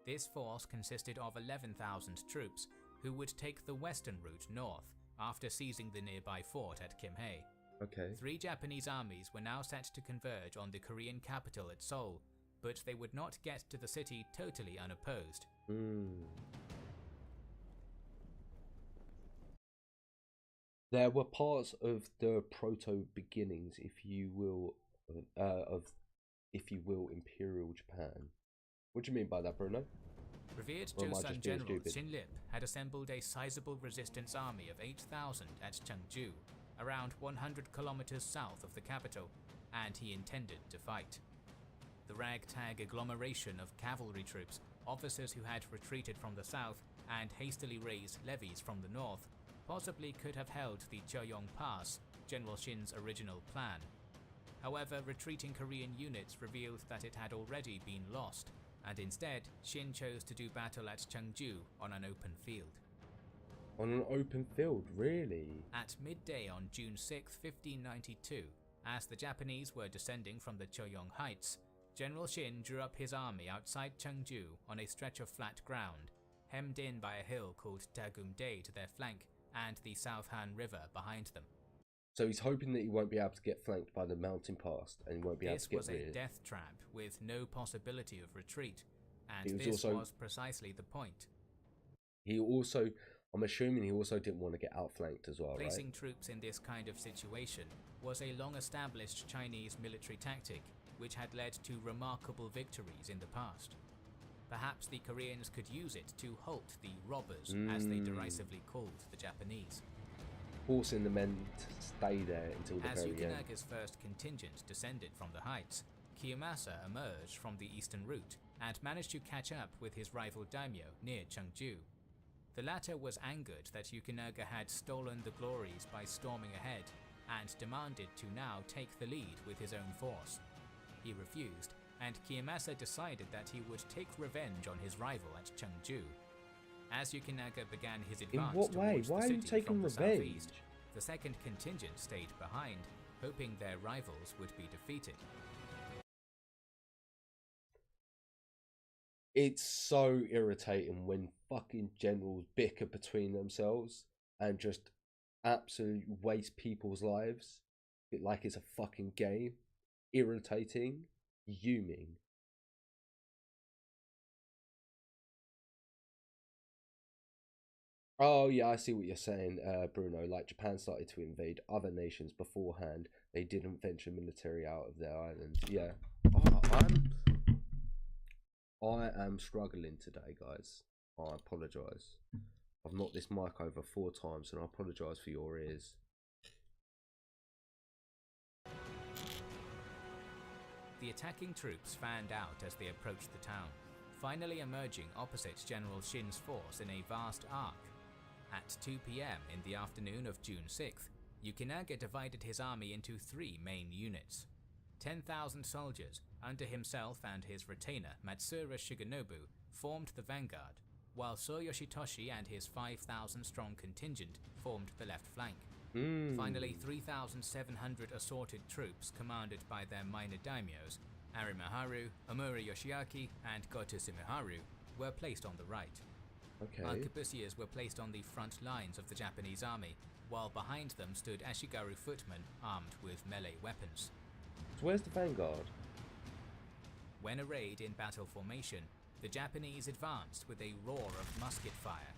This force consisted of 11,000 troops who would take the western route north after seizing the nearby fort at Kimhae. Okay. 3 Japanese armies were now set to converge on the Korean capital at Seoul, but they would not get to the city totally unopposed. There were parts of the proto-beginnings, if you will, Imperial Japan. What do you mean by that, Bruno? Revered Or am I Joseon just being general stupid? Xin Lip had assembled a sizable resistance army of 8,000 at Cheongju, around 100 kilometers south of the capital, and he intended to fight. The ragtag agglomeration of cavalry troops, officers who had retreated from the south, and hastily raised levies from the north, possibly could have held the Cheoyong Pass, General Shin's original plan. However, retreating Korean units revealed that it had already been lost, and instead, Shin chose to do battle at Cheongju on an open field. On an open field, really? At midday on June 6, 1592, as the Japanese were descending from the Cheoyong Heights, General Shin drew up his army outside Cheongju on a stretch of flat ground, hemmed in by a hill called Dagumdae to their flank and the South Han River behind them. So he's hoping that he won't be able to get flanked by the mountain pass, and he won't be able to get This was rid. a death trap with no possibility of retreat, and It was this also- was precisely the point. He also, I'm assuming he also didn't want to get outflanked as well, Placing right? troops in this kind of situation was a long-established Chinese military tactic which had led to remarkable victories in the past. Perhaps the Koreans could use it to halt the robbers, as they derisively called the Japanese. Forcing the men to stay there until the As very end. Yukinaga's first contingent descended from the heights, Kiyomasa emerged from the eastern route and managed to catch up with his rival daimyo near Cheongju. The latter was angered that Yukinaga had stolen the glories by storming ahead and demanded to now take the lead with his own force. He refused, and Kiyomasa decided that he would take revenge on his rival at Cheongju. As Yukinaga began his advance what way? towards Why the are you city taking from the revenge? southeast, the second contingent stayed behind, hoping their rivals would be defeated. It's so irritating when fucking generals bicker between themselves and just absolutely waste people's lives. Like it's a fucking game. Irritating. Fuming. Oh yeah, I see what you're saying, Bruno. Like Japan started to invade other nations beforehand. They didn't venture military out of their islands. Yeah. I am struggling today, guys. I apologise. I've knocked this mic over 4 times, and I apologise for your ears. The attacking troops fanned out as they approached the town, finally emerging opposite General Shin's force in a vast arc. At 2 p.m. in the afternoon of June 6th, Yukinaga divided his army into 3 main units. 10,000 soldiers, under himself and his retainer Matsura Shigenobu, formed the vanguard, while So Yoshitoshi and his 5,000-strong contingent formed the left flank. Finally, 3,700 assorted troops commanded by their minor daimyos, Arimaharu, Omura Yoshiaki, and Goto Sumiharu, were placed on the right. Okay. Arquebusiers were placed on the front lines of the Japanese army, while behind them stood Ashigaru footmen armed with melee weapons. So where's the vanguard? When arrayed in battle formation, the Japanese advanced with a roar of musket fire.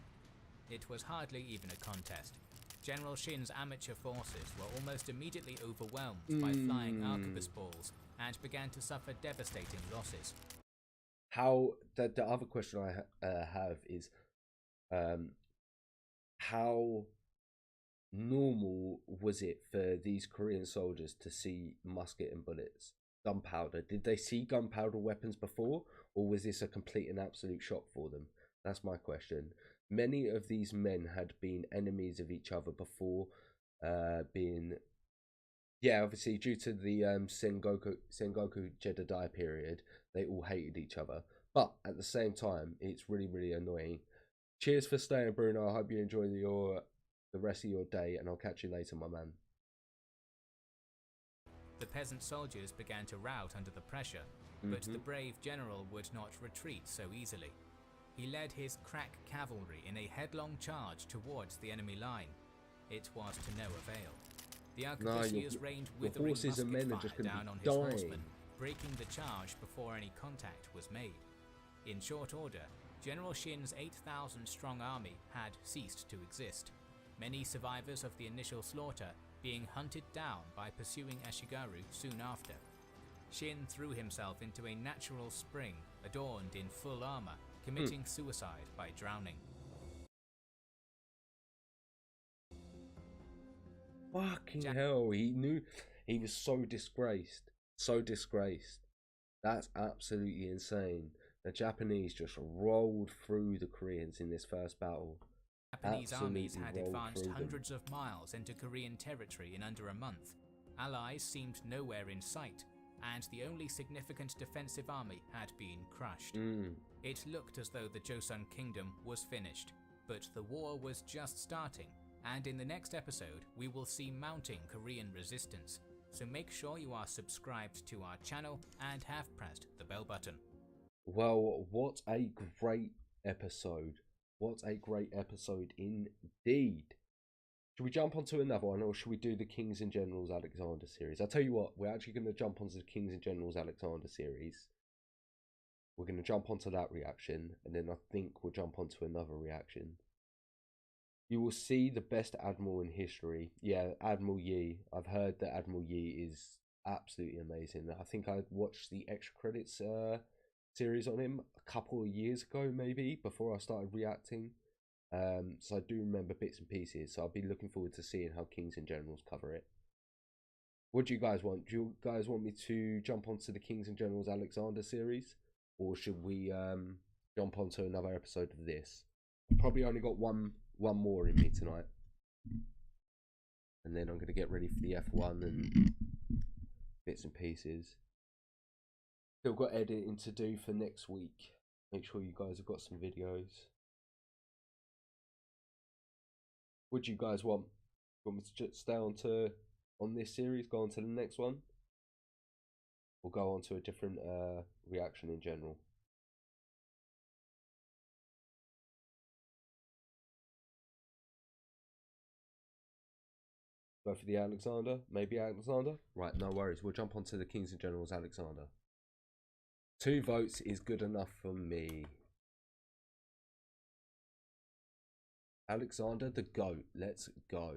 It was hardly even a contest. General Shin's amateur forces were almost immediately overwhelmed by flying arquebus balls and began to suffer devastating losses. The other question I have is, how normal was it for these Korean soldiers to see musket and bullets? gunpowder? Did they see gunpowder weapons before, or was this a complete and absolute shock for them? That's my question. Many of these men had been enemies of each other before, obviously due to the Sengoku Jedi period, they all hated each other. But at the same time, it's really, really annoying. Cheers for staying, Bruno. I hope you enjoy the rest of your day, and I'll catch you later, my man. The peasant soldiers began to rout under the pressure, but the brave general would not retreat so easily. He led his crack cavalry in a headlong charge towards the enemy line. It was to no avail. The arquebusiers rained withering musket fire down on his horsemen, breaking the charge before any contact was made. In short order, General Shin's 8,000-strong army had ceased to exist, many survivors of the initial slaughter being hunted down by pursuing Ashigaru soon after. Shin threw himself into a natural spring adorned in full armor, committing suicide by drowning. Fucking hell, he knew he was so disgraced. So disgraced. That's absolutely insane. The Japanese just rolled through the Koreans in this first battle. Japanese armies had advanced hundreds of miles into Korean territory in under a month. Allies seemed nowhere in sight, and the only significant defensive army had been crushed. It looked as though the Joseon Kingdom was finished, but the war was just starting, and in the next episode we will see mounting Korean resistance. So make sure you are subscribed to our channel and have pressed the bell button. Well, what a great episode. What a great episode indeed. Should we jump onto another one, or should we do the Kings and Generals Alexander series? I'll tell you what, we're actually going to jump onto the Kings and Generals Alexander series. We're going to jump onto that reaction, and then I think we'll jump onto another reaction. You will see the best admiral in history. Yeah, Admiral Yi. I've heard that Admiral Yi is absolutely amazing. I think I watched the extra credits series on him a couple of years ago, maybe, before I started reacting. So I do remember bits and pieces. So I'll be looking forward to seeing how Kings and Generals cover it. What do you guys want? Do you guys want me to jump onto the Kings and Generals Alexander series, or should we jump onto another episode of this? Probably only got one more in me tonight, and then I'm going to get ready for the F1 and bits and pieces. Still got editing to do for next week. Make sure you guys have got some videos. What do you guys want? Want me to just stay on this series, go on to the next one, or go on to a different reaction in general? Go for the Alexander? Maybe Alexander? Right, no worries. We'll jump onto the Kings and Generals Alexander. 2 votes is good enough for me. Alexander the GOAT. Let's go.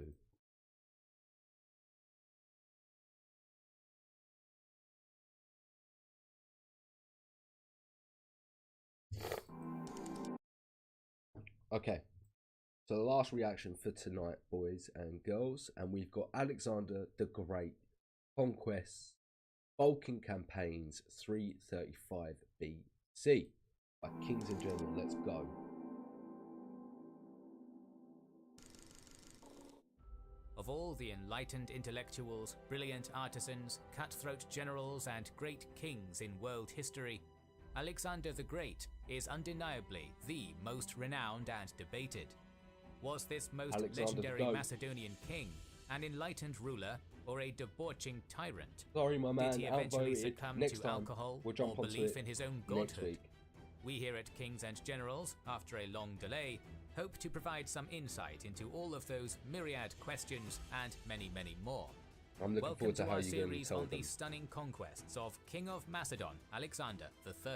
Okay. So the last reaction for tonight, boys and girls, and we've got Alexander the Great, Conquests, Balkan Campaigns 335 BC by Kings in General. Let's go. Of all the enlightened intellectuals, brilliant artisans, cutthroat generals, and great kings in world history, Alexander the Great is undeniably the most renowned and debated. Was this most legendary Macedonian king an enlightened ruler or a debauching tyrant? Sorry, my man, did he eventually outvoted. succumb Next to time, alcohol we'll jump or onto belief it in his own next godhood? week. We here at Kings and Generals, after a long delay, hope to provide some insight into all of those myriad questions and many, many more. I'm looking Welcome forward to how our you're going to series tell on them. the stunning conquests of King of Macedon, Alexander III.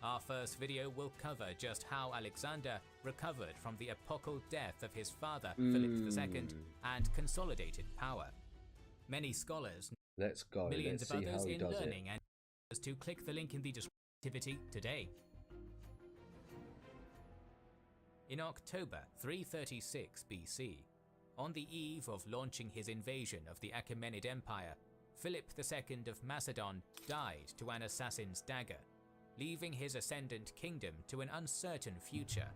Our first video will cover just how Alexander recovered from the epochal death of his father, Philip II, and consolidated power. Many scholars, Let's go. millions Let's of see others how he in does learning, it. and to click the link in the description today. In October 336 BC, on the eve of launching his invasion of the Achaemenid Empire, Philip II of Macedon died to an assassin's dagger, leaving his ascendant kingdom to an uncertain future.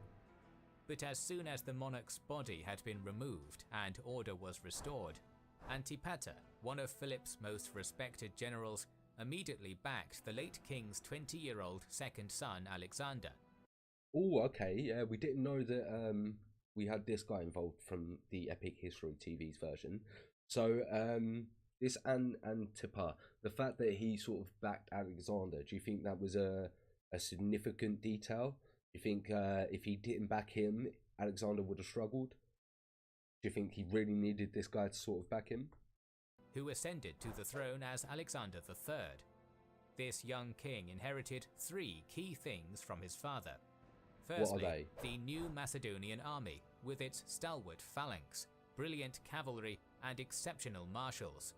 But as soon as the monarch's body had been removed and order was restored, Antipater, one of Philip's most respected generals, immediately backed the late king's 20-year-old second son Alexander. Oh, okay, yeah, we didn't know that we had this guy involved from the Epic History TV's version. So, this Antipater, the fact that he sort of backed Alexander, do you think that was a significant detail? Do you think if he didn't back him, Alexander would have struggled? Do you think he really needed this guy to sort of back him? Who ascended to the throne as Alexander III. This young king inherited 3 key things from his father. Firstly, the new Macedonian army, with its stalwart phalanx, brilliant cavalry, and exceptional marshals.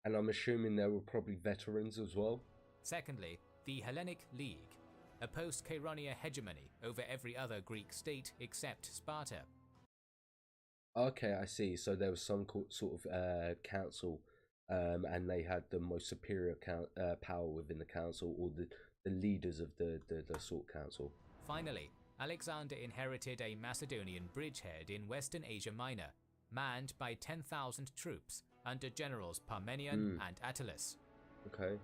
And I'm assuming there were probably veterans as well. Secondly, the Hellenic League, a post-Chaeronea hegemony over every other Greek state except Sparta. Okay, I see. So there was some sort of council, and they had the most superior power within the council, or the leaders of the sort of council. Finally, Alexander inherited a Macedonian bridgehead in Western Asia Minor, manned by 10,000 troops under generals Parmenion and Attalus. Okay.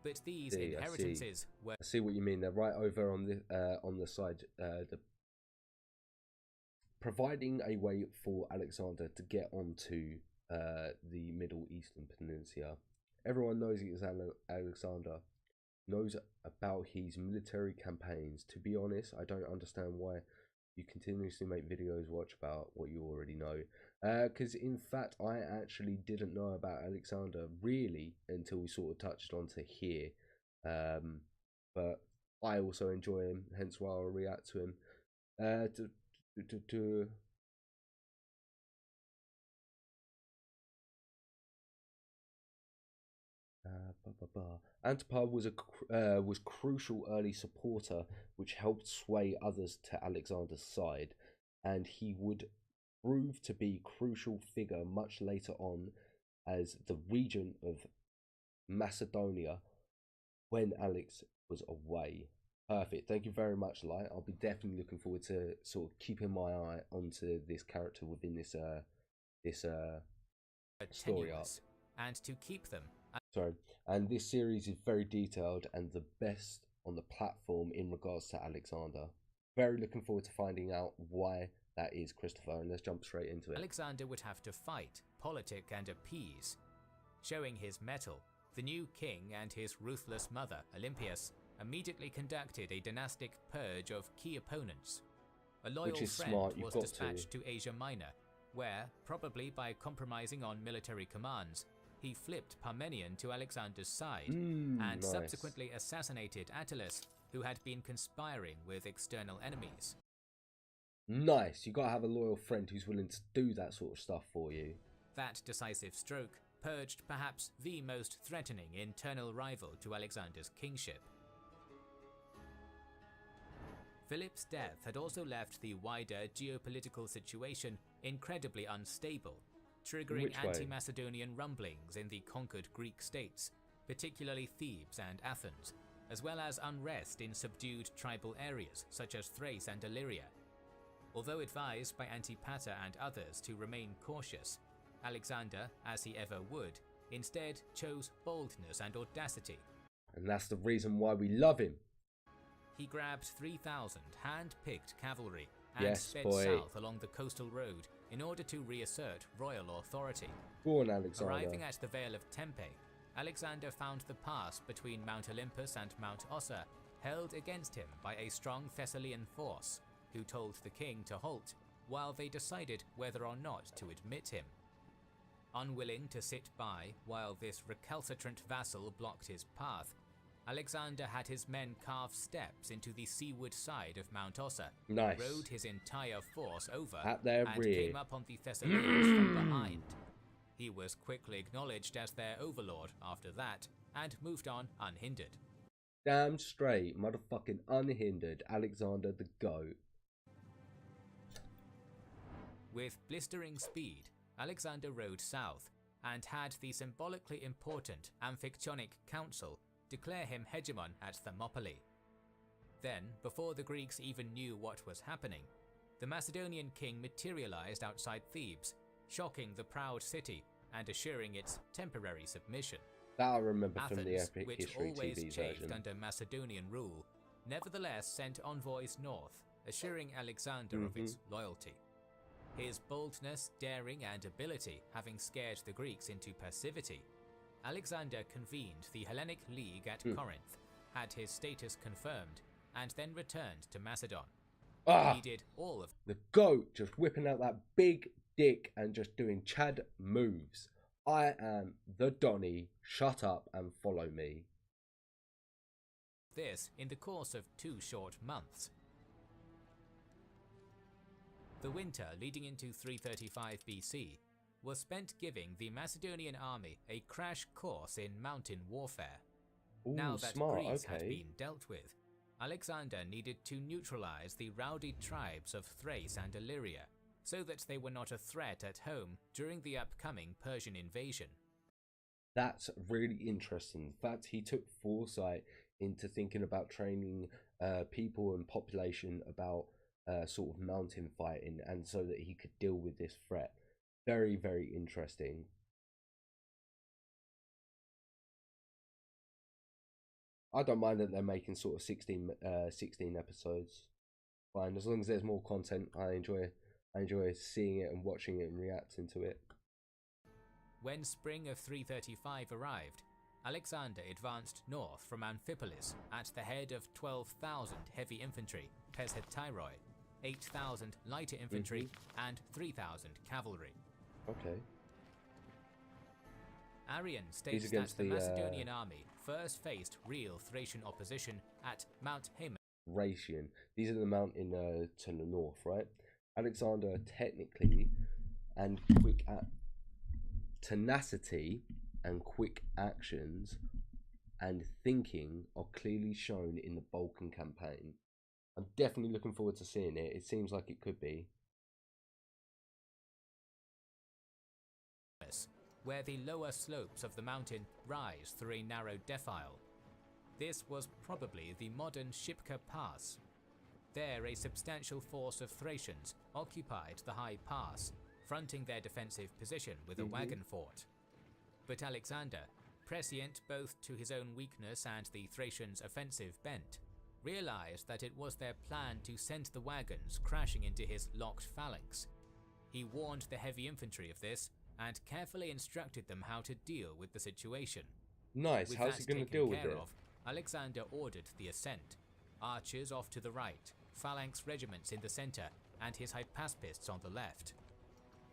But these inheritances were... I see what you mean. They're right over on the side, providing a way for Alexander to get onto the Middle Eastern Peninsula. Everyone knows it is Alexander, knows about his military campaigns. To be honest, I don't understand why you continuously make videos watch about what you already know. Because in fact, I actually didn't know about Alexander really until we sort of touched on to here. But I also enjoy him, hence why I'll react to him. Antipater was crucial early supporter, which helped sway others to Alexander's side, and he would prove to be crucial figure much later on as the regent of Macedonia when Alex was away. Perfect. Thank you very much, Light. I'll be definitely looking forward to sort of keeping my eye onto this character within this story arc. And to keep them. Sorry. And this series is very detailed and the best on the platform in regards to Alexander. Very looking forward to finding out why that is, Christopher, and let's jump straight into it. Alexander would have to fight, politic, and appease. Showing his mettle, the new king and his ruthless mother, Olympias, immediately conducted a dynastic purge of key opponents. A loyal friend was dispatched to Asia Minor, where, probably by compromising on military commands, he flipped Parmenion to Alexander's side and subsequently assassinated Attalus, who had been conspiring with external enemies. Nice, you gotta have a loyal friend who's willing to do that sort of stuff for you. That decisive stroke purged perhaps the most threatening internal rival to Alexander's kingship. Philip's death had also left the wider geopolitical situation incredibly unstable, triggering anti-Macedonian rumblings in the conquered Greek states, particularly Thebes and Athens, as well as unrest in subdued tribal areas such as Thrace and Illyria. Although advised by Antipater and others to remain cautious, Alexander, as he ever would, instead chose boldness and audacity. And that's the reason why we love him. He grabbed 3,000 hand-picked cavalry and sped south along the coastal road in order to reassert royal authority. Go on, Alexander. Arriving at the Vale of Tempe, Alexander found the pass between Mount Olympus and Mount Ossa held against him by a strong Thessalian force, who told the king to halt while they decided whether or not to admit him. Unwilling to sit by while this recalcitrant vassal blocked his path, Alexander had his men carve steps into the seaward side of Mount Ossa, rode his entire force over, and came up on the Thessalians from behind. He was quickly acknowledged as their overlord after that, and moved on unhindered. Damn straight, motherfucking unhindered, Alexander the GOAT. With blistering speed, Alexander rode south, and had the symbolically important Amphictyonic Council declare him hegemon at Thermopylae. Then, before the Greeks even knew what was happening, the Macedonian king materialized outside Thebes, shocking the proud city and assuring its temporary submission. That I remember from the Athens, Epic which History always TV chafed version. under Macedonian rule, nevertheless sent envoys north, assuring Alexander of its loyalty. His boldness, daring, and ability having scared the Greeks into passivity, Alexander convened the Hellenic League at Corinth, had his status confirmed, and then returned to Macedon. He did all of the GOAT, just whipping out that big dick and just doing Chad moves. I am the Donny, shut up and follow me. this in the course of 2 short months. The winter leading into 335 BC was spent giving the Macedonian army a crash course in mountain warfare. Ooh, Now that smart, Greece had okay. been dealt with, Alexander needed to neutralize the rowdy tribes of Thrace and Illyria, so that they were not a threat at home during the upcoming Persian invasion. That's really interesting. In fact, he took foresight into thinking about training people and population about sort of mountain fighting, and so that he could deal with this threat. Very, very interesting. I don't mind that they're making sort of 16 episodes. Fine, as long as there's more content, I enjoy seeing it and watching it and reacting to it. When spring of 335 arrived, Alexander advanced north from Amphipolis at the head of 12,000 heavy infantry, Peshetyroi, 8,000 lighter infantry, and 3,000 cavalry. Okay. Arrian states that against the the, Macedonian army first faced real Thracian opposition at Mount Haemus. Thracian. These are the mountain to the north, right? Alexander technically and quick tenacity and quick actions and thinking are clearly shown in the Balkan campaign. I'm definitely looking forward to seeing it. It seems like it could be. Where the lower slopes of the mountain rise through a narrow defile. This was probably the modern Shipka Pass. There, a substantial force of Thracians occupied the high pass, fronting their defensive position with a wagon fort. But Alexander, prescient both to his own weakness and the Thracians' offensive bent, realized that it was their plan to send the wagons crashing into his locked phalanx. He warned the heavy infantry of this, and carefully instructed them how to deal with the situation. Nice. With How's that he going to taken deal with care it? of, Alexander ordered the ascent. Archers off to the right, phalanx regiments in the center, and his hypaspists on the left.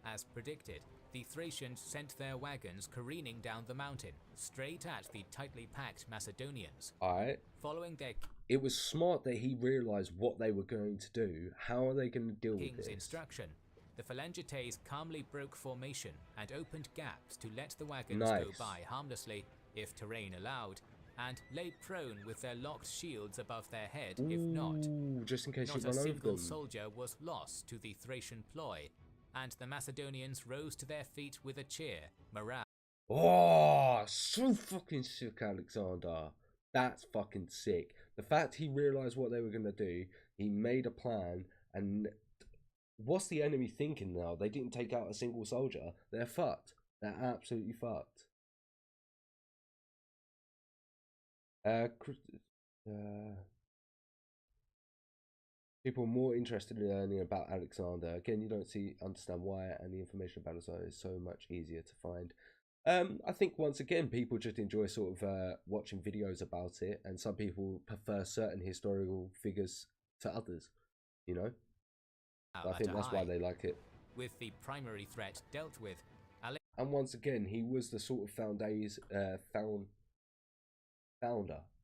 As predicted, the Thracians sent their wagons careening down the mountain, straight at the tightly packed Macedonians. Alright. Following their It was smart that he realised what they were going to do. How are they going to deal with king's this? instruction, the Phalangites calmly broke formation and opened gaps to let the wagons Nice. go by harmlessly, if terrain allowed, and lay prone with their locked shields above their head, if not. Ooh, just in case Not you a run over single them. soldier was lost to the Thracian ploy, and the Macedonians rose to their feet with a cheer, morale. Oh, so fucking sick, Alexander. That's fucking sick. The fact he realised what they were going to do, he made a plan, and what's the enemy thinking now? They didn't take out a single soldier. They're fucked. They're absolutely fucked. People are more interested in learning about Alexander. Again, you don't understand why, and the information about Belisarius is so much easier to find. I think once again, people just enjoy sort of watching videos about it, and some people prefer certain historical figures to others. You know, so I think that's why they like it. With the primary threat dealt with, And once again, he was the sort of founder.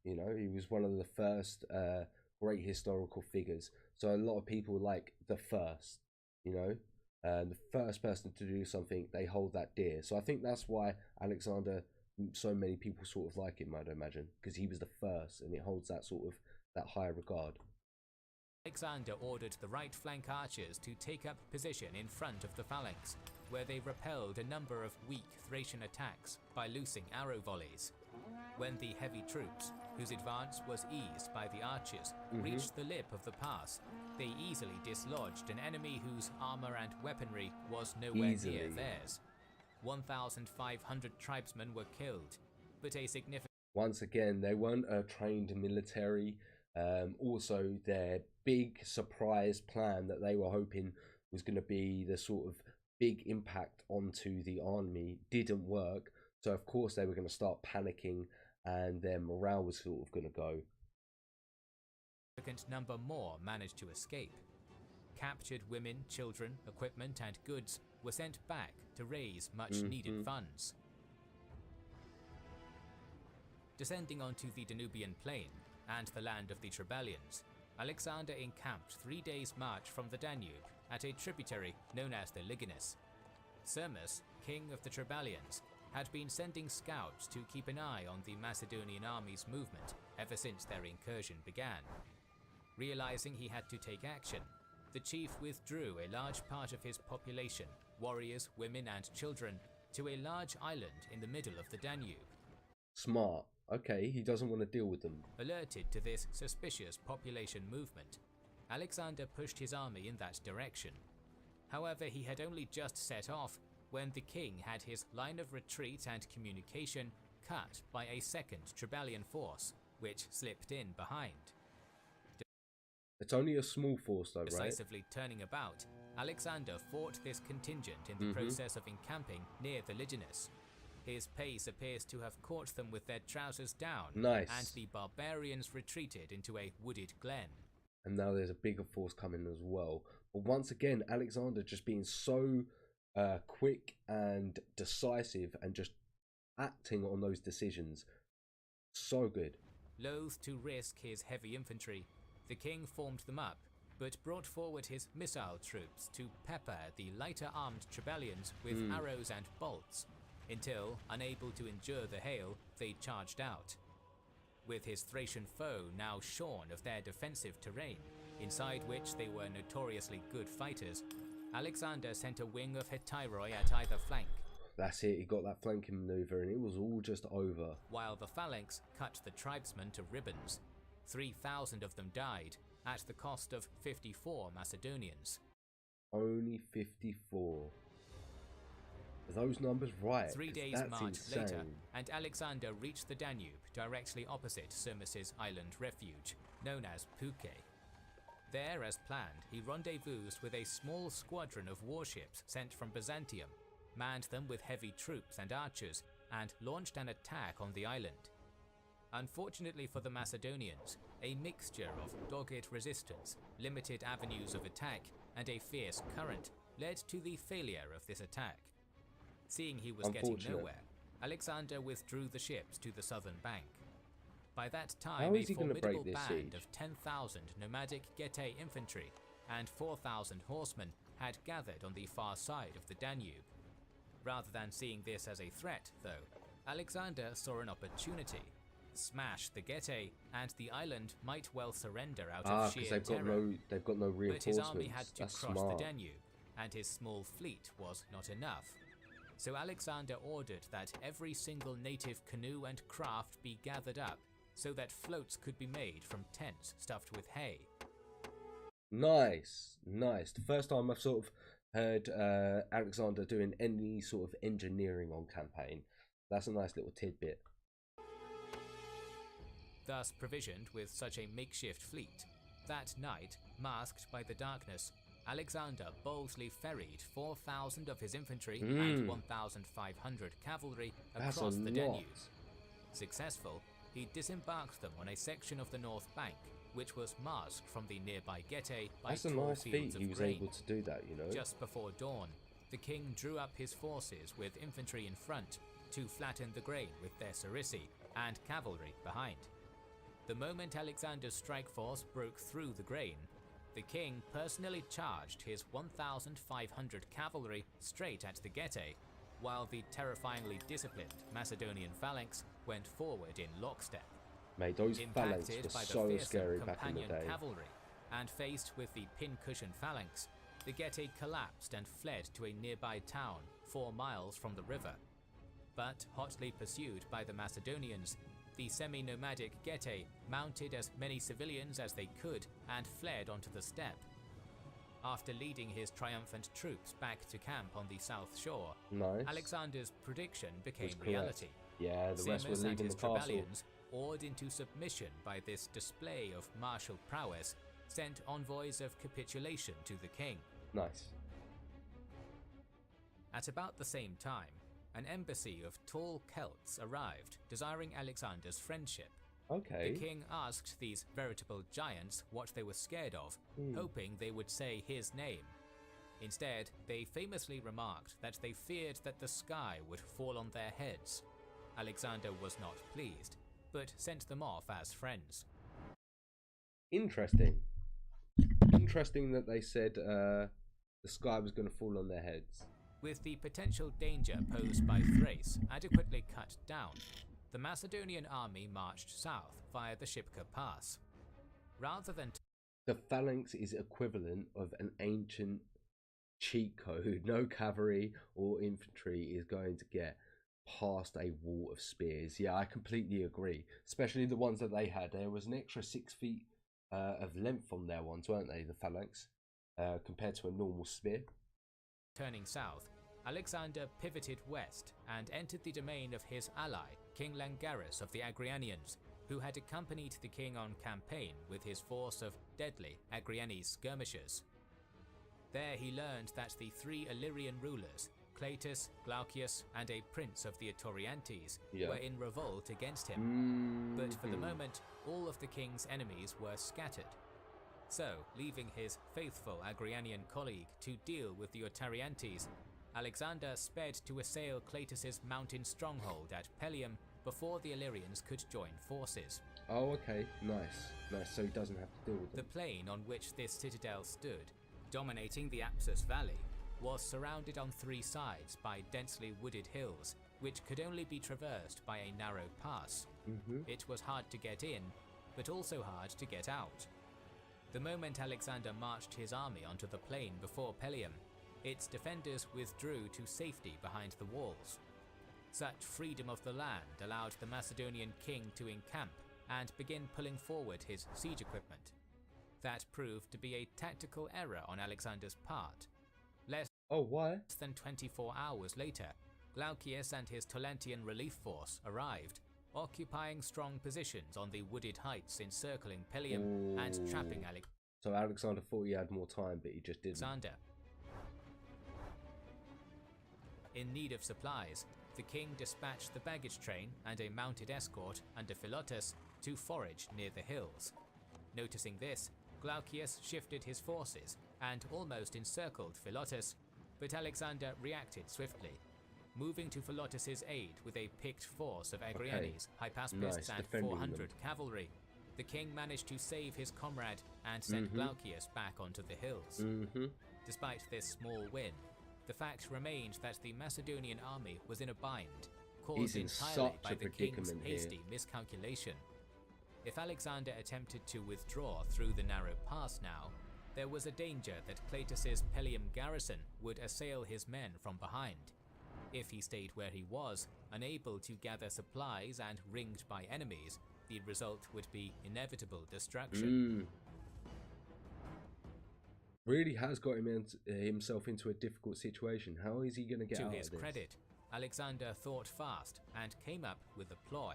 You know, he was one of the first great historical figures. So a lot of people like the first. You know, the first person to do something, they hold that dear. So I think that's why Alexander, so many people sort of like him, I'd imagine, because he was the first, and it holds that sort of that high regard. Alexander ordered the right flank archers to take up position in front of the phalanx, where they repelled a number of weak Thracian attacks by loosing arrow volleys. When the heavy troops, whose advance was eased by the archers, reached the lip of the pass, they easily dislodged an enemy whose armor and weaponry was nowhere near theirs. 1,500 tribesmen were killed, but a significant... Once again, they weren't a trained military. Also, their big surprise plan that they were hoping was going to be the sort of big impact onto the army didn't work. So, of course, they were going to start panicking and their morale was sort of going to go. A significant number more managed to escape. Captured women, children, equipment and goods were sent back to raise much needed funds. Descending onto the Danubian plain and the land of the Trebalians, Alexander encamped 3 days' march from the Danube at a tributary known as the Liginus. Sermus, king of the Trebalians, had been sending scouts to keep an eye on the Macedonian army's movement ever since their incursion began. Realizing he had to take action, the chief withdrew a large part of his population, warriors, women and children, to a large island in the middle of the Danube. Smart. Okay, he doesn't want to deal with them. Alerted to this suspicious population movement, Alexander pushed his army in that direction. However, he had only just set off when the king had his line of retreat and communication cut by a second Trebalian force, which slipped in behind. It's only a small force though, right? Decisively turning about, Alexander fought this contingent in the process of encamping near the Liginus. His pace appears to have caught them with their trousers down, nice. And the barbarians retreated into a wooded glen. And now there's a bigger force coming as well. But once again, Alexander just being so quick and decisive and just acting on those decisions. So good. Loath to risk his heavy infantry, the king formed them up, but brought forward his missile troops to pepper the lighter armed Trebalians with arrows and bolts, until, unable to endure the hail, they charged out. With his Thracian foe now shorn of their defensive terrain, inside which they were notoriously good fighters, Alexander sent a wing of Hetyroi at either flank. That's it, he got that flanking maneuver and it was all just over. While the phalanx cut the tribesmen to ribbons, 3,000 of them died, at the cost of 54 Macedonians. Only 54. Are those numbers right? 3 days' march later, and Alexander reached the Danube directly opposite Sermus's island refuge, known as Puke. There, as planned, he rendezvoused with a small squadron of warships sent from Byzantium, manned them with heavy troops and archers, and launched an attack on the island. Unfortunately for the Macedonians, a mixture of dogged resistance, limited avenues of attack, and a fierce current led to the failure of this attack. Seeing he was getting nowhere, Alexander withdrew the ships to the southern bank. By that time, a formidable band of 10,000 nomadic Getae infantry and 4,000 horsemen had gathered on the far side of the Danube. Rather than seeing this as a threat, though, Alexander saw an opportunity. Smash the Getae, and the island might well surrender out of sheer terror. They've got no reinforcements. But his army had to cross smart. the Danube, and his small fleet was not enough. So Alexander ordered that every single native canoe and craft be gathered up, so that floats could be made from tents stuffed with hay. Nice, nice. The first time I've sort of heard Alexander doing any sort of engineering on campaign. That's a nice little tidbit. Thus provisioned with such a makeshift fleet, that night, masked by the darkness, Alexander boldly ferried 4,000 of his infantry and 1,500 cavalry across the Danube. Successful, he disembarked them on a section of the north bank, which was masked from the nearby Getae by That's a tall nice fields feat. He was grain. able to do that, you know. Just before dawn, the king drew up his forces with infantry in front to flatten the grain with their sarisi and cavalry behind. The moment Alexander's strike force broke through the grain, the king personally charged his 1,500 cavalry straight at the Getae, while the terrifyingly disciplined Macedonian phalanx went forward in lockstep. Mate, those phalanx Impacted were by the so fearsome scary back in the companion day. cavalry, and faced with the pincushion phalanx, the Getae collapsed and fled to a nearby town 4 miles from the river. But hotly pursued by the Macedonians, the semi-nomadic Getae mounted as many civilians as they could and fled onto the steppe. After leading his triumphant troops back to camp on the south shore, Nice. Alexander's prediction became Was correct. reality. Yeah, the rest were Semos and leaving his the castle. Trebellians, awed into submission by this display of martial prowess, sent envoys of capitulation to the king. Nice. At about the same time, an embassy of tall Celts arrived, desiring Alexander's friendship. Okay. The king asked these veritable giants what they were scared of, hoping they would say his name. Instead, they famously remarked that they feared that the sky would fall on their heads. Alexander was not pleased, but sent them off as friends. Interesting. Interesting that they said the sky was going to fall on their heads. With the potential danger posed by Thrace adequately cut down, the Macedonian army marched south via the Shipka Pass. Rather than The phalanx is equivalent of an ancient cheat code. No cavalry or infantry is going to get past a wall of spears. Yeah, I completely agree. Especially the ones that they had. There was an extra 6 feet of length on their ones, weren't they? The phalanx, compared to a normal spear. Turning south, Alexander pivoted west and entered the domain of his ally, King Langaris of the Agrianians, who had accompanied the king on campaign with his force of deadly Agrianese skirmishers. There he learned that the 3 Illyrian rulers, Cleitus, Glaucius, and a prince of the Etoriantes, were in revolt against him. But for the moment, all of the king's enemies were scattered. So, leaving his faithful Agrianian colleague to deal with the Otariantes, Alexander sped to assail Cleitus's mountain stronghold at Pelium before the Illyrians could join forces. Oh, okay. Nice. Nice, so he doesn't have to deal with them. The plain on which this citadel stood, dominating the Apsus Valley, was surrounded on 3 sides by densely wooded hills, which could only be traversed by a narrow pass. It was hard to get in, but also hard to get out. The moment Alexander marched his army onto the plain before Pelium, its defenders withdrew to safety behind the walls. Such freedom of the land allowed the Macedonian king to encamp and begin pulling forward his siege equipment. That proved to be a tactical error on Alexander's part. Less than 24 hours later, Glaucius and his Tolentian relief force arrived, occupying strong positions on the wooded heights encircling Pelium and trapping Alexander. So Alexander thought he had more time, but he just didn't. In need of supplies, the king dispatched the baggage train and a mounted escort under Philotas to forage near the hills. Noticing this, Glaucius shifted his forces and almost encircled Philotas, but Alexander reacted swiftly, moving to Philotas's aid with a picked force of Agrianes, Hypaspists, and 400 cavalry. The king managed to save his comrade and sent Glaucius back onto the hills. Despite this small win, the fact remained that the Macedonian army was in a bind, caused entirely by the king's hasty miscalculation. If Alexander attempted to withdraw through the narrow pass now, there was a danger that Cleitus's Pelium garrison would assail his men from behind. If he stayed where he was, unable to gather supplies and ringed by enemies, the result would be inevitable destruction. Really has got himself into a difficult situation. How is he going to get out of this? To his credit, Alexander thought fast and came up with a ploy.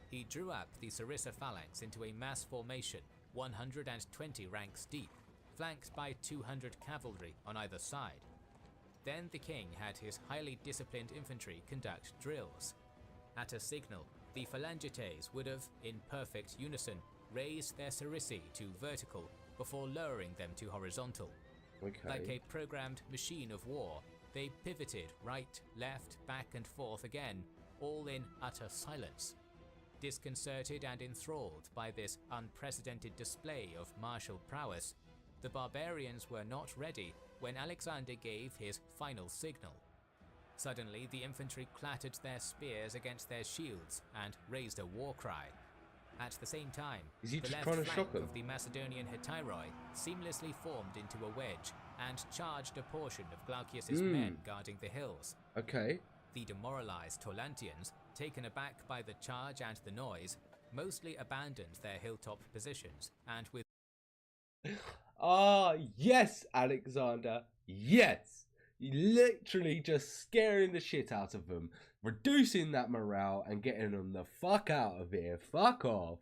He drew up the Sarissa phalanx into a mass formation, 120 ranks deep, flanked by 200 cavalry on either side. Then the king had his highly disciplined infantry conduct drills. At a signal, the phalangites would have, in perfect unison, raised their Sarissi to vertical before lowering them to horizontal. Like a programmed machine of war, they pivoted right, left, back and forth again, all in utter silence. Disconcerted and enthralled by this unprecedented display of martial prowess, the barbarians were not ready when Alexander gave his final signal. Suddenly, the infantry clattered their spears against their shields and raised a war cry. At the same time, Is he the just left trying to flank shock them? of the Macedonian Hetyroi seamlessly formed into a wedge and charged a portion of Glaucius's men guarding the hills. Okay. The demoralized Torlantians, taken aback by the charge and the noise, mostly abandoned their hilltop positions and with Yes, Alexander. Yes. Literally just scaring the shit out of them, reducing that morale and getting them the fuck out of here. Fuck off.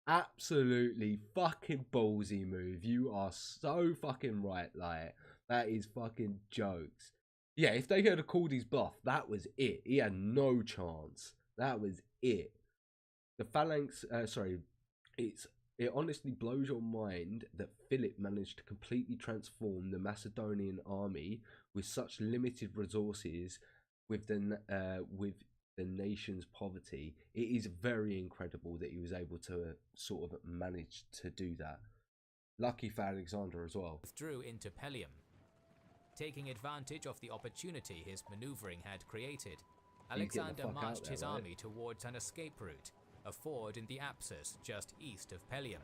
Absolutely fucking ballsy move. You are so fucking right, like, that is fucking jokes. Yeah, if they had called his bluff, that was it. He had no chance. That was it. The phalanx, it honestly blows your mind that Philip managed to completely transform the Macedonian army with such limited resources with the nation's poverty. It is very incredible that he was able to sort of manage to do that. Lucky for Alexander as well. Withdrew into Pelium. Taking advantage of the opportunity his maneuvering had created, Alexander marched his army towards an escape route, a ford in the Apsus just east of Pelium.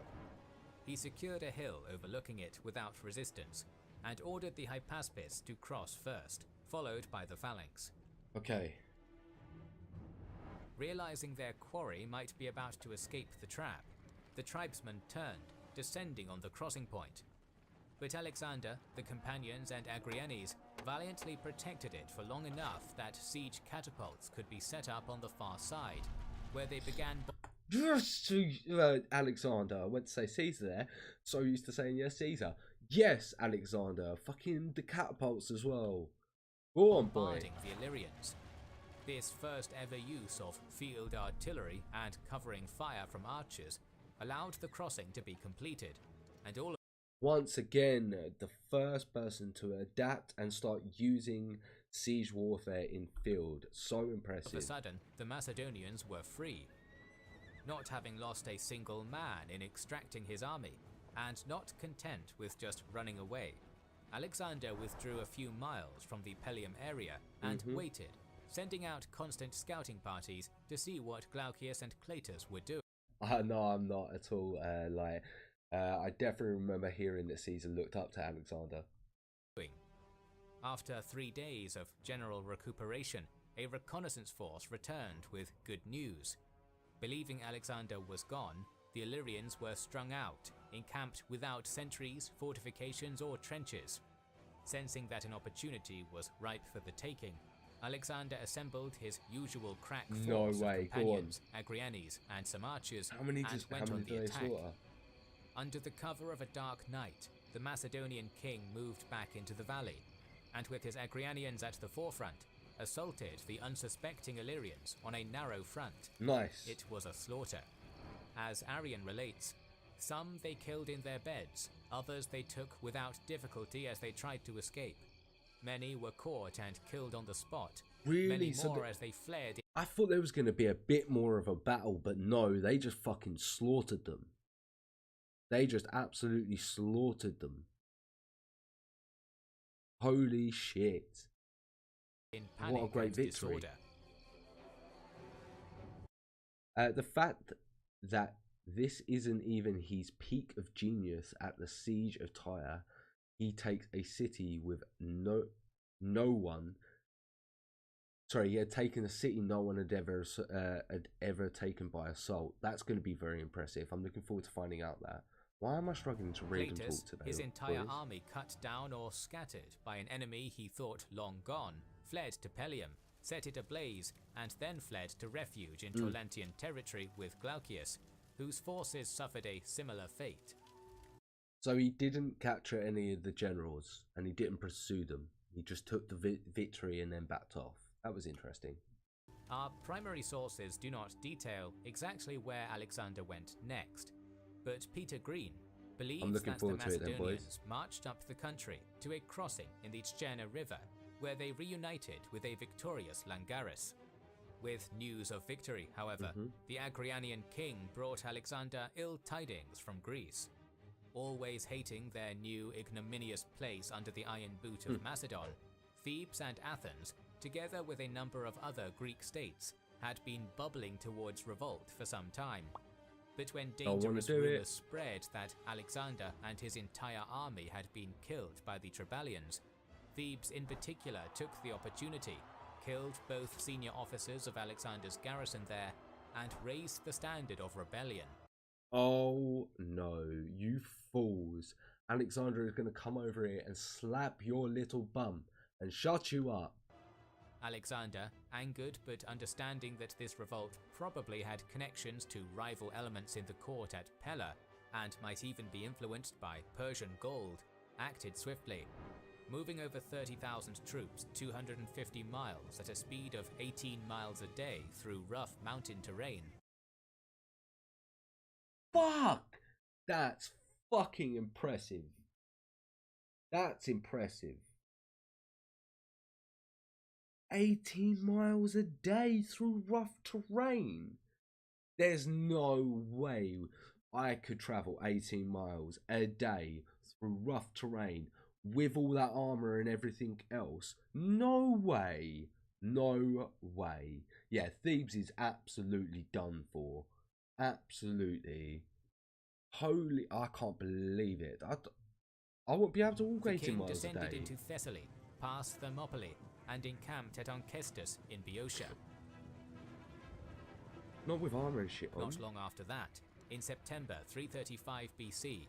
He secured a hill overlooking it without resistance, and ordered the Hypaspes to cross first, followed by the phalanx. Okay. Realizing their quarry might be about to escape the trap, the tribesmen turned, descending on the crossing point. But Alexander, the companions and Agrianes valiantly protected it for long enough that siege catapults could be set up on the far side, where they began... Alexander, I went to say Caesar there, so used to saying yes, Caesar. Yes, Alexander, fucking the catapults as well. Go on, boy. Bombarding the Illyrians. This first ever use of field artillery and covering fire from archers allowed the crossing to be completed, and all once again, the first person to adapt and start using siege warfare in field. So impressive. Of a sudden, the Macedonians were free. Not having lost a single man in extracting his army, and not content with just running away, Alexander withdrew a few miles from the Pelium area and waited, sending out constant scouting parties to see what Glaucius and Cletus were doing. No, I'm not at all. I definitely remember hearing that Caesar looked up to Alexander. After 3 days of general recuperation, a reconnaissance force returned with good news. Believing Alexander was gone, the Illyrians were strung out, encamped without sentries, fortifications, or trenches. Sensing that an opportunity was ripe for the taking, Alexander assembled his usual crack force of companions, Agrianes, and some archers, and went on the attack. Under the cover of a dark night, the Macedonian king moved back into the valley, and with his Agrianians at the forefront, assaulted the unsuspecting Illyrians on a narrow front. Nice. It was a slaughter. As Arrian relates, some they killed in their beds, others they took without difficulty as they tried to escape. Many were caught and killed on the spot. Really? Many So more as they fled. I thought there was going to be a bit more of a battle, but no, they just fucking slaughtered them. They just absolutely slaughtered them. Holy shit. In panic what a great and victory. disorder. The fact that this isn't even his peak of genius at the siege of Tyre, he takes a city with no one. Sorry, he had taken a city no one had ever taken by assault. That's going to be very impressive. I'm looking forward to finding out that. Why am I struggling to read and Cletus, talk today? his entire boys? army cut down or scattered by an enemy he thought long gone, fled to Pelium, set it ablaze, and then fled to refuge in Torlantian territory with Glaucius, whose forces suffered a similar fate. So he didn't capture any of the generals, and he didn't pursue them. He just took the victory and then backed off. That was interesting. Our primary sources do not detail exactly where Alexander went next, but Peter Green believes that the Macedonians marched up the country to a crossing in the Tcherna River, where they reunited with a victorious Langaris. With news of victory, however, the Agrianian king brought Alexander ill tidings from Greece. Always hating their new ignominious place under the iron boot of Macedon, Thebes and Athens, together with a number of other Greek states, had been bubbling towards revolt for some time. But when Don't wanna dangerous do it. rumours spread that Alexander and his entire army had been killed by the Trebalians, Thebes in particular took the opportunity, killed both senior officers of Alexander's garrison there, and raised the standard of rebellion. Oh no, you fools. Alexander is going to come over here and slap your little bum and shut you up. Alexander, angered but understanding that this revolt probably had connections to rival elements in the court at Pella, and might even be influenced by Persian gold, acted swiftly, moving over 30,000 troops 250 miles at a speed of 18 miles a day through rough mountain terrain. Fuck! That's fucking impressive. That's impressive. 18 miles a day through rough terrain. There's no way I could travel 18 miles a day through rough terrain with all that armor and everything else. No way. No way. Yeah, Thebes is absolutely done for. Absolutely. Holy, I can't believe it. I won't be able to walk 18 miles a The king descended day. into Thessaly, past Thermopylae, and encamped at Onchestus in Boeotia. Not with armor and shit on. Not long after that, in September 335 BC,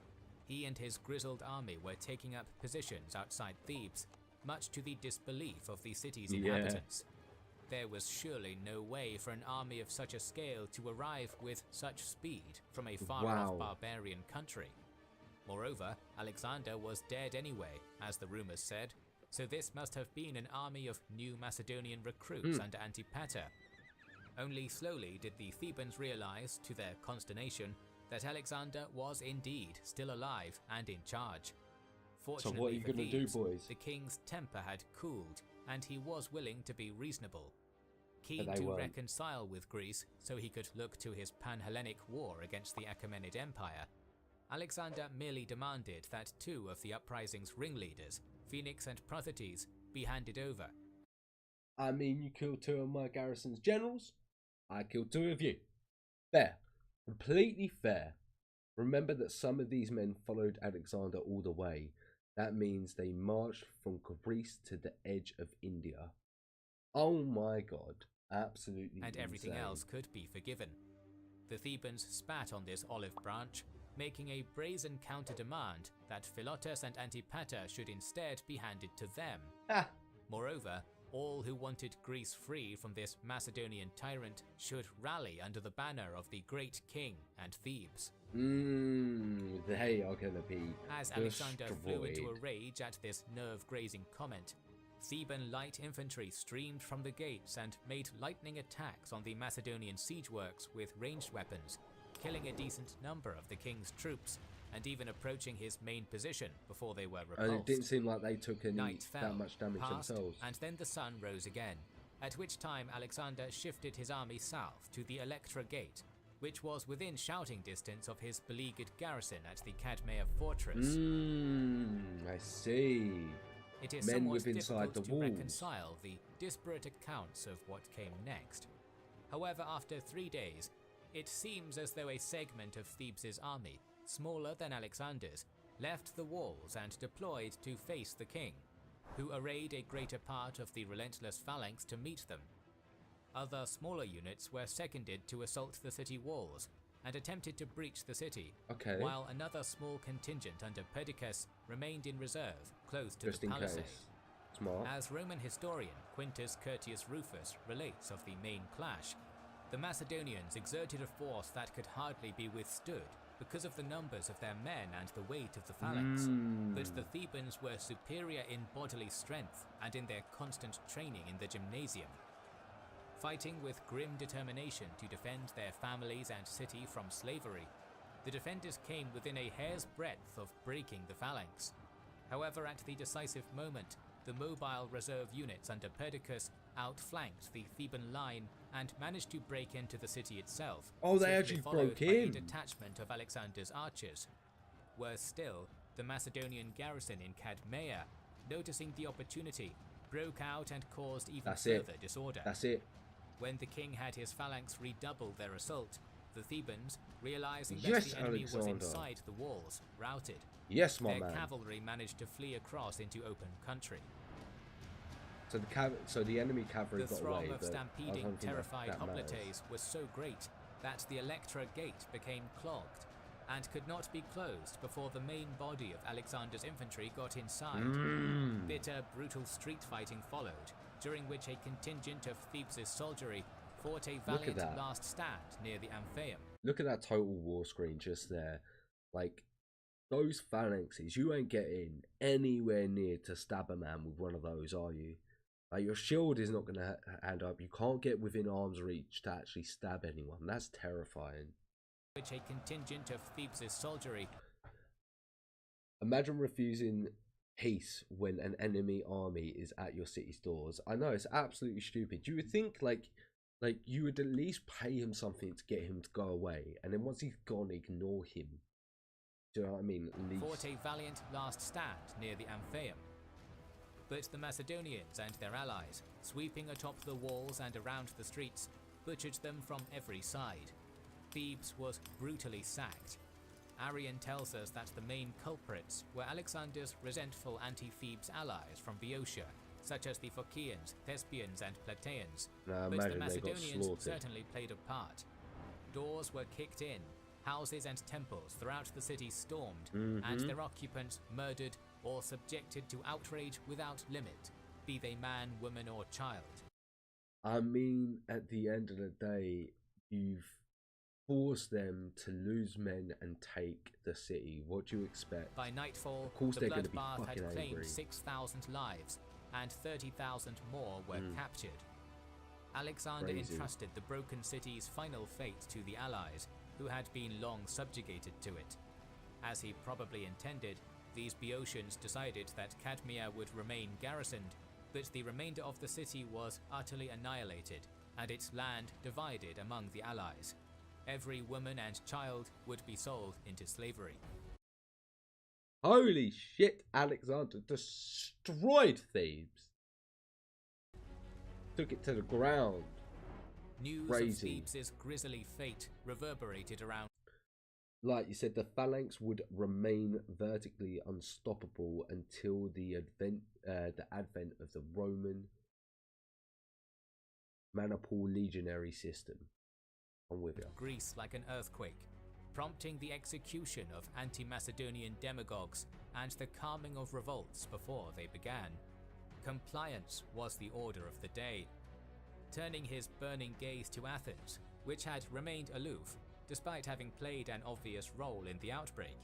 he and his grizzled army were taking up positions outside Thebes, much to the disbelief of the city's inhabitants. There was surely no way for an army of such a scale to arrive with such speed from a far-off barbarian country. Moreover, Alexander was dead anyway, as the rumors said, so this must have been an army of new Macedonian recruits under Antipater. Only slowly did the Thebans realize, to their consternation, that Alexander was indeed still alive and in charge. Fortunately so what are you for going to do, Thebes, boys? the king's temper had cooled, and he was willing to be reasonable. Keen But they to weren't. reconcile with Greece so he could look to his Pan-Hellenic war against the Achaemenid Empire, Alexander merely demanded that two of the uprising's ringleaders, Phoenix and Prothetes, be handed over. I mean, you killed two of my garrison's generals. I killed two of you. Fair. Completely fair. Remember that some of these men followed Alexander all the way. That means they marched from Greece to the edge of India. Oh my god. Absolutely And everything insane. else could be forgiven. The Thebans spat on this olive branch, making a brazen counter-demand that Philotas and Antipater should instead be handed to them. Moreover, all who wanted Greece free from this Macedonian tyrant should rally under the banner of the great king and Thebes. They are going to be As Alexander flew into a destroyed. rage at this nerve-grazing comment, Theban light infantry streamed from the gates and made lightning attacks on the Macedonian siege works with ranged weapons, killing a decent number of the king's troops, and even approaching his main position before they were repulsed. And it didn't seem like they took any Night fell, that much damage passed, themselves. and then the sun rose again, at which time Alexander shifted his army south to the Electra Gate, which was within shouting distance of his beleaguered garrison at the Cadmea fortress. I see. It is Men somewhat live inside difficult the to walls. reconcile the disparate accounts of what came next. However, after 3 days, it seems as though a segment of Thebes' army, smaller than Alexander's, left the walls and deployed to face the king, who arrayed a greater part of the relentless phalanx to meet them. Other smaller units were seconded to assault the city walls and attempted to breach the city, while another small contingent under Perdiccas remained in reserve, close to Just the in palisade. case. Smart. As Roman historian Quintus Curtius Rufus relates of the main clash, the Macedonians exerted a force that could hardly be withstood because of the numbers of their men and the weight of the phalanx, but the Thebans were superior in bodily strength and in their constant training in the gymnasium. Fighting with grim determination to defend their families and city from slavery, the defenders came within a hair's breadth of breaking the phalanx. However, at the decisive moment, the mobile reserve units under Perdiccas outflanked the Theban line and managed to break into the city itself. Oh, they swiftly actually followed broke by in. a detachment of Alexander's archers. Worse still, the Macedonian garrison in Cadmea, noticing the opportunity, broke out and caused even That's it. further disorder. That's it. When the king had his phalanx redouble their assault, The Thebans, realizing Yes, that the enemy was Alexander. inside the walls, routed. Yes, my Their man. cavalry managed to flee across into open country. So the enemy cavalry The got throng away, of but I stampeding, don't think terrified that matters. hoplites was so great that the Electra Gate became clogged and could not be closed before the main body of Alexander's infantry got inside. Bitter, brutal street fighting followed, during which a contingent of Thebes' soldiery fought a Look at valiant that. last stand near the Amphium. Look at that total war screen just there. Like, those phalanxes, you ain't getting anywhere near to stab a man with one of those, are you? Like, your shield is not going to hand up. You can't get within arm's reach to actually stab anyone. That's terrifying. Which a contingent of Thebes' soldiery. Imagine refusing peace when an enemy army is at your city's doors. I know, it's absolutely stupid. You would think, like you would at least pay him something to get him to go away. And then once he's gone, ignore him. Do you know what I mean? At least. Fought a valiant last stand near the Amphium. But the Macedonians and their allies, sweeping atop the walls and around the streets, butchered them from every side. Thebes was brutally sacked. Arrian tells us that the main culprits were Alexander's resentful anti-Thebes allies from Boeotia, such as the Phocians, Thespians and Plataeans, but the Macedonians certainly played a part. Doors were kicked in, houses and temples throughout the city stormed, and their occupants murdered or subjected to outrage without limit, be they man, woman or child. I mean, at the end of the day, you've forced them to lose men and take the city. What do you expect? By nightfall, of course the they're going to be bloodbath fucking had claimed angry. 6,000 lives, and 30,000 more were captured. Alexander Crazy. entrusted the broken city's final fate to the allies, who had been long subjugated to it. As he probably intended, these Boeotians decided that Cadmea would remain garrisoned, but the remainder of the city was utterly annihilated, and its land divided among the allies. Every woman and child would be sold into slavery. Holy shit, Alexander destroyed Thebes. Took it to the ground. News Crazy. of Thebes' grisly fate reverberated around. Like you said, the phalanx would remain vertically unstoppable until the advent of the Roman Maniple legionary system. I'm with you. Greece like an earthquake, prompting the execution of anti-Macedonian demagogues and the calming of revolts before they began. Compliance was the order of the day. Turning his burning gaze to Athens, which had remained aloof, despite having played an obvious role in the outbreak,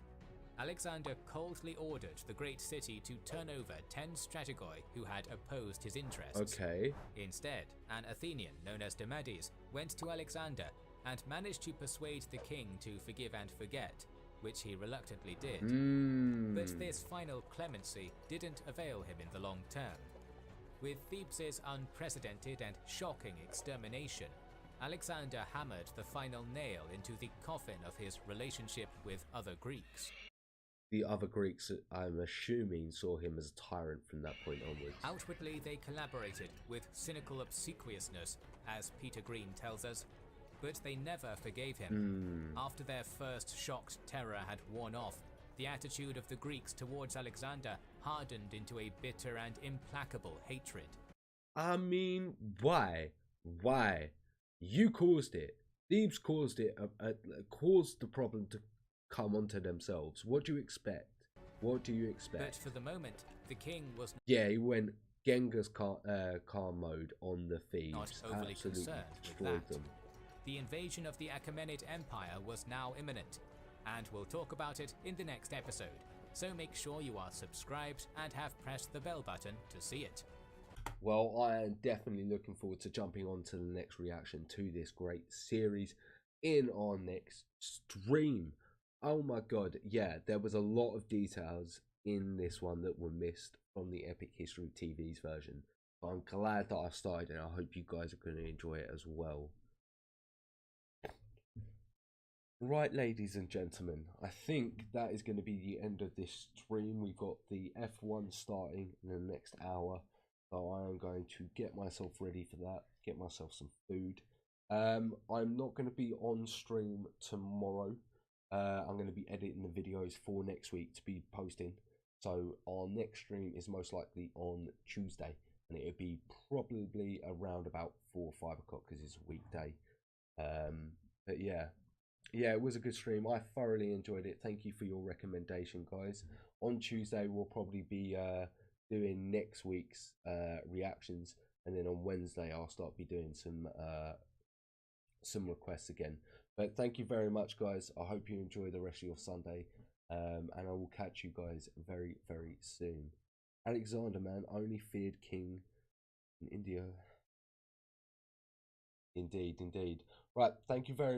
Alexander coldly ordered the great city to turn over 10 strategoi who had opposed his interests. Okay. Instead, an Athenian known as Demades went to Alexander and managed to persuade the king to forgive and forget, which he reluctantly did. But this final clemency didn't avail him in the long term. With Thebes' unprecedented and shocking extermination, Alexander hammered the final nail into the coffin of his relationship with other Greeks. The other Greeks, I'm assuming, saw him as a tyrant from that point onwards. Outwardly, they collaborated with cynical obsequiousness, as Peter Green tells us, but they never forgave him. After their first shocked terror had worn off, the attitude of the Greeks towards Alexander hardened into a bitter and implacable hatred. I mean, why? Why? You caused it. Thebes caused it. Caused the problem to come onto themselves. What do you expect? What do you expect? But for the moment, the king was Yeah, he went Genghis Khan mode on the Thebes. not overly Absolutely concerned with destroyed that. them. The invasion of the Achaemenid Empire was now imminent, and we'll talk about it in the next episode. So make sure you are subscribed and have pressed the bell button to see it. Well, I am definitely looking forward to jumping on to the next reaction to this great series in our next stream. Oh my god, yeah, there was a lot of details in this one that were missed from the Epic History TV's version. But I'm glad that I started, and I hope you guys are going to enjoy it as well. Right, ladies and gentlemen, I think that is going to be the end of this stream. We've got the F1 starting in the next hour, so I am going to get myself ready for that, get myself some food, I'm not going to be on stream tomorrow. I'm going to be editing the videos for next week to be posting. So our next stream is most likely on Tuesday, and it'll be probably around about 4 or 5 o'clock because it's a weekday. But yeah, it was a good stream. I thoroughly enjoyed it. Thank you for your recommendation, guys. On Tuesday we'll probably be doing next week's reactions, and then on Wednesday I'll start be doing some requests again. But thank you very much, guys. I hope you enjoy the rest of your Sunday, and I will catch you guys very, very soon. Alexander, man, only feared king in India. Indeed, indeed. Right, thank you very much.